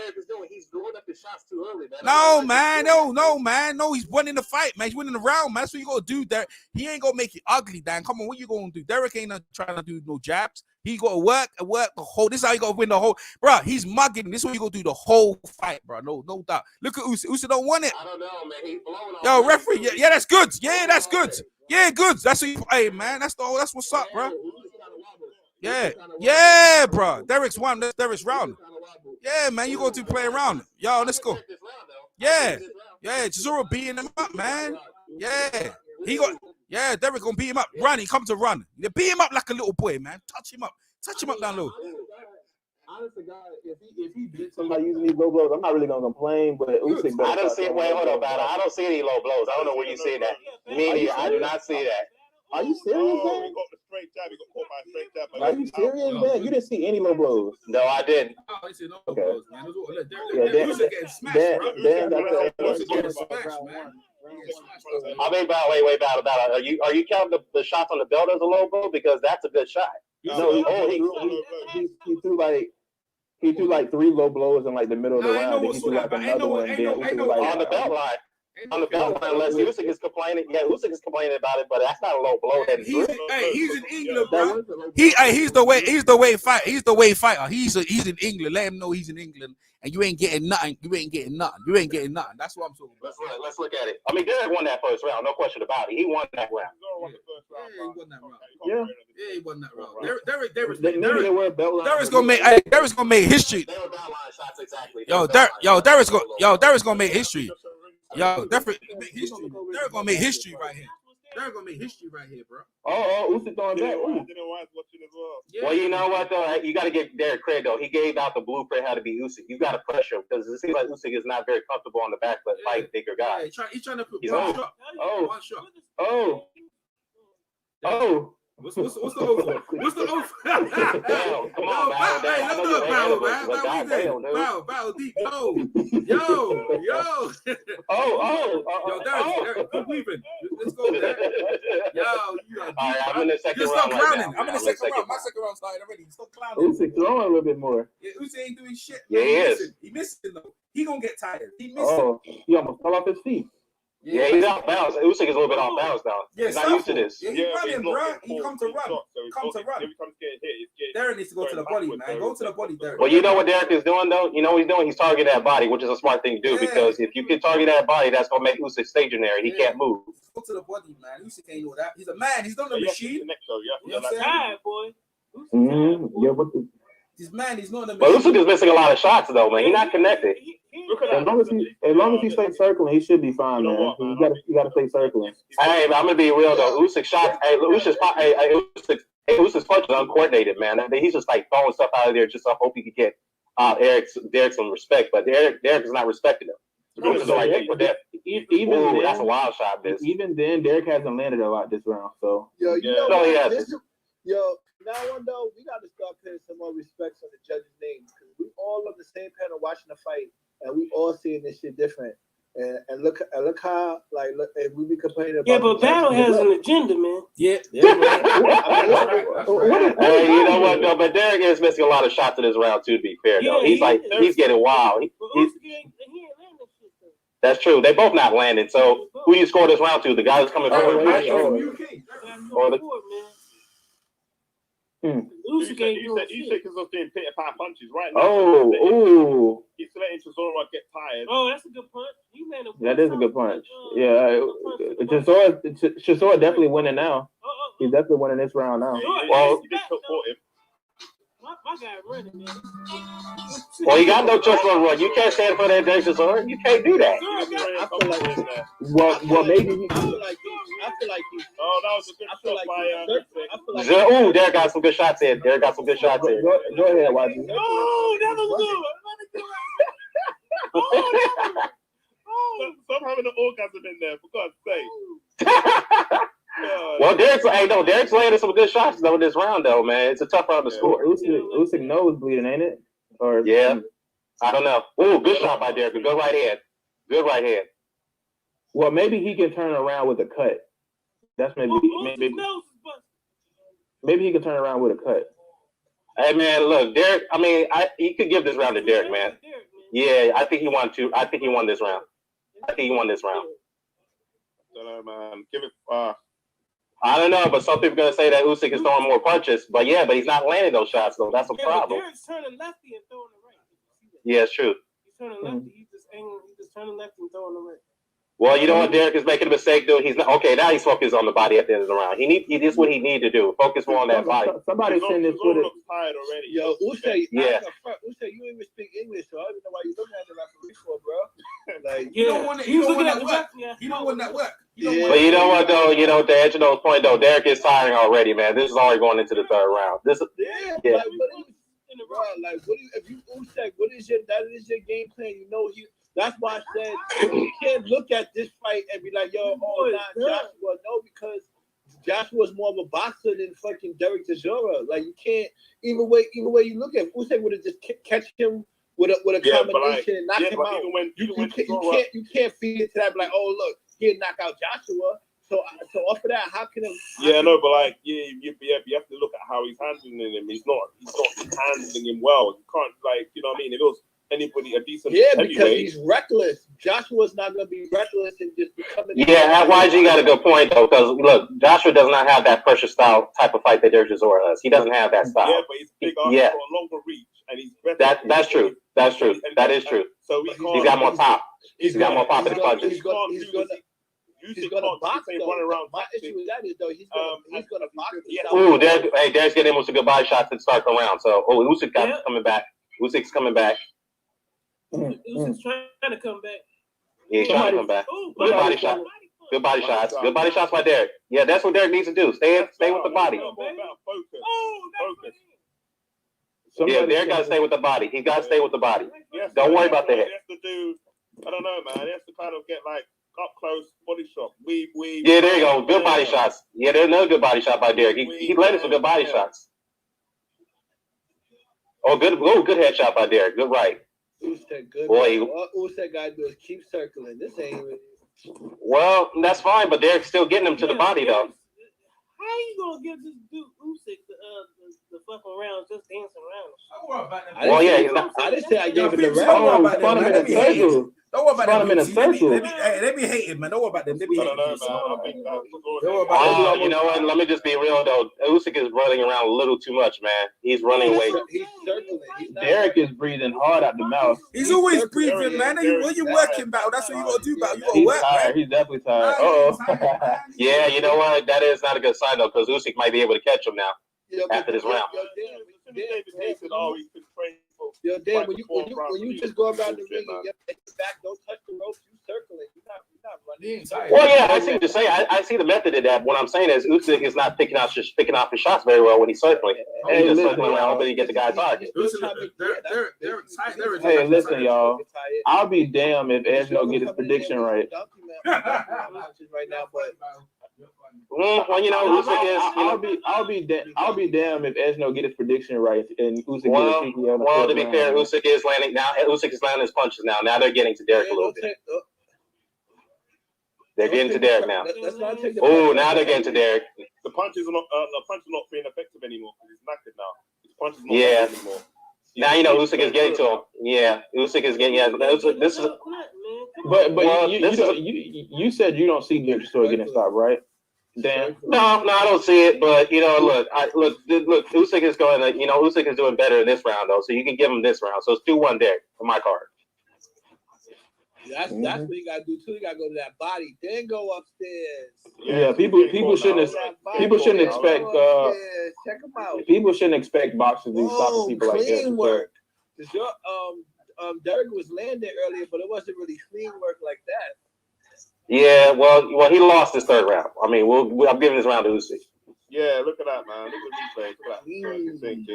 No, man. No, he's winning the fight, man. He's winning the round, man. That's what you gonna do, Derek. He ain't gonna make it ugly, Dan. Come on, what you gonna do? Derek ain't trying to do no jabs. He gotta work the whole. This is how you gotta win the whole, bro. He's mugging. This is what you gonna do the whole fight, bro. No doubt. Look at Usyk. Usyk don't want it. I don't know, man. He's blowing. Yo, referee. Yeah, that's good. Yeah, that's good. Yeah, good. That's what you. Hey, man. That's what's up, bro. Yeah, bro. Derek's won. That's Derek's round. Yeah, man. You go to play around. Yo, let's go. Yeah. Chisora beating him up, man. Yeah. Derek gonna beat him up. Run, he come to run. They beat him up like a little boy, man. Touch him up down low. Honestly, God, if he beats somebody using these low blows, I'm not really gonna complain. But Usyk, I don't see. Wait, hold on, Battle. I don't see any low blows. I don't know where you see that. Me, I do not see that. Are you serious, man? He got the straight jab. He got caught by a straight jab. Are you serious, man? You didn't see any low blows. No, I didn't. Okay. I mean, wait, Battle. Are you counting the shots on the belt as a low blow? Because that's a good shot. No, he threw like 3 low blows in like the middle of the round. Then he threw like another one. On the belt line. On the belt line, unless Usyk is complaining. Yeah, Usyk is complaining about it, but that's not a low blow. He's in England, bro. He's the way fighter. He's in England. Let him know he's in England, and you ain't getting nothing. That's what I'm talking about. Let's look at it. I mean, Derek won that first round, no question about it. He won that round. Yeah, he won that round. Derek's gonna make history. They were belt line shots exactly. Derek's gonna make history. Yo, Derek gonna make history right here. They're gonna make history right here, bro. Usyk throwing back. Well, you know what though? You got to give Derek credit though. He gave out the blueprint how to be Usyk. You got to pressure him because it seems like Usyk is not very comfortable on the back foot fighting bigger guys. Yeah, he's trying to put one shot. One shot. What's the over? What's the over? Come on, Battle deep. Yo. Derek, keep weaving. Let's go, Derek. Yo, you are deep. All right, I'm in the second round. Stop clowning. I'm in the second round. My second round started already. Stop clowning. Usyk throwing a little bit more. Yeah, Usyk ain't doing shit. Yeah, he is. He missing though. He gonna get tired. He missing. He almost fell off his feet. Yeah, he's off balance. Usyk is a little bit off balance now. Yeah, he's not used to this. Yeah, he's running, bro. He come to run. Derek needs to go to the body, man. Go to the body, Derek. Well, you know what Derek is doing, though? You know what he's doing? He's targeting that body, which is a smart thing to do because if you can target that body, that's going to make Usyk stationary. He can't move. Go to the body, man. Usyk ain't know that. He's a man. He's not a machine. You're tired, boy. He's man. He's not a machine. But Usyk is missing a lot of shots, though, man. He's not connected. As long as he stays circling, he should be fine, man. You gotta stay circling. Hey, I'm gonna be real though. Usyk shot. Usyk's punch is uncoordinated, man. He's just like throwing stuff out of there just to hope he could get Derek some respect. But Derek is not respecting him. Which is the right thing for Derek. That's a wild shot, this. Even then, Derek hasn't landed a lot this round. So yo, no, he hasn't. Now on though, we got to start paying some more respects on the judges' names because we all on the same panel watching the fight, and we all seeing this shit different. And look how and we be complaining about. Yeah, but Battle has an agenda, man. Yeah. Hey, you know what though? But Derek is missing a lot of shots in this round too. To be fair, though, he's getting wild. That's true. They both not landing. So who do you score this round to? The guy that's coming from UK. Usyk is just doing pit-a-pat punches right now. Oh, He's letting Chisora get tired. Oh, that's a good punch. That is a good punch. Yeah, Chisora definitely winning now. He's definitely winning this round now. Well, he just took for him. My guy running, man. Well, you got no choice but to run. You can't stand for that Chisora. You can't do that. I feel like Well, maybe. I feel like he. Oh, that was a good shot by Ooh, Derek got some good shots in. Derek got some good shots in. Go ahead, YG. Oh, that was good. Stop having an orgasm in there, for God's sake. Well, Derek's landing some good shots though in this round though, man. It's a tough round to score. Usyk nose bleeding, ain't it? Or yeah, I don't know. Ooh, good shot by Derek. Good right hand. Good right hand. Well, maybe he can turn around with a cut. That's maybe he can turn around with a cut. Hey man, look, Derek. I mean, he could give this round to Derek, man. Yeah, I think he won too. I think he won this round. I think he won this round. I don't know, man. Give it. I don't know, but some people are gonna say that Usyk is throwing more punches. But he's not landing those shots though. That's a problem. Derek's turning lefty and throwing the right. Yeah, it's true. He's turning lefty. He's just turning lefty and throwing the right. Well, you know what? Derek is making a mistake, dude. He's not okay. Now he's focused on the body at the end of the round. He did what he needed to do. Focus more on that body. Somebody send this Twitter. Tired already. Yo, Usyk, yeah. Usyk, you even speak English, so I don't know why you looking at the referee for, bro. Like, he don't want that work. He don't want that work. But you know what though? You know, to answer those point though, Derek is tiring already, man. This is already going into the third round. Like, what if you Usyk, that is your game plan? You know that's why I said you can't look at this fight and be like, yo, Joshua. No, because Joshua's more of a boxer than fucking Derek Chisora. Like you can't even way you look at Usyk would have just catch him with a combination and knock him out. You can't feed into that like, oh look, he'll knock out Joshua. So off of that, how can him? Yeah, no, but like, you have to look at how he's handling him. He's not handling him well. You can't you know what I mean? If it was anybody a decent because he's reckless. Joshua's not gonna be reckless and just becoming. Yeah, YG got a good point though, because look, Joshua does not have that pressure style type of fight that Derek Chisora has. He doesn't have that style. Yeah, but he's big for a longer reach, and he's better. That's true. That's true. That is true. So he's got more pop. He's got more pop in his punches. He's gonna box though. My issue with that is though he's gonna box. Ooh, Derek's getting him some good body shots to start the round. So Usyk coming back. Usyk's coming back. Usyk's trying to come back. Yeah, he's trying to come back. Good body shot. Good body shots. Good body shots by Derek. Yeah, that's what Derek needs to do. Stay with the body. Yeah, Derek got to stay with the body. He got to stay with the body. Don't worry about the head. I don't know, man. He has to kind of get like up close body shot. Yeah, there you go. Good body shots. Yeah, there's another good body shot by Derek. He landed some good body shots. Oh, good headshot by Derek. Good right. Boy, all Usyk gotta do is keep circling. This ain't even. Well, that's fine, but Derek's still getting him to the body though. How you gonna give this dude Usyk the fucking round just dancing around? Well, yeah, he's not. I didn't say I gave him the round. Don't worry about them. Don't worry about them. In a circle. They be hating, man. Don't worry about them. They be hating. You know what? Let me just be real though. Usyk is running around a little too much, man. He's running away. He's circling. Derek is breathing hard out the mouth. He's always breathing, man. When you're working, battle, that's what you gotta do, battle. You gotta work, tired. man. He's definitely tired. Yeah, you know what? That is not a good sign though, because Usyk might be able to catch him now after this round. Yo, Dan, when you just go around the ring and get back, don't touch the ropes, you circling. You're not running. Well, yeah, I see what you're saying. I see the method of that. What I'm saying is Usyk is not picking off his shots very well when he's circling. He's just circling around hoping he gets the guy target. Hey, listen, y'all. I'll be damned if Edno get his prediction right. Well, you know, Usyk is. I'll be damned if Edno get his prediction right and Usyk Well, to be fair, Usyk is landing now. Usyk is landing his punches now. Now they're getting to Derek a little bit. They're getting to Derek now. Oh, now they're getting to Derek. The punches are not being effective anymore because he's knackered now. His punches not effective anymore. Now you know Usyk is getting to him. Yeah, Usyk is getting. Yeah, this is. But you said you don't see Derek Chisora getting stopped, right? Dan? No, I don't see it. But look, Usyk is going to, Usyk is doing better in this round though, so you can give him this round. So it's 2-1 there for my card. That's what you gotta do too. You gotta go to that body, then go upstairs. Yeah, people shouldn't expect check them out. People shouldn't expect boxers to stop people like this. Clean work. Cause your Derek was landing earlier, but it wasn't really clean work like that. Yeah, well, he lost his third round. I mean, I'm giving this round to Usyk. Yeah, look at that, man. Look at the replay. Look at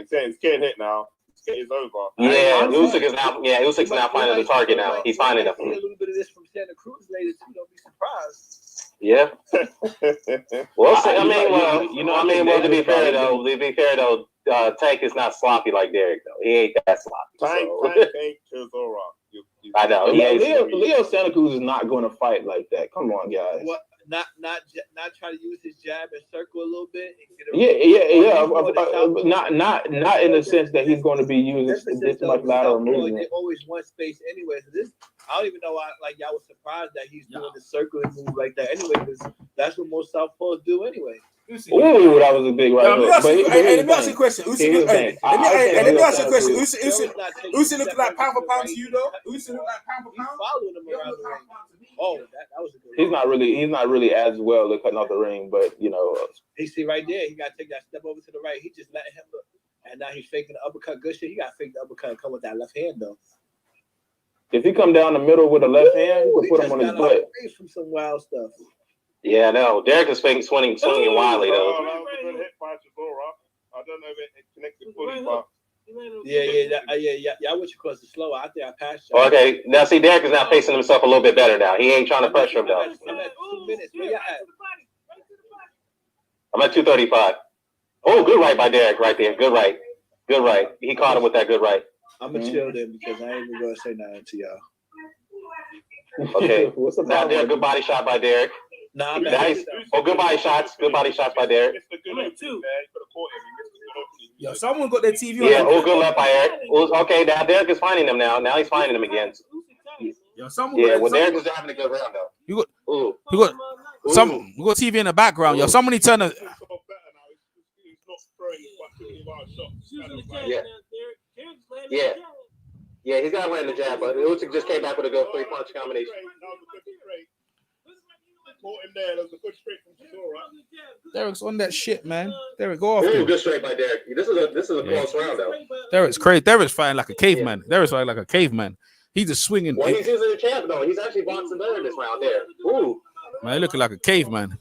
that. It's getting hit now. It's over. Yeah, Usyk is now. Yeah, Usyk's now finding the target now. He's finding it. A little bit of this from Santa Cruz later too. Don't be surprised. Yeah. Well, to be fair though, Tank is not sloppy like Derek though. He ain't that sloppy. Tank ain't Chisora. I know. Leo Santa Cruz is not going to fight like that. Come on, guys. What? Not try to use his jab and circle a little bit. Not in the sense that he's going to be using this much lateral movement. Always one space anyway. So this, I don't even know why. Like y'all was surprised that he's doing the circling move like that anyway, because that's what most southpaws do anyway. Ooh, that was a big right hook. Let me ask you a question. Usyk look like pound for pound to you though. Usyk look like pound for pound. Following him around the ring. Oh, that was a good. He's not really as well looking off the ring, but he see right there. He got to take that step over to the right. He just let him look, and now he's faking the uppercut. Good shit. He got to fake the uppercut and come with that left hand though. If he come down the middle with a left hand, you can put him on his butt. From some wild stuff. Yeah, no. Derek is swinging wildly though. That was a good hit by Chisora. I don't know if it connected fully, but. Yeah. What you call it slow? I think I passed you. Okay, now see, Derek is now facing himself a little bit better now. He ain't trying to pressure him though. I'm at 2 minutes. Where you at? I'm at 235. Oh, good right by Derek right there. Good right. He caught him with that good right. I'm gonna chill then because I ain't even gonna say nothing to y'all. Okay. Now Derek, good body shot by Derek. Nah, nice. Good body shots. Good body shots by Derek. Yo, someone got their TV on. Yeah, good left by Eric. Okay, now Derek is finding him now. Now he's finding him again. Yo, Derek is having a good round though. You got TV in the background. Yo, somebody turn the. Yeah, he's got to land the jab, but Usyk just came back with a good 3-punch combination. Derek's on that shit, man. Derek, go off. Good straight by Derek. This is a close round though. Derek's crazy. Derek's fighting like a caveman. Derek's fighting like a caveman. He's just swinging. Well, he's using the champ though. He's actually boxing better in this round there. Ooh. Man, looking like a caveman.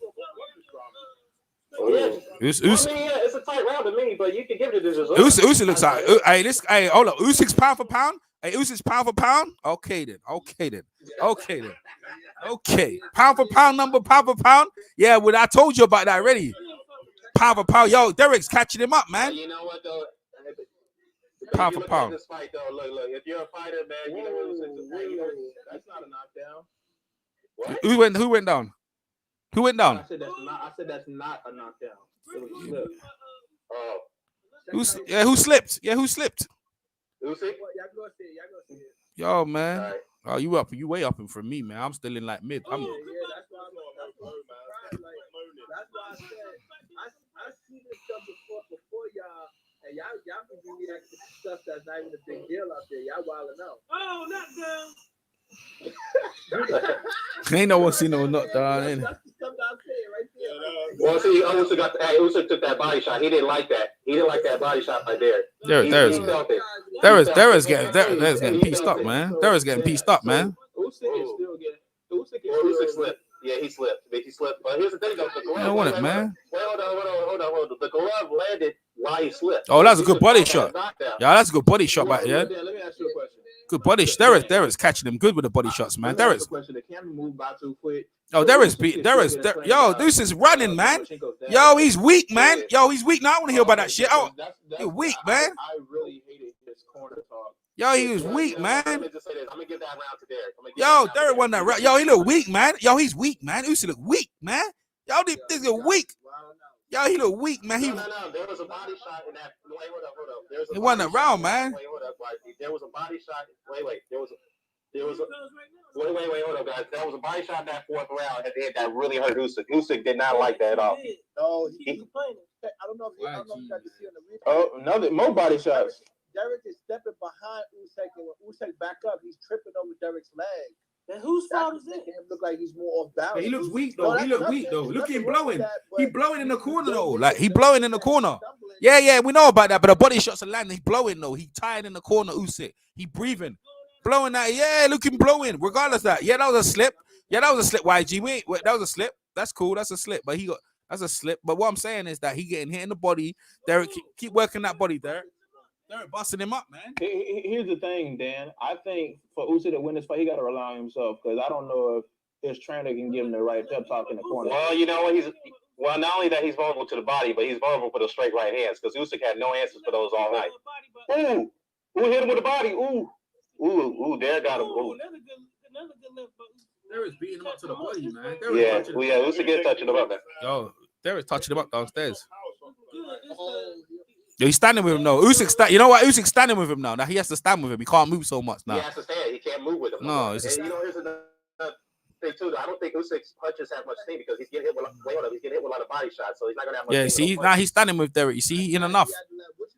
It's a tight round to me, but you can give it to this. Usyk looks like. Hey, hold up. Usyk's pound for pound. Hey, Usyk's pound for pound. Okay then. Okay. Pound for pound number. Pound for pound. Yeah, well, I told you about that already. Pound for pound. Yo, Derek's catching him up, man. You know what though? Pound for pound. This fight though, look. If you're a fighter, man, you know that's not a knockdown. What? Who went down? Who went down? I said that's not a knockdown. It was a slip. Oh. Who slipped? Who slipped? Usyk? Yo, man. Right. Oh, you way up from me, man. I'm still in like mid. That's why I said I see this stuff before y'all, and y'all can give me that stuff that's not even a big deal out there. Y'all wilding out. Oh, not down. Ain't no one seen no knockdown. Well, see, Usyk took that body shot. He didn't like that. He didn't like that body shot right there. Derek's getting pieced up, man. Derek's getting pieced up, man. Usyk slipped. Yeah, he slipped. But here's the thing, though. The glove. I don't want it, man. Wait, hold on. The glove landed while he slipped. Oh, that's a good body shot. Yeah, that's a good body shot, right? Yeah. Let me ask you a question. Good body. Derek's catching him good with the body shots, man. Derek's. The camera moved by 2 foot. Oh, yo, this is running, man. Yo, he's weak, man. He's weak. Now I want to hear about that shit. Oh, he's weak, man. I really hated his corner talk. Yo, he was weak, man. I'm gonna give that round to Derek. Yo, Derek won that round. Yo, he look weak, man. Yo, he's weak, man. Usyk look weak, man. Yo, this look weak. Yo, he look weak, man. No. There was a body shot in that. Wait, hold up. He won that round, man. Wait, hold up. There was a body shot. Wait. There was wait, hold on, guys. That was a body shot in that fourth round at the end that really hurt Usyk. Usyk did not like that at all. No, he's playing. I don't know if you got to see on the replay. Oh, another more body shots. Derek is stepping behind Usyk, and when Usyk back up, he's tripping over Derek's leg. Then whose fault is it? Him look like he's more off balance. He looks weak though. He look weak though. Look at him blowing. He blowing in the corner though. Like Like he blowing in the corner. Yeah, we know about that. But the body shots are landing. He blowing though. He tied in the corner. Usyk. He breathing, blowing that. Yeah, look him blowing. Regardless of that. Yeah, that was a slip. Yeah, that was a slip. YG. Wait, that was a slip. That's cool. That's a slip. But that's a slip. But what I'm saying is that he getting hit in the body. Derek, keep working that body, Derek. Derek busting him up, man. Here's the thing, Dan. I think for Usyk to win this fight, he got to rely on himself because I don't know if his trainer can give him the right pep talk in the corner. Well, you know what? Not only that he's vulnerable to the body, but he's vulnerable for those straight right hands because Usyk had no answers for those all night. Ooh, who hit him with the body? Ooh, Derek got him. Ooh. Another good left. Derek's beating him up to the body, man. Usyk is touching him up, man. Yo, Derek's touching him up downstairs. Yo, he's standing with him now. You know what? Usyk's standing with him now. Now he has to stand with him. He can't move so much now. He has to stand. He can't move with him. No, here's another thing too. I don't think Usyk's punches have much steam because he's getting hit with a lot of body shots, so he's not gonna have much. Yeah, see, now he's standing with Derek. You see, he in enough.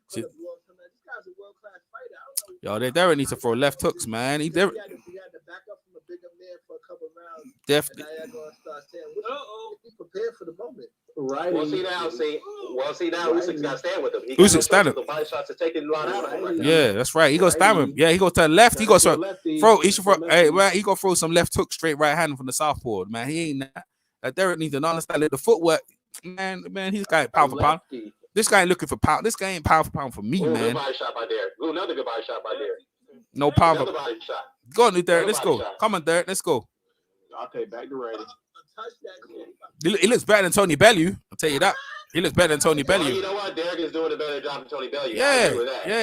See, yo, Derek needs to throw left hooks, man. Definitely. Prepared for the moment. Right. Well, see now, Usyk's got to stand with him. Usyk's standing. The body shots are taking a lot out of him right now. Yeah, that's right. He goes stand with him. Yeah, he goes to the left. He goes throw. He should throw. Hey, man, he gonna throw some left hook straight right hand from the southpaw. Man, he ain't that. Derek needs to understand the footwork. Man, he's got pound for pound. This guy ain't looking for pound. This guy ain't pound for pound for me, man. Good body shot by Derek. Another good body shot by Derek. No pound. Another body shot. Go on, Derek. Let's go. Come on, Derek. Let's go. Okay, back to ready. He looks better than Tony Bellew. I'll tell you that. He looks better than Tony Bellew. Well, you know what? Derek is doing a better job than Tony Bellew. Yeah,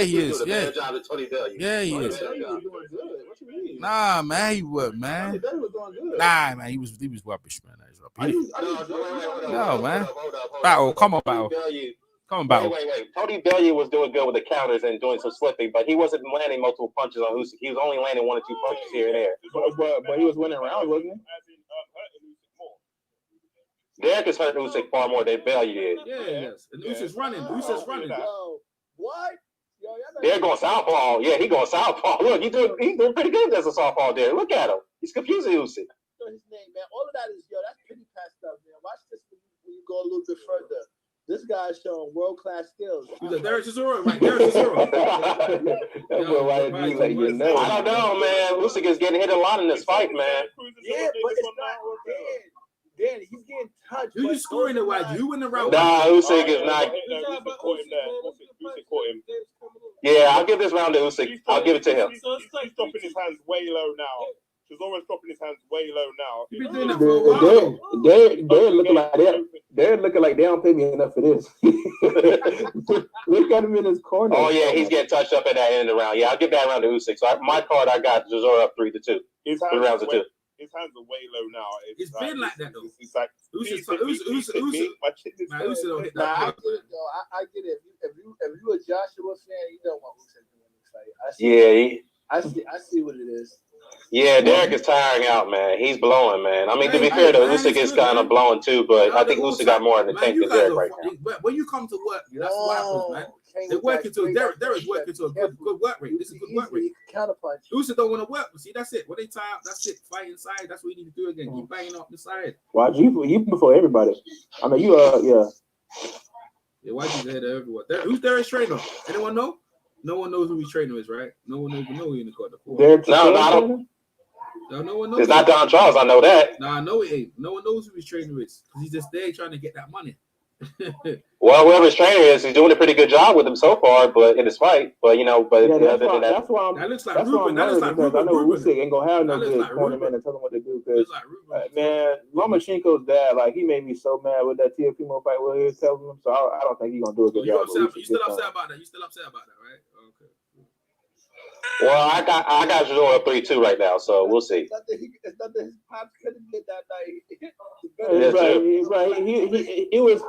he is. Doing a better job than Tony Bellew. Yeah, he is. Nah, man, he was, man. Nah, man, he was rubbish, man. No, man. Battle, come on, Battle. Come on, Battle. Wait. Tony Bellew was doing good with the counters and doing some slipping, but he wasn't landing multiple punches on Usyk. He was only landing 1 or 2 punches here and there. But he was winning rounds, wasn't he? Derek is hurting Usyk far more than Bellew did. Yes. And Usyk's running. Usyk's running. What? Derek going southpaw. Yeah, he going southpaw. Look, he's doing pretty good as a southpaw there. Look at him. He's confusing Usyk. His name, man. All of that is that's pretty past stuff, man. Watch this when you go a little bit further. This guy's showing world-class skills. He's like, Derek Chisora, right? Derek Chisora. I don't know, man. Usyk is getting hit a lot in this fight, man. Yeah, but it's not Dan, he's getting touched. Who you scoring the YG? Who in the round? Nah, Usyk is not. Yeah, I'll give this round to Usyk. I'll give it to him. He's dropping his hands way low now. Chisora's dropping his hands way low now. You've been doing that for a while. They're looking like that. They're looking like they don't pay me enough for this. Look at him in his corner. Oh yeah, he's getting touched up at that end of the round. Yeah, I'll give that round to Usyk. So my card, I got Chisora up 3-2. 3 rounds to 2. His hands are way low now. It's been like that though. It's like Usyk don't hit that. I get it though. I get it. If you a Joshua fan, you don't want Usyk to win this fight. I see what it is. Yeah, Derek is tiring out, man. He's blowing, man. I mean, to be fair, though, Usyk is kind of blowing too, but I think Usyk got more in the tank than Derek right now. When you come to work, that's what happens, man. They're working to Derek's working to a good work rate. This is a good work rate. Counterpunch. Usyk don't want to work. See, that's it. When they tie out, that's it. Fight inside. That's what you need to do again. Keep banging up the side. Why you before everybody? I mean, you yeah. Yeah, why you ahead of everyone? Who's Derek's trainer? Anyone know? No one knows who his trainer is, right? No one even knows who in the corner. No, I don't. No one knows. It's not Don Charles. I know that. Nah, I know it ain't. No one knows who his trainer is because he's just there trying to get that money. Well, whoever his trainer is, he's doing a pretty good job with him so far, but in his fight. But that's why that looks like Ruben. That looks like Ruben. I know Ruben. Usyk ain't gonna have no good cornerman and tell him what to do. Because man, Lomachenko's dad, like he made me so mad with that Teofimo fight where he was telling him. So I don't think he's gonna do a good job. You still upset about that? You still upset about that, right? Okay. Well, I got Chisora 3-2 right now, so we'll see. It's not that his pops couldn't get that night. It was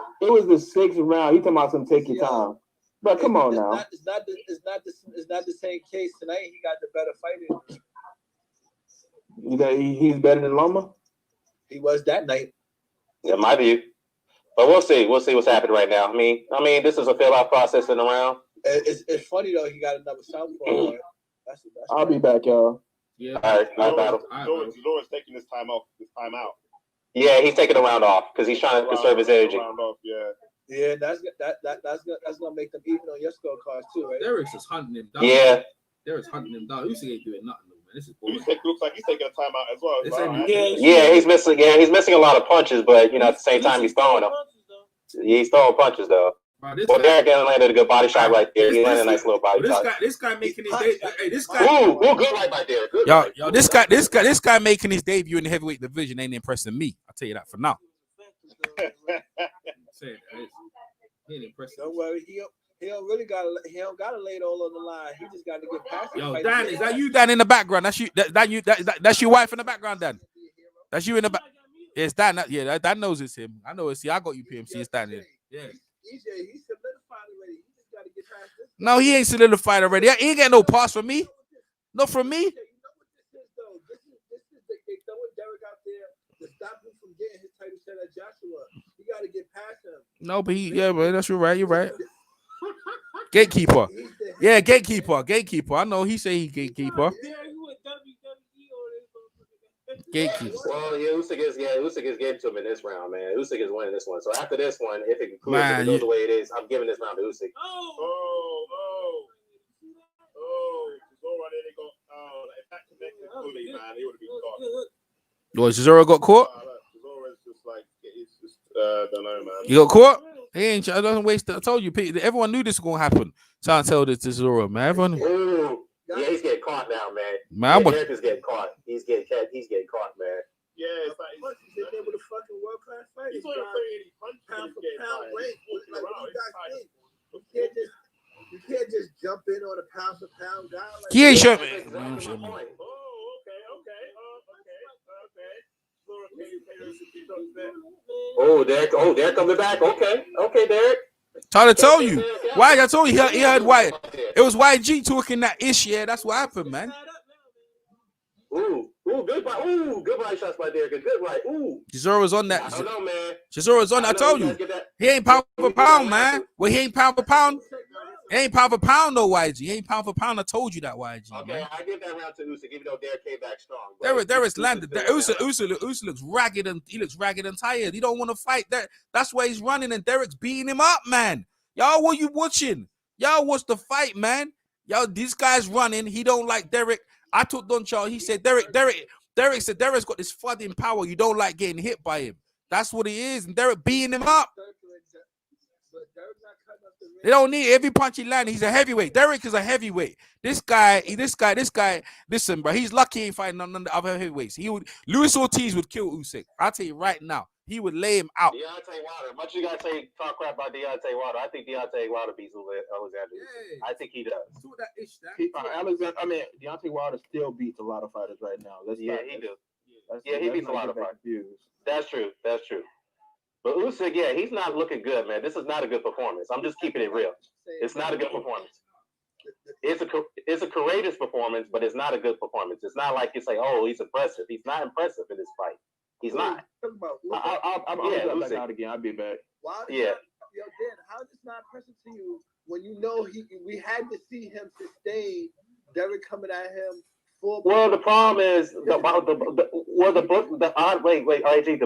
the 6th round. He talking about some take your time. But come on now. It's not the same case tonight. He got the better fighter. He's better than Loma? He was that night. In my view. But we'll see. We'll see what's happening right now. I mean, this is a fill-out process in the round. It's funny though. He got another southpaw. That's I'll be back, y'all. Yeah. All right. Chisora's taking this time out. Yeah, he's taking a round off because he's trying to conserve his energy. Yeah, that's gonna make them even on your scorecards too, right? Derek's just hunting him down. Yeah. Derek's hunting him down. Usyk ain't doing nothing, though, man. This is boring. Usyk looks like he's taking a timeout as well. Yeah, he's missing. Yeah, he's missing a lot of punches, but at the same time, he's throwing them. He's throwing punches though. Well, Derek landed a good body shot right there. He landed a nice little body shot. This guy making his debut. Hey, this guy. Ooh, good right by Derek. Good. Yo, this guy making his debut in the heavyweight division ain't impressing me. I'll tell you that for now. He ain't impressing. Don't worry, he don't gotta lay it all on the line. He just got to get past it. Yo, Dan, is that you, Dan, in the background? That's you. That's your wife in the background, Dan. That's you in the back. It's Dan. Dan knows it's him. I know it's. See, I got you, PMC. It's Dan. Yeah. He's solidified already. He just got to get past this. No, he ain't solidified already. He ain't getting no pass from me. No, from me. You know what this is, though? This is they throwing Derek out there to stop him from getting his title shot at Joshua. You got to get past him. No, but man, that's you're right. You're right. Gatekeeper. Yeah, gatekeeper. I know he say he gatekeeper. Gatekeeper. Well, yeah, Usyk is getting to him in this round, man. Usyk is winning this one. So after this one, if it goes the way it is, I'm giving this round to Usyk. If that connected fully, man, he would have been gone. What, Chisora got caught? Chisora's just like, it's just, don't know, man. You got caught? He ain't. I don't waste. I told you, everyone knew this was gonna happen. Trying to tell this to Chisora, man. Everyone. Ooh. Yeah, he's getting caught now, man. Derek is getting caught. He's getting caught, man. Yeah, it's like he's in there with a fucking world class fight. He's only playing pound for pound weight. You can't just jump in on a pound for pound guy. Like he ain't showing me. Derek coming back. Okay, Derek. Trying to tell you. Why? I told you he had White. It was YG talking that ish. Yeah, that's what happened, man. Good body shots by Derek. Good right. Chisora's on that. I don't know, man. Chisora's on that. I told you. He ain't pound for pound, man. Well, he ain't pound for pound. He ain't pound for pound, though, YG. He ain't pound for pound. I told you that, YG. Okay, man. I give that round to Usyk, even though Derek came back strong. There is landed. Usyk looks ragged and tired. He don't want to fight. That's why he's running, and Derek's beating him up, man. Y'all, what you watching? Y'all watch the fight, man. Y'all, this guy's running. He don't like Derek. I told Don Charles. He said Derek said Derek's got this flooding power. You don't like getting hit by him. That's what he is, and Derek beating him up. They don't need every punch he landed. He's a heavyweight. Derek is a heavyweight. This guy. Listen, bro. He's lucky he ain't fighting none of the other heavyweights. Luis Ortiz would kill Usyk. I'll tell you right now. He would lay him out. Deontay Wilder. Much you gotta talk crap about Deontay Wilder. I think Deontay Wilder beats Alexander. Yeah. I think he does. Deontay Wilder still beats a lot of fighters right now. He does. He beats a lot of fighters. That's true. But Usyk, he's not looking good, man. This is not a good performance. I'm just keeping it real. It's not a good performance. It's a courageous performance, but it's not a good performance. It's not like you say, oh, he's impressive. He's not impressive in this fight. He's not. I'll be back out again. I'll be back. Yo, Dan, how is this not impressive to you when you know we had to see him sustain Derek coming at him? Well, the problem is the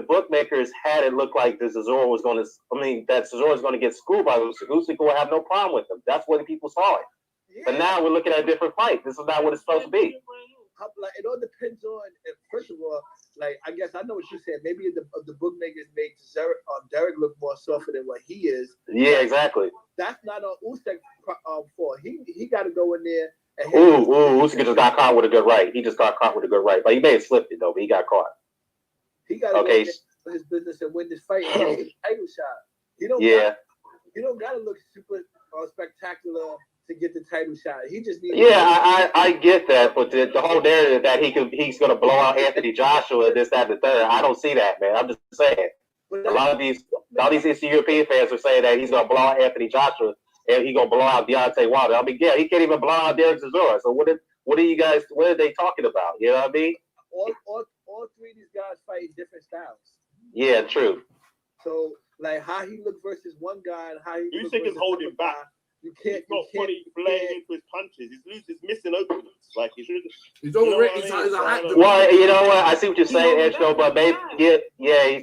bookmakers had it look like Chisora was going to. That Chisora was going to get schooled by Usyk. Usyk will have no problem with him. That's what the people saw it. Yeah. But now we're looking at a different fight. This is not what it's supposed to be. Like, it all depends on. First of all, like, I guess I know what you said. Maybe the bookmakers made Derek look more softer than what he is. Yeah, exactly. That's not on Usyk fault. He got to go in there. Usyk just got caught with a good right. He just got caught with a good right. But he may have slipped it, though, but he got caught. He got to go for his business and win this fight and get his title shot. You don't got to look super spectacular to get the title shot. He just needs I get that, but the whole narrative that he's going to blow out Anthony Joshua, this, that, and the third, I don't see that, man. I'm just saying. A lot of these Eastern European fans are saying that he's going to blow out Anthony Joshua and he's going to blow out Deontay Wilder. He can't even blow out Derek Chisora. So what are they talking about? You know what I mean? all three of these guys fight different styles. Yeah, true. So like how he looked versus one guy and how he looked Usyk is holding back. You can't. He's not fully playing into his punches. He's missing openings. Like he should. He's overrated. He's a hype. Well, you know what? I see what you're saying, Edge, but maybe he's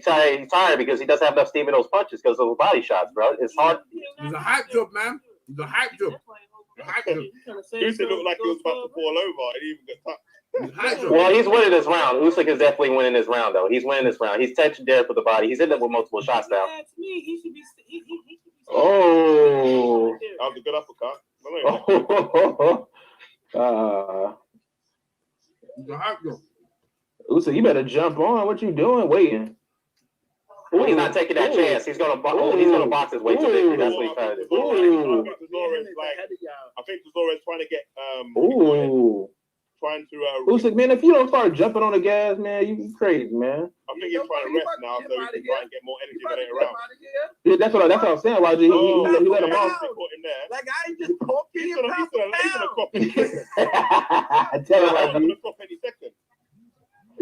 tired. He's tired because he doesn't have enough steam in those punches because of the body shots, bro. It's hard. He's a hype job, man. He's a hype job. Usyk looked like he was about to fall over and he even got touched. Well, he's winning this round. Usyk is definitely winning this round, though. He's winning this round. He's touching Derek with the body. He's ended up with multiple shots now. Oh, that was a good uppercut. Usyk, you better jump on. What you doing? Waiting. He's not taking that chance. He's gonna box his way to victory. That's what he's trying to do. I think Chisora is trying to get Usyk, man, if you don't start jumping on the gas, man, you crazy, man. I think he's trying to rest now so he can try and get more energy later around. Yeah, that's what I'm saying, YG. He let him off. Like I ain't just poking him. He's gonna cop any Tell him, YG. Any second.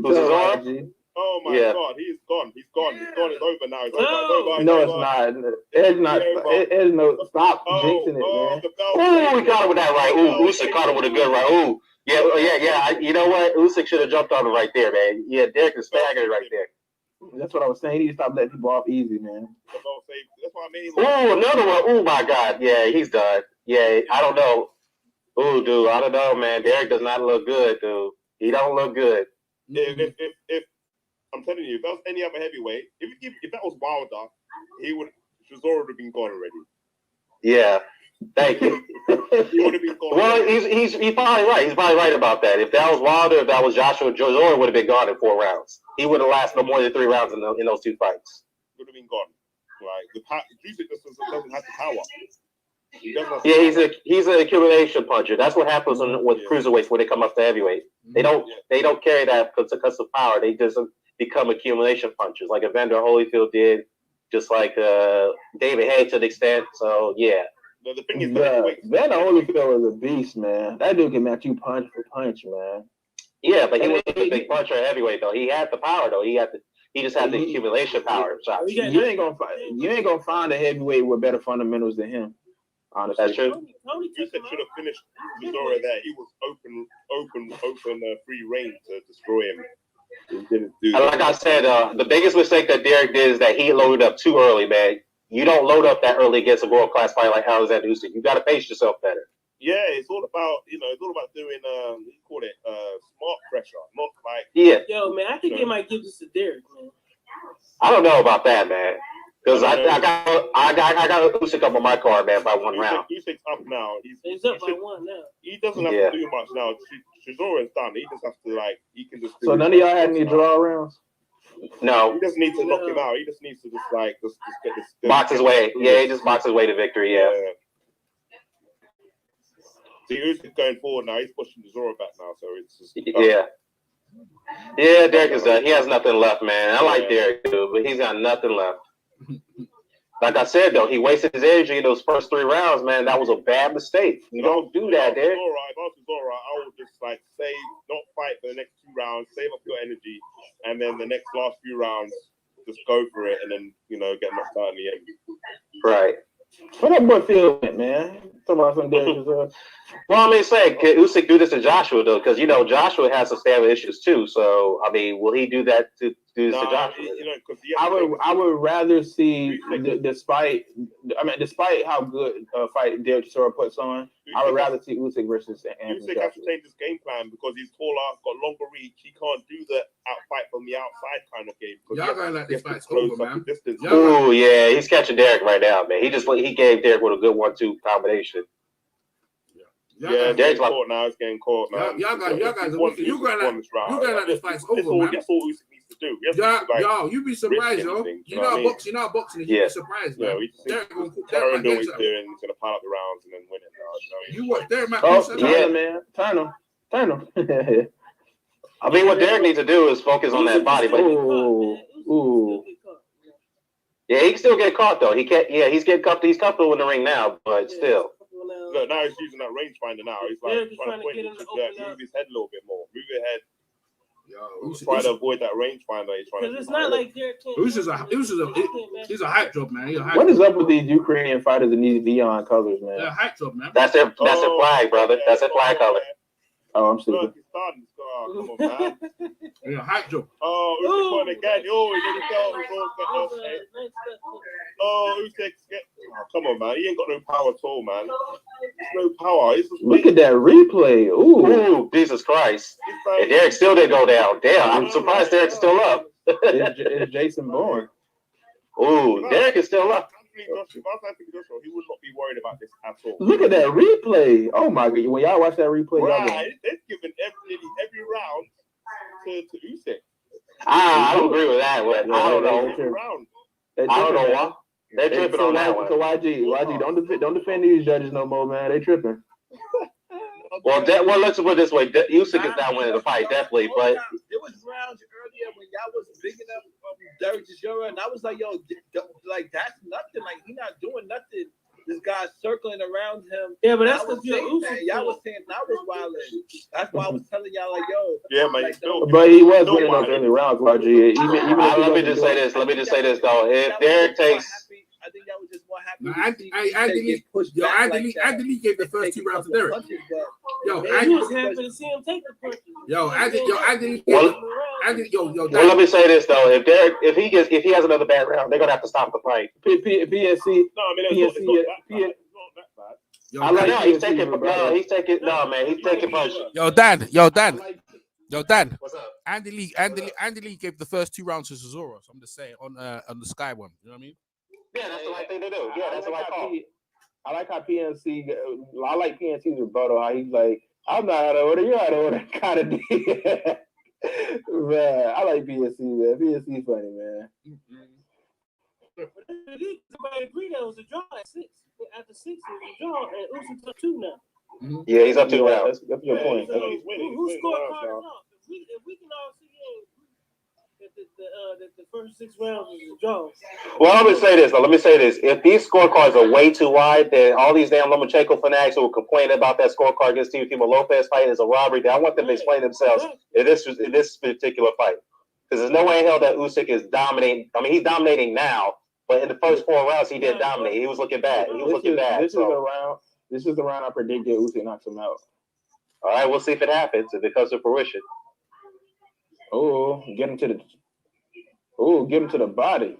YG. Oh my God, he's gone. He's gone. It's over now. It's over. No, it's not. It's not. It's no. Stop jinxing it, man. Oh, we got him with that right. Ooh, Usyk caught him with a good right. Ooh. Yeah. You know what? Usyk should have jumped on him right there, man. Yeah, Derek is staggered right there. That's what I was saying. He need to stop letting people off easy, man. That's what I mean. Oh, another one. Oh my God. Yeah, he's done. Yeah, I don't know. Ooh, dude, I don't know, man. Derek does not look good, dude. He don't look good. If I'm telling you, if that was any other heavyweight, if that was Wilder, Chisora would have been gone already. Yeah. Thank you. Well, he's probably right. He's probably right about that. If that was Wilder, if that was Joshua, Chisora would have been gone in 4 rounds. He would have lasted no more than 3 rounds in those 2 fights. Would have been gone. Like Usyk doesn't have the power. Yeah, he's an accumulation puncher. That's what happens with cruiserweights when they come up to heavyweight. They don't carry that because of power. They just become accumulation punchers, like Evander Holyfield did, just like David Haye to an extent. So yeah. The thing is, Evander Holyfield was a beast, man. That dude can match you punch for punch, man. Yeah, but he was a big puncher at heavyweight, though. He had the power, though. He just had the accumulation power. Shots. You ain't gonna find a heavyweight with better fundamentals than him. Honestly, that's true. Usyk should have finished Chisora there. He was open, free reign to destroy him. He didn't do that. Like I said, the biggest mistake that Derek did is that he loaded up too early, man. You don't load up that early against a world-class fighter like Alexander Usyk. You got to pace yourself better. Yeah, it's all about doing you call it smart pressure, not like Yo, man, I think they might give this to Derek, man. I don't know about that, man. Because I got Usyk up on my card, man, by 1 round. Usyk's up now. He's up by 1 now. He doesn't have to do much now. Chisora's done. He just has to he can just. So none of y'all had any draw rounds? No. He just needs to knock him out. He just needs to just get this box his way. Yeah, he just boxes his way to victory. Yeah. See, Usyk going forward now. He's pushing Chisora back now, so it's just. Yeah, Derek is done. He has nothing left, man. I like Derek, dude, but he's got nothing left. Like I said, though, he wasted his energy in those first 3 rounds, man. That was a bad mistake. You don't do that, Derek. If I was Chisora, I would just save, not fight for the next 2 rounds, save up your energy, and then the last few rounds, just go for it, and then get knocked out in the end. Right. What that boy feel, man? Talk about some Derek. Well, I mean, can Usyk do this to Joshua though? Because Joshua has some stamina issues too. So I mean, will he do that to Joshua? I would rather see, despite how good a fight Derek Chisora puts on, I would rather see Usyk versus Anthony. Usyk has to change his game plan because he's taller, got longer reach. He can't do the fight from the outside kind of game. Y'all gotta let this fight over, man. Oh yeah, he's catching Derek right now, man. He gave Derek with a good 1-2 combination. Yeah, Derek's caught now. It's getting caught now. Y'all guys, you gotta let this fight over, man. That's all Usyk needs to do. You be surprised, yo. You're not boxing. You be surprised, man. Derek gonna do what he's doing. He's gonna pile up the rounds and then win it. You watch Derek, man. Man. Turn him. I mean, what Derek needs to do is focus on that body, but yeah, he can still get caught though. He can't. Yeah, he's getting comfortable. He's comfortable in the ring now, but still. Look, now he's using that rangefinder now. He's trying to point move his head a little bit more. Move your head. He's trying to avoid that rangefinder. He's trying to. It's not like Usyk's a hype job, man. What is up with these Ukrainian fighters in these Dion colors, man? They're a hype job, man. That's their flag, brother. That's their flag color. Oh, I'm stupid. Come on, man. They're a hype job. Oh, Usyk again. Oh, Usyk. Come on, man. He ain't got no power at all, man. No power. Look at that replay. Ooh, Jesus Christ. And Derek still didn't go down. Damn, I'm surprised Derek's still up. It's Jason Bourne. Ooh, Derek is still up. If I was Anthony Joshua, he would not be worried about this at all. Look at that replay. Oh my God. When y'all watch that replay, they've given every round to Usyk. I don't agree with that. I don't know. I don't know why. They're tripping on that one. YG, don't defend these judges no more, man. They tripping. Well, let's put it this way. Usyk is not winning the fight, definitely. But there was rounds earlier when y'all was bigging up Derek Chisora, and I was like, yo, like that's nothing. Like he not doing nothing. This guy's circling around him. Yeah, but that's because y'all was saying I was wilding. That's why I was telling y'all like, yo. Yeah, man. Like, but he was winning those early rounds, YG. Let me just say this. Though. If Derek takes. I think y'all was just more happy. Anthony gave the first 2 rounds to Derek. Anthony was happy to see him take the punches. Anthony. Well, let me say this though: if he has another bad round, they're gonna have to stop the fight. PNC. No, I mean it's not that bad. I like he's taking punches. Yo, Dan. What's up? Andy Lee gave the first 2 rounds to Chisora. So I'm just saying on the Sky one. You know what I mean? Yeah, that's the right thing to do. Yeah, that's the right call. I like how PNC. I like PNC's rebuttal. How he's like, "I'm not out of order. You're out of order." Kind of deal. Man, I like PNC. Man, PNC funny, man. Everybody agreed that was a draw at 6. After 6, it was a draw, and Usyk up 2 now. Yeah, he's up 2 rounds. That's a good point. So, who scored card off? If we can all see that the first 6 rounds was a draw. Well, let me say this. If these scorecards are way too wide, then all these damn Lomachenko fanatics who will complain about that scorecard against Teofimo Lopez fight is a robbery. I want them to explain themselves in this particular fight. Because there's no way in hell that Usyk is dominating. I mean, he's dominating now, but in the first 4 rounds, he did dominate. He was looking bad. This is the round I predicted Usyk knocks him out. All right, we'll see if it happens, if it comes to fruition. Get him to the body.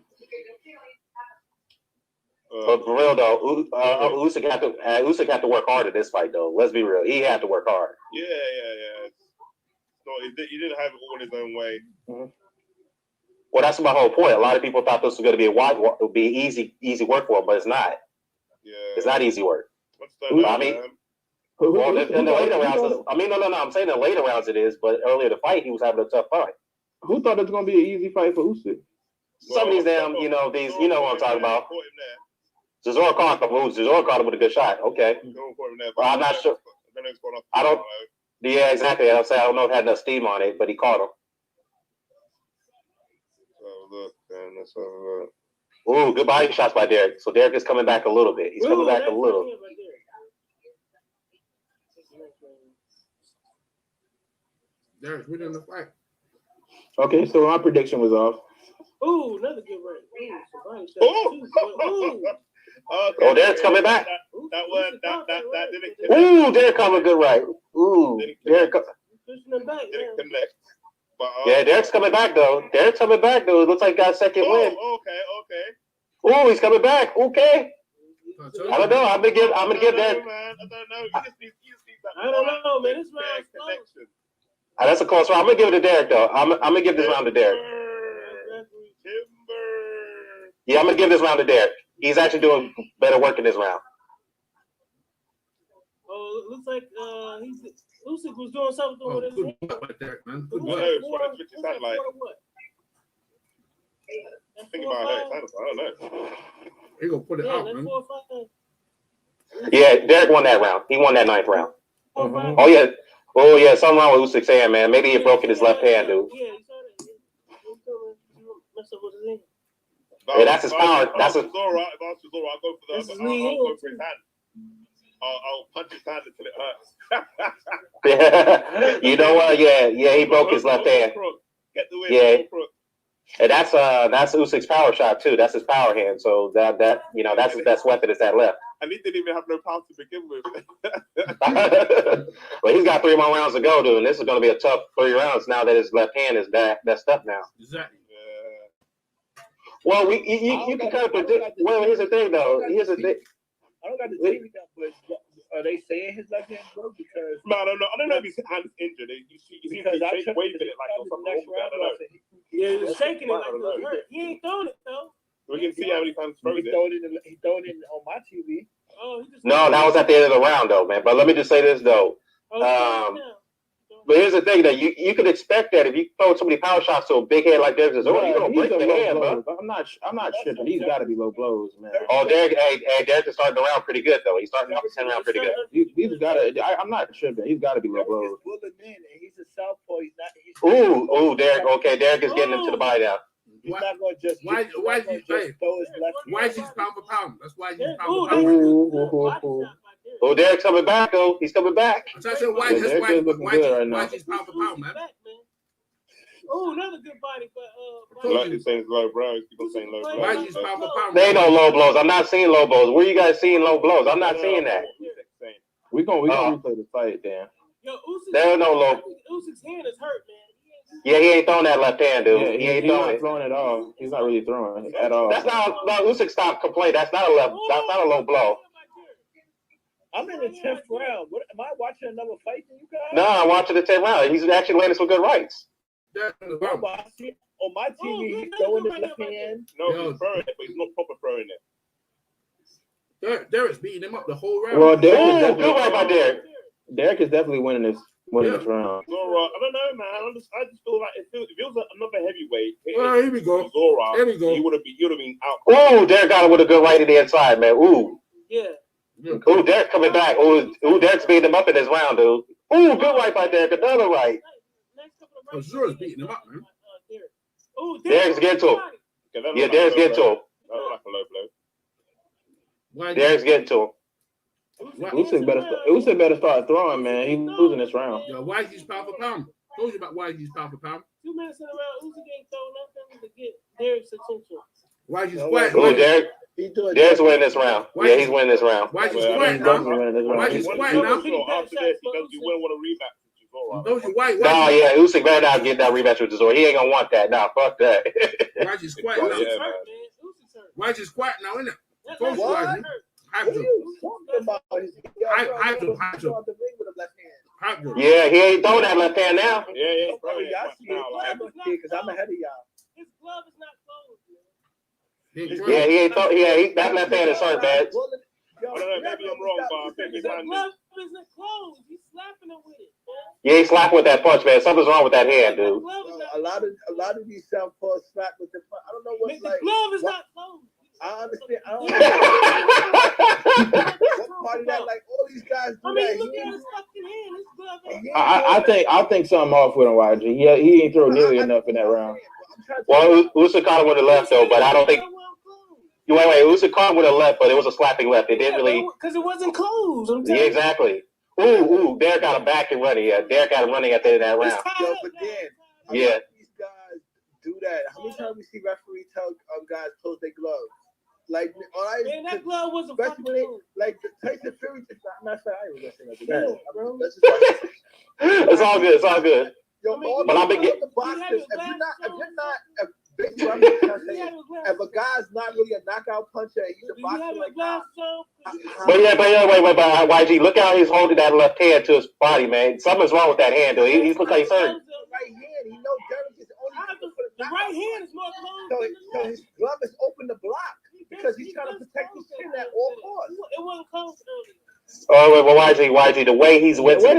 But for real though, Usyk had to work hard in this fight though. Let's be real, he had to work hard. Yeah. No, he didn't have it all his own way. Mm-hmm. Well, that's my whole point. A lot of people thought this was going to be easy work for him, but it's not. Yeah, it's not easy work. In the later rounds, I'm saying in the later rounds it is, but earlier the fight he was having a tough fight. Who thought it was going to be an easy fight for Usyk? Some of these damn, you know what I'm talking about. Chisora caught him with a good shot. Okay. Well, I'm not sure. I don't. Yeah, exactly. I'll say I don't know if it had enough steam on it, but he caught him. Ooh, good body shots by Derek. So Derek is coming back a little bit. He's coming back a little. Derek's winning the fight. Okay, so my prediction was off. Ooh, another good right. Oh, Derek's coming back. That didn't. Ooh, Derek coming good right. Ooh, Derek. Yeah, Derek's coming back though. It looks like he got a second win. Okay. Ooh, he's coming back. Okay. I don't know. I'm gonna give Derek. I don't know. I don't know, man. This round's close. That's a close round. I'm gonna give it to Derek though. I'm gonna give this round to Derek. Yeah, I'm gonna give this round to Derek. He's actually doing better work in this round. Oh, it looks like Usyk was doing something with his hand. Good Derek, man. Good work. Think about that. I don't know. He gonna put it out, man. Yeah, Derek won that round. He won that 9th round. Mm-hmm. Oh yeah, something wrong with Usyk's hand, man. Maybe he broke in his left hand, dude. Yeah, that's his power. That's his. If I was Chisora, I'll go for his hand. I'll punch his hand until it hurts. You know what? Yeah, he broke his left hand. Get the win. Yeah. And that's Usyk's power shot too. That's his power hand. So that that's his best weapon is that left. And he didn't even have no power to begin with. Well, he's got 3 more rounds to go, dude. And this is going to be a tough 3 rounds now that his left hand is messed up now. Exactly. Well, you can kind of predict. Well, here's the thing, though. Here's the thing. I don't got the TV down, but are they saying his left hand broke? Because no, I don't know. I don't know if his hand's injured. You see he's waving it like or something. I don't know. Yeah, he was shaking it like it was hurt. He ain't throwing it though. We can see how many times he throwing it on my TV. Oh, no, that was at the end of the round, though, man. But let me just say this, though. But here's the thing that you could expect that if you throw so many power shots to a big head like Derek Chisora, you're gonna break the hand, bro. I'm not tripping. He's got to be low blows, man. Oh, Derek is starting the round pretty good though. He's starting off the 10 round pretty good. He's got to. I'm not tripping. He's got to be low blows. He's a southpaw. He's not. Ooh, Derek. Okay, Derek is getting him to the body now. He's not going to just. Why is he pound for pound? That's why he's pound for pound. Oh, Derek's coming back though. He's coming back. I'm trying to say why he's pound for pound, man. Oh, another good body, but like you're saying low blows. People saying low blows. Why he's pound for pound? They ain't no low blows. I'm not seeing low blows. Where you guys seeing low blows? I'm not seeing that. We gonna replay the fight, Dan. Yo, there are no low. Usyk's hand is hurt, man. Yeah, he ain't throwing that left hand, dude. Yeah, he ain't throwing it all. He's not really throwing it at all. That's not Usyk stop complaining. That's not a left. That's not a low blow. I'm in the 10th round. What am I watching another fight than you guys? No, I'm watching the 10th round. He's actually landing some good rights. On my TV, he's throwing his left hand. No, he's throwing it, but he's not proper throwing it. Derek's beating him up the whole round. Well, good right by Derek. Derek is definitely winning this round. Zora, I don't know, man. I just feel like if it was another heavyweight, here we go. Zora, here we go. He would have been out. Oh, Derek got it with a good right to the inside, man. Ooh. Yeah. Ooh, Derek's coming back. Ooh, Derek's beating him up in this round, dude. Ooh, good right by Derek. Another right. Zora's beating him up, man. Derek's getting to him. Yeah, Derek's getting to him. That was like a low blow. Derek's getting to him. Usyk better start throwing, man. He's losing this round. Yo, why is he pound for pound? Told you about why he's pound for pound. 2 minutes in a round, Usyk ain't throwing nothing to get Derek's attention. Why he's quiet? Oh, Derek's winning this round. Yeah, he's winning this round. Why he's quiet now? Why he's quiet now? After this, you wouldn't want a rematch. No, yeah, Usyk better not get that rematch with Chisora. He ain't gonna want that. Nah, fuck that. Why he's quiet now? Why he's quiet now, isn't it? What are you talking about? Yeah, he ain't throwing that left hand now. Yeah. Because I'm ahead of y'all. His glove is not closed, man. Yeah, he ain't that left hand is hurt, man. I don't know, maybe I'm wrong, but I think his hand isn't closed. He's slapping him with it. Yeah, he's slapping with that punch, man. Something's wrong with that hand, dude. A lot of these southpaws slap with the punch. I don't know what's like. The glove is not closed. I understand. I don't know. What part of that? Like all these guys do that. Look at his fucking hand. I think something off with him, YG. He ain't throw nearly enough in that round. Well, Usyk caught him with the left though, but I don't think. Wait. Usyk caught him with a left, but it was a slapping left. It didn't really because it wasn't closed. Yeah, exactly. Ooh, Derek got him back and running. Yeah, Derek got him running at the end of that round. Yo, but then, yeah. These guys do that. How many times we see referees tell guys close their gloves? Like, man, that glove was a fucking move. Like Tyson Fury. I'm not saying I ain't gonna say nothing. It's all good. It's all good. Yo, but I've been getting the boxers. If a guy's not really a knockout puncher, he's a boxer like that. But wait, YG, look how he's holding that left hand to his body, man. Something's wrong with that hand, dude. He's looking like he's hurt. Right hand, he knows Derek is only the right hand is more closed. So his glove is open to block because he's trying to protect his chin at all costs. It wasn't closed earlier. Oh, wait, YG, the way he's with what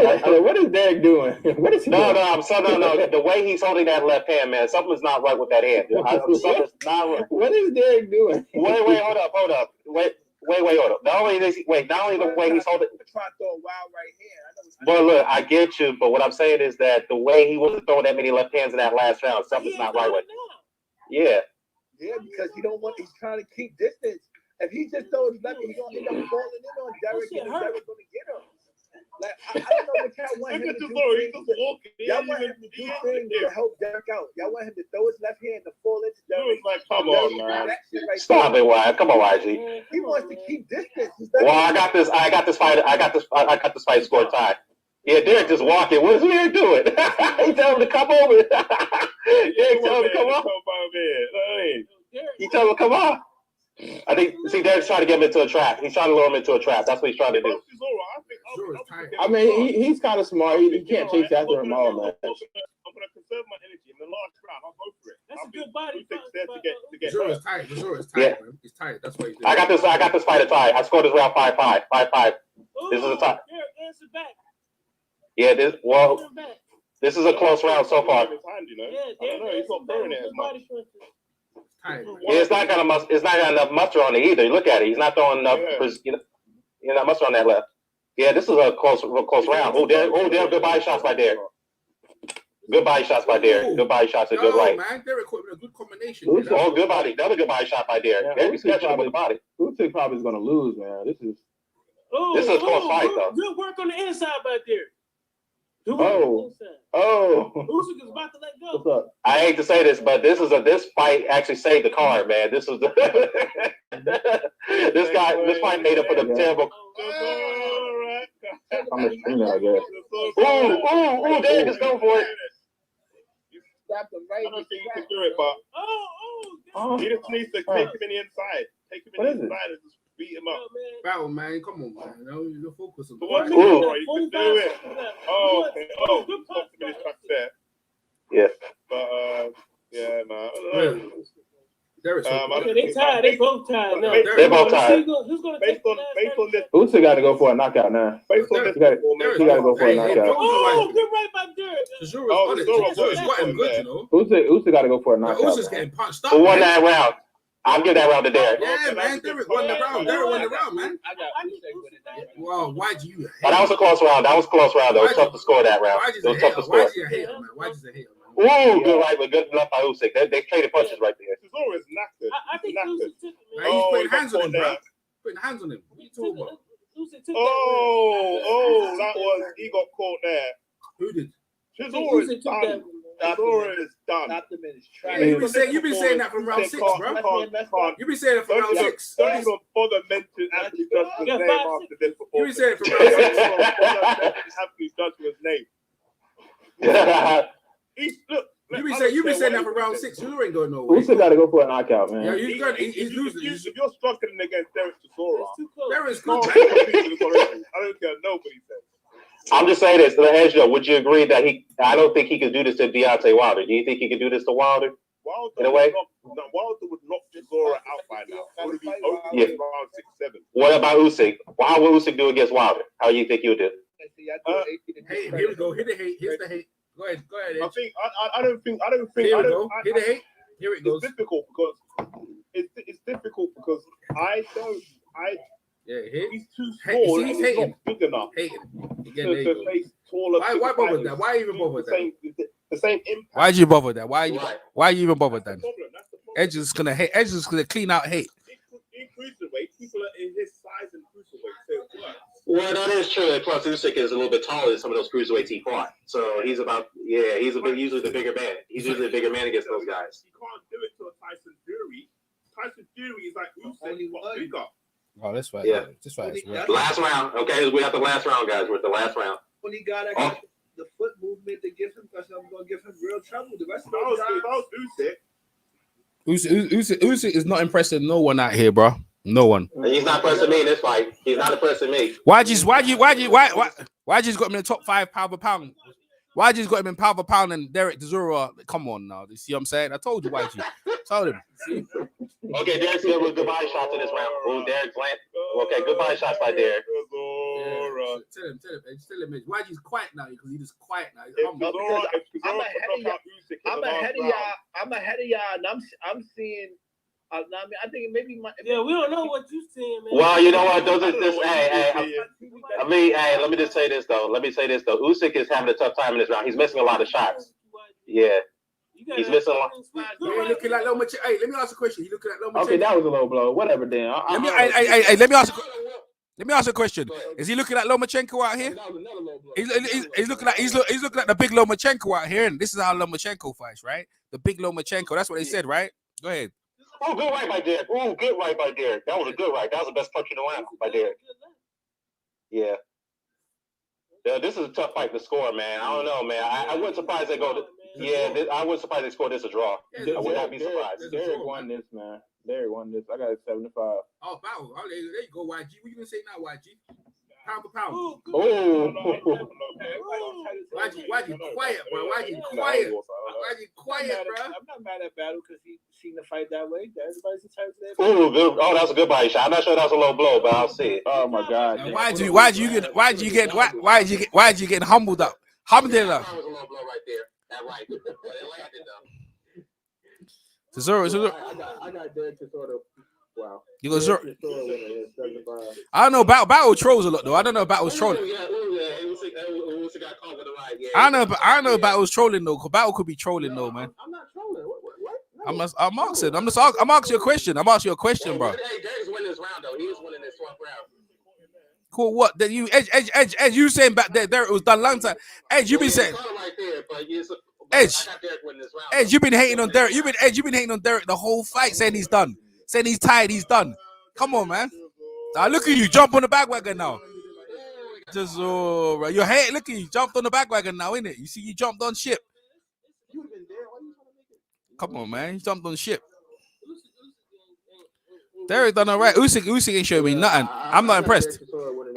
is Derek doing? What is he doing? No. The way he's holding that left hand, man, something's not right with that hand. Something's not right. What is Derek doing? Wait, hold up. Wait, hold up. Not only the way he's holding. Trying to throw a wild right hand. But look, I get you, but what I'm saying is that the way he wasn't throwing that many left hands in that last round, something's not right with it. Yeah. Yeah, because he don't want. He's trying to keep distance. If he just throws his left, he's gonna end up falling in on Derek, and Derek's gonna get him. Like I don't know what y'all want him to do. Y'all want him to do things to help Derek out. Y'all want him to throw his left hand to fall into Derek. Like, come on, man. Stop it, YG. Come on, YG. He wants to keep distance. Well, I got this fight score tie. Yeah, Derek just walking. What is Derek doing? He tell him to come over. Derek tell him to come on. He tell him to come on. I think, see, Derek's trying to get him into a trap. He's trying to lure him into a trap. That's what he's trying to do. I mean, he's kind of smart. He can't chase after him all, man. I'm gonna conserve my energy in the last round. I'll go for it. That's a good body. Missouri's tight. Missouri's tight. Yeah. It's tight. That's what he's doing. I got this fight a tie. I scored this round 5-5. 5-5. This is a tie. Yeah, this is a close round so far. He's not throwing it as much. Yeah, it's not got enough muster on it either. Look at it. He's not throwing enough. Not muster on that left. Yeah, this is a close round. Oh, damn, good body shots by Derek. Good body shots by Derek. Good body shots and good right. Man, Derek with a good combination. Oh, good body. Another good body shot by Derek. Derek sketching with the body. Usyk probably is going to lose, man. This is a close fight, though. Good work on the inside back there. Oh. Usyk is about to let go. What's up? I hate to say this, but this fight actually saved the card, man. This fight made up for the terrible. I'm gonna scream it, I guess. Ooh, Derek is going for it. Stop him right. I don't think he can do it, but he just needs to take him in the inside. Take him in the inside and just beat him up. Battle, man. Come on, man. You're focused on the you can do it. Oh, okay. Oh, good minutes back there. Yeah. But, yeah, man. They tied. They both tied. No, they both tied. Who's going to take based on this? Usyk got to go for a knockout now. Based on this, he got to go for a knockout. Oh, good right by Derek. Missouri's got him good, you know. Usyk got to go for a knockout. Usyk's getting punched up. Who won that round? I'll give that round to Derek. Yeah, man. Derek won the round. Derek won the round, man. Well, why'd you? But that was a close round. That was a close round, though. It was tough to score that round. It was tough to score. Why'd you hate him, man? Why'd you hate him? Ooh, good right, but good enough by Usyk. They traded punches right there. Chisora is knackered. I think Usyk took it, man. He's putting hands on him, bro. Putting hands on him. What are you talking about? That was he got caught there. Who did? Chisora is done. Chisora is done. Not the minutes. You've been saying that from round 6, bro. You've been saying it from round 6. Don't even bother mentioning Anthony Joshua's name after this performance. You've been saying it from round 6. Don't bother Anthony Joshua's name. You've been saying that for round 6. You ain't going nowhere. Usyk got to go for a knockout, man. Yeah, he's losing. If you're struggling against Derek Chisora, Derek's good. I don't care. Nobody says. I'm just saying this. Angelo, would you agree that I don't think he could do this to Deontay Wilder. Do you think he could do this to Wilder? In a way? Wilder would knock Chisora out by now. Yeah. Round 6-7. What about Usyk? How would Usyk do against Wilder? How do you think he would do? Hey, here we go. Hit the hate. Here's the hate. Go ahead. I don't think. Here we go. Hit the hate. Here it goes. It's difficult because he's too small. He's not big enough to face taller. Why bother that? Why even bother that? The same impact. Why'd you bother that? Why you even bother that? Edge is gonna hate. Edge is gonna clean out hate. In cruiserweight, people are in his size and cruiserweight, so it works. Well, that is true. And plus, Usyk is a little bit taller than some of those cruiserweights he fought. So he's usually the bigger man. He's usually the bigger man against those guys. He can't do it to a Tyson Fury. Tyson Fury is like Usyk, but bigger. Oh, that's right. Yeah. That's right. Last round. Okay, we got the last round, guys. We're at the last round. When he got the foot movement to give him, because I'm going to give him real trouble. The rest of those guys. Usyk is not impressing no one out here, bro. No one. He's not impressing me in this fight. He's not impressing me. Why just got him in the top 5 pound for pound? Why just got him in pound for pound and Derek Chisora? Come on now. You see what I'm saying? I told you why. Told him. See? Okay, Derek's good with good body shots in this round. Oh, Derek's land. Okay, good body shots by Derek. Yeah, tell him. Why he's quiet now? Because he's just quiet now. I'm ahead of y'all, and I'm seeing. I think maybe we don't know what you're seeing, man. Well, you know what? Those are just let me just say this though. Usyk is having a tough time in this round. He's missing a lot of shots. Yeah. He's missing a lot. Looking like Lomachenko. Hey, let me ask a question. He looking at Lomachenko. Okay, that was a low blow. Whatever, then. Let me ask. Let me ask a question. Is he looking at Lomachenko out here? He's looking at the big Lomachenko out here, and this is how Lomachenko fights, right? The big Lomachenko. That's what they said, right? Go ahead. Oh, good right by Derek. Oh, good right by Derek. That was a good right. That was the best punch in the round by Derek. Yeah. Yeah, this is a tough fight to score, man. I don't know, man. I wasn't surprised they go. I wasn't surprised they scored this a draw. I would not be surprised. Derek won this, man. Derek won this. I got a 75. Oh, battle. Oh, there you go, YG. What you gonna say now, YG? Pound for pound. Oh. YG, quiet, bro. YG, quiet. YG, quiet, bro. I'm not mad at Battle because he seen the fight that way. Everybody's entitled to that. Ooh, good. Oh, that's a good body shot. I'm not sure that's a low blow, but I'll see it. Oh my God. YG getting humbled up? Humbled up. That was a low blow right there. That right. But it landed though. Chisora. I got Derek Chisora. Wow. You go Chisora. I don't know. Battle trolls a lot though. I don't know if Battle's trolling. I don't know if Battle's trolling though. Cause Battle could be trolling though, man. I'm not trolling. What? I'm asking. I'm asking you a question. I'm asking you a question, bro. Hey, Derek's winning this round though. He is winning this 12th round. Cool. What? That you Edge? You saying back there? It was done long time. Edge, you been saying. Edge, you've been hating on Derek. You've been hating on Derek the whole fight, saying he's done, saying he's tired, he's done. Come on, man. Now look at you, jump on the back wagon now. Just your head. Look at you, jumped on the back wagon now, innit? You see, you jumped on ship. Come on, man, you jumped on ship. Derek done all right. Usyk ain't showing me nothing. I'm not impressed.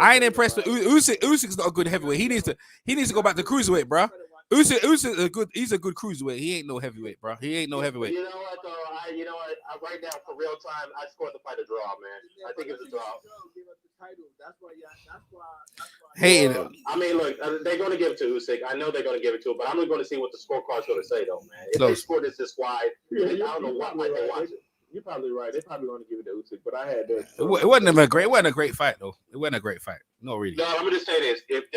I ain't impressed with Usyk. Usyk's not a good heavyweight. He needs to go back to cruiserweight, bro. Usyk he's a good cruiserweight. He ain't no heavyweight, bro. He ain't no heavyweight. You know what though? Right now for real time, I scored the fight a draw, man. I think it's a draw. Hating him. I mean, look, they're going to give it to Usyk. I know they're going to give it to him, but I'm going to see what the scorecard's going to say, though, man. If they score this wide, I don't know what might they watch it. You're probably right. They're probably going to give it to Usyk, but I had that. It wasn't a great fight though. It wasn't a great fight. No, really. No, let me just say this: if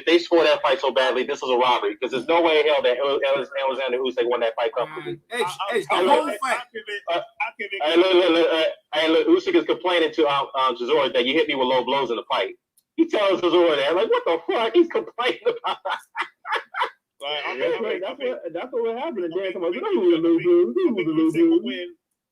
they score that fight so badly, this is a robbery because there's no way in hell that Alexander Usyk won that fight comfortably. Edge, the whole fight. Hey, look, Usyk is complaining to Chisora that you hit me with low blows in the fight. He tells Chisora that, like, what the fuck? He's complaining about. That's what happened. And then come on,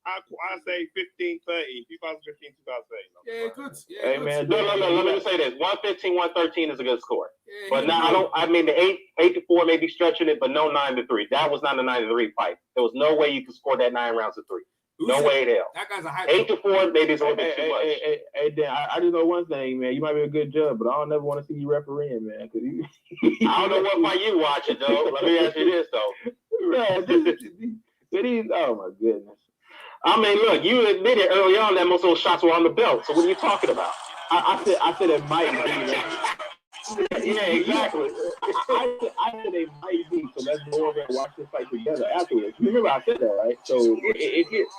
I say 15-30, 2015, 2008. Yeah, good. Yeah, hey, man, no. Let me just say this: 115-113 is a good score. Yeah, but now I mean, the 8-4 may be stretching it, but no 9-3. That was not a 9-3 fight. There was no way you could score that 9 rounds of 3. No way in hell. That guy's a high 8-4, maybe it's a little bit too much. Hey, Dan, I just know one thing, man. You might be a good judge, but I don't never want to see you refereeing, man. I don't know what fight you watching, though. Let me ask you this, though. Man, oh my goodness. I mean, look, you admitted early on that most of those shots were on the belt. So what are you talking about? I said it might be. Yeah, exactly. I said it might be. So let's go over and watch this fight together afterwards. You remember I said that, right? So it gets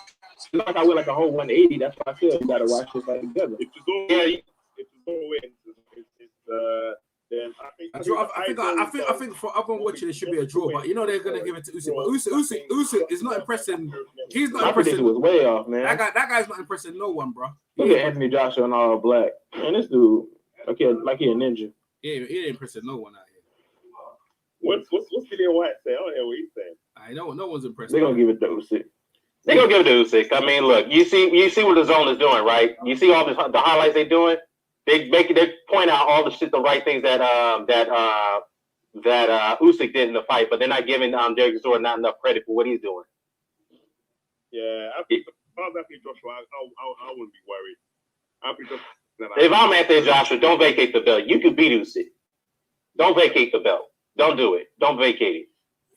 like I went like a whole 180. That's why I said we got to watch this fight together. If Chisora wins, then I think for everyone watching it should be a draw, but you know they're gonna give it to Usyk. But Usyk is not impressing. He's not impressing. Was way off, man. That guy's not impressing no one, bro. Look at Anthony Joshua in all black. Man, this dude, like he a ninja. He ain't impressing no one out here. What's Gideon White say? I don't know what he's saying. I know no one's impressed. They're gonna give it to Usyk. They're gonna give it to Usyk. I mean, look, you see what the zone is doing, right? You see all the highlights they're doing. They point out all the right things that Usyk did in the fight, but they're not giving Derek Chisora not enough credit for what he's doing. Yeah, if I was Anthony Joshua, I wouldn't be worried. If I'm Anthony Joshua, don't vacate the belt. You can beat Usyk. Don't vacate the belt. Don't do it. Don't vacate it.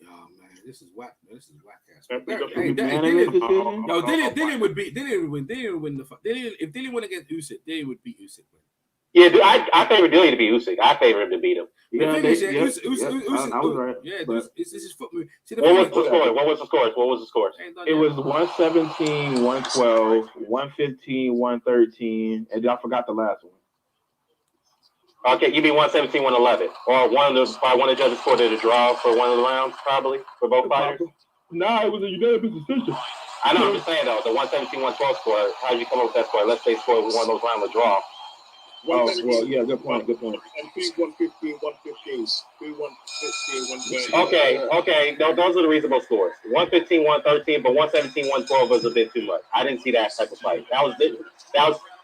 Oh man, this is whack. This is whack ass. Dillian would win the fight. If Dillian went against Usyk, Dillian would beat Usyk. Yeah, I favor Dillian to beat Usyk. I favor him to beat him. Yeah, Usyk. I was right. Yeah, it's his foot move. What was the score? It was 117, 112, 115, 113, and I forgot the last one. Okay, you mean 117, 111, or one of the judges scored it a draw for one of the rounds, probably for both fighters. Nah, it was a unanimous decision. I know. I'm just saying though, the 117, 112 score. How did you come up with that score? Let's say score one of those rounds a draw. Oh, well, yeah, good point. And 115, 115, 115, 120. Okay. Those are the reasonable scores. 115, 113, but 117, 112 was a bit too much. I didn't see that type of fight. That was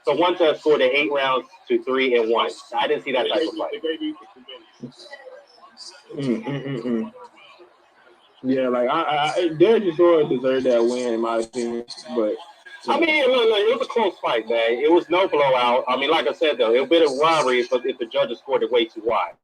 so one judge scored it 8 rounds to 3 and 1. I didn't see that type of fight. Yeah, like Derek Chisora deserved that win in my opinion, but. I mean, look, it was a close fight, man. It was no blowout. I mean, like I said, though, it was a bit of robbery if the judges scored it way too wide.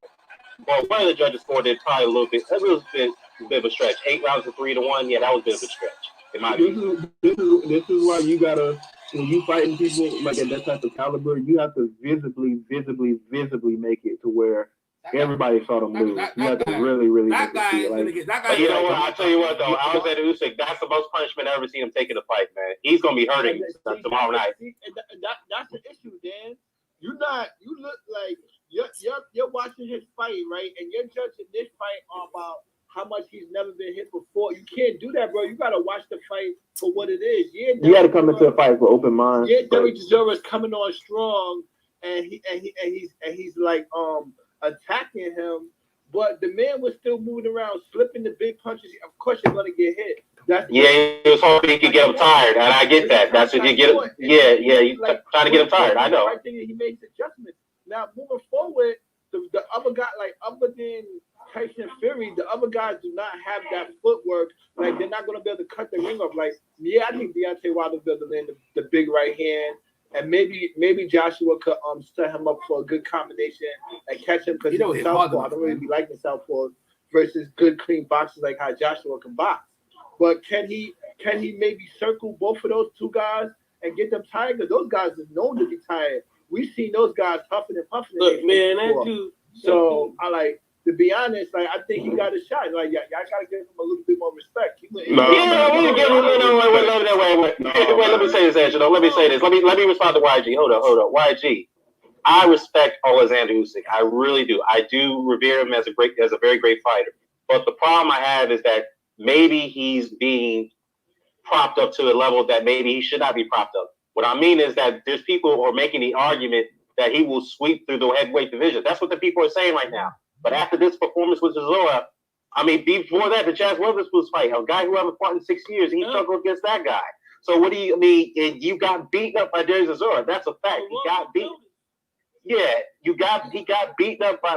But one of the judges scored it probably a little bit. It was a bit of a stretch. 8 rounds to 3 to 1. Yeah, that was a bit of a stretch. In my opinion. This is why you gotta, when you fighting people like at that type of caliber, you have to visibly make it to where everybody saw them lose. You have to really make it feel like. But you know what? I'll tell you what, though. Alexander Usyk, that's the most punishment I've ever seen him take in a fight, man. He's going to be hurting tomorrow night. That's the issue, Dan. You look like you're watching his fight, right? And you're judging this fight about how much he's never been hit before. You can't do that, bro. You got to watch the fight for what it is. Yeah, you got to come into a fight with open mind. Yeah, Derek Chisora is coming on strong, and he's like attacking him, but the man was still moving around, slipping the big punches. Of course, you're gonna get hit. He was hoping he could get him tired, and I get that. That's what you get him. Yeah, he's trying to get him tired. I know. I think he makes adjustments. Now moving forward, the other guy, like other than Tyson Fury, the other guys do not have that footwork. Like they're not gonna be able to cut the ring off. Like I think Deontay Wilder will be able to land the big right hand. And maybe Joshua could set him up for a good combination and catch him because he's southpaw. I don't really be liking southpaw versus good clean boxers like how Joshua can box. But can he maybe circle both of those two guys and get them tired? Because those guys are known to be tired. We've seen those guys huffing and puffing. Look, man, that dude. So I like. To be honest, like I think he got a shot. Like y'all gotta give him a little bit more respect. Wait. Let me say this, Angelo. Let me say this. Let me respond to YG. Hold up. YG. I respect Alexander Usyk. I really do. I do revere him as a very great fighter. But the problem I have is that maybe he's being propped up to a level that maybe he should not be propped up. What I mean is that there's people who are making the argument that he will sweep through the heavyweight division. That's what the people are saying right now. But after this performance with Chisora, I mean, before that, the Chaz Witherspoon's fight, a guy who haven't fought in 6 years, he struggled against that guy. So what do you mean? You got beaten up by Derek Chisora. That's a fact. He got beaten. Yeah, he got beaten up by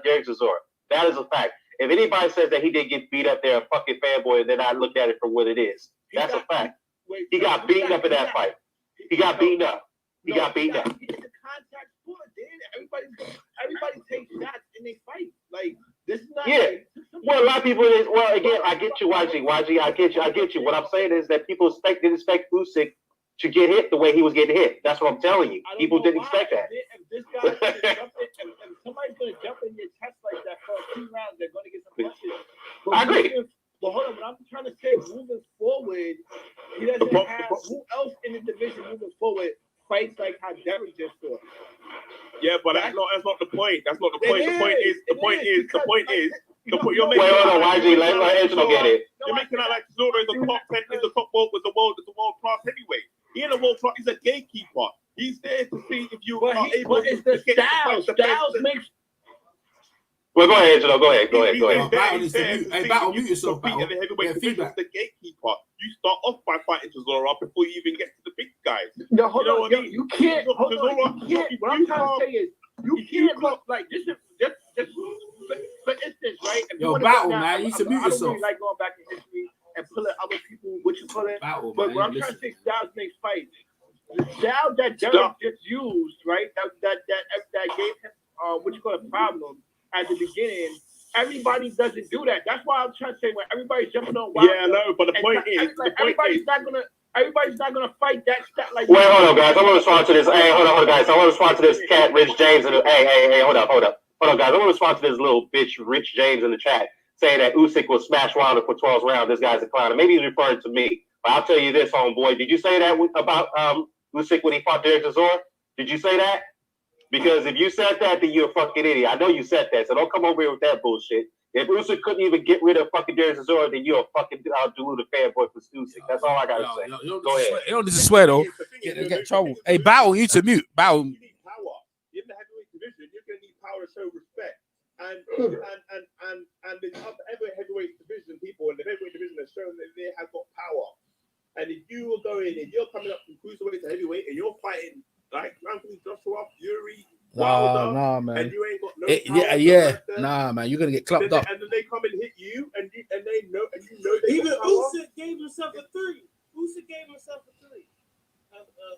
Derek Chisora. That is a fact. If anybody says that he didn't get beat up, they're a fucking fanboy, and then I look at it for what it is. That's a fact. He got beaten up in that fight. He got beaten up. He got beaten up. Everybody takes shots and they fight. Like this is not. Yeah. Well, a lot of people. Well, again, I get you, YG. I get you. What I'm saying is that people didn't expect Usyk to get hit the way he was getting hit. That's what I'm telling you. People didn't expect that. If this guy's gonna jump in, if somebody's gonna jump in your chest like that for a few rounds, they're gonna get some punches. I agree. But hold on, what I'm trying to say, moving forward, he doesn't have who else in the division moving forward fights like how Derek just fought. Yeah, but that's not the point. That's not the point. The point is. You're making. Wait, hold on, YG. Let Angelo get it. You're making out like Chisora is the top 10 is the top world with the world class anyway. He in the world class. He's a gatekeeper. He's there to see if you are able to. It's the styles makes. Well, go ahead, Angelo. Go ahead. Battle, mute yourself. The heavyweight division is the gatekeeper. You start off by fighting Chisora before you even get to the big guys. No, hold on. You can't. Hold on. What I'm trying to say is, you can't look like this. Is just for instance, right? Battle, man. You should mute yourself. I don't really like going back in history and pulling other people. What you call it? Battle, but what I'm trying to say, styles makes fights. The style that Derek just used, right? That gave him what you call a problem at the beginning. Everybody doesn't do that. That's why I'm trying to say when everybody's jumping on Wilder. Yeah, no, but the point is, everybody's not gonna fight that stuff like. Wait, hold on, guys. I want to respond to this. Hey, hold on, guys. I want to respond to this cat, Rich James. Hey, hold up, guys. I want to respond to this little bitch, Rich James, in the chat saying that Usyk will smash Wilder for 12 rounds. This guy's a clown. Maybe he's referring to me, but I'll tell you this, homeboy. Did you say that about Usyk when he fought Derek Chisora? Did you say that? Because if you said that, then you're a fucking idiot. I know you said that, so don't come over here with that bullshit. If Usyk couldn't even get rid of fucking Derek Chisora, then you're a fucking deluded fanboy for Usyk. That's all I gotta say. Go ahead. You don't need to swear though. Get trouble. Hey, Battle, you need to mute. Battle. You need power. In the heavyweight division, you're gonna need power to show respect. And the other heavyweight division people in the heavyweight division have shown that they have got power. And if you will go in and you're coming up from cruiserweight to heavyweight and you're fighting like Anthony Joshua, Fury, Wilder, nah, man. and you ain't got no power nah, man. You're gonna get clapped up. And then they come and hit you, and they know, and you know they Even got power. Usyk gave himself a 3. Usyk gave himself a 3.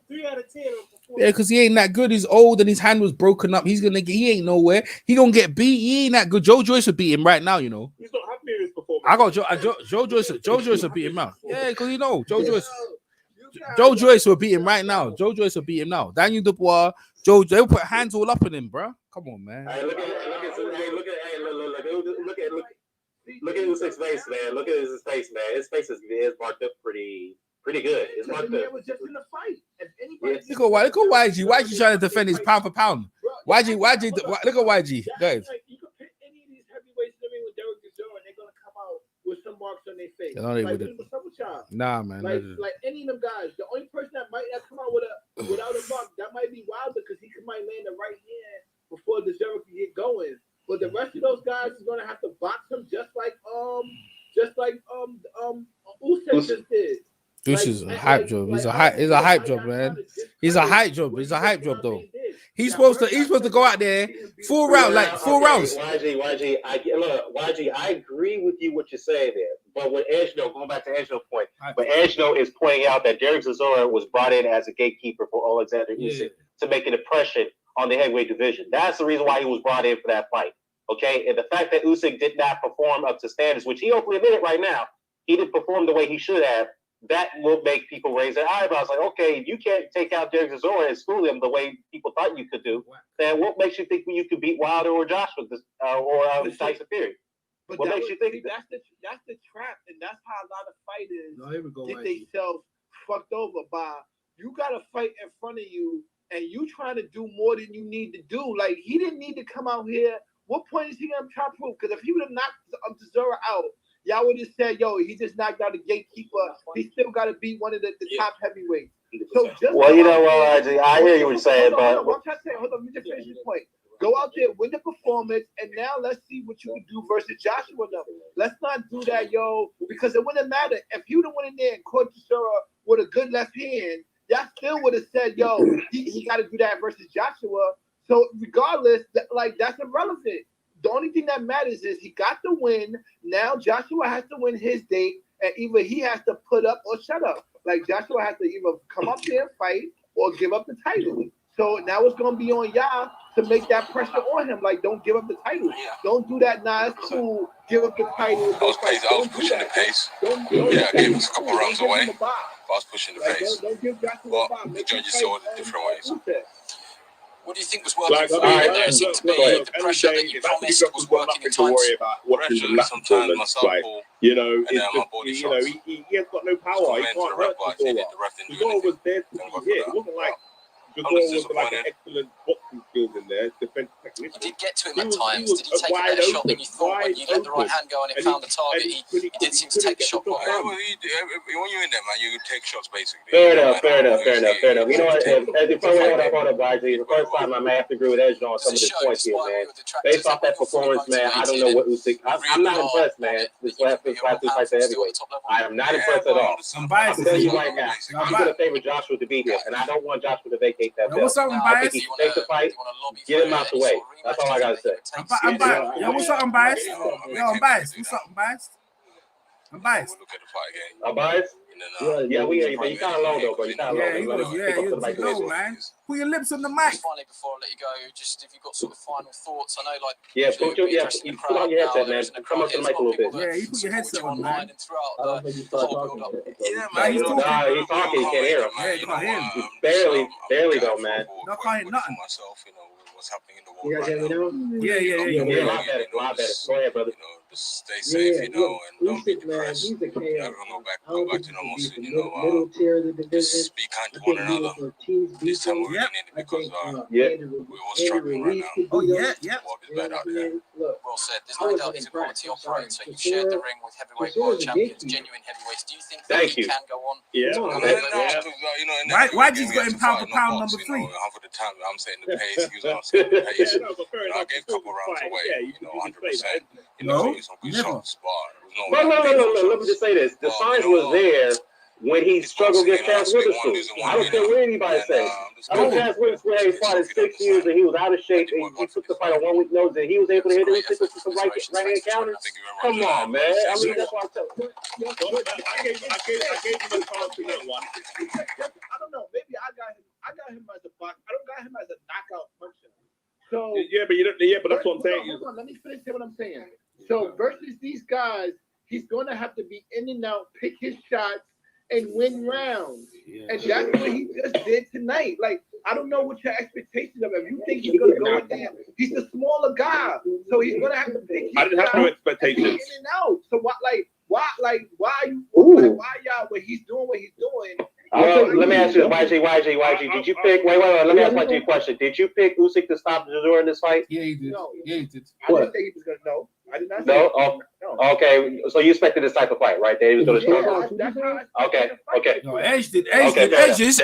3 out of 10 on performance. Yeah, because he ain't that good. He's old and his hand was broken up. He ain't nowhere. He gonna get beat. He ain't that good. Joe Joyce will beat him right now, you know. He's not happy with his performance. I got Joe Joyce. Joe Joyce will beat him now. Yeah, because you know Joe Joyce. Joe Joyce will beat him right now. Joe Joyce will beat him now. Daniel Dubois, they'll put hands all up in him, bro. Come on, man. Hey, look at Usyk's face, man. Look at his face, man. His face is marked up pretty good. It's marked up. It was just in a fight. Look at YG. YG trying to defend his pound for pound. YG. Look at YG. Go ahead. You can pick any of these heavyweights living with Derek Chisora, and they're gonna come out with some marks on their face. No, they wouldn't. What's up with y'all? Nah, man. Like any of them guys, the only person that might not come out without a mark, that might be Wilder because he might land the right hand before the Chisora can get going. But the rest of those guys is gonna have to box him just like Usyk just did. This is a hype job. He's a hype job, man. He's a hype job. He's a hype job, though. He's supposed to go out there full rounds. YG, I agree with you what you're saying there. But with Edgeno, going back to Edgeno's point, but Edgeno is pointing out that Derek Chisora was brought in as a gatekeeper for Alexander Usyk to make an impression on the heavyweight division. That's the reason why he was brought in for that fight. Okay, and the fact that Usyk did not perform up to standards, which he openly admitted right now, he didn't perform the way he should have. That will make people raise their eyebrows. Like, okay, if you can't take out Derek Chisora and school him the way people thought you could do, then what makes you think you could beat Wilder or Joshua or Tyson Fury? But what makes you think that's the trap, and that's how a lot of fighters get themselves fucked over by you got a fight in front of you, and you trying to do more than you need to do. Like he didn't need to come out here. What point is he gonna try to prove? Because if he would have knocked Chisora out, y'all would have said, yo, he just knocked out a gatekeeper. He still got to beat one of the top heavyweights. So just you know what, I hear you what you're saying, but hold on, let me just finish this point. Go out there, win the performance, and now let's see what you can do versus Joshua. Let's not do that, yo, because it wouldn't matter. If you would have went in there and caught Chisora with a good left hand, y'all still would have said, yo, he got to do that versus Joshua. So regardless, that's irrelevant. The only thing that matters is he got the win. Now Joshua has to win his date, and either he has to put up or shut up. Like Joshua has to either come up there and fight or give up the title. So now it's gonna be on y'all to make that pressure on him. Like, don't give up the title. Don't do that. Nah, it's cool. Give up the title. I was pushing the pace. I gave us a couple rounds away. But I was pushing the pace. But the judges saw it different ways. What do you think was working for you? There seemed to be the pressure that you promised was working at times. Pressure sometimes myself, you know, he has got no power. He can't hurt Chisora was there to be hit. It wasn't like Chisora was like an excellent boxing skills in there, defensive technician. You did get to him at times. Did he take a better shot than you thought? When you let the right hand go and it found the target, he didn't seem to take the shot properly. When you're in there, man, you take shots basically. Fair enough. You know what? Hold up, YG. The first time I may have to agree with Edgeno on some of the points here, man. Based off that performance, man, I don't know what Usyk. I'm not impressed, man. This last two fights at heavyweight. I am not impressed at all. I'm telling you right now. I'm going to favor Joshua to be here, and I don't want Joshua to vacate that belt. What's up, I think he should take the fight, get him out the way. That's all I got to say. I'm biased. Yo, what's up, I'm biased? Yo, I'm biased. What's up, I'm biased? I'm biased. I'm biased? Yeah, we hear you, but you kind of low, though, bro. You kind of low. You're low, man. Put your lips on the mic. Finally, before I let you go, just if you've got sort of final thoughts, I know, like, you put on your headset, man. Come up to the mic a little bit. Yeah, you put your headset on, man. He's talking. He can't hear him. Yeah, you can't hear him. Barely, though, man. I can't hear nothing. what's happening in the You world guys right hear now. me now? Yeah. A lot better. A lot better. Go ahead, brother. Just stay safe, you know, and don't be Usyk, man, depressed. he's a chaos. Everyone I don't go back think to he normal can soon, beat you the know. middle tier of the division. Just be kind to I one think another. even Ortiz beat This time him. we really need it I because think we're all struggling right now. Oh yeah. The world is bad out there. Look, Well said. There's I no wasn't doubt he's a quality impressed. operator. Sorry. You've shared the Chisora- ring with heavyweight Chisora's world a champions, gatekeeper. genuine heavyweights. Do you think that Thank he you. can go on? Yeah. Come on, I man. mean, no, because, you know, in the Why heavyweight he's game, got we him have to pound fight, for not pound box, number you 3? know. Half of the time, I'm setting the pace. He was on setting the pace. Yeah, no, but fair You know, I enough. gave a couple rounds away, you know, 100%. You No, know, some good never. shots, but it was no But no. Let me just say this: the signs was there when he struggled against Chaz Witherspoon. I don't care what anybody says. I mean, Chaz Witherspoon had fought in 6 years and he was out of shape and he took the fight on 1 week notice and he was able to hit Usyk with some right hand counters. Come on, man. I mean, that's what I'm telling you. I gave him a chance in that one. I don't know. Maybe I got him as a box. I don't got him as a knockout puncher. So Yeah, but you don't. Yeah, but that's what I'm saying. Hold on, let me finish what I'm saying. So versus these guys, he's going to have to be in and out, pick his shots, and win rounds. And that's what he just did tonight. Like, I don't know what your expectations are. If you think he's going to go in there, he's a smaller guy, so he's going to have to pick his I didn't have no shots expectations. and be in and out. So why are you? Like, why y'all? When he's doing what he's doing. Let me ask you, YG. Did you pick? Wait. Let me ask YG a question. Did you pick Usyk to stop Chisora in this fight? Yeah, he did. No. Yeah, he did. I didn't say he was going to know. I did not say No. no. Okay. So you expected this type of fight, right? That he was going to struggle. That's how I Okay. No, Edge did. Okay, Edge was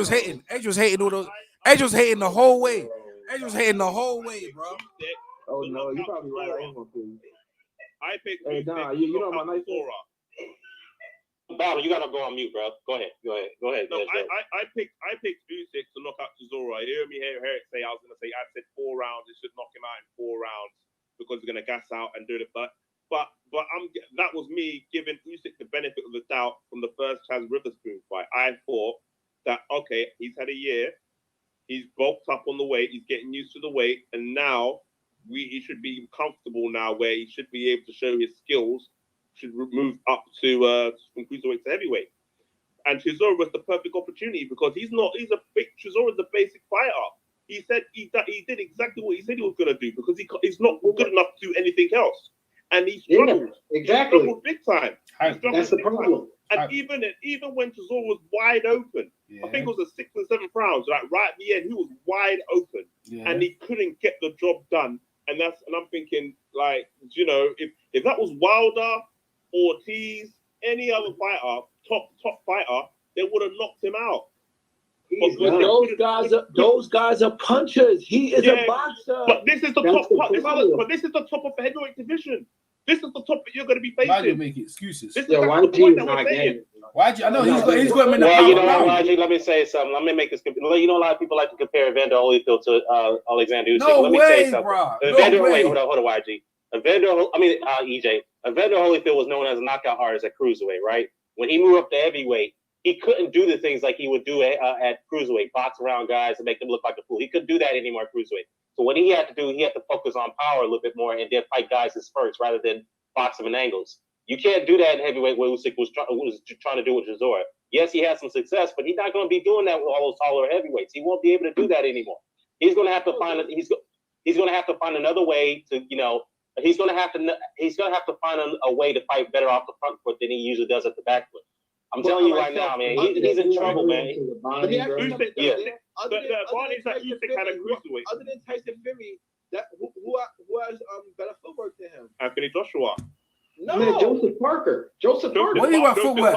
hating. Edge was hating all those. Edge was hating the whole way. Edge was hating the whole way, bro. Oh no, you probably right. I ain't gonna kill you. I picked. Hey Don, you know my knife. Bottle, you gotta go on mute, bro. Go ahead. No, I picked Usyk to knock out Chisora. You hear me hear it say I was gonna say I said 4 rounds. It should knock him out in 4 rounds because he's gonna gas out and do the but that was me giving Usyk the benefit of the doubt from the first Chaz Witherspoon fight. I thought that okay, he's had a year, he's bulked up on the weight, he's getting used to the weight, and now he should be comfortable now where he should be able to show his skills. Should move up to from cruiserweight to heavyweight, and Chisora was the perfect opportunity because Chisora's a basic fighter. He said he did exactly what he said he was going to do because he's not good enough to do anything else, and he struggled. Exactly. He struggled big time. That's the problem. And even when Chisora was wide open, I think it was the 6th and 7th rounds, right at the end, he was wide open, and he couldn't get the job done. And I'm thinking, like, you know, if that was Wilder, Ortiz, any other fighter, top fighter, they would have knocked him out. Those guys are punchers. He is a boxer. But this is the top. This is the top of the heavyweight division. This is the top that you're going to be facing. Why do you make excuses? This is the point that we're saying. I know he's got him in the Well, you know what, YG, let me say something. Let me make this. You know, a lot of people like to compare Evander Holyfield to Alexander Usyk. No Let me way, say something. bro. Evander, wait, hold on, YG. EJ. Evander Holyfield was known as a knockout artist at cruiserweight, right? When he moved up to heavyweight, he couldn't do the things like he would do at cruiserweight, box around guys and make them look like a fool. He couldn't do that anymore at cruiserweight. So what he had to do, he had to focus on power a little bit more and then fight guys as first rather than box them in angles. You can't do that in heavyweight what Usyk was trying to do with Chisora. Yes, he had some success, but he's not going to be doing that with all those taller heavyweights. He won't be able to do that anymore. He's going to have to find another way to, you know, he's going to have to find a way to fight better off the front foot than he usually does at the back foot. I'm telling you right now, man, he's in trouble, man. The advantage that Usyk had a cruiserweight. Other than Tyson Fury, who has better footwork than him? Anthony Joshua. No, man, Joseph Parker. What do you want footwork?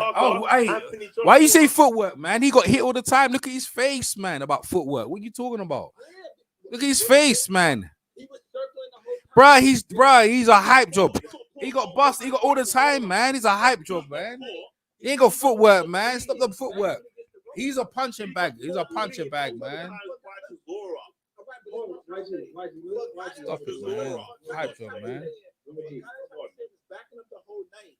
Why you say footwork, man? He got hit all the time. Look at his face, man. About footwork. What are you talking about? Look at his face, man. He's a hype job. He got busted. He got all the time, man. He's a hype job, man. He ain't got footwork, man. Stop the footwork. He's a punching bag. He's a punching bag, man. Stop it, man. Hype job, man. Backing up the whole night.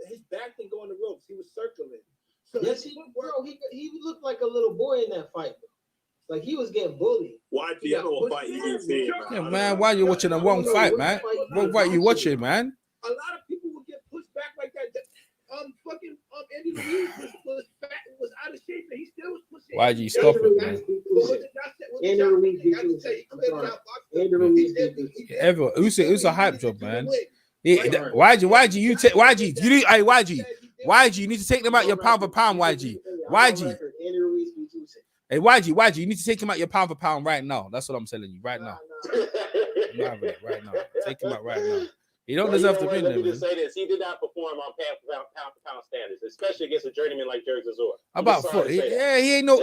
His back didn't go on the ropes. He was circling. So yes, he looked like a little boy in that fight. Like he was getting bullied. Why do you know what fight you didn't see? Yeah, man. Why you watching the wrong fight, man? What fight you watching, man? A lot of people will get pushed back like that. Andy Ruiz was out of shape and he still was pushing. Why'd you stop it, man? Andrew Ruiz beat Usyk. Andrew Ruiz beat Usyk. Everyone, Usyk a hype job, man. YG, you take YG. You need YG. You need to take them out your pound for pound, YG. Hey, YG, you need to take him out your pound for pound right now. That's what I'm telling you right now. Right now. Take him out right now. He don't deserve to win. Let me just say this: he did not perform on pound for pound standards, especially against a journeyman like Jerry Chisora. About foot, he ain't no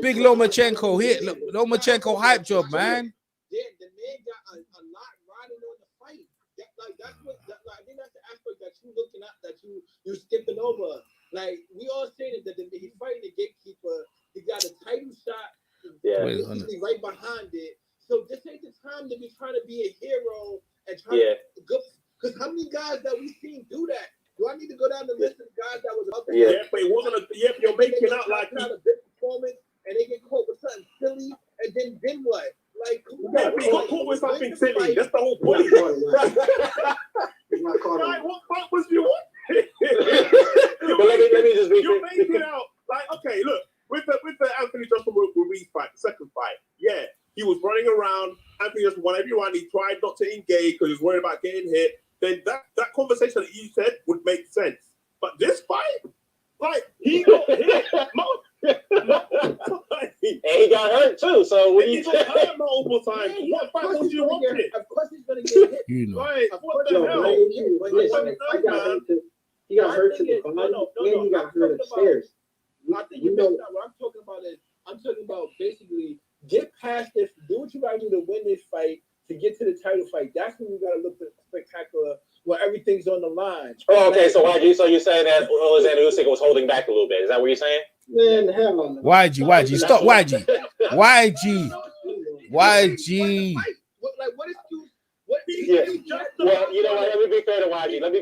big Lomachenko. Lomachenko hype job, man. The man got a lot riding on the fight. I think that's the aspect that you looking at, that you skipping over. Like we all say that he's fighting the gatekeeper. He got a title shot. Right behind it. So this ain't the time to be trying to be a hero and trying to go. Because how many guys that we've seen do that? Do I need to go down the list of guys that was up there? Yeah, but it wasn't you're making out like not a big performance and they get caught with something silly and then what? Like, we got caught with something silly. That's the whole point. What fight was you on? Let me just be you're making out like, okay, look, with the Anthony Joshua Ruiz fight, the second fight, he was running around. Anthony just won every round. He tried not to engage because he was worried about getting hit. Then that conversation that you said would make sense. But this fight, like, he got hit. And he got hurt too. So when he got hurt multiple times, what fight was you watching? Of course he's gonna get hit. You know. Right? What the hell? He got hurt to the final, and he got hurt upstairs. I think you know what I'm talking about is I'm talking about basically get past this, do what you gotta do to win this fight, to get to the title fight. That's when you gotta look spectacular, where everything's on the line. Oh, okay. So YG, so you're saying that Alexander Usyk was holding back a little bit? Is that what you're saying? Man, hell on YG, stop YG. YG. Like, what is you? Well, you know what? Let me be fair to YG. But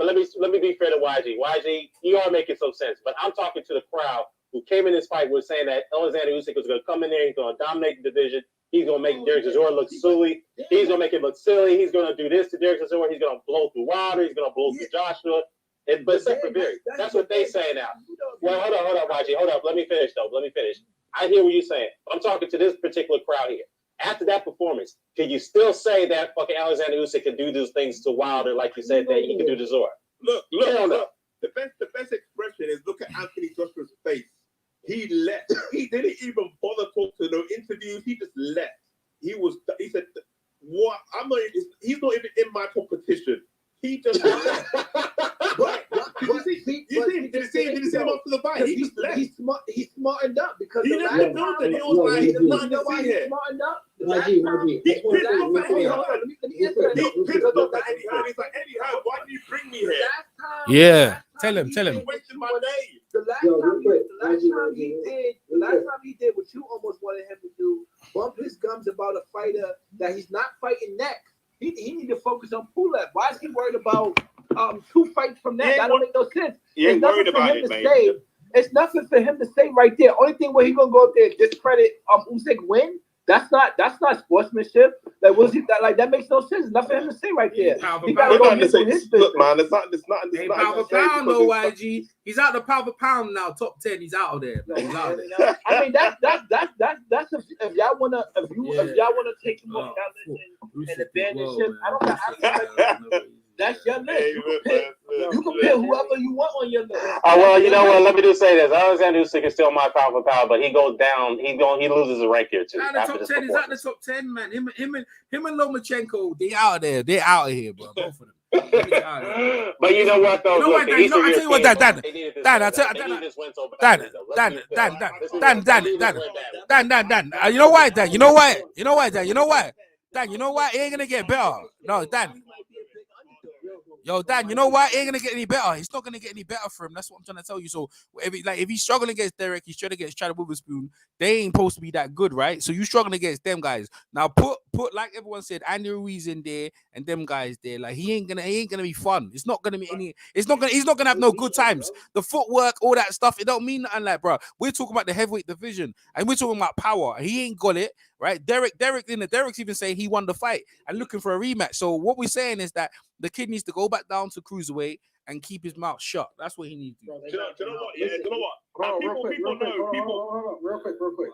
let me be fair to YG. YG, you are making some sense. But I'm talking to the crowd who came in this fight was saying that Alexander Usyk was going to come in there, he's going to dominate the division, he's going to make Derek Chisora look silly, he's going to make it look silly, he's going to do this to Derek Chisora, he's going to blow through Wilder, he's going to blow through Joshua. But except for Derek, that's what they say now. Well, hold on, YG, hold up. Let me finish. I hear what you're saying. I'm talking to this particular crowd here. After that performance, can you still say that fucking Alexander Usyk can do those things to Wilder like you said that he can do to Zora? Look. The best expression is look at Anthony Joshua's face. He left. He didn't even bother talking to no interviews. He just left. He said, "What? He's not even in my competition." He just left. Did you see him after the fight? He just left. He smartened up because he didn't know that he was like, he's nothing to see here. Smartened up. He pissed off at Eddie Hearn. He's like, Eddie Hearn, why did you bring me here? Yeah, tell him. Wasting my day. The last time he did what you almost wanted him to do, bump his gums about a fighter that he's not fighting next. He need to focus on Pulev. Why is he worried about 2 fights from that? That don't make no sense. He ain't worried about it, man. It's nothing for him to say right there. Only thing where he gonna go up there and discredit Usyk win. That's not sportsmanship. Like, was he that? Like, that makes no sense. Nothing for him to say right there. He gotta go his business. Look, man, it's not. Pound for pound, though, YG. He's out the pound for pound now. Top 10. He's out of there. He's out of there. I mean, that's if y'all wanna take him off that list and abandon him. I don't. That's your list. You can pick whoever you want on your list. Well, you know what? Let me just say this: Alexander Usyk is still my pound for pound, but he goes down. He loses a rank here too. Out the top 10, he's out the top 10, man. Him and Lomachenko, they out there. They out of here, bro. Both of them. But you know what, though? You know what, Dan? I tell you what, Dan. You know why, Dan? Dan, you know what? It ain't gonna get better. No, Dan. Yo, Dan, you know what? It ain't gonna get any better. It's not gonna get any better for him. That's what I'm trying to tell you. So if he's struggling against Derek, he's trying against Chad Witherspoon. They ain't supposed to be that good, right? So you struggling against them guys. Now put like everyone said, Andy Ruiz in there and them guys there. Like he ain't gonna be fun. It's not gonna be any. He's not gonna have no good times. The footwork, all that stuff, it don't mean nothing. Like, bro, we're talking about the heavyweight division and we're talking about power. He ain't got it, right? Derek's even saying he won the fight and looking for a rematch. So what we're saying is that the kid needs to go back down to cruiserweight and keep his mouth shut. That's what he needs to do. Do you know what? Yeah, you know what? Real quick.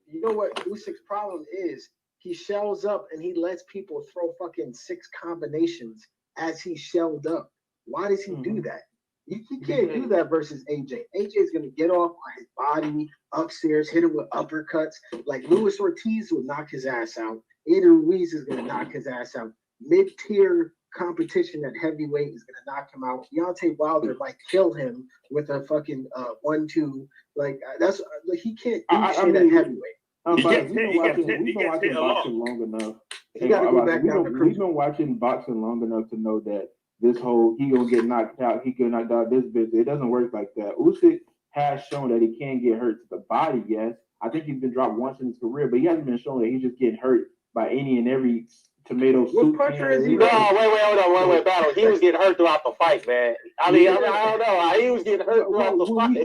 You know what Usyk's problem is? He shells up and he lets people throw fucking 6 combinations as he shelled up. Why does he do that? He can't do that versus AJ. AJ's gonna get off on his body upstairs, hit him with uppercuts. Like Luis Ortiz will knock his ass out. Adrian Ruiz is gonna knock his ass out. Mid-tier competition at heavyweight is gonna knock him out. Deontay Wilder might kill him with a fucking 1-2. Like that's like he can't do shit at heavyweight. We've been watching boxing long enough. We've been watching boxing long enough to know that this whole he gonna get knocked out, he get knocked out. This business, it doesn't work like that. Usyk has shown that he can get hurt to the body. Yes, I think he's been dropped once in his career, but he hasn't been shown that he's just getting hurt by any and every tomato soup. No, wait, battle. He was getting hurt throughout the fight, man. I mean, I don't know. He was getting hurt throughout the fight.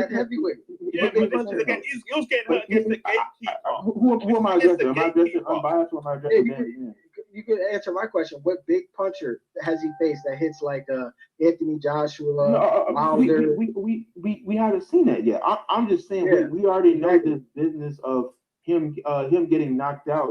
At heavyweight. Yeah, but he was getting hurt against the gatekeeper. Who am I addressing? Am I addressing unbiased or am I addressing? You could answer my question. What big puncher has he faced that hits like Anthony Joshua, Wilder? We haven't seen that yet. I'm just saying we already know this business of him getting knocked out.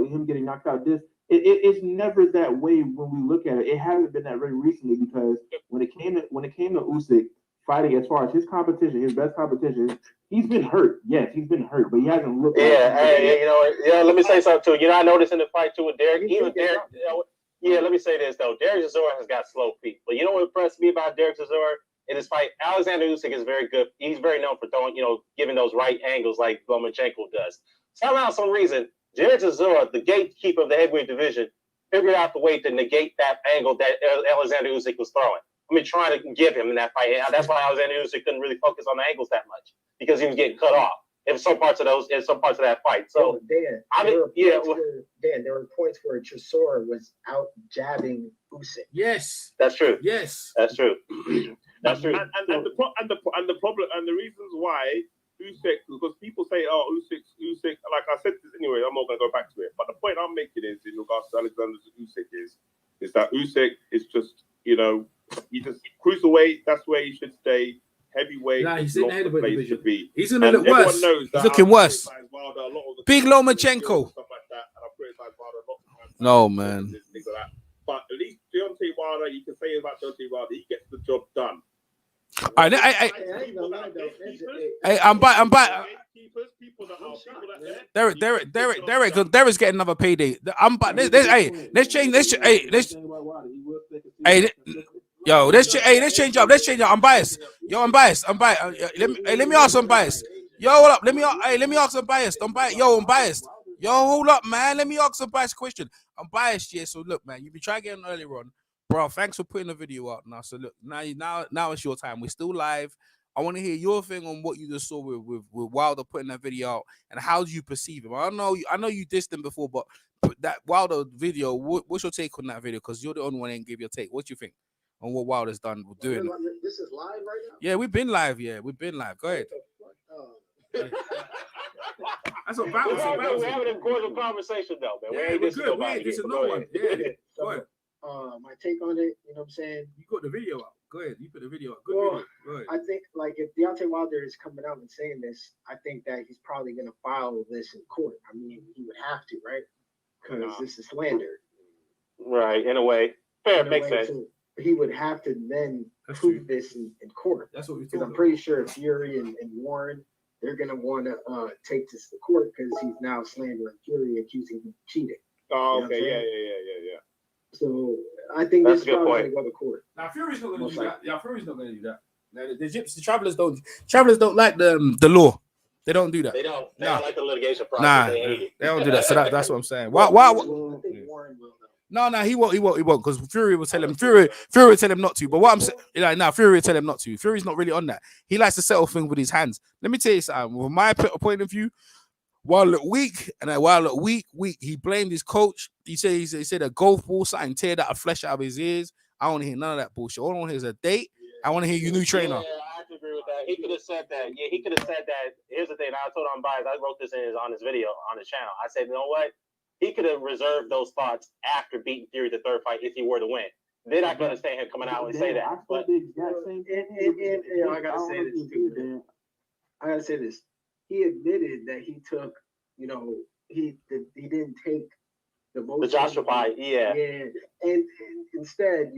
It's never that way when we look at it. It hasn't been that way recently because when it came to Usyk fighting, as far as his competition, his best competition, he's been hurt. Yes, he's been hurt, but he hasn't looked. Let me say something too. I noticed in the fight too with Derek. Let me say this though. Derek Chisora has got slow feet, but you know what impressed me about Derek Chisora in his fight? Alexander Usyk is very good. He's very known for throwing, giving those right angles like Lomachenko does. Somehow, some reason, Derek Chisora, the gatekeeper of the heavyweight division, figured out the way to negate that angle that Alexander Usyk was throwing. I mean, trying to give him in that fight. And that's why Alexander Usyk couldn't really focus on the angles that much because he was getting cut off in some parts of that fight. So, there were points where Chisora was out jabbing Usyk. Yes, that's true. Yes, that's true. That's true. And the problem and the reasons why Usyk, because people say, Usyk, like I said this anyway, I'm not going to go back to it. But the point I'm making is, in regards to Alexander Usyk, is that Usyk is just, he just cruiserweight, that's where he should stay. Heavyweight, he's in the heavyweight division. Should be. He's going to look worse. He's looking worse. Big Lomachenko. No, man. But at least Deontay Wilder, you can say about Deontay Wilder, he gets the job done. I'm back. Derek's getting another payday. Let's change. Let's change up. I'm biased. I'm biased. Let me ask. I'm biased. Hold up. Let me ask. I'm biased. I'm biased. Hold up, man. Let me ask a biased question. I'm biased, yeah. So look, man, you've been trying to get an earlier on. Bro, thanks for putting the video out now. So look, now it's your time. We're still live. I want to hear your thing on what you just saw with Wilder putting that video out and how do you perceive him. I know you dissed him before, but that Wilder video, what's your take on that video? Because you're the only one that didn't give your take. What do you think on what Wilder's done with doing? This is live right now? Yeah, we've been live. Go ahead. That's a battle. We're having a cordial conversation though, man. Yeah, we're good. This is no one. Yeah. Go ahead. My take on it, you know what I'm saying? You got the video out. Go ahead. You put the video out. Good video. Go ahead. I think, like, if Deontay Wilder is coming out and saying this, I think that he's probably going to file this in court. I mean, he would have to, right? Because this is slander. Right, in a way. Fair, makes sense. So he would have to then prove this in court. That's what we're talking Because I'm pretty sure Fury and Warren, they're going to want to take this to court because he's now slandering Fury, accusing him of cheating. Oh, okay. Yeah. So I think this is probably going to go to court. Now Fury's not going to do that. Yeah, Fury's not going to do that. Now, the Gypsy travelers don't like the law. They don't do that. They don't like the litigation process. They don't do that. So that's what I'm saying. Why? I think Warren will. No, he won't. He won't. Because Fury will tell him. Fury will tell him not to. But what I'm saying, Fury will tell him not to. Fury's not really on that. He likes to settle things with his hands. Let me tell you something. From my point of view, while look weak, he blamed his coach. He said a golf ball something teared out a flesh out of his ears. I don't want to hear none of that bullshit. All I want to hear is a date. I want to hear your new trainer. Yeah, I have to agree with that. He could have said that. Yeah, he could have said that. Here's the thing. I told him biased. I wrote this on his video on his channel. I said, you know what? He could have reserved those thoughts after beating Fury the third fight if he were to win. they're not going to stand here coming out and say that. But I gotta say this too, man. I gotta say this. He admitted that he took, he didn't take the Joshua fight, yeah. And instead,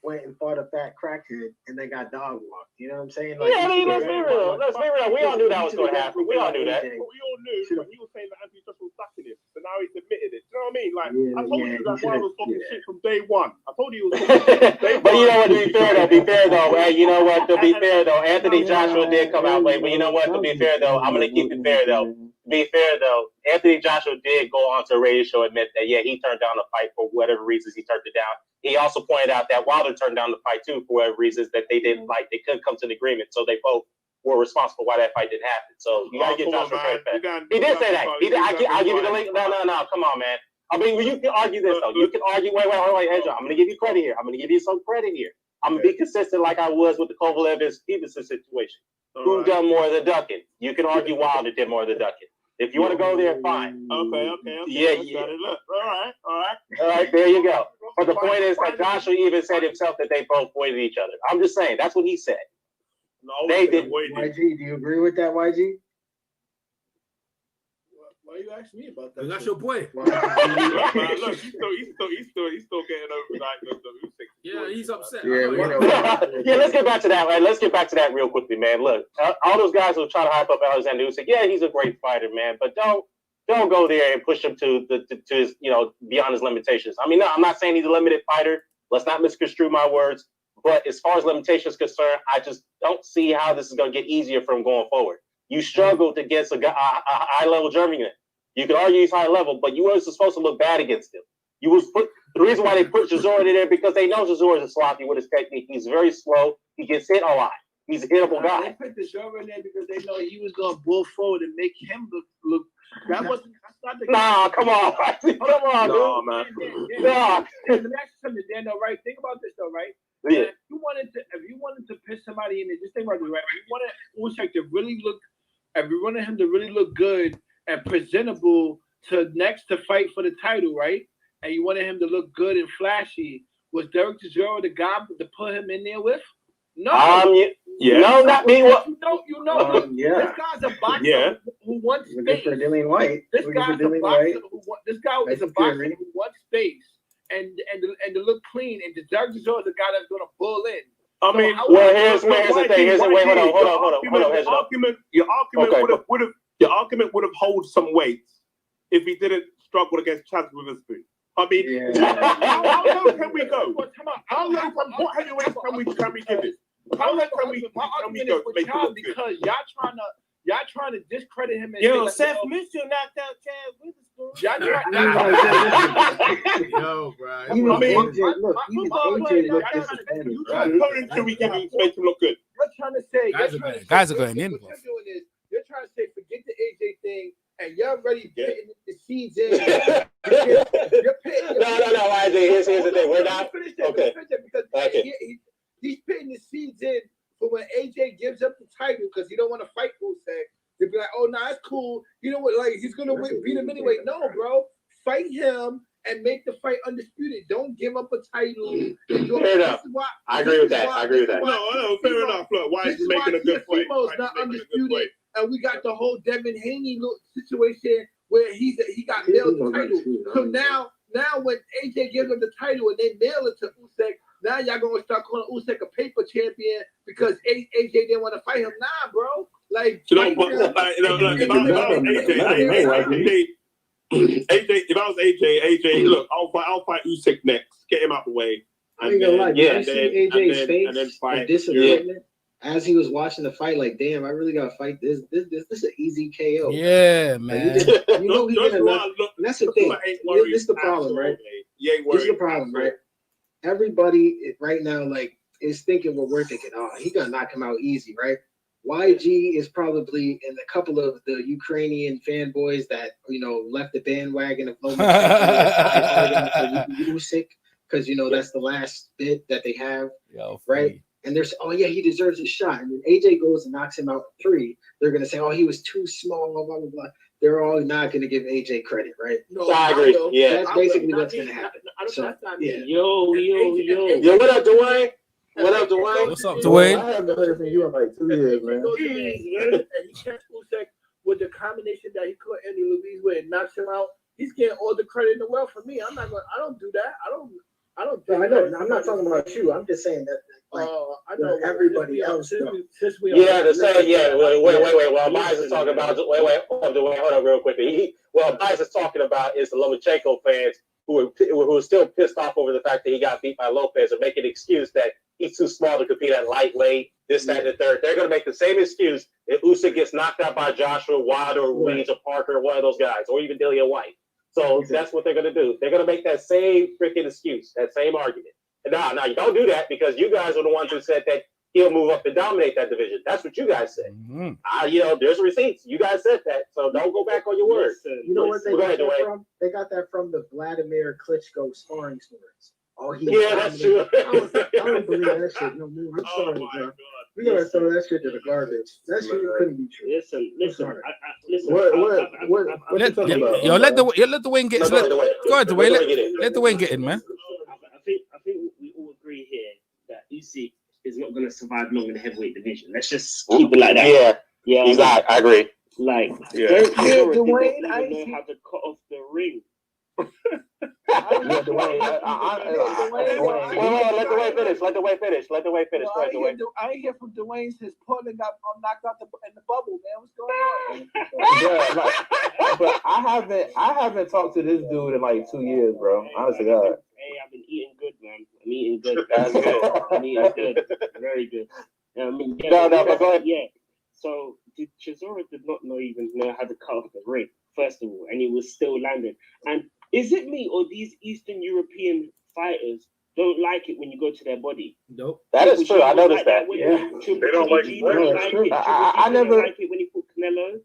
went and fought a fat crackhead and they got dog walked. You know what I'm saying? Like, yeah, I mean, let's be real. Let's be real. We all knew that was going to happen. We all knew that. We all knew, but he was saying that Anthony Joshua was sucking him. So now he's admitted it. Do you know what I mean? Like, I told you that Wilder was talking shit from day one. I told you he was talking shit from day one. But you know what, to be fair though, hey, you know what, to be fair though, Anthony Joshua did come out late, but you know what, to be fair though, I'm going to keep it fair though. To be fair though, Anthony Joshua did go on to a radio show and admit that, yeah, he turned down the fight for whatever reasons he turned it down. He also pointed out that Wilder turned down the fight too for whatever reasons that they didn't like. They couldn't come to an agreement, so they both were responsible why that fight didn't happen. So you gotta give Joshua credit for that. He did say that. I'll give you the link. No, come on, man. I mean, you can argue this though. You can argue. Wait, Edgar. I'm gonna give you credit here. I'm gonna give you some credit here. I'm gonna be consistent like I was with the Kovalev and Stevenson situation. Who done more of the ducking? You can argue Wilder did more of the ducking. If you want to go there, fine. Okay. Yeah. All right, there you go. But the point is that Joshua even said himself that they both avoided each other. I'm just saying, that's what he said. No, they did. YG, do you agree with that, YG? Why you asking me about that? That's your boy. Look, he's still getting over like the Usyk. Yeah, he's upset. Yeah, let's get back to that. Right? Let's get back to that real quickly, man. Look, all those guys who try to hype up Alexander Usyk, yeah, he's a great fighter, man, but don't go there and push him to his, beyond his limitations. I mean, no, I'm not saying he's a limited fighter. Let's not misconstrue my words. But as far as limitations concerned, I just don't see how this is going to get easier for him going forward. You struggled against a high-level German. You can argue he's high level, but you wasn't supposed to look bad against him. The reason why they put Chisora in there because they know Chisora is sloppy with his technique. He's very slow. He gets hit a lot. He's a hittable guy. They put Chisora in there because they know he was going to bull forward and make him look. That's not the. Nah, come on, come on, no, man. Nah. Let me ask you something, Daniel. Right? Think about this though, right? Yeah. If you wanted to piss somebody in there, just think about it, right? If you wanted Usyk to really look, if you wanted him to really look good and presentable to fight for the title, right? And you wanted him to look good and flashy. Was Derek Chisora the guy to put him in there with? No. Yeah. No, not me. What? You know. This guy's a boxer who wants space. For Dillian White. This guy's a boxer this guy is a boxer who wants space and to look clean. And Derek Chisora is the guy that's going to bull in. I mean, here's the thing. Wait, hold on. Your argument would have held some weight if he didn't struggle against Chad Witherspoon. I mean, how low can we go? How low? What heavyweight can we give it? How low can we go? Because y'all trying to discredit him. And yo, Seth Mitchell knocked out Chad Witherspoon. Yo, bro. I mean, AJ, look, you trying to put until we make him look good. You're trying to say guys are going in. You're trying to say forget the AJ thing, and you're already putting the seeds in. You're pitting. No, YJ. Here's the thing. We're not. Okay. Because he's putting the seeds in for when AJ gives up the title because he don't want to fight Usyk. They'll be like, oh, nah, it's cool. You know what? Like, he's going to beat him anyway. No, bro. Fight him and make the fight undisputed. Don't give up a title. Fair enough. I agree with that. No, fair enough. Look, why is he making a good fight? He's not undisputed. And we got the whole Devin Haney situation where he got nailed the title. So now when AJ gives him the title and they nail it to Usyk, now y'all gonna start calling Usyk a paper champion because AJ didn't want to fight him. Nah, bro. Like, if I was AJ, look, I'll fight Usyk next. Get him out the way. I ain't gonna lie. I see AJ's face of disappointment as he was watching the fight. Like, damn, I really gotta fight this. This is an easy KO. Yeah, man. You know he did enough. That's the thing. This is the problem, right? This is the problem, right? Everybody right now, like, is thinking what we're thinking. Oh, he gonna knock him out easy, right? YG is probably in a couple of the Ukrainian fanboys that left the bandwagon of Usyk because that's the last bit that they have, right? And they're saying, oh yeah, he deserves a shot. And when AJ goes and knocks him out 3, they're gonna say, oh, he was too small, blah blah blah. They're all not gonna give AJ credit, right? No, I agree. Yeah, that's basically what's gonna happen. That's not me. Yo. What up, Dwayne? What up, Dwayne? What's up, Dwayne? I haven't heard from you in like 2 years, man. And he catch Usyk with the combination that he caught Andy Louise with and knocks him out. He's getting all the credit in the world for me. I don't do that. I don't. I know. I'm not talking about you. I'm just saying that. Like, I know everybody else. Yeah, the same. Yeah. Wait. Well, Bias is talking about. Wait. Hold on, real quickly. Bias is talking about is the Lomachenko fans who are still pissed off over the fact that he got beat by Lopez and make an excuse that he's too small to compete at lightweight. This, that, and the third. They're going to make the same excuse if Usyk gets knocked out by Joshua, Wilder, or Ruiz, or Parker, or one of those guys, or even Dillian White. So that's what they're going to do. They're going to make that same freaking excuse, that same argument. And now you don't do that because you guys are the ones who said that he'll move up and dominate that division. That's what you guys said. Mm-hmm. There's receipts. You guys said that, so don't go back on your words. You know what they got that from? They got that from the Vladimir Klitschko sparring stories. That's true. I don't believe that shit no more. I'm sorry, bro. We gotta throw that shit to the garbage. That shit couldn't be true. Listen. What you talking about? Yo, let the Wayne get. Go ahead, Dwayne. Let the Wayne get in, man. I think we all agree here that Usyk is not going to survive long in the heavyweight division. Let's just keep it like that. Yeah. He's not. I agree. Like, Dwayne, I know how to cut off the ring. Let the way finish. I ain't hear from Dwayne since Portland got knocked out in the bubble, man. What's going on? But I haven't talked to this dude in like 2 years, bro. Honestly, God. Hey, I've been eating good, man. I'm eating good. That's good. I'm eating good. Very good. But go ahead. Yeah. So Chisora did not even know how to cut off the ring, first of all, and he was still landing. And is it me or these Eastern European fighters don't like it when you go to their body? Nope. That is true. I noticed that. They don't like it. I never like it when he put Canelo.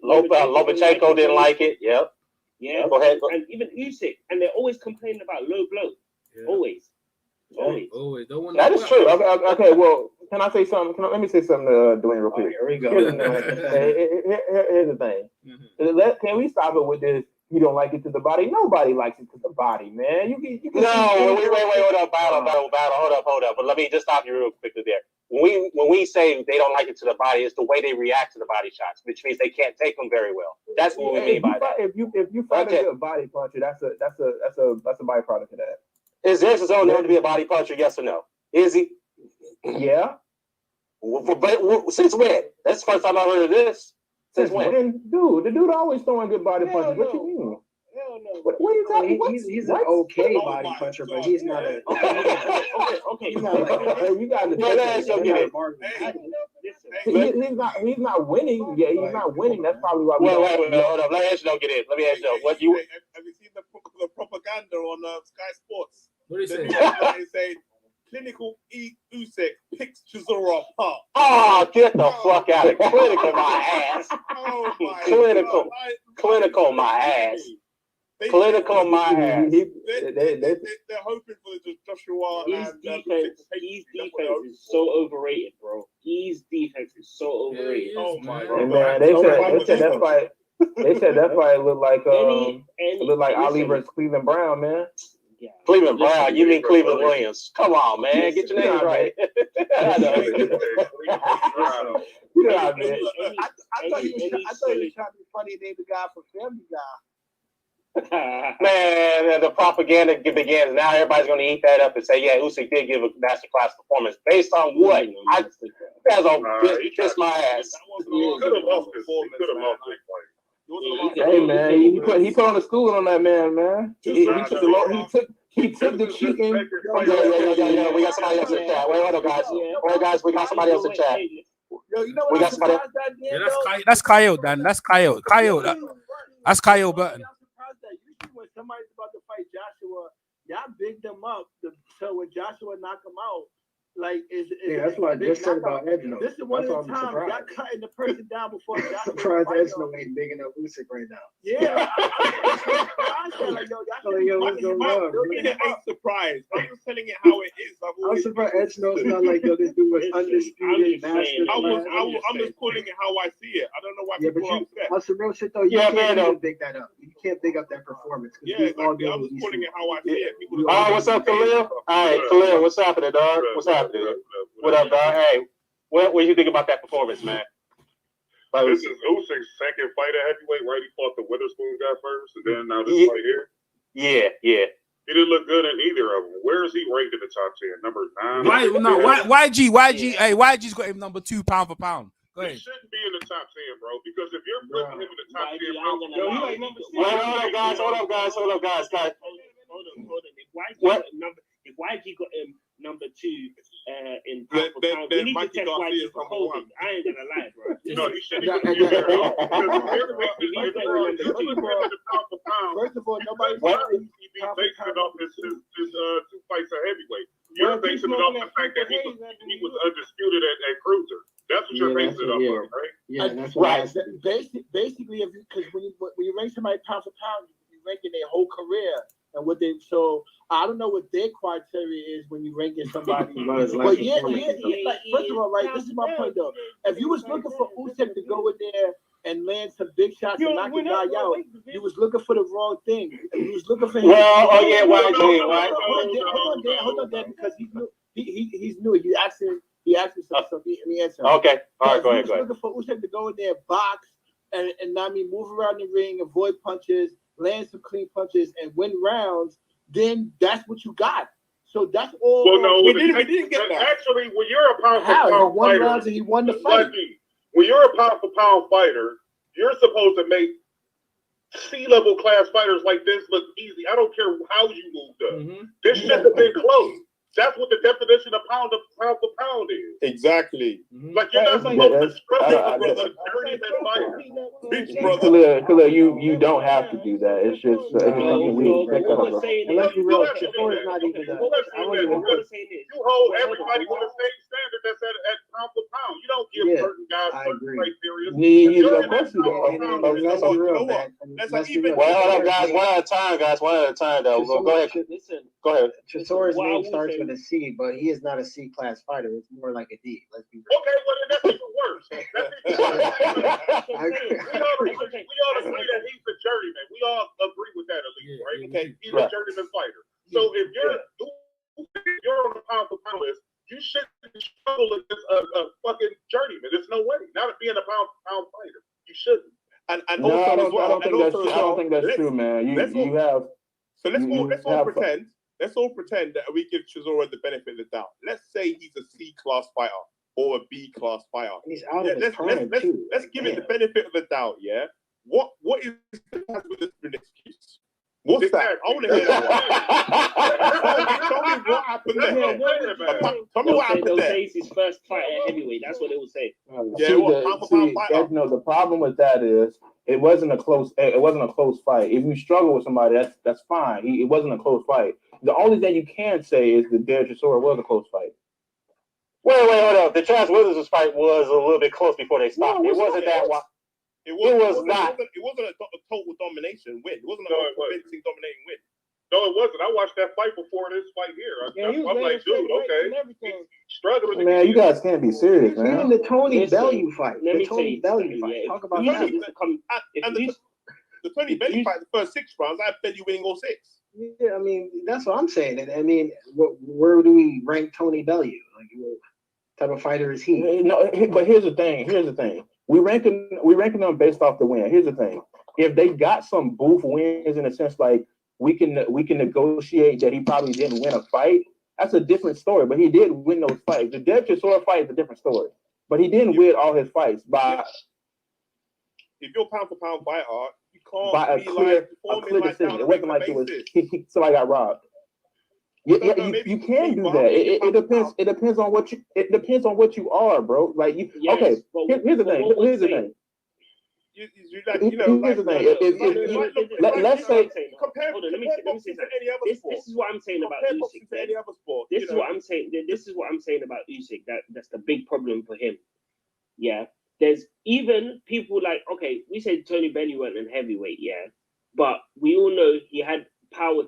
Lomachenko didn't like it. Yep. Yeah. Go ahead. And even Usyk, and they're always complaining about low blow. Yeah. Always. That is true. Okay, well, can I say something? Let me say something to Dwayne real quick. Here we go. Here's the thing. Can we stop it with this? You don't like it to the body. Nobody likes it to the body, man. Wait, hold up, battle, hold up. But let me just stop you real quickly there. When we say they don't like it to the body, it's the way they react to the body shots, which means they can't take them very well. That's what we mean by that. If you find a good body puncher, that's a byproduct of that. Is Zerxis known to be a body puncher? Yes or no? Is he? Yeah. But since when? That's the first time I heard of this. Since when? Dude, the dude always throwing good body punches. What you mean? Hell no. What are you talking about? He's an okay body puncher, but he's not a. Okay. You got to. He's not winning. Yeah, he's not winning. That's probably why. Wait, hold up. Let me ask you. Get in. Let me ask you. What you? Have you seen the propaganda on Sky Sports? What do you say? They say clinical Usyk picks Chisora apart. Oh, get the fuck out of here. Clinical my ass. Oh my Clinical my ass. Clinical my ass. They're hoping for the Joshua. His defense is so overrated, bro. His defense is so overrated. Oh my god. Man, they said that fight. They said that fight looked like Ali versus Cleveland Brown, man. Yeah. Cleveland Brown, you mean Cleveland Williams? Come on, man, get your name right. I thought you were trying to be funny and name the guy for Family Guy. Man, the propaganda begins. Now everybody's going to eat that up and say, yeah, Usyk did give a masterclass performance. Based on what? That's all kiss my ass. Hey man, he put on the school on that man. He took the cheating. Yeah. We got somebody else in chat. Wait, hold on, guys. We got somebody else in chat. Yo, you know what? We got somebody. That's Coyote, Dan. That's Coyote. That's Coyote Burton. I'm surprised that usually when somebody's about to fight Joshua, y'all big them up. So when Joshua knock him out, like that's what I just said about Edno. This is one of the times y'all cutting the person down before Joshua. I'm surprised Edno ain't big enough Usyk right now. Yeah, I'm like, yo, y'all ain't surprised. I'm just telling it how it is. I'm surprised Edge knows not like yo. This dude was undisputed master. I'm just putting it how I see it. I don't know why people are upset. On some real shit though, you can't even big that up. You can't big up that performance. Yeah, exactly. I'm just putting it how I see it. All right, what's up, Khalil? All right, Khalil, what's happening, dog? What's happening? What up, dog? Hey, what do you think about that performance, man? This is Usyk's second fight at heavyweight, right? He fought the Witherspoon guy first, and then now this fight here. Yeah. He didn't look good in either of them. Where is he ranked in the top 10? Number 9? YG's got him number 2 pound for pound. Go ahead. He shouldn't be in the top 10, bro, because if you're putting him in the top 10, hold up, guys. Hold on. If YG got him number 2 in pound for pound, we need to test YG for COVID. I ain't gonna lie, bro. No, he shouldn't be there. First of all, nobody's basing it off his 2 fights at heavyweight. You're basing it off the fact that he was undisputed at cruiser. That's what you're basing it off of, right? Yeah, that's right. Basically, because when you rank somebody pound for pound, you're ranking their whole career and what they. So I don't know what their criteria is when you ranking somebody. But first of all, right, this is my point though. If you was looking for Usyk to go in there and land some big shots and knock the guy out, you was looking for the wrong thing. You was looking for him. Hold on, Dan, because he's new. He's new. He asked himself something and he answered. Okay. All right, go ahead. Looking for Usyk to go in there, box, and move around the ring, avoid punches, land some clean punches, and win rounds. Then that's what you got. So that's all. Well, no, we didn't get that. Actually, when you're a pound for pound fighter, rounds and he won the fight. When you're a pound for pound fighter, you're supposed to make C-level class fighters like this look easy. I don't care how you moved up. This shouldn't have been close. That's what the definition of pound for pound is. Exactly. Like you're not supposed to struggle with a journeyman fighter. Big brother. Khalil, you don't have to do that. It's just something we pick up. Unless you realize Chisora is not even. You hold everybody with the same standard that's at pound for pound. You don't give certain guys certain criteria. Of course you don't. Well, hold up, guys. One at a time, though. Go ahead. Go ahead. Chisora's name starts with a C, but he is not a C-class fighter. It's more like a D. Let's be real. Okay, well, then that's even worse. We all agree that he's a journeyman. We all agree with that, at least, right? Okay, he's a journeyman fighter. So if you're on the pound for pound list, you shouldn't struggle against a fucking journeyman. There's no way. Not being a pound for pound fighter, you shouldn't. And also, I don't think that's true, man. Let's all pretend that we give Chisora the benefit of the doubt. Let's say he's a C-class fighter or a B-class fighter. He's out of his prime, too. Let's give it the benefit of the doubt, yeah? What is the excuse? What's that? I want to hear that. Tell me what happened there. Tell me what happened there. They'll say it's his first fight at heavyweight. That's what they will say. The problem with that is it wasn't a close fight. If you struggle with somebody, that's fine. It wasn't a close fight. The only thing you can say is that Chisora was a close fight. Wait, hold up. The Chaz Withers fight was a little bit close before they stopped. It wasn't that one. It wasn't a total domination win. It wasn't a convincing dominating win. No, it wasn't. I watched that fight before this fight here. I'm like, dude, okay. Struggling. Man, you guys can't be serious, man. Even the Tony Bellew fight. The Tony Bellew fight. Talk about that. The Tony Bellew fight, the first 6 rounds, I bet you winning all 6. Yeah, I mean, that's what I'm saying. I mean, where do we rank Tony Bellew? Like, what type of fighter is he? No, but here's the thing. We ranking them based off the win. Here's the thing: if they got some booth wins in a sense, like we can negotiate that he probably didn't win a fight. That's a different story. But he did win those fights. The Chisora fight is a different story. But he didn't win all his fights by. If you're pound for pound fighter, you can't by a clear decision. It wasn't like it was somebody got robbed. You can do that. It depends on what you. It depends on what you are, bro. Like you. Yes, okay. Here's the thing. Here's the thing. Let's say. Hold on. Let me say that. This is what I'm saying about Usyk. This is what I'm saying. This is what I'm saying about Usyk. That's the big problem for him. Yeah. There's even people like, okay, we said Tony Bellew went in heavyweight, yeah, but we all know he had power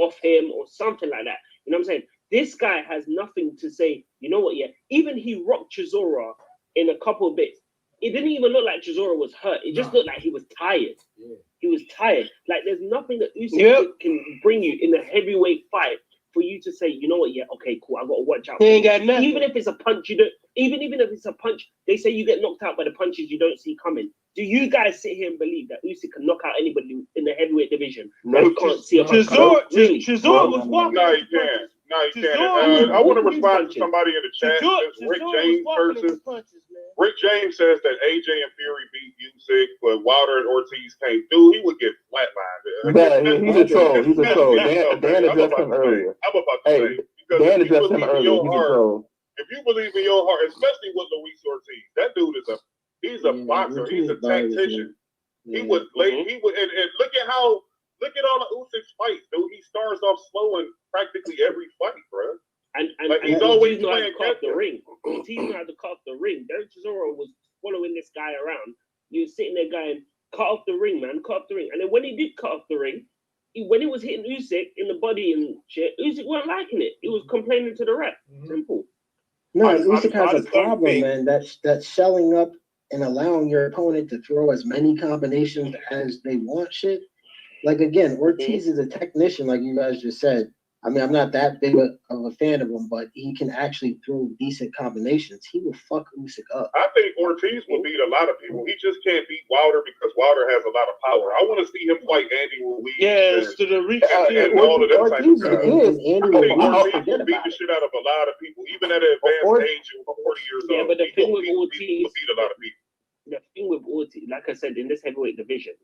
off him or something like that. You know what I'm saying? This guy has nothing to say. You know what? Yeah, even he rocked Chisora in a couple of bits. It didn't even look like Chisora was hurt. It just looked like he was tired. Yeah. He was tired. Like there's nothing that Usyk can bring you in a heavyweight fight for you to say, you know what? Yeah, okay, cool. I got to watch out. He ain't got nothing. Even if it's a punch, you don't. Even if it's a punch, they say you get knocked out by the punches you don't see coming. Do you guys sit here and believe that Usyk can knock out anybody in the heavyweight division? No, You can't see a punch. Chisora was walking. No, you can't. No, you can't. I want to respond to somebody in the chat. Rick James person. Rick James says that AJ and Fury beat Usyk, but Wilder and Ortiz can't. Dude, he would get flatlined. Yeah, he's a troll. He's a troll. Dan addressed him earlier. I'm about to say, because Dan addressed him earlier. He's a troll. If you believe in your heart, especially with Luis Ortiz, that dude is he's a boxer. He's a tactician. He would and look at all the Usyk's fights, dude. He starts off slow in practically every fight, bro. And he's always playing cut the ring. Ortiz knew how to cut the ring. Derek Chisora was following this guy around. You were sitting there going, cut off the ring, man, cut off the ring. And then when he did cut off the ring, when he was hitting Usyk in the body and shit, Usyk weren't liking it. He was complaining to the ref. Simple. No, Usyk has a problem, man. That's shelling up and allowing your opponent to throw as many combinations as they want. Shit. Like again, Ortiz is a technician, like you guys just said. I mean, I'm not that big of a fan of him, but he can actually throw decent combinations. He will fuck Usyk up. I think Ortiz will beat a lot of people. He just can't beat Wilder because Wilder has a lot of power. I want to see him fight Andy Ruiz. Yes, to the reach. And all of them type of guys. Andy Ortiz will beat the shit out of a lot of people, even at an advanced age of 40 years old. Yeah, but the thing with Ortiz, he will beat a lot of people. The thing with Ortiz, like I said, in this heavyweight division,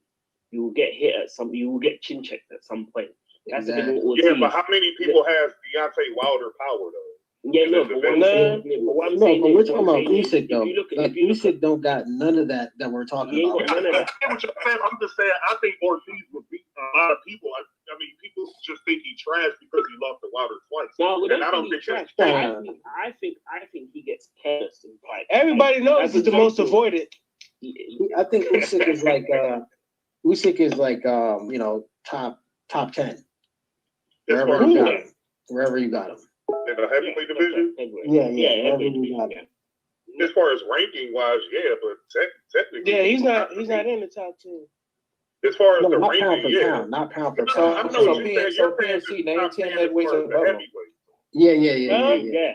you will get hit at some. You will get chin checked at some point. That's exactly. Yeah, but how many people has Deontay Wilder power though? Yeah, no, but what I'm saying, we're talking about Usyk though. Like Usyk don't got none of that we're talking about. I'm just saying, I think Ortiz would beat a lot of people. I mean, people just think he trash because he lost to Wilder twice. No, and I don't think trash. I think he gets careless in fight. Everybody knows he's the most avoided. I think Usyk is like top 10. Wherever you got him. In the heavyweight division? Yeah, wherever you got him. As far as ranking wise, yeah, but technically. Yeah, he's not in the top 10. As far as the not ranking, pound for yeah. pound, not pound for So pound. PNC, name 10 heavyweights above him. Yeah.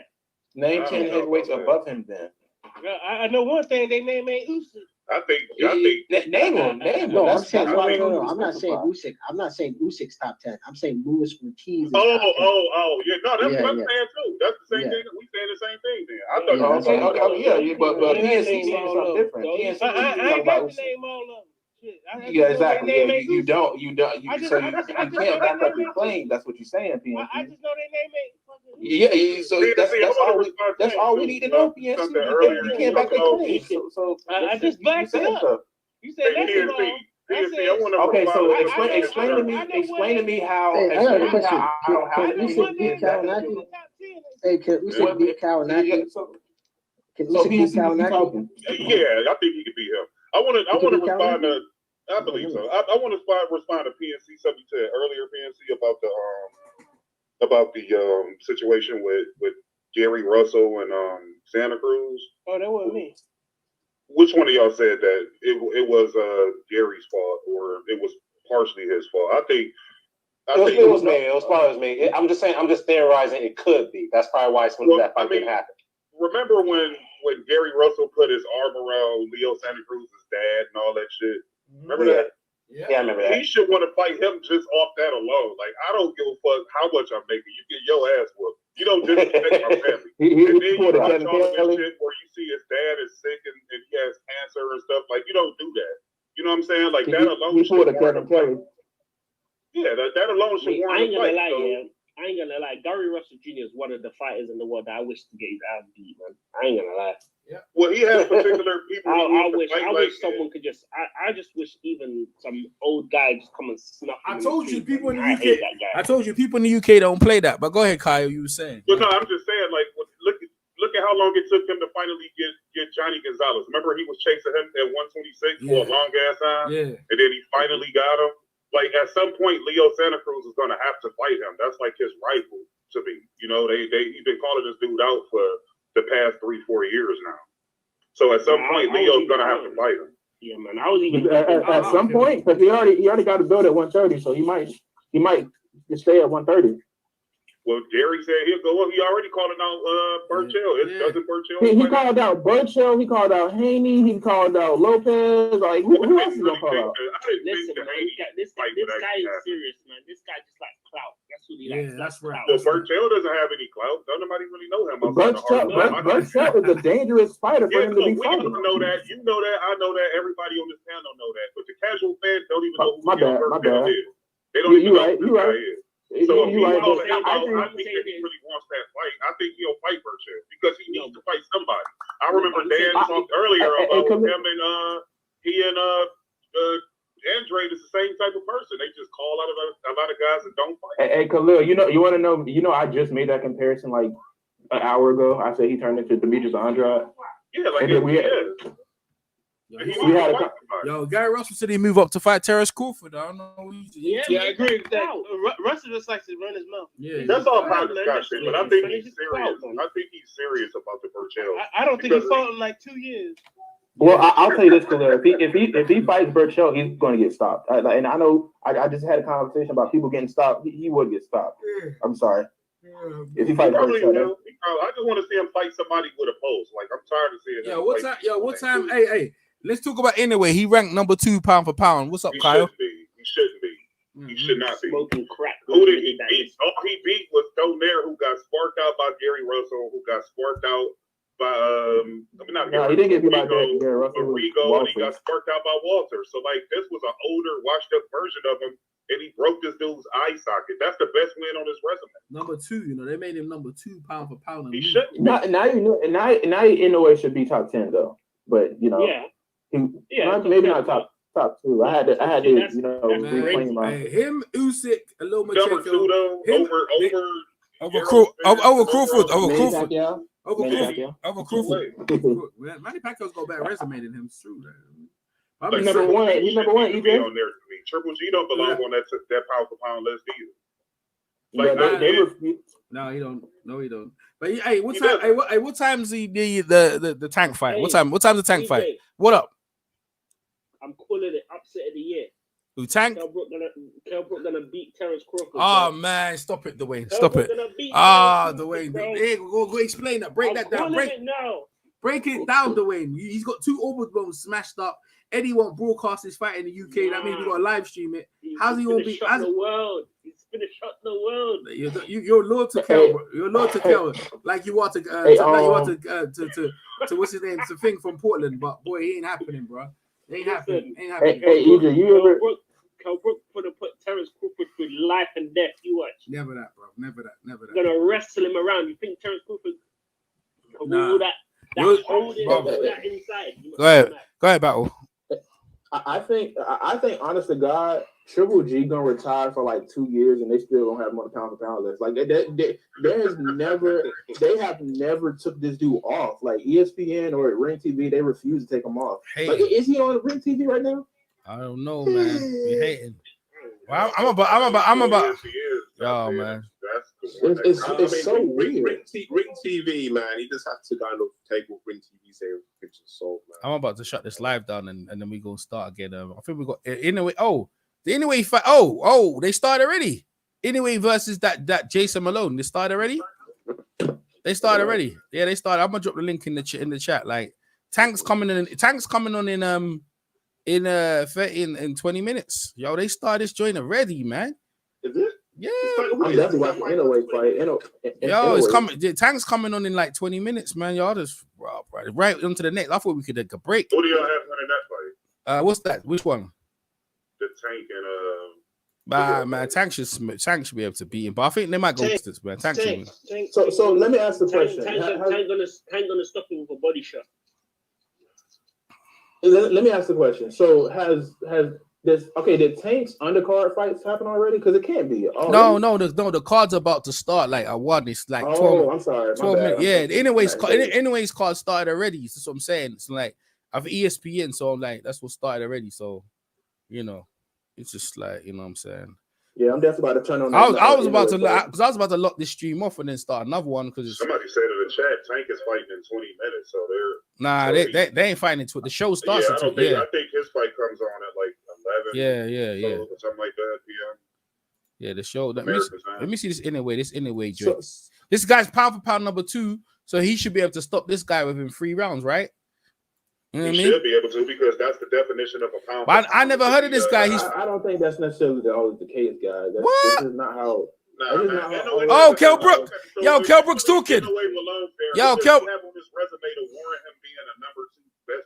Name 10 heavyweights above him then. I know one thing, they name ain't Usyk. I think name him. No, I'm saying no. I'm not saying Usyk. I'm not saying Usyk's top 10. I'm saying Luis Ortiz. Yeah. No, that's what I'm saying too. That's the same thing. We saying the same thing then. I thought but PNC saying something different. PNC I ain't got to name all of them. Yeah, exactly. Yeah, you don't. You can't back up your claim. That's what you're saying, PNC. I just know their name ain't. Yeah, so that's all we need to know, PNC. You can't back your claim. So I just backed it up. You said okay, so explain to me how. Hey, I got a question. Can Usyk beat Kalinaki? Hey, can Usyk beat Kalinaki? Can Usyk beat Kalinaki? Yeah, I think he could beat him. I want to respond to. I believe so. I want to respond to PNC something you said earlier, PNC, about the situation with Gary Russell and Santa Cruz. Oh, that wasn't me. Which one of y'all said that it was Gary's fault or it was partially his fault? I think it was me. It was probably me. I'm just saying. I'm just theorizing. It could be. That's probably why that fight didn't happen. Remember when Gary Russell put his arm around Leo Santa Cruz's dad and all that shit? Remember that? Yeah, I remember that. He should want to fight him just off that alone. Like, I don't give a fuck how much I'm making. You get your ass whooped. You don't disrespect my family. And then you watch all of this shit where you see his dad is sick and he has cancer and stuff. Like, you don't do that. You know what I'm saying? Like, that alone should warrant a fight. Yeah, that alone should warrant a fight. I ain't gonna lie. Gary Russell Jr. is one of the fighters in the world that I wish to get his ass beat, man. I ain't gonna lie. Yeah. Well, he has particular people. I wish someone could just. I just wish even some old guy just come and snuff. I told you people in the UK. I told you people in the UK don't play that. But go ahead, Kyle. You were saying. But no, I'm just saying. Like, look at how long it took him to finally get Johnny Gonzalez. Remember, he was chasing him at 126 for a long ass time. Yeah. And then he finally got him. like at some point, Leo Santa Cruz is gonna have to fight him. That's like his rival to me. You know, he's been calling this dude out for the past 3-4 years now. So at some point, Leo's gonna have to fight him. Yeah, man. I was even at some point, because he already got a belt at 130, so he might just stay at 130. Well, Gary said he'll go up. He already calling out Burchell. Doesn't Burchell? He called out Burchell. He called out Haney. He called out Lopez. Like who else is gonna call out? Listen, man, this guy is serious, man. This guy just like clout. That's what he likes. That's right. Well, Burchell doesn't have any clout. Don't nobody really know him. Burchell is a dangerous fighter for him to be fighting. We know that. You know that. I know that. Everybody on this panel know that. But the casual fans don't even know who Burchell is. They don't even know who this guy is. So if he calls him out, I think that he really wants that fight. I think he'll fight Burchell because he needs to fight somebody. I remember Dan talked earlier about him and he and Andre is the same type of person. They just call out a lot of guys that don't fight. Hey, Khalil, you want to know? I just made that comparison like an hour ago. I said he turned into Demetrius Andrade. Yeah, like Gary Russell said he moved up to fight Terrence Crawford. I don't know. Yeah, I agree with that. Russell just likes to run his mouth. Yeah, that's all about discussion. But I think he's serious. I think he's serious about the Burchell. I don't think he fought in like 2 years. Well, I'll tell you this, Khalil. If he fights Burchell, he's going to get stopped. And I know I just had a conversation about people getting stopped. He would get stopped. I'm sorry. If he fights Burchell, I just want to see him fight somebody with a pose. Like I'm tired of seeing. What time? Hey. Let's talk about anyway. He ranked number 2 pound for pound. What's up, Kyle? He shouldn't be. He should not be. Smoking crack. Who did he beat? All he beat was Donaire, who got sparked out by Gary Russell, who got sparked out by he didn't get beat by Gary Russell. Rigo, and he got sparked out by Walter. So like this was an older, washed up version of him, and he broke this dude's eye socket. That's the best win on his resume. Number 2, they made him number 2 pound for pound. He shouldn't. Now he in no way should be top 10 though. But maybe not top 2. I had to reclaim my him, Usyk, a little Number 2 though, over Crawford. Manny Pacquiao's got a better resume than him. It's true. He's number one. He's number one. On there to me. Triple G don't belong on that pound for pound list either. No, he don't. No, he don't. But hey, what time's the tank fight? What time's the tank fight? What up? I'm calling it upset of the year. Who Tank? Kell Brook gonna beat Terrence Crawford. Oh man, stop it, Dwayne. Stop it. Dwayne. Hey, go explain that. Break that down. Break it down, Dwayne. He's got 2 overbones smashed up. Eddie won't broadcast his fight in the UK. That means we got to live stream it. How's he gonna be? The world. He's gonna shut the world. You're loyal to Kell. You're loyal to Kell, like you want to what's his name? It's a thing from Portland, but boy, he ain't happening, bro. Ain't happening. Hey, EJ, you ever? Kell Brook put Terrence Crawford through life and death. You watch. Never that, bro. Never that. Gonna wrestle him around. You think Terrence Crawford can do that? That's holding that inside. Go ahead, Battle. I think, honest to God, Triple G gonna retire for like 2 years, and they still don't have him on the pound for pound list. Like they have never took this dude off. Like ESPN or Ring TV, they refuse to take him off. Hey. Like, is he on Ring TV right now? I don't know, man. You hating? Well, I'm about. Yo, man. It's so weird. Ring TV, man. He just has to kind of take what Ring TV say with a pinch of salt, man. I'm about to shut this live down and then we gonna start again. I think we got anyway. The anyway fight. They started already. Anyway versus that Jason Malone. They started already. Yeah, they started. I'm gonna drop the link in the chat. Like Tank's coming on in 20 minutes. Yo, they started this joint already, man. Is it? Yeah, I'm definitely watching anyway fight. It's coming. Tank's coming on in like 20 minutes, man. Y'all just right onto the next. I thought we could take a break. Who do y'all have winning that fight? What's that? Which one? The Tank and man, Tank should be able to beat him, but I think they might go distance, man. Tank. So let me ask the question. Tank gonna stop him with a body shot. Let me ask the question. So did Tank's undercard fights happen already? Because it can't be. No, the card's about to start. Like I won. It's like 12. I'm sorry. 12 minutes. Yeah. Anyways, card started already. That's what I'm saying. It's like I've ESPN, so I'm like that's what started already. So, It's just like, you know what I'm saying. Yeah, I'm definitely about to turn on. I was about to lock this stream off and then start another one because somebody said in the chat, Tank is fighting in 20 minutes, so they ain't fighting it. The show starts I at don't think I think his fight comes on at like 11. Yeah. Something like that. PM. Yeah, the show. Let me see this anyway. Drake. This guy's pound for pound number 2, so he should be able to stop this guy within 3 rounds, right? You know what I mean? Should be able to because that's the definition of a pound. But I never heard of this guy. I don't think that's necessarily always the case, guys. What? This is not how. Oh, Kell Brook. Yo, Kell Brook's talking. Yo, Kell. Best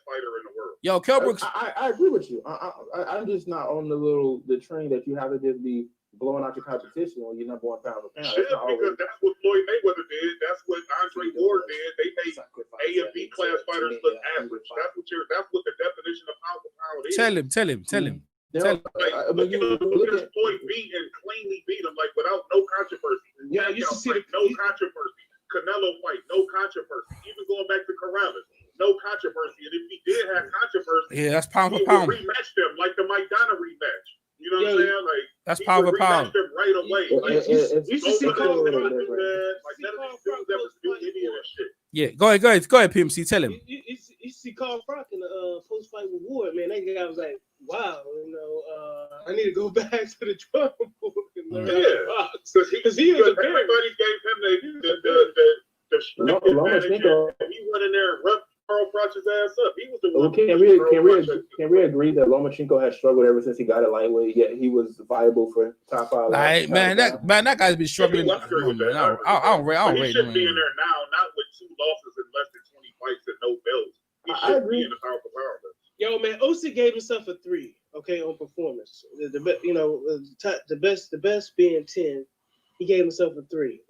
fighter in the world. Yo, Kell Brooks. I agree with you. I'm just not on the train that you have to just be blowing out your competition when you're number 1 pound for pound. Shit, because that's what Floyd Mayweather did. That's what Andre Ward did. They made A and B class fighters look average. That's what the definition of pound for pound is. Tell him. Like, look at Floyd beat and cleanly beat him like without no controversy. Yeah, you see no controversy. Canelo fight, no controversy. Even going back to Corrales, no controversy. And if he did have controversy, that's pound for he pound. would rematch them like the Mike Donna rematch. You know what I'm saying? Like that's pound for pound. Them right away. You should see Carl. Yeah, go ahead, PMC. Tell him. You see Carl Frock in the post fight with Ward, man. That guy was like, "Wow, I need to go back to the drum board." Because he was a everybody gave him the he went in there and roughed Carl Froch's ass up. He was the one. Can we agree that Lomachenko has struggled ever since he got it lightweight? Yet he was viable for top 5. Like, that guy's been struggling. I don't rate He should be in there now, not with 2 losses and less than 20 fights and no belts. He should be in the pound for pound. Yo, man, Usyk gave himself a 3, okay, on performance. The best being 10. He gave himself a 3.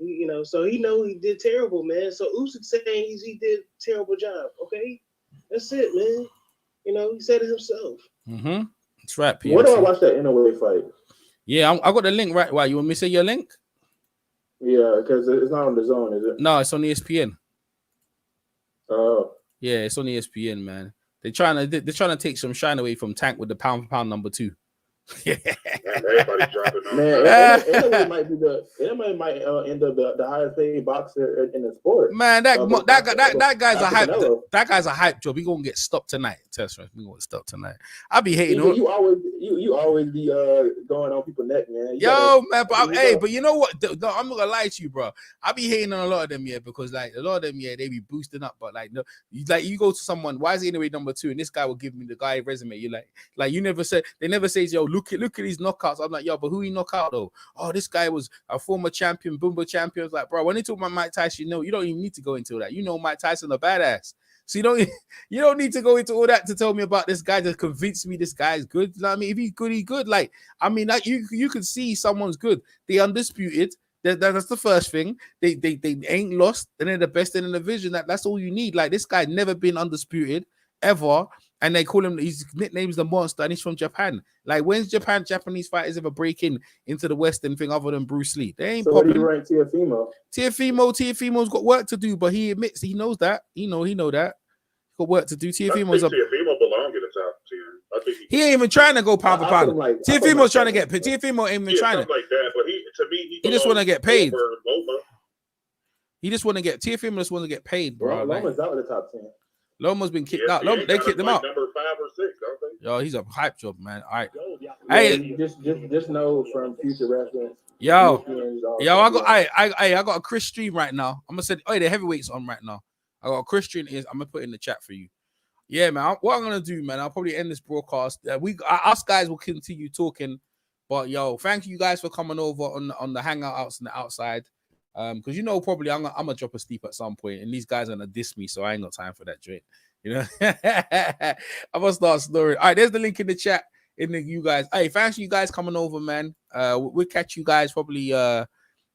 So he he did terrible, man. So Usyk saying he did a terrible job. Okay, that's it, man. He said it himself. That's right. PMC. Where do I watch that Inoue fight? Yeah, I got the link right. Why you want me to say your link? Yeah, because it's not on the Zone, is it? No, it's on ESPN. Oh. Yeah, it's on ESPN, man. They're trying to take some shine away from Tank with the pound for pound number 2. Everybody dropping on. Man, it might end up the highest paid boxer in the sport. Man, that guy's a hype. That guy's a hype job. He gonna get stopped tonight. Test me. We gonna stop tonight. I be hating on you. Always be going on people's neck, man. But you know what? No, I'm not gonna lie to you, bro. I be hating on a lot of them, because like a lot of them, they be boosting up. But like, no, you go to someone. Why is he anyway number 2? And this guy will give me the guy resume. You like you never said. They never say, yo, look at these knockouts. I'm like, yo, but who he knock out though? Oh, this guy was a former champion, Boomba champion. I was like, bro, when they talk about Mike Tyson, you don't even need to go into that. Mike Tyson a badass. So you don't need to go into all that to tell me about this guy to convince me this guy is good. You know what I mean? If he's good, he's good. Like, I mean, like you can see someone's good. They undisputed. That's the first thing. They ain't lost, and they're the best in the division. That's all you need. Like, this guy never been undisputed ever. And they call him, his nickname's the Monster, and he's from Japan. Like, when's Japanese fighters ever breaking into the Western thing other than Bruce Lee? They ain't so popping. What do you rank Teofimo's got work to do, but he admits he knows that. He know that. Got work to do. Teofimo's Teofimo belong in the top 10. I think he ain't even trying to go pound for pound. Teofimo's trying to get paid. Teofimo ain't even trying to. Like that, but he just want to get paid. Loma. He just want to get Teofimo just want to get paid, bro. Loma's out of the top 10. Loma's been kicked out. They kicked him out. Number 5 or 6, don't they? Yo, he's a hype job, man. All right. Hey, just know from future reference. Yo, I got a Chris stream right now. I'm gonna say, the heavyweights on right now. I got a Chris stream. I'm gonna put it in the chat for you. Yeah, man. What I'm gonna do, man, I'll probably end this broadcast. Us guys will continue talking, but yo, thank you guys for coming over on the hangouts and the outside. Because probably I'm gonna drop asleep at some point, and these guys are gonna diss me, so I ain't got time for that drink. I'm gonna start snoring. All right, there's the link in the chat. You guys, hey, thanks you guys coming over, man. We'll catch you guys probably.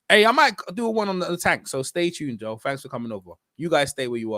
Hey, I might do one on the tank, so stay tuned, Joe. Thanks for coming over. You guys stay where you are.